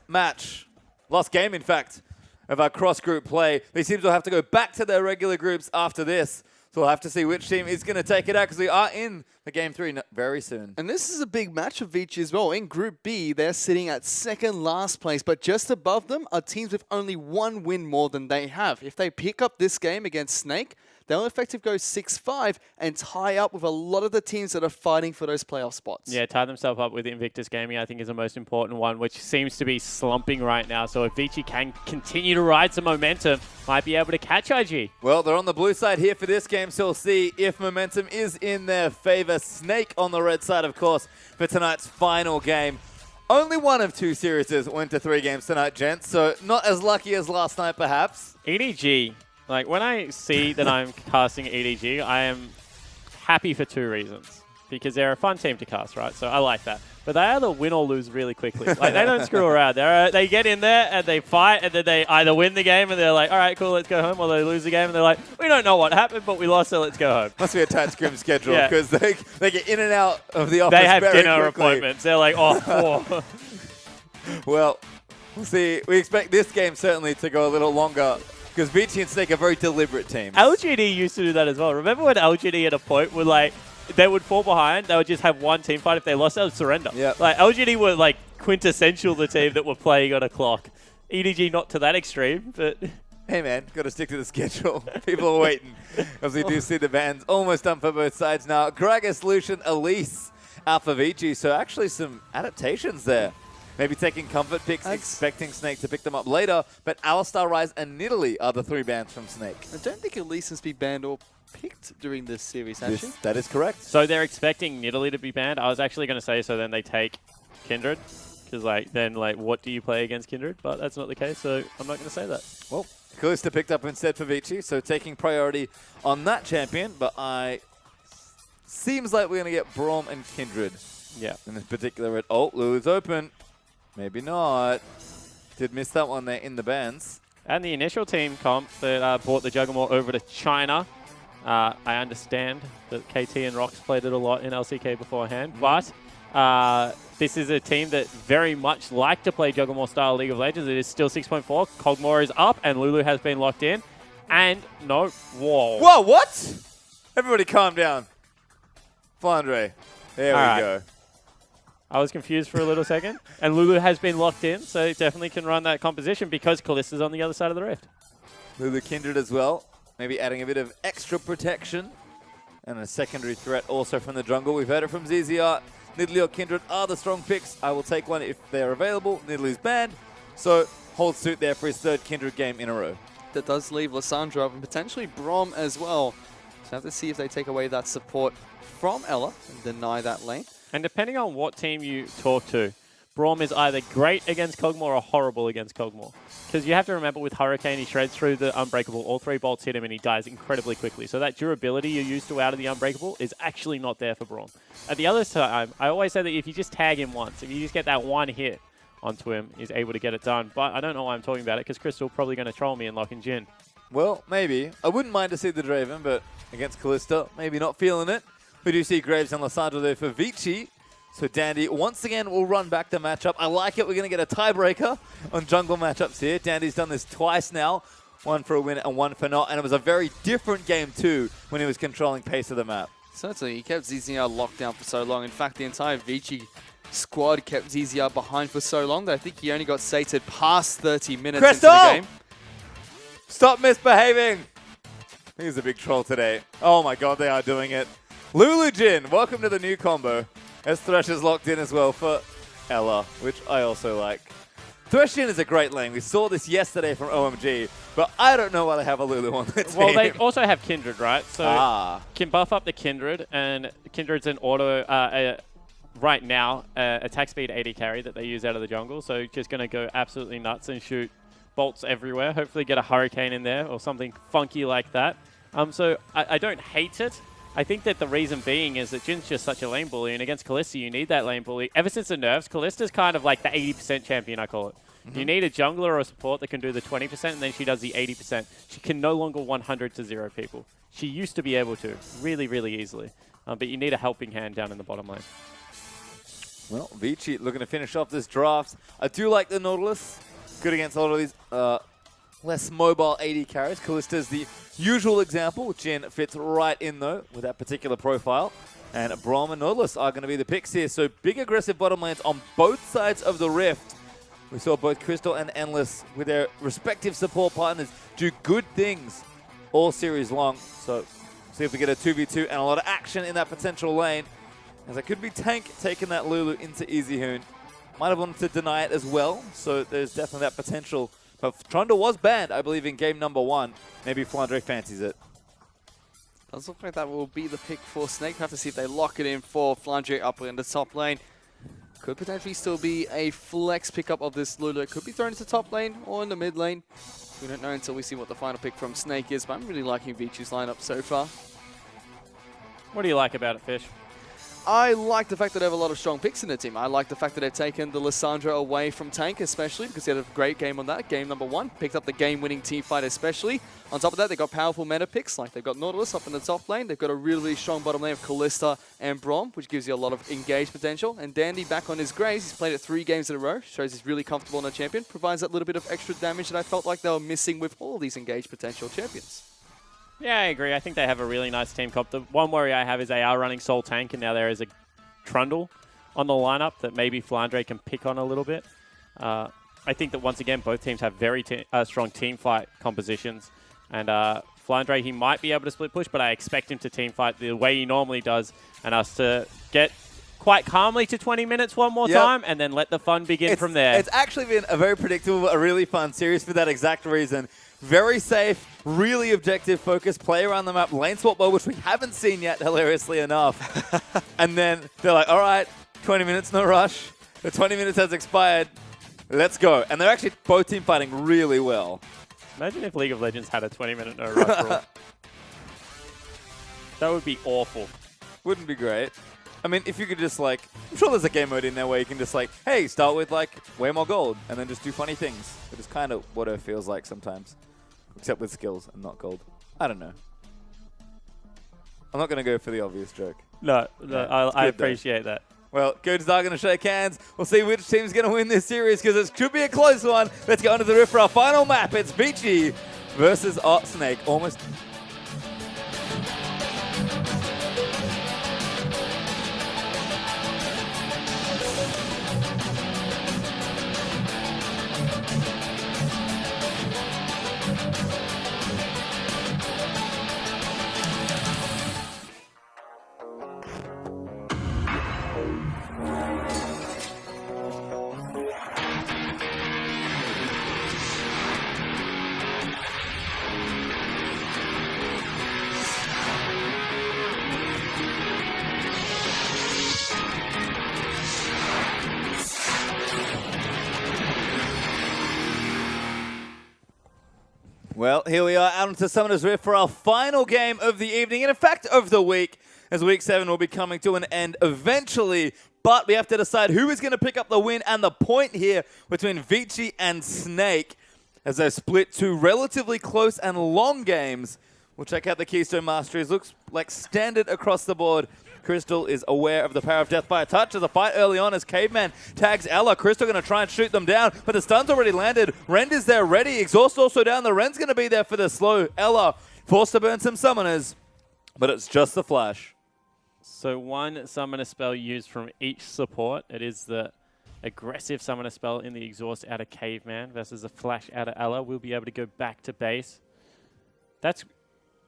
game, in fact, of our cross-group play. They seem to have to go back to their regular groups after this. So we'll have to see which team is going to take it out, because we are in the Game 3 very soon. And this is a big match for Vici as well. In Group B, they're sitting at second last place, but just above them are teams with only one win more than they have. If they pick up this game against Snake, they'll effectively go 6-5 and tie up with a lot of the teams that are fighting for those playoff spots. Yeah, tie themselves up with Invictus Gaming, I think, is the most important one, which seems to be slumping right now. So if Vici can continue to ride some momentum, might be able to catch IG. Well, they're on the blue side here for this game, so we'll see if momentum is in their favor. Snake on the red side, of course, for tonight's final game. Only one of two series went to 3 games tonight, gents, so not as lucky as last night, perhaps. EDG. Like, when I see that I'm casting EDG, I am happy for 2 reasons. Because they're a fun team to cast, right? So I like that. But they either win or lose really quickly. Like, they don't screw around. They get in there and they fight, and then they either win the game and they're like, all right, cool, let's go home. Or they lose the game and they're like, we don't know what happened, but we lost, so let's go home. Must be a tight scrim schedule, because they get in and out of the office They have very dinner quickly. appointments. They're like, oh. Well, we'll see. We expect this game certainly to go a little longer, because Vici and Snake are very deliberate teams. LGD used to do that as well. Remember when LGD at a point would, like, they would fall behind, they would just have one team fight. If they lost, they would surrender. Yep. Like, LGD were, like, quintessential the team that were playing on a clock. EDG not to that extreme, but... Hey, man, got to stick to the schedule. People are waiting, as we do see the bans almost done for both sides now. Gragas, Lucian, Elise out for Vici, so actually some adaptations there. Maybe taking comfort picks, expecting Snake to pick them up later, but Alistar, Rise, and Nidalee are the 3 bans from Snake. I don't think Elise has been banned or picked during this series, actually. That is correct. So they're expecting Nidalee to be banned. I was actually going to say, so then they take Kindred. Because, like, then, like, what do you play against Kindred? But that's not the case, so I'm not going to say that. Well, Kalista picked up instead for Vici, so taking priority on that champion, but seems like we're going to get Braum and Kindred. Yeah. In this particular... Oh, Lulu's open. Maybe not. Did miss that one there in the bans. And the initial team comp that brought the Juggernaut over to China. I understand that KT and Rox played it a lot in LCK beforehand, but this is a team that very much like to play Juggernaut style League of Legends. It is still 6.4. Kog'Maw is up, and Lulu has been locked in. And no, whoa. Whoa, what? Everybody calm down. Flandre. There we go. I was confused for a little second. And Lulu has been locked in, so it definitely can run that composition because Kalista's on the other side of the rift. Lulu Kindred as well. Maybe adding a bit of extra protection. And a secondary threat also from the jungle. We've heard it from ZZR. Nidalee or Kindred are the strong picks. I will take one if they're available. Nidalee's banned. So holds suit there for his 3rd Kindred game in a row. That does leave Lissandra and potentially Braum as well. So have to see if they take away that support from Ella and deny that lane. And depending on what team you talk to, Braum is either great against Kog'Maw or horrible against Kog'Maw. Because you have to remember with Hurricane, he shreds through the Unbreakable. All 3 bolts hit him and he dies incredibly quickly. So that durability you're used to out of the Unbreakable is actually not there for Braum. At the other time, I always say that if you just tag him once, if you just get that one hit onto him, he's able to get it done. But I don't know why I'm talking about it, because Crystal probably going to troll me and lock in Jin. Well, maybe. I wouldn't mind to see the Draven, but against Kalista, maybe not feeling it. We do see Graves and Lissandra there for Vici. So Dandy once again will run back the matchup. I like it. We're going to get a tiebreaker on jungle matchups here. Dandy's done this twice now. One for a win and one for not. And it was a very different game too when he was controlling pace of the map. Certainly, he kept ZZR locked down for so long. In fact, the entire Vici squad kept ZZR behind for so long that I think he only got sated past 30 minutes Crystal! into the game. Stop misbehaving! He's a big troll today. Oh my god, they are doing it. Lulu Jin, welcome to the new combo. As Thresh is locked in as well for Ella, which I also like. Thresh Jin is a great lane. We saw this yesterday from OMG, but I don't know why they have a Lulu on their team. Well, they also have Kindred, right? So can buff up the Kindred, and Kindred's an auto, right now, attack speed 80 carry that they use out of the jungle. So just going to go absolutely nuts and shoot bolts everywhere. Hopefully get a Hurricane in there or something funky like that. So I don't hate it. I think that the reason being is that Jin's just such a lane bully, and against Kalista, you need that lane bully. Ever since the nerfs, Kalista's kind of like the 80% champion, I call it. You need a jungler or a support that can do the 20%, and then she does the 80%. She can no longer 100 to 0 people. She used to be able to, really, really easily. But you need a helping hand down in the bottom lane. Well, Vici looking to finish off this draft. I do like the Nautilus. Good against a lot of these less mobile 80 carries. Kalista is the usual example. Jin fits right in, though, with that particular profile. And Braum and Nautilus are going to be the picks here. So big aggressive bottom lanes on both sides of the rift. We saw both Crystal and Endless with their respective support partners do good things all series long. So see if we get a 2v2 and a lot of action in that potential lane. As it could be Tank taking that Lulu into EasyHoon. Might have wanted to deny it as well, so there's definitely that potential. But Trundle was banned, I believe, in game number 1. Maybe Flandre fancies it. Does look like that will be the pick for Snake. We'll have to see if they lock it in for Flandre up in the top lane. Could potentially still be a flex pickup of this Lulu. It could be thrown into top lane or in the mid lane. We don't know until we see what the final pick from Snake is, but I'm really liking Vici's lineup so far. What do you like about it, Fish? I like the fact that they have a lot of strong picks in the team. I like the fact that they've taken the Lissandra away from Tank, especially because they had a great game on that. Game number 1. Picked up the game-winning team fight especially. On top of that, they've got powerful meta picks. Like they've got Nautilus up in the top lane. They've got a really, really strong bottom lane of Kalista and Braum, which gives you a lot of engaged potential. And Dandy back on his Graves. He's played it 3 games in a row. Shows he's really comfortable on a champion. Provides that little bit of extra damage that I felt like they were missing with all these engaged potential champions. Yeah, I agree. I think they have a really nice team comp. The one worry I have is they are running Soul Tank, and now there is a Trundle on the lineup that maybe Flandre can pick on a little bit. I think that once again, both teams have very strong team fight compositions. And Flandre, he might be able to split push, but I expect him to team fight the way he normally does, and us to get quite calmly to 20 minutes one more time, and then let the fun begin from there. It's actually been a very predictable, a really fun series for that exact reason. Very safe, really objective focus, play around the map, lane swap mode, which we haven't seen yet, hilariously enough. And then they're like, all right, 20 minutes, no rush. The 20 minutes has expired. Let's go. And they're actually both team fighting really well. Imagine if League of Legends had a 20-minute no rush rule. That would be awful. Wouldn't be great. I mean, if you could just like, I'm sure there's a game mode in there where you can just like, hey, start with like way more gold and then just do funny things. It is kind of what it feels like sometimes. Except with skills and not gold. I don't know. I'm not going to go for the obvious joke. No, I appreciate that. Well, coaches are going to shake hands. We'll see which team's going to win this series because it should be a close one. Let's go onto the rift for our final map. It's Vici versus Snake. Almost. Well, here we are out into Summoner's Rift for our final game of the evening, and in fact of the week, as Week 7 will be coming to an end eventually. But we have to decide who is going to pick up the win and the point here between Vici and Snake as they split two relatively close and long games. We'll check out the Keystone Masteries. Looks like standard across the board. Crystal is aware of the power of death by a touch. There's a fight early on as Caveman tags Ella. Crystal going to try and shoot them down, but the stun's already landed. Rend is there ready. Exhaust also down. The Rend's going to be there for the slow. Ella forced to burn some summoners, but it's just the flash. So one summoner spell used from each support. It is the aggressive summoner spell in the exhaust out of Caveman versus a flash out of Ella. We'll be able to go back to base. That's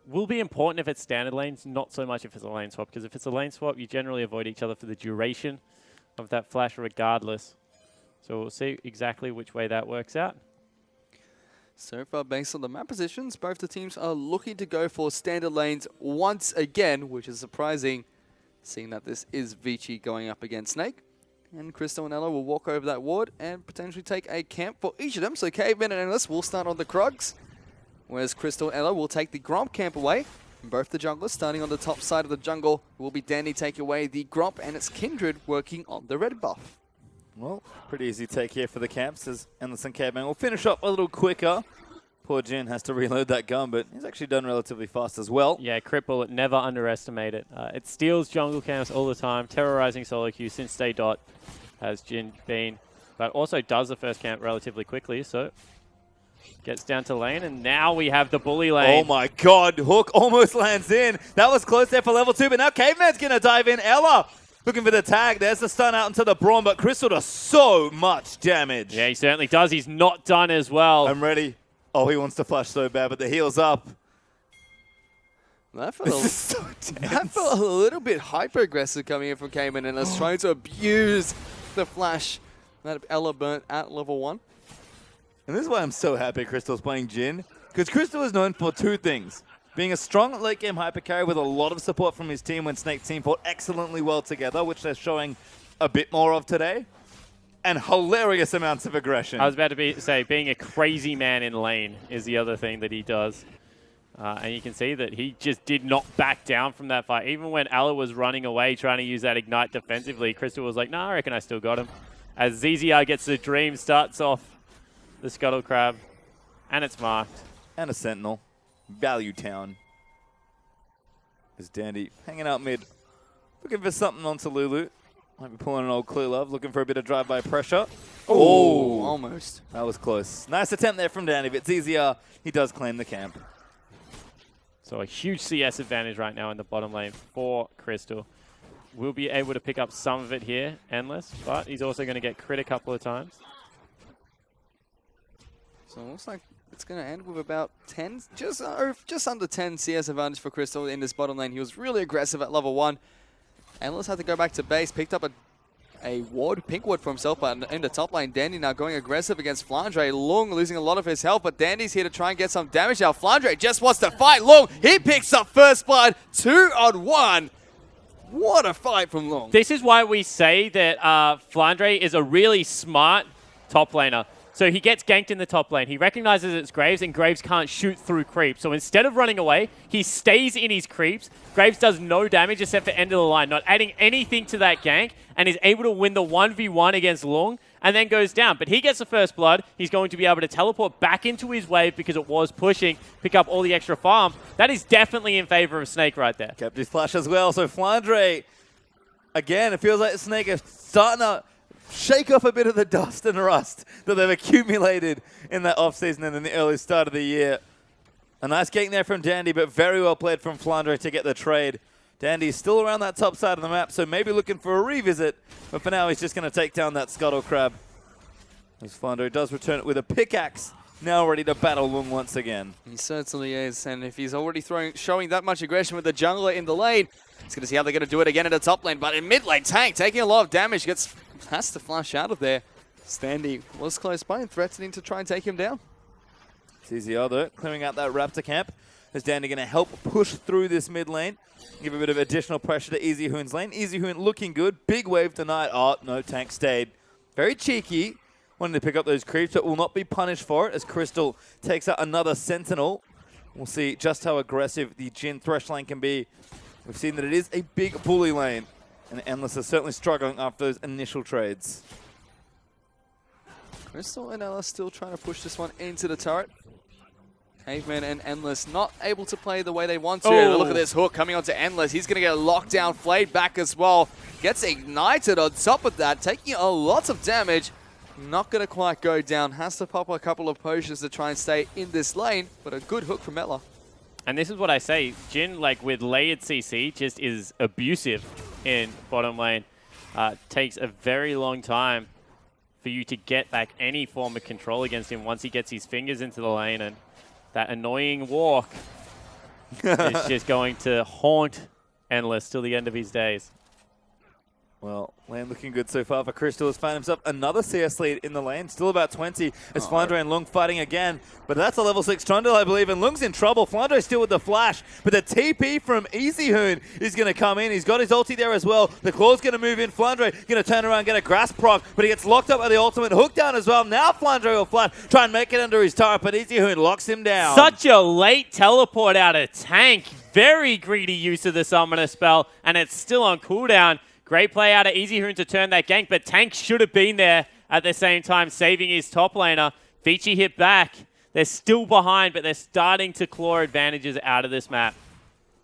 will be important if it's standard lanes, not so much if it's a lane swap, because if it's a lane swap, you generally avoid each other for the duration of that flash regardless. So we'll see exactly which way that works out. So far, based on the map positions, both the teams are looking to go for standard lanes once again, which is surprising, seeing that this is Vici going up against Snake. And Crystal and Ella will walk over that ward and potentially take a camp for each of them. So Caveman and Endless will start on the Krugs, whereas Crystal and Ella will take the Gromp camp away. And both the junglers starting on the top side of the jungle will be Danny take away the Gromp, and it's Kindred working on the red buff. Well, pretty easy take here for the camps as Endless and Caveman will finish up a little quicker. Poor Jin has to reload that gun, but he's actually done relatively fast as well. Yeah, Crit Bullet, never underestimate it. It steals jungle camps all the time, terrorizing solo queue since day dot has Jin been, but also does the first camp relatively quickly, so gets down to lane, and now we have the bully lane. Oh my god, Hook almost lands in. That was close there for level 2, but now Caveman's going to dive in. Ella looking for the tag. There's the stun out into the Braum, but Crystal does so much damage. Yeah, he certainly does. He's not done as well. I'm ready. Oh, he wants to flash so bad, but the heal's up. That felt a little bit hyper-aggressive coming in from Cayman, and is trying to abuse the flash that Ella burnt at level 1. And this is why I'm so happy Crystal's playing Jin, because Crystal is known for two things. Being a strong late-game hyper carry with a lot of support from his team when Snake's team fought excellently well together, which they're showing a bit more of today, and hilarious amounts of aggression. I was about to say, being a crazy man in lane is the other thing that he does. And you can see that he just did not back down from that fight. Even when Ella was running away trying to use that Ignite defensively, Crystal was like, nah, I reckon I still got him. As ZZR gets the Dream, starts off the Scuttle Crab, and it's marked. And a Sentinel. Value Town. Is Dandy hanging out mid, looking for something onto Lulu. Might be pulling an old Clear Love, looking for a bit of drive-by pressure. Oh, almost. That was close. Nice attempt there from Dandy, but it's easier. He does claim the camp. So a huge CS advantage right now in the bottom lane for Crystal. We'll be able to pick up some of it here, Endless, but he's also going to get crit a couple of times. So it looks like it's going to end with about 10, just under 10 CS advantage for Crystal in this bottom lane. He was really aggressive at level 1. Endless had to go back to base, picked up a ward, pink ward for himself, but in the top lane, Dandy now going aggressive against Flandre. Lung losing a lot of his health, but Dandy's here to try and get some damage now. Flandre just wants to fight Lung. He picks up first blood, 2-on-1. What a fight from Lung. This is why we say that Flandre is a really smart top laner. So he gets ganked in the top lane. He recognizes it's Graves, and Graves can't shoot through creeps. So instead of running away, he stays in his creeps. Graves does no damage except for end of the line, not adding anything to that gank, and is able to win the 1v1 against Lung, and then goes down. But he gets the first blood. He's going to be able to teleport back into his wave because it was pushing, pick up all the extra farm. That is definitely in favor of Snake right there. Kept his flash as well. So Flandre, again, it feels like Snake is starting to shake off a bit of the dust and rust that they've accumulated in that offseason and in the early start of the year. A nice gank there from Dandy, but very well played from Flandre to get the trade. Dandy's still around that top side of the map, so maybe looking for a revisit, but for now he's just going to take down that Scuttle Crab. As Flandre does return it with a pickaxe, now ready to battle Lung once again. He certainly is, and if he's already showing that much aggression with the jungler in the lane, he's going to see how they're going to do it again in the top lane. But in mid lane, Tank taking a lot of damage, has to flash out of there. Standy was close by and threatening to try and take him down. It's easier though, clearing out that Raptor camp. Is Dandy going to help push through this mid lane, give a bit of additional pressure to Easy Hoon's lane. Easy Hoon looking good, big wave tonight. Oh, no, Tank stayed. Very cheeky. wanting to pick up those creeps, but will not be punished for it as Crystal takes out another Sentinel. We'll see just how aggressive the Jhin Thresh lane can be. We've seen that it is a big bully lane, and Endless is certainly struggling after those initial trades. Crystal and Ella still trying to push this one into the turret. Caveman and Endless not able to play the way they want to. Oh. Look at this hook coming onto Endless. He's going to get locked down, flayed back as well. Gets ignited on top of that, taking a lot of damage. Not going to quite go down. Has to pop a couple of potions to try and stay in this lane, but a good hook from Ella. And this is what I say. Jhin, like with layered CC, just is abusive in bottom lane. Takes a very long time for you to get back any form of control against him once he gets his fingers into the lane. And that annoying walk is just going to haunt Endless till the end of his days. Well, lane looking good so far for Crystal. Has found himself another CS lead in the lane. Still about 20 as Flandre and Lung fighting again. But that's a level 6 Trundle, I believe, and Lung's in trouble. Flandre still with the flash, but the TP from EasyHoon is going to come in. He's got his ulti there as well. The Claw's going to move in. Flandre going to turn around, get a grasp proc, but he gets locked up by the ultimate. Hook down as well. Now Flandre will flash, try and make it under his turret, but EasyHoon locks him down. Such a late teleport out of tank. Very greedy use of the summoner spell, and it's still on cooldown. Great play out of EasyHoon to turn that gank, but Tank should have been there at the same time, saving his top laner. Vici hit back. They're still behind, but they're starting to claw advantages out of this map.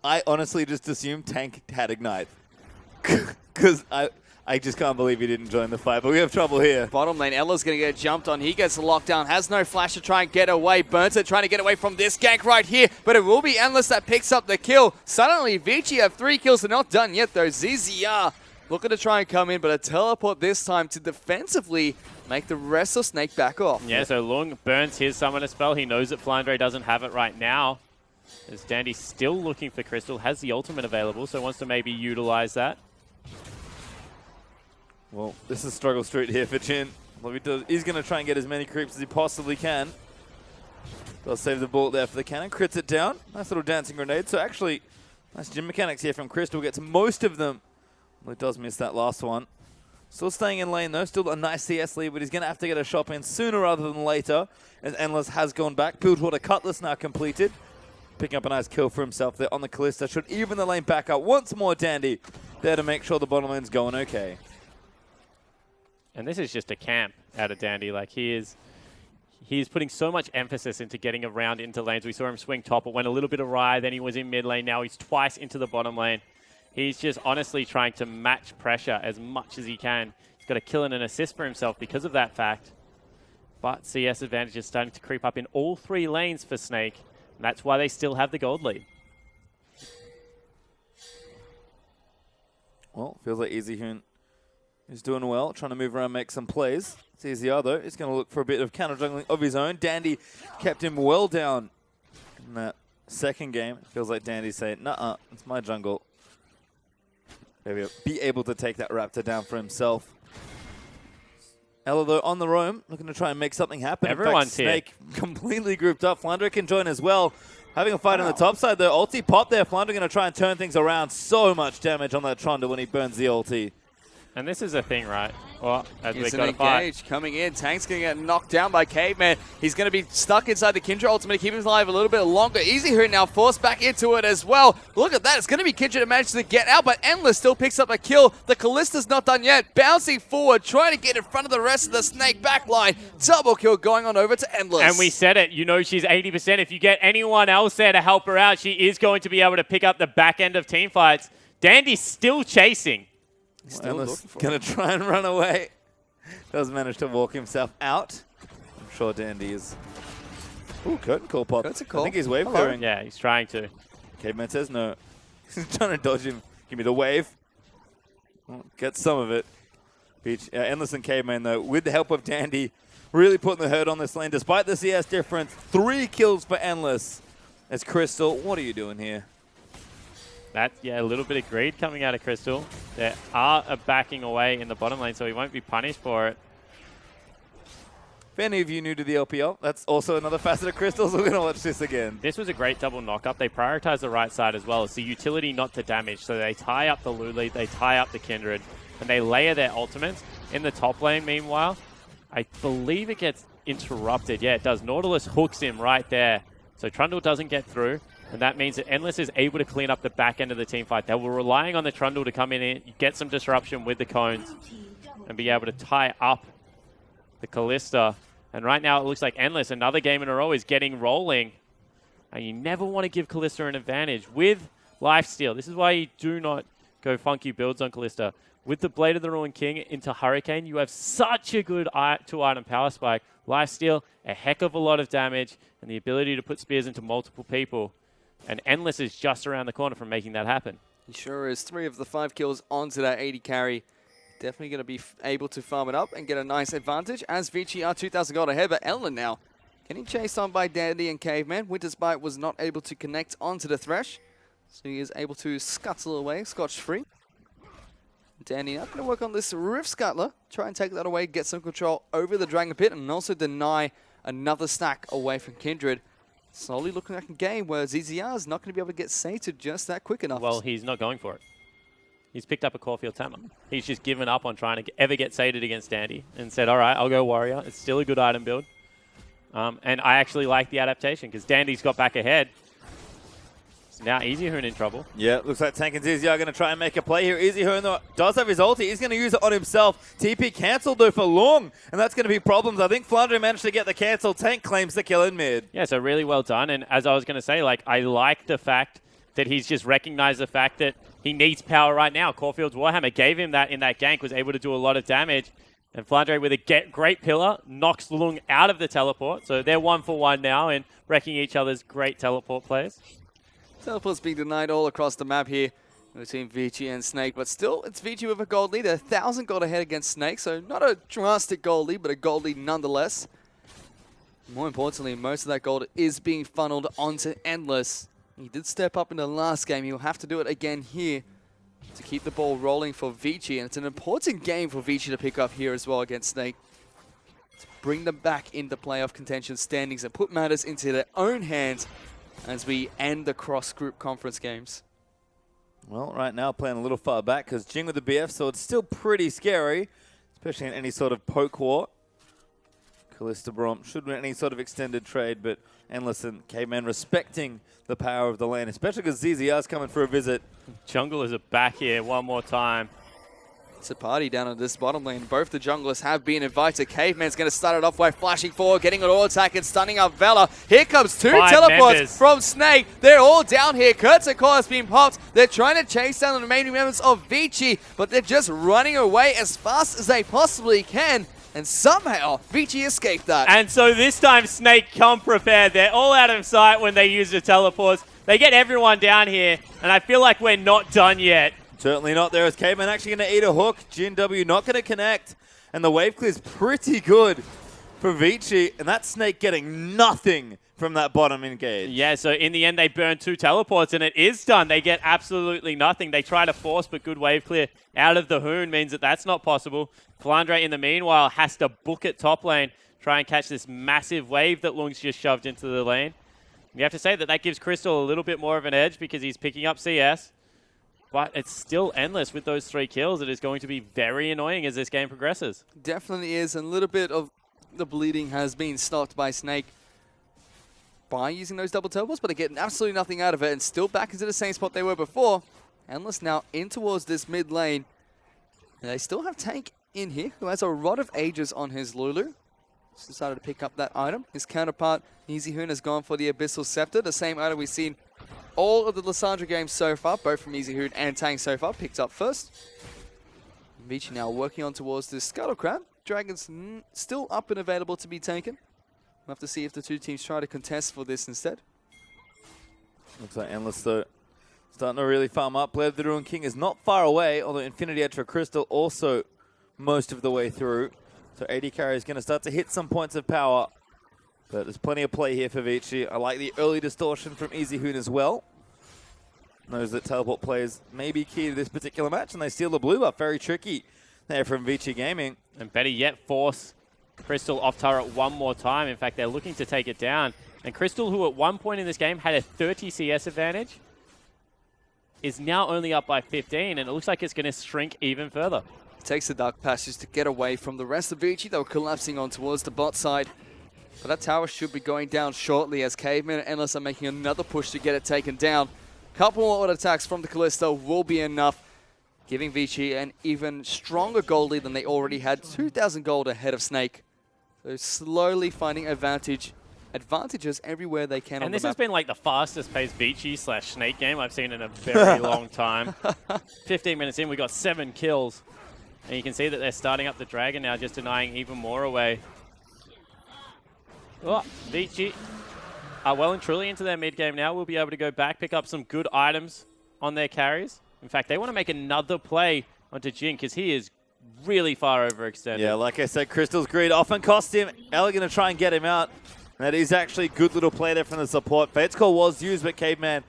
I honestly just assumed Tank had Ignite. Because I just can't believe he didn't join the fight, but we have trouble here. Bottom lane, Ella's going to get jumped on. He gets the lockdown, has no flash to try and get away. Burns it, trying to get away from this gank right here, but it will be Endless that picks up the kill. Suddenly, Vici have 3 kills. They're not done yet, though. ZZR looking to try and come in, but a teleport this time to defensively make the rest of Snake back off. Yeah, so Lung burns his summoner spell. He knows that Flandre doesn't have it right now. As Dandy still looking for Crystal, has the ultimate available, so wants to maybe utilize that. Well, this is struggle street here for Jhin. He's going to try and get as many creeps as he possibly can. Does save the bullet there for the cannon. Crits it down. Nice little dancing grenade. So actually, nice Jhin mechanics here from Crystal. Gets most of them. Well, he does miss that last one. Still staying in lane though. Still a nice CS lead, but he's going to have to get a shot in sooner rather than later. As Endless has gone back. Bilgewater Cutlass now completed. Picking up a nice kill for himself there on the Callista. Should even the lane back up once more. Dandy there to make sure the bottom lane's going okay. And this is just a camp out of Dandy. Like he is putting so much emphasis into getting around into lanes. We saw him swing top. It went a little bit awry. Then he was in mid lane. Now he's twice into the bottom lane. He's just honestly trying to match pressure as much as he can. He's got a kill and an assist for himself because of that fact. But CS advantage is starting to creep up in all 3 lanes for Snake. And that's why they still have the gold lead. Well, feels like EasyHoon is doing well, trying to move around, make some plays. It's easier though. He's going to look for a bit of counter jungling of his own. Dandy kept him well down in that second game. It feels like Dandy's saying, "Nuh-uh, it's my jungle." Maybe be able to take that Raptor down for himself. Ella, though, on the roam, looking to try and make something happen. Everyone's in fact, Snake completely grouped up. Flandre can join as well. Having a fight on the top side, though. Ulti pop there. Flandre going to try and turn things around. So much damage on that Trundle when he burns the ulti. And this is a thing, right? Well, as we It's got an a fight. engage coming in. Tank's going to get knocked down by Caveman. He's going to be stuck inside the Kindred ultimate to keep him alive a little bit longer. EasyHoon now forced back into it as well. Look at that. It's going to be Kindred that manages to get out, but Endless still picks up a kill. The Callista's not done yet. Bouncing forward, trying to get in front of the rest of the Snake backline. Double kill going on over to Endless. And we said it. You know she's 80%. If you get anyone else there to help her out, she is going to be able to pick up the back end of team fights. Dandy's still chasing. Still going to try and run away. Does manage to walk himself out. I'm sure Dandy is. Ooh, curtain call pop. That's a call. I think he's wave clearing. Yeah, he's trying to. Caveman says no. He's trying to dodge him. Give me the wave. Well, get some of it. Endless and Caveman, though, with the help of Dandy, really putting the hurt on this lane. Despite the CS difference, 3 kills for Endless. As Crystal, what are you doing here? That's, yeah, a little bit of greed coming out of Crystal. They are backing away in the bottom lane, so he won't be punished for it. If any of you new to the LPL, that's also another facet of Crystal, so we're going to watch this again. This was a great double knock-up. They prioritize the right side as well. It's the utility not to damage, so they tie up the Lulu, they tie up the Kindred, and they layer their ultimates. In the top lane, meanwhile, I believe it gets interrupted. Yeah, it does. Nautilus hooks him right there. So Trundle doesn't get through, and that means that Endless is able to clean up the back end of the team fight. They were relying on the Trundle to come in and get some disruption with the cones and be able to tie up the Kalista. And right now it looks like Endless, another game in a row, is getting rolling. And you never want to give Kalista an advantage with lifesteal. This is why you do not go funky builds on Kalista. With the Blade of the Ruined King into Hurricane, you have such a good 2-item power spike. Lifesteal, a heck of a lot of damage, and the ability to put spears into multiple people. And Endless is just around the corner from making that happen. He sure is. 3 of the 5 kills onto that 80 carry. Definitely going to be able to farm it up and get a nice advantage as Vici are 2,000 gold ahead, but Ellen now getting chased on by Dandy and Caveman. Winter's Bite was not able to connect onto the Thresh, so he is able to scuttle away, scotch-free. Dandy now going to work on this Rift Scuttler, try and take that away, get some control over the Dragon Pit, and also deny another stack away from Kindred. Slowly looking like a game where ZZR is not going to be able to get sated just that quick enough. Well, he's not going for it. He's picked up a Caulfield Hammer. He's just given up on trying to ever get sated against Dandy and said, all right, I'll go Warrior. It's still a good item build. And I actually like the adaptation because Dandy's got back ahead. So now Easyhoon in trouble. Yeah, looks like Tank and ZZ are going to try and make a play here. Easyhoon though does have his ulti. He's going to use it on himself. TP cancelled though for long, and that's going to be problems. I think Flandre managed to get the cancel. Tank claims the kill in mid. Yeah, so really well done. And as I was going to say, like, I like the fact that he's just recognized the fact that he needs power right now. Caulfield's Warhammer gave him that in that gank, was able to do a lot of damage. And Flandre with a great pillar knocks Lung out of the teleport. So they're 1-for-1 now and wrecking each other's great teleport plays. Teleport's being denied all across the map here between Vici and Snake, but still, it's Vici with a gold lead, 1,000 gold ahead against Snake, so not a drastic gold lead, but a gold lead nonetheless. More importantly, most of that gold is being funneled onto Endless. He did step up in the last game. He'll have to do it again here to keep the ball rolling for Vici, and it's an important game for Vici to pick up here as well against Snake. To bring them back into playoff contention standings and put matters into their own hands as we end the cross-group conference games. Well, right now playing a little far back because Jing with the BF, so it's still pretty scary, especially in any sort of poke war. Kalista Brom should win any sort of extended trade, but Endless and Caveman respecting the power of the lane, especially because ZZR's coming for a visit. Junglers are back here one more time. It's a party down on this bottom lane. Both the junglers have been invited. Caveman's going to start it off by flashing forward, getting an auto attack and stunning up Vela. Here comes 2 teleports members from Snake. They're all down here. Kurt's core has been popped. They're trying to chase down the remaining members of Vici, but they're just running away as fast as they possibly can. And somehow, Vici escaped that. And so this time, Snake come prepared. They're all out of sight when they use the teleports. They get everyone down here, and I feel like we're not done yet. Certainly not. There is Caveman actually going to eat a hook. Jin W not going to connect. And the wave clear is pretty good for Vici. And that Snake getting nothing from that bottom engage. Yeah, so in the end, they burn 2 teleports, and it is done. They get absolutely nothing. They try to force, but good wave clear out of the Hoon means that that's not possible. Flandre, in the meanwhile, has to book it top lane, try and catch this massive wave that Lung's just shoved into the lane. You have to say that that gives Crystal a little bit more of an edge because he's picking up CS. But it's still Endless with those 3 kills. It is going to be very annoying as this game progresses. Definitely is. And a little bit of the bleeding has been stopped by Snake by using those double teleports, but they're getting absolutely nothing out of it and still back into the same spot they were before. Endless now in towards this mid lane. And they still have Tank in here, who has a Rod of Ages on his Lulu. Just decided to pick up that item. His counterpart, Easyhoon, has gone for the Abyssal Scepter, the same item we've seen all of the Lissandra games so far, both from Easyhoon and Tank so far, picked up first. Vici now working on towards this Scuttle Crab. Dragon's still up and available to be taken. We'll have to see if the 2 teams try to contest for this instead. Looks like Endless, though, starting to really farm up. Blade of the Ruined King is not far away, although Infinity Edge for Crystal also most of the way through. So AD carry is going to start to hit some points of power. But there's plenty of play here for Vici. I like the early distortion from Easyhoon as well. Knows that teleport plays may be key to this particular match, and they steal the blue buff. Very tricky there from Vici Gaming. And better yet, force Crystal off turret one more time. In fact, they're looking to take it down. And Crystal, who at one point in this game had a 30 CS advantage, is now only up by 15, and it looks like it's going to shrink even further. Takes the dark passage to get away from the rest of Vici. They were collapsing on towards the bot side. But that tower should be going down shortly as Caveman and Endless are making another push to get it taken down. Couple more attacks from the Callisto will be enough, giving Vici an even stronger gold lead than they already had. 2,000 gold ahead of Snake. So slowly finding advantages everywhere they can on the map. And this has been like the fastest paced Vici/Snake game I've seen in a very long time. 15 minutes in, we got 7 kills. And you can see that they're starting up the Dragon now, just denying even more away. Oh, Vici are well and truly into their mid game now. We'll be able to go back, pick up some good items on their carries. In fact, they want to make another play onto Jin because he is really far overextended. Yeah, like I said, Crystal's greed often cost him. Ella going to try and get him out. And that is actually a good little play there from the support. Fate's Call was used, but Caveman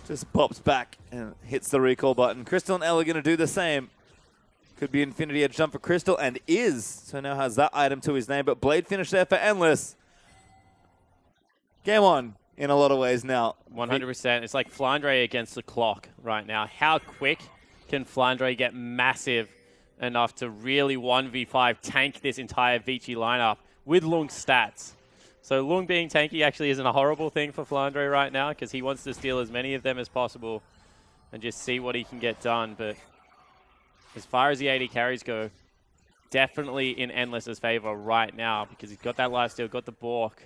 just pops back and hits the recall button. Crystal and Ella going to do the same. Could be Infinity Edge jump for Crystal, and is. So now has that item to his name, but Blade finish there for Endless. Game on in a lot of ways now. 100%. It's like Flandre against the clock right now. How quick can Flandre get massive enough to really 1v5 tank this entire Vici lineup with Lung's stats? So Lung being tanky actually isn't a horrible thing for Flandre right now because he wants to steal as many of them as possible and just see what he can get done. But as far as the AD carries go, definitely in Endless's favor right now because he's got that lifesteal, got the Bork.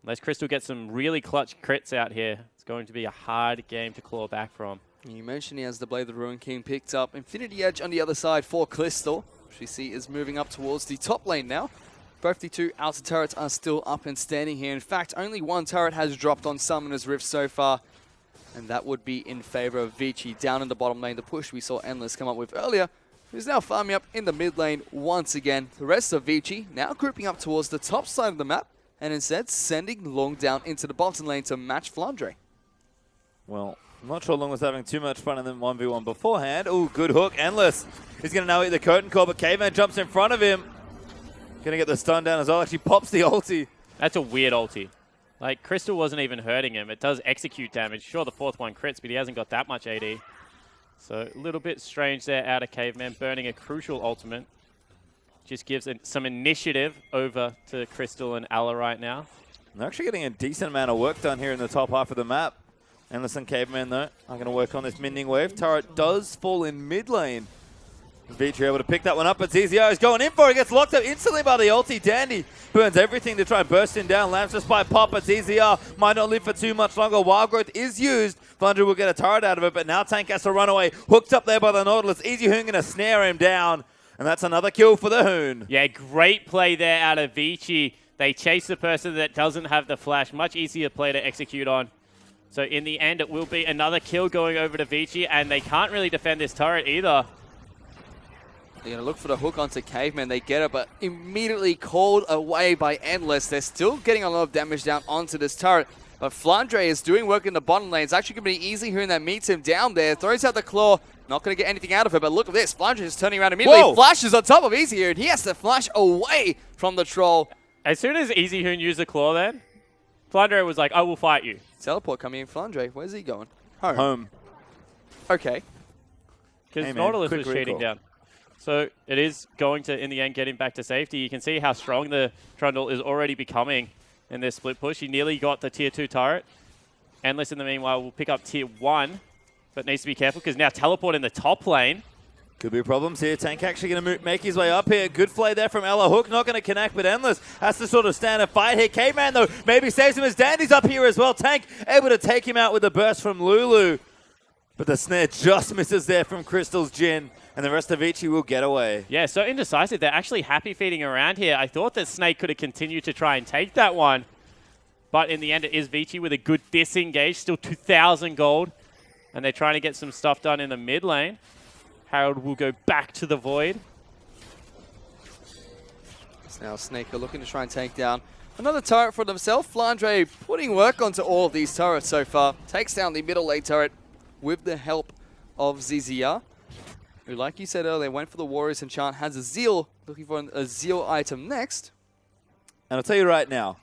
Unless Crystal gets some really clutch crits out here, it's going to be a hard game to claw back from. You mentioned he has the Blade of the Ruin King picked up. Infinity Edge on the other side for Crystal, which we see is moving up towards the top lane now. Both the 2 outer turrets are still up and standing here. In fact, only 1 turret has dropped on Summoner's Rift so far, and that would be in favor of Vici. Down in the bottom lane, the push we saw Endless come up with earlier, who's now farming up in the mid lane once again. The rest of Vici now grouping up towards the top side of the map, and instead sending Long down into the bottom lane to match Flandre. Well, I'm not sure Long was having too much fun in the 1v1 beforehand. Ooh, good hook. Endless. He's going to now eat the curtain call, but Caveman jumps in front of him. Going to get the stun down as well. Actually pops the ulti. That's a weird ulti. Like, Crystal wasn't even hurting him. It does execute damage. Sure, the 4th one crits, but he hasn't got that much AD. So, a little bit strange there out of Caveman, burning a crucial ultimate. Just gives some initiative over to Crystal and Alla right now. They're actually getting a decent amount of work done here in the top half of the map. Endless and Caveman, though, are going to work on this mending wave. Turret does fall in mid lane. Vici able to pick that one up, but ZZO is going in for it. Gets locked up instantly by the ulti. Dandy burns everything to try and burst him down. Lands just by pop, but ZZR might not live for too much longer. Wild Growth is used. Thunder will get a turret out of it, but now Tank has to run away. Hooked up there by the Nautilus. Easy Hoon going to snare him down. And that's another kill for the Hoon. Yeah, great play there out of Vici. They chase the person that doesn't have the flash. Much easier play to execute on. So in the end, it will be another kill going over to Vici, and they can't really defend this turret either. They're going to look for the hook onto Caveman. They get it, but immediately called away by Endless. They're still getting a lot of damage down onto this turret. But Flandre is doing work in the bottom lane. It's actually going to be Easy Hoon that meets him down there. Throws out the claw. Not going to get anything out of it, but look at this. Flandre is turning around immediately. Whoa. Flashes on top of Easy Hoon. He has to flash away from the troll. As soon as Easy Hoon used the claw then, Flandre was like, I will fight you. Teleport coming in. Flandre, where's he going? Home. Home. Okay. Because Hey, man, Nautilus quick was cheating recall. down. So it is going to, in the end, get him back to safety. You can see how strong the Trundle is already becoming in this split push. He nearly got the tier 2 turret. Endless, in the meanwhile, will pick up tier 1, but needs to be careful because now teleport in the top lane. Could be problems here. Tank actually going to make his way up here. Good play there from Ella. Hook not going to connect, but Endless has to sort of stand and fight here. Caveman, though, maybe saves him as Dandy's up here as well. Tank able to take him out with a burst from Lulu. But the snare just misses there from Crystal's Jin, and the rest of Vici will get away. Yeah, so indecisive. They're actually happy feeding around here. I thought that Snake could have continued to try and take that one. But in the end, it is Vici with a good disengage. Still 2,000 gold. And they're trying to get some stuff done in the mid lane. Harold will go back to the Void. It's now Snake are looking to try and take down another turret for themselves. Flandre putting work onto all of these turrets so far. Takes down the middle lane turret with the help of ZZR, who, like you said earlier, went for the Warriors enchant, has a Zeal, looking for a Zeal item next. And I'll tell you right now,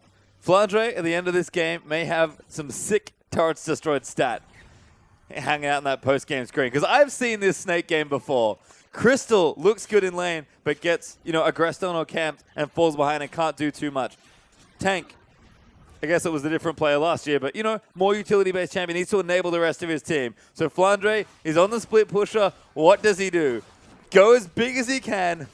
Flandre at the end of this game may have some sick turrets destroyed stat hanging out in that post-game screen. Because I've seen this Snake game before. Crystal looks good in lane, but gets, aggressed on or camped and falls behind and can't do too much. Tank, I guess it was a different player last year, but, more utility-based champion needs to enable the rest of his team. So Flandre is on the split pusher. What does he do? Go as big as he can,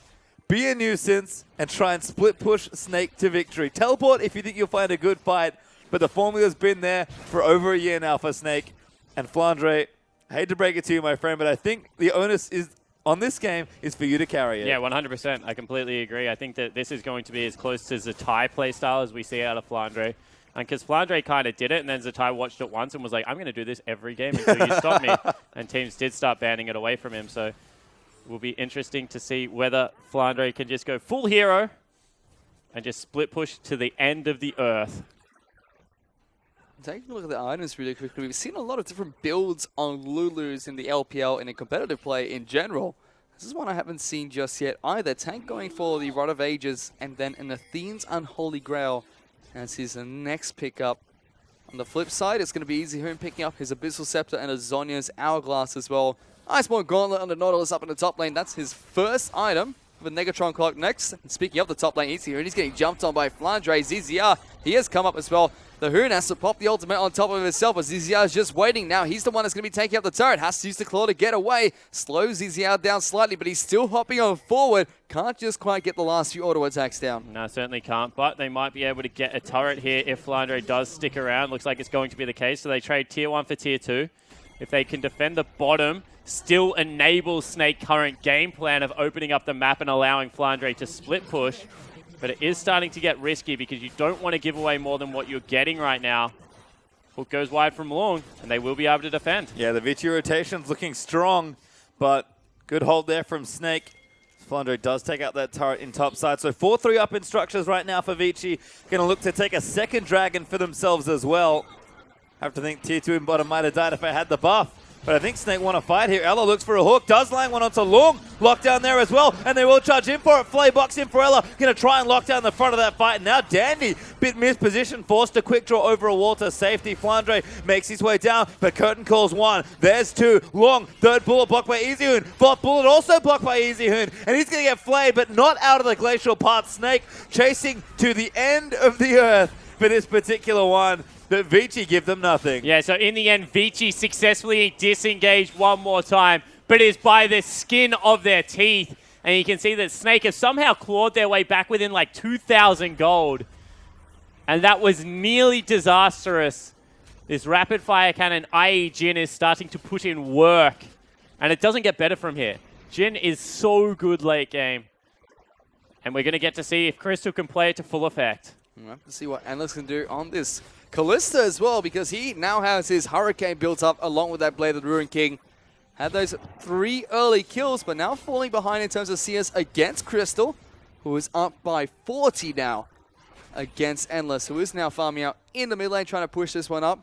be a nuisance, and try and split push Snake to victory. Teleport if you think you'll find a good fight, but the formula's been there for over a year now for Snake. And Flandre, I hate to break it to you, my friend, but I think the onus is on this game is for you to carry it. Yeah, 100%. I completely agree. I think that this is going to be as close to Zatai playstyle as we see out of Flandre. And because Flandre kind of did it, and then Zatai watched it once and was like, I'm going to do this every game until you stop me. And teams did start banning it away from him. So it will be interesting to see whether Flandre can just go full hero and just split push to the end of the earth. Taking a look at the items really quickly, we've seen a lot of different builds on Lulus in the LPL and in competitive play in general. This is one I haven't seen just yet either. Tank going for the Rod of Ages and then an Athene's Unholy Grail as his next pickup. On the flip side, it's going to be Easy Hoon picking up his Abyssal Scepter and a Zhonya's Hourglass as well. Iceborne Gauntlet on the Nautilus up in the top lane. That's his first item. With Negatron Clock next. And speaking of the top lane, Easy Hoon, he's getting jumped on by Flandre. ZZR, he has come up as well. The Hoon has to pop the ultimate on top of himself, but ZZR is just waiting now. He's the one that's going to be taking up the turret. Has to use the claw to get away. Slows ZZR down slightly, but he's still hopping on forward. Can't just quite get the last few auto attacks down. No, certainly can't, but they might be able to get a turret here if Flandre does stick around. Looks like it's going to be the case, so they trade tier 1 for tier 2. If they can defend the bottom, still enable Snake current game plan of opening up the map and allowing Flandre to split push. But it is starting to get risky because you don't want to give away more than what you're getting right now. Hook goes wide from long, and they will be able to defend. Yeah, the Vici rotation's looking strong, but good hold there from Snake. Flandre does take out that turret in top side. So 4-3 up in structures right now for Vici. Going to look to take a second dragon for themselves as well. Have to think tier 2 in bottom might have died if I had the buff. But I think Snake want to fight here. Ella looks for a hook. Does land one onto Lung. Locked down there as well. And they will charge in for it. Flay box in for Ella. Going to try and lock down the front of that fight. And now Dandy, bit mispositioned. Forced to quick draw over a wall to safety. Flandre makes his way down. But Curtain calls one. There's two. Long. Third bullet blocked by Easy Hoon. Fourth bullet also blocked by Easy Hoon. And he's going to get flayed, but not out of the glacial path. Snake chasing to the end of the earth for this particular one. But Vici give them nothing. Yeah, so in the end, Vici successfully disengaged one more time, but it is by the skin of their teeth. And you can see that Snake have somehow clawed their way back within like 2,000 gold. And that was nearly disastrous. This rapid fire cannon, i.e. Jin, is starting to put in work. And it doesn't get better from here. Jin is so good late game. And we're going to get to see if Crystal can play it to full effect. We'll have to see what Endless can do on this Callista as well, because he now has his Hurricane built up along with that Blade of the Ruin King. Had those 3 early kills, but now falling behind in terms of CS against Crystal, who is up by 40 now against Endless, who is now farming out in the mid lane, trying to push this one up.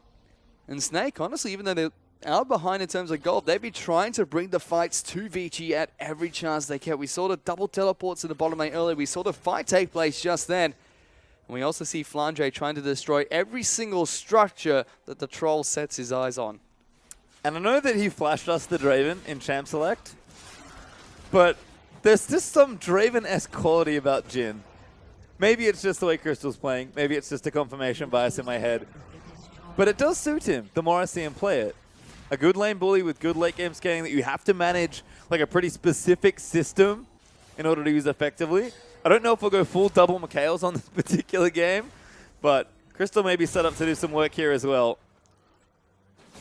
And Snake, honestly, even though they're out behind in terms of gold, they'd be trying to bring the fights to Vici at every chance they get. We saw the double teleports in the bottom lane earlier. We saw the fight take place just then. And we also see Flandre trying to destroy every single structure that the troll sets his eyes on. And I know that he flashed us the Draven in Champ Select, but there's just some Draven-esque quality about Jin. Maybe it's just the way Crystal's playing. Maybe it's just a confirmation bias in my head. But it does suit him the more I see him play it. A good lane bully with good late game scaling that you have to manage like a pretty specific system in order to use effectively. I don't know if we'll go full double Mikhails on this particular game, but Crystal may be set up to do some work here as well.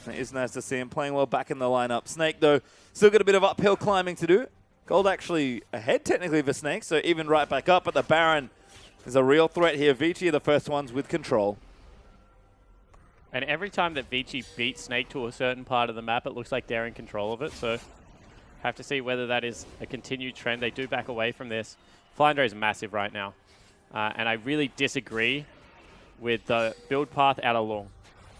It is nice to see him playing well back in the lineup. Snake, though, still got a bit of uphill climbing to do. Gold actually ahead technically for Snake, so even right back up, but the Baron is a real threat here. Vici are the first ones with control. And every time that Vici beats Snake to a certain part of the map, it looks like they're in control of it, so have to see whether that is a continued trend. They do back away from this. Flandre is massive right now, and I really disagree with the build path out of Long.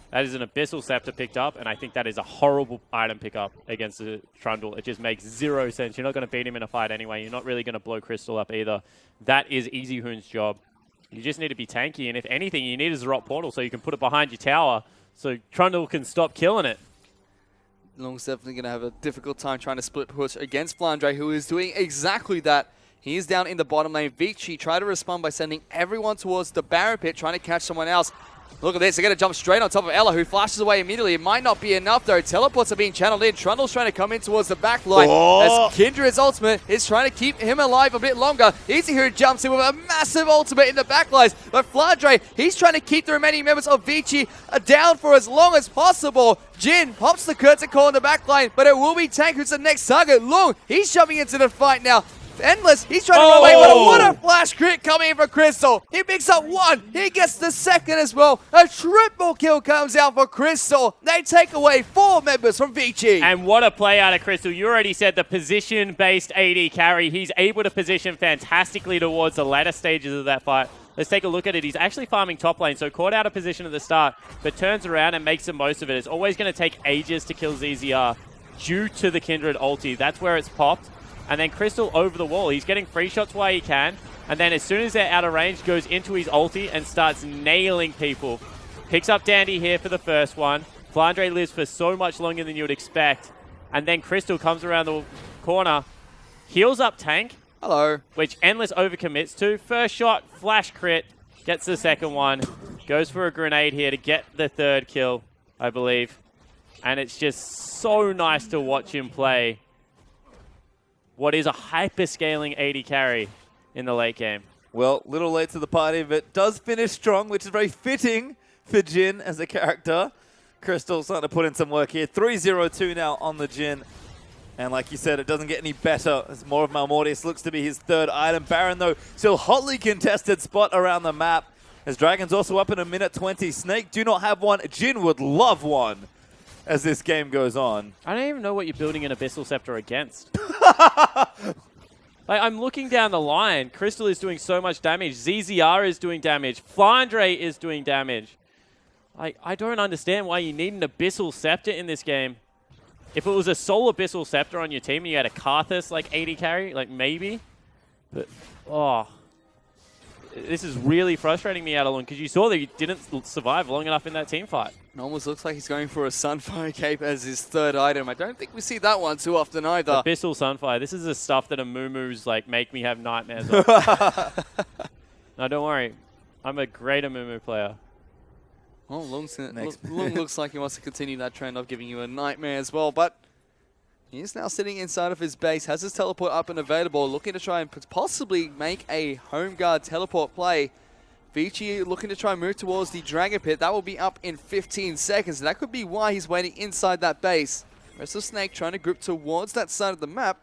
That is an Abyssal Scepter picked up, and I think that is a horrible item pickup against the Trundle. It just makes zero sense. You're not going to beat him in a fight anyway. You're not really going to blow Crystal up either. That is Easy Hoon's job. You just need to be tanky, and if anything, you need is a Rock Portal so you can put it behind your tower so Trundle can stop killing it. Lung's definitely going to have a difficult time trying to split push against Flandre, who is doing exactly that. He is down in the bottom lane. Vici tried to respond by sending everyone towards the Baron pit, trying to catch someone else. Look at this. They're going to jump straight on top of Ella, who flashes away immediately. It might not be enough, though. Teleports are being channeled in. Trundle's trying to come in towards the back line. As Kindred's ultimate is trying to keep him alive a bit longer. Easy who jumps in with a massive ultimate in the back lines. But Flandre, he's trying to keep the remaining members of Vici down for as long as possible. Jin pops the curtain call in the back line, but it will be Tank who's the next target. Lung, he's jumping into the fight now. Endless, he's trying to run away, but what a flash crit coming in from Crystal. He picks up one, he gets the second as well. A triple kill comes out for Crystal. They take away 4 members from Vici. And what a play out of Crystal. You already said the position-based AD carry. He's able to position fantastically towards the latter stages of that fight. Let's take a look at it. He's actually farming top lane, so caught out of position at the start, but turns around and makes the most of it. It's always going to take ages to kill ZZR due to the Kindred ulti. That's where it's popped. And then Crystal over the wall. He's getting free shots while he can. And then as soon as they're out of range, goes into his ulti and starts nailing people. Picks up Dandy here for the first one. Flandre lives for so much longer than you would expect. And then Crystal comes around the corner, heals up Tank. Hello. Which Endless overcommits to. First shot, flash crit. Gets the second one. Goes for a grenade here to get the third kill, I believe. And it's just so nice to watch him play what is a hyper-scaling AD carry in the late game. Well, little late to the party, but does finish strong, which is very fitting for Jin as a character. Crystal starting to put in some work here. 3-0-2 now on the Jin. And like you said, it doesn't get any better as more of Malmortius looks to be his third item. Baron, though, still hotly contested spot around the map. As Dragon's also up in a minute 20. Snake do not have one. Jin would love one as this game goes on. I don't even know what you're building an Abyssal Scepter against. Like, I'm looking down the line. Crystal is doing so much damage. ZZR is doing damage. Flandre is doing damage. I don't understand why you need an Abyssal Scepter in this game. If it was a sole Abyssal Scepter on your team and you had a Karthus, like, AD carry, like, maybe. But, oh. This is really frustrating me, Adelon, because you saw that you didn't survive long enough in that team fight. It almost looks like he's going for a Sunfire Cape as his third item. I don't think we see that one too often either. Abyssal Sunfire. This is the stuff that a Moo-Moo's like make me have nightmares of. No, don't worry. I'm a great Moo-Moo player. Well, Lung looks like he wants to continue that trend of giving you a nightmare as well, but he is now sitting inside of his base, has his teleport up and available, looking to try and possibly make a home guard teleport play. Vici looking to try and move towards the Dragon Pit. That will be up in 15 seconds. That could be why he's waiting inside that base. Rest of Snake trying to group towards that side of the map.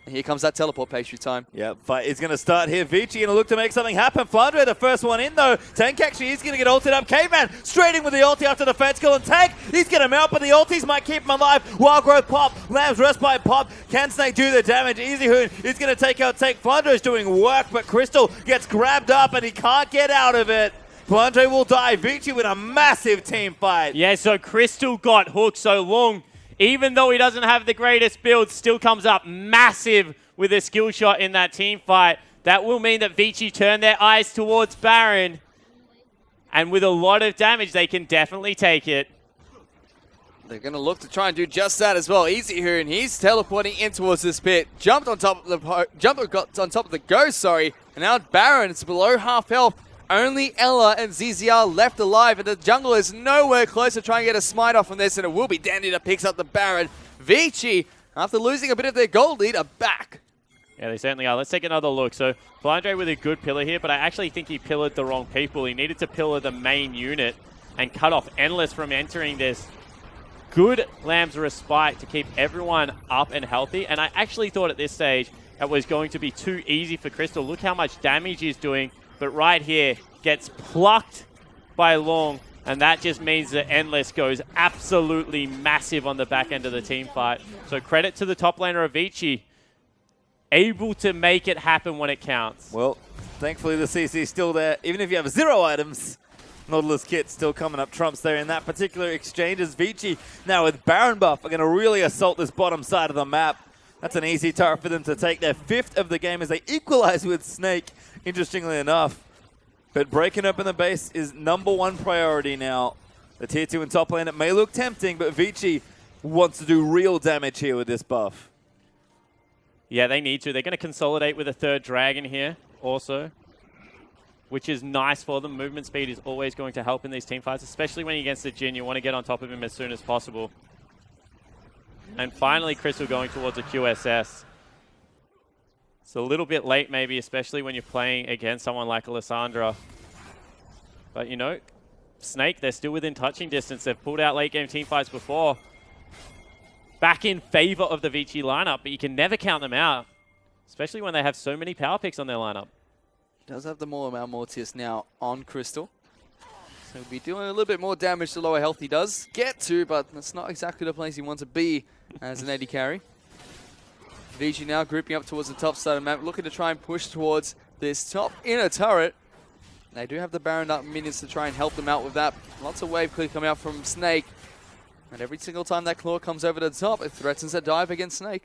And here comes that teleport pastry time. Yep, fight is going to start here. Vici going to look to make something happen. Flandre, the first one in, though. Tank actually is going to get ulted up. Caveman straight in with the ulti after the fence kill. And Tank, he's going to mount, but the ultis might keep him alive. Wild Growth pop. Lamb's Respite pop. Can Snake do the damage? Easy Hoon is going to take out Tank. Flandre is doing work, but Crystal gets grabbed up and he can't get out of it. Flandre will die. Vici with a massive team fight. Yeah, so Crystal got hooked so long. Even though he doesn't have the greatest build, still comes up massive with a skill shot in that team fight. That will mean that Vici turn their eyes towards Baron. And with a lot of damage, they can definitely take it. They're going to look to try and do just that as well. Easy here, and he's teleporting in towards this pit. Jumped on top of the ghost, sorry. And now Baron is below half health. Only Ella and ZZR left alive, and the jungle is nowhere close to trying to get a smite off on this, and it will be Dandy that picks up the Baron. Vici, after losing a bit of their gold lead, are back. Yeah, they certainly are. Let's take another look. So, Flandre with a good pillar here, but I actually think he pillared the wrong people. He needed to pillar the main unit and cut off Endless from entering this. Good Lamb's Respite to keep everyone up and healthy, and I actually thought at this stage it was going to be too easy for Crystal. Look how much damage he's doing, but right here, gets plucked by Long, and that just means that Endless goes absolutely massive on the back end of the team fight. So credit to the top laner of Vici, able to make it happen when it counts. Well, thankfully the CC is still there. Even if you have 0 items, Nautilus kit still coming up trumps there in that particular exchange as Vici now with Baron buff are going to really assault this bottom side of the map. That's an easy turret for them to take their 5th of the game as they equalize with Snake, interestingly enough. But breaking open the base is #1 priority now. The tier 2 and top lane, it may look tempting, but Vici wants to do real damage here with this buff. Yeah, they need to. They're going to consolidate with a third dragon here also, which is nice for them. Movement speed is always going to help in these team fights, especially when you're against the Jhin. You want to get on top of him as soon as possible. And finally, Crystal going towards a QSS. It's a little bit late maybe, especially when you're playing against someone like Alessandra. But, you know, Snake, they're still within touching distance. They've pulled out late game team fights before. Back in favor of the Vici lineup, but you can never count them out, especially when they have so many power picks on their lineup. Does have the more amount Mortius now on Crystal. So he'll be doing a little bit more damage the lower health he does get to, but that's not exactly the place he wants to be as an AD carry. Vici now grouping up towards the top side of the map, looking to try and push towards this top inner turret. They do have the Baron up minions to try and help them out with that. Lots of wave clear coming out from Snake. And every single time that claw comes over the top, it threatens a dive against Snake.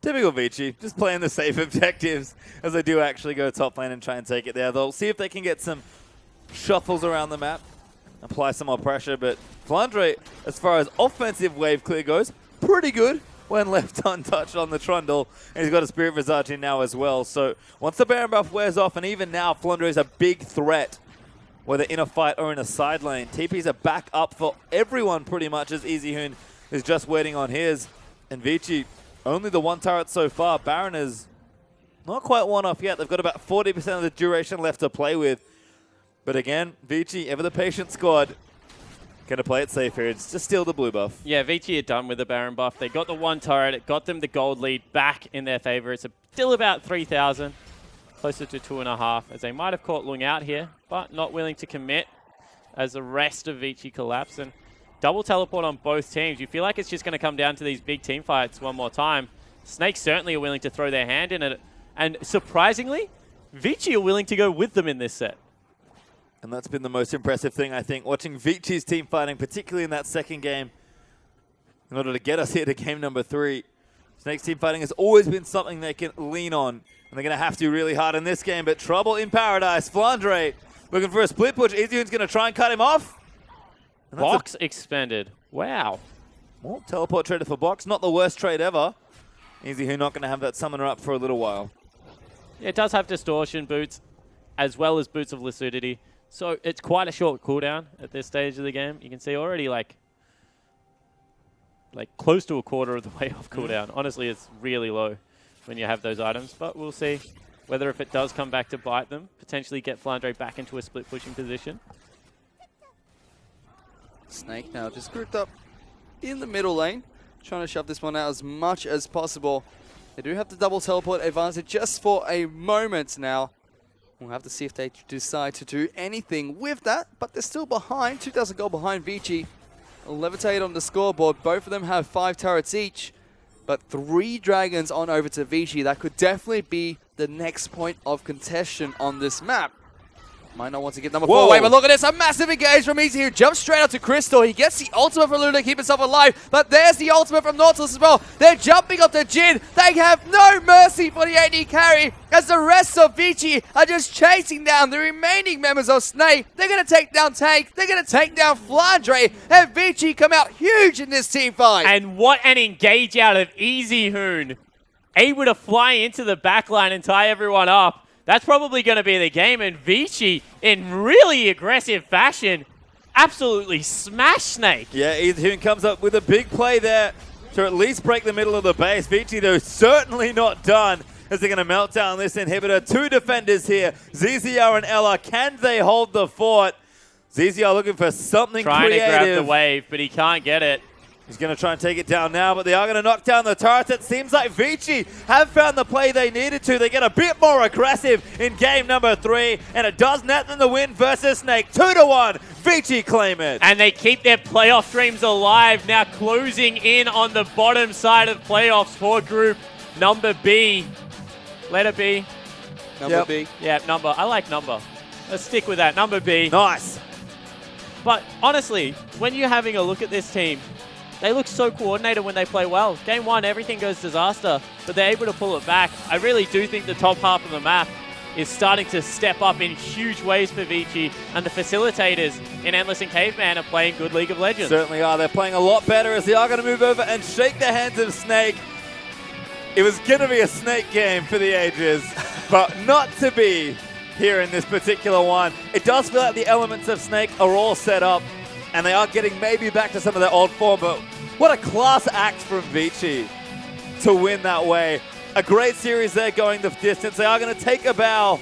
Typical Vici, just playing the safe objectives as they do actually go top lane and try and take it there. They'll see if they can get some shuffles around the map, apply some more pressure, but Flandre, as far as offensive wave clear goes, pretty good when left untouched on the Trundle, and he's got a Spirit Visage in now as well. So once the Baron buff wears off, and even now Flandre is a big threat, whether in a fight or in a side lane. TPs are back up for everyone pretty much, as EasyHoon is just waiting on his. And Vici, only the one turret so far. Baron is not quite one off yet. They've got about 40% of the duration left to play with. But again, Vici, ever the patient squad, going to play it safe here. It's just steal the blue buff. Yeah, Vici are done with the Baron buff. They got the one turret. It got them the gold lead back in their favor. It's still about 3,000. Closer to 2.5, as they might have caught Lung out here, but not willing to commit as the rest of Vici collapse. And double teleport on both teams. You feel like it's just going to come down to these big team fights one more time. Snake certainly are willing to throw their hand in it. And surprisingly, Vici are willing to go with them in this set. And that's been the most impressive thing, I think, watching Vici's team fighting, particularly in that second game, in order to get us here to game number 3. Snake's team fighting has always been something they can lean on. And they're going to have to really hard in this game, but trouble in paradise. Flandre looking for a split push. EasyHoon's going to try and cut him off. And Box expended. Wow. Well, teleport traded for Box. Not the worst trade ever. EasyHoon not going to have that summoner up for a little while. Yeah, it does have distortion boots, as well as boots of lucidity. So it's quite a short cooldown at this stage of the game. You can see already like close to a quarter of the way off cooldown. Honestly, it's really low when you have those items, but we'll see whether if it does come back to bite them, potentially get Flandre back into a split pushing position. Snake now just grouped up in the middle lane, trying to shove this one out as much as possible. They do have the double teleport advantage just for a moment now. We'll have to see if they decide to do anything with that, but they're still behind, 2,000 gold behind Vici. Levitate on the scoreboard, both of them have 5 turrets each. But 3 dragons on over to Vici. That could definitely be the next point of contention on this map. Might not want to get number 4 away, but look at this. A massive engage from Easy here. Jumps straight out to Crystal. He gets the ultimate from Luna to keep himself alive. But there's the ultimate from Nautilus as well. They're jumping up to Jhin. They have no mercy for the AD carry as the rest of Vici are just chasing down the remaining members of Snake. They're going to take down Tank. They're going to take down Flandre. And Vici come out huge in this team fight. And what an engage out of EasyHoon. Able to fly into the backline and tie everyone up. That's probably going to be the game, and Vici, in really aggressive fashion, absolutely smash Snake. Yeah, EasyHoon comes up with a big play there to at least break the middle of the base. Vici, though, certainly not done as they're going to melt down this inhibitor. 2 defenders here, ZZR and Ella. Can they hold the fort? ZZR looking for something Trying creative. to grab the wave, but he can't get it. He's going to try and take it down now, but they are going to knock down the turrets. It seems like Vici have found the play they needed to. They get a bit more aggressive in game number 3, and it does net them the win versus Snake. 2-1, Vici claim it. And they keep their playoff dreams alive, now closing in on the bottom side of playoffs for group number B. Letter B. Number B. Yeah, number. I like number. Let's stick with that. Number B. Nice. But honestly, when you're having a look at this team, they look so coordinated when they play well. Game 1, everything goes disaster, but they're able to pull it back. I really do think the top half of the map is starting to step up in huge ways for Vici, and the facilitators in Endless and Caveman are playing good League of Legends. Certainly are. They're playing a lot better as they are going to move over and shake the hands of Snake. It was going to be a Snake game for the ages, but not to be here in this particular one. It does feel like the elements of Snake are all set up, and they are getting maybe back to some of their old form, but what a class act from Vici to win that way. A great series there going the distance. They are going to take a bow,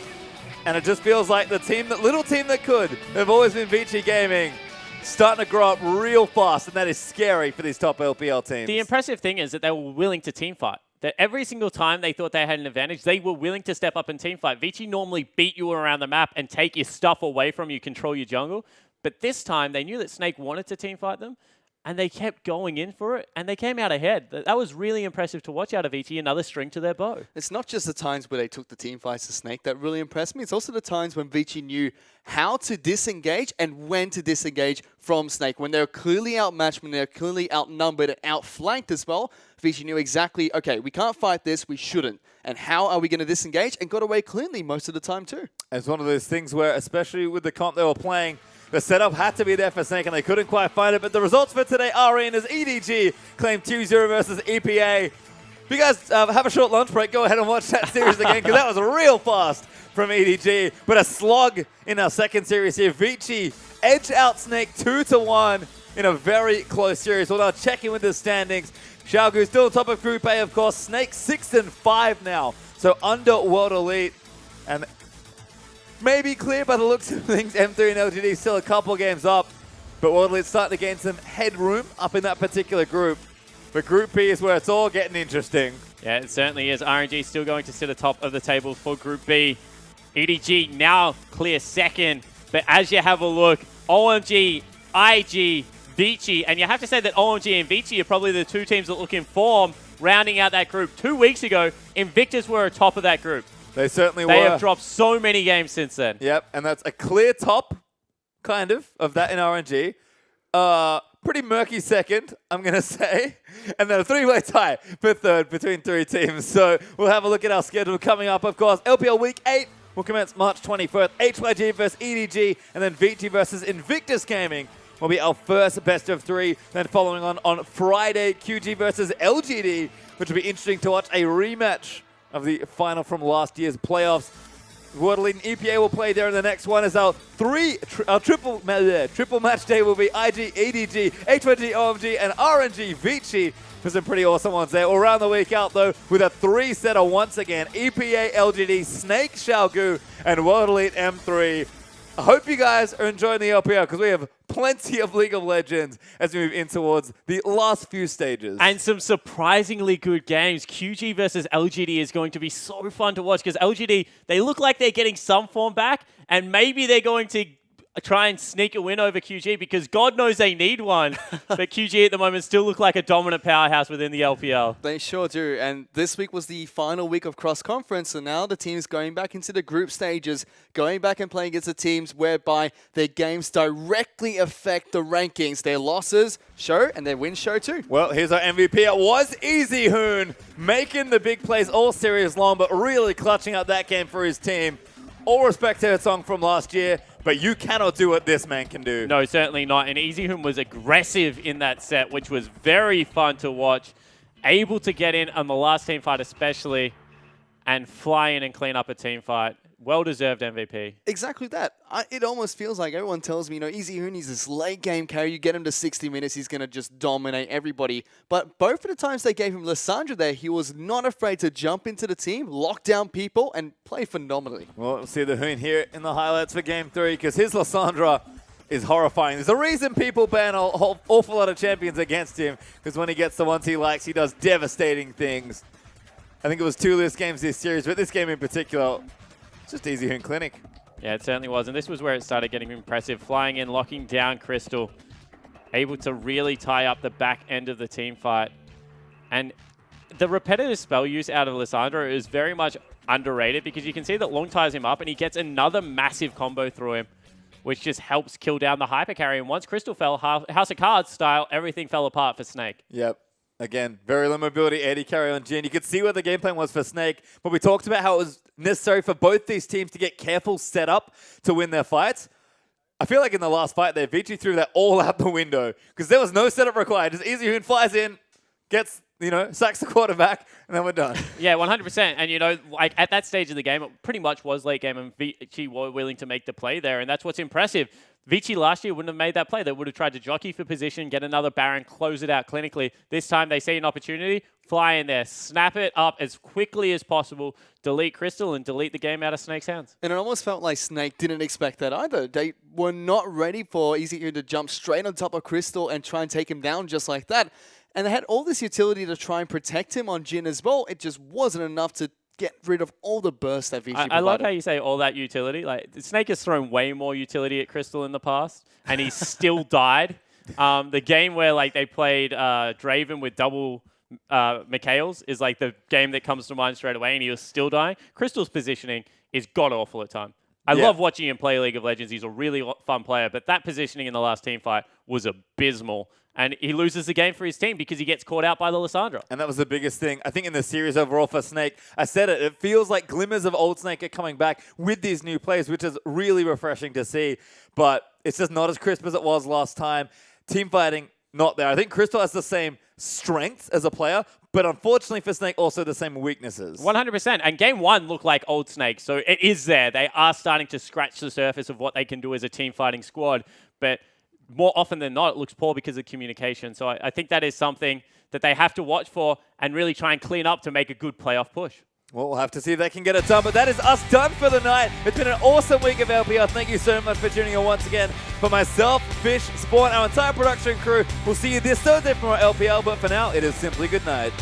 and it just feels like the little team that could have always been Vici Gaming, starting to grow up real fast, and that is scary for these top LPL teams. The impressive thing is that they were willing to team fight. That every single time they thought they had an advantage, they were willing to step up and team fight. Vici normally beat you around the map and take your stuff away from you, control your jungle. But this time, they knew that Snake wanted to team fight them, and they kept going in for it, and they came out ahead. That was really impressive to watch out of Vici, another string to their bow. It's not just the times where they took the team fights to Snake that really impressed me. It's also the times when Vici knew how to disengage and when to disengage from Snake. When they're clearly outmatched, when they're clearly outnumbered and outflanked as well, Vici knew exactly, okay, we can't fight this, we shouldn't. And how are we going to disengage? And got away cleanly most of the time too. It's one of those things where, especially with the comp they were playing, the setup had to be there for Snake, and they couldn't quite find it. But the results for today are in as EDG claimed 2-0 versus EPA. If you guys have a short lunch break, go ahead and watch that series again, because that was real fast from EDG. But a slog in our second series here. Vici edge out Snake 2-1 in a very close series. We'll now check in with the standings. Xiaogu still on top of Group A, of course. Snake 6-5 now, so under World Elite. And maybe clear by the looks of things. M3 and LGD still a couple games up, but World Elite's starting to gain some headroom up in that particular group. But Group B is where it's all getting interesting. Yeah, it certainly is. RNG still going to sit atop of the table for Group B. EDG now clear second, but as you have a look, OMG, IG, Vici, and you have to say that OMG and Vici are probably the two teams that look in form rounding out that group. 2 weeks ago, Invictus were atop of that group. They certainly were. They have dropped so many games since then. Yep, and that's a clear top, kind of that in RNG. Pretty murky second, I'm going to say. And then a three-way tie for third between three teams. So we'll have a look at our schedule coming up, of course. LPL Week 8 will commence March 21st. HYG versus EDG, and then Vici versus Invictus Gaming will be our first best of three. Then following on Friday, QG versus LGD, which will be interesting to watch, a rematch of the final from last year's playoffs. World Elite and EPA will play there in the next one as our triple match day will be IG, EDG, HYG, OMG, and RNG Vici for some pretty awesome ones there. We'll round the week out, though, with a three-setter once again. EPA, LGD, Snake, Xiaogu, and World Elite M3. I hope you guys are enjoying the LPL because we have plenty of League of Legends as we move in towards the last few stages. And some surprisingly good games. QG versus LGD is going to be so fun to watch because LGD, they look like they're getting some form back, and maybe they're going to try and sneak a win over QG because God knows they need one. But QG at the moment still look like a dominant powerhouse within the LPL. They sure do. And this week was the final week of cross-conference, so now the team's going back into the group stages, going back and playing against the teams whereby their games directly affect the rankings. Their losses show and their wins show too. Well, here's our MVP. It was Easy Hoon, making the big plays all series long, but really clutching out that game for his team. All respect to Song from last year, but you cannot do what this man can do. No, certainly not. And Easyhoon was aggressive in that set, which was very fun to watch. Able to get in on the last team fight especially and fly in and clean up a team fight. Well-deserved MVP. Exactly that. It almost feels like everyone tells me, Easy Hoon is this late game carry. You get him to 60 minutes, he's going to just dominate everybody. But both of the times they gave him Lissandra there, he was not afraid to jump into the team, lock down people, and play phenomenally. Well, we'll see the Hoon here in the highlights for Game 3 because his Lissandra is horrifying. There's a reason people ban an awful lot of champions against him because when he gets the ones he likes, he does devastating things. I think it was 2 list games this series, but this game in particular, it's just Easy Hoon Clinic. Yeah, it certainly was. And this was where it started getting impressive. Flying in, locking down Crystal. Able to really tie up the back end of the team fight. And the repetitive spell use out of Lissandra is very much underrated because you can see that Long ties him up and he gets another massive combo through him, which just helps kill down the hyper carry. And once Crystal fell, House of Cards style, everything fell apart for Snake. Yep. Again, very low mobility AD carry on Jhin. You could see where the game plan was for Snake, but we talked about how it was necessary for both these teams to get careful setup to win their fights. I feel like in the last fight there, Vici threw that all out the window because there was no setup required. Just Easyhoon flies in, gets, sacks the quarterback, and then we're done. Yeah, 100%. And, like at that stage of the game, it pretty much was late game, and Vici were willing to make the play there, and that's what's impressive. Vici last year wouldn't have made that play. They would have tried to jockey for position, get another Baron, close it out clinically. This time they see an opportunity, fly in there, snap it up as quickly as possible, delete Crystal, and delete the game out of Snake's hands. And it almost felt like Snake didn't expect that either. They were not ready for Easyhoon to jump straight on top of Crystal and try and take him down just like that. And they had all this utility to try and protect him on Jhin as well. It just wasn't enough to get rid of all the burst that Vici provided. I love how you say all that utility. Like Snake has thrown way more utility at Crystal in the past, and he still died. The game where they played Draven with double Mikhails is like the game that comes to mind straight away, and he was still dying. Crystal's positioning is god-awful at times. I love watching him play League of Legends. He's a really fun player, but that positioning in the last team fight was abysmal. And he loses the game for his team because he gets caught out by the Lissandra. And that was the biggest thing, I think, in the series overall for Snake. I said it, it feels like glimmers of old Snake are coming back with these new plays, which is really refreshing to see. But it's just not as crisp as it was last time. Team fighting, not there. I think Crystal has the same strengths as a player, but unfortunately for Snake, also the same weaknesses. 100%. And game one looked like old Snake, so it is there. They are starting to scratch the surface of what they can do as a team fighting squad. But more often than not, it looks poor because of communication. So I think that is something that they have to watch for and really try and clean up to make a good playoff push. Well, we'll have to see if they can get it done, but that is us done for the night. It's been an awesome week of LPL. Thank you so much for tuning in once again. For myself, Fish, Spawn, our entire production crew, we'll see you this Thursday for our LPL, but for now, it is simply good night.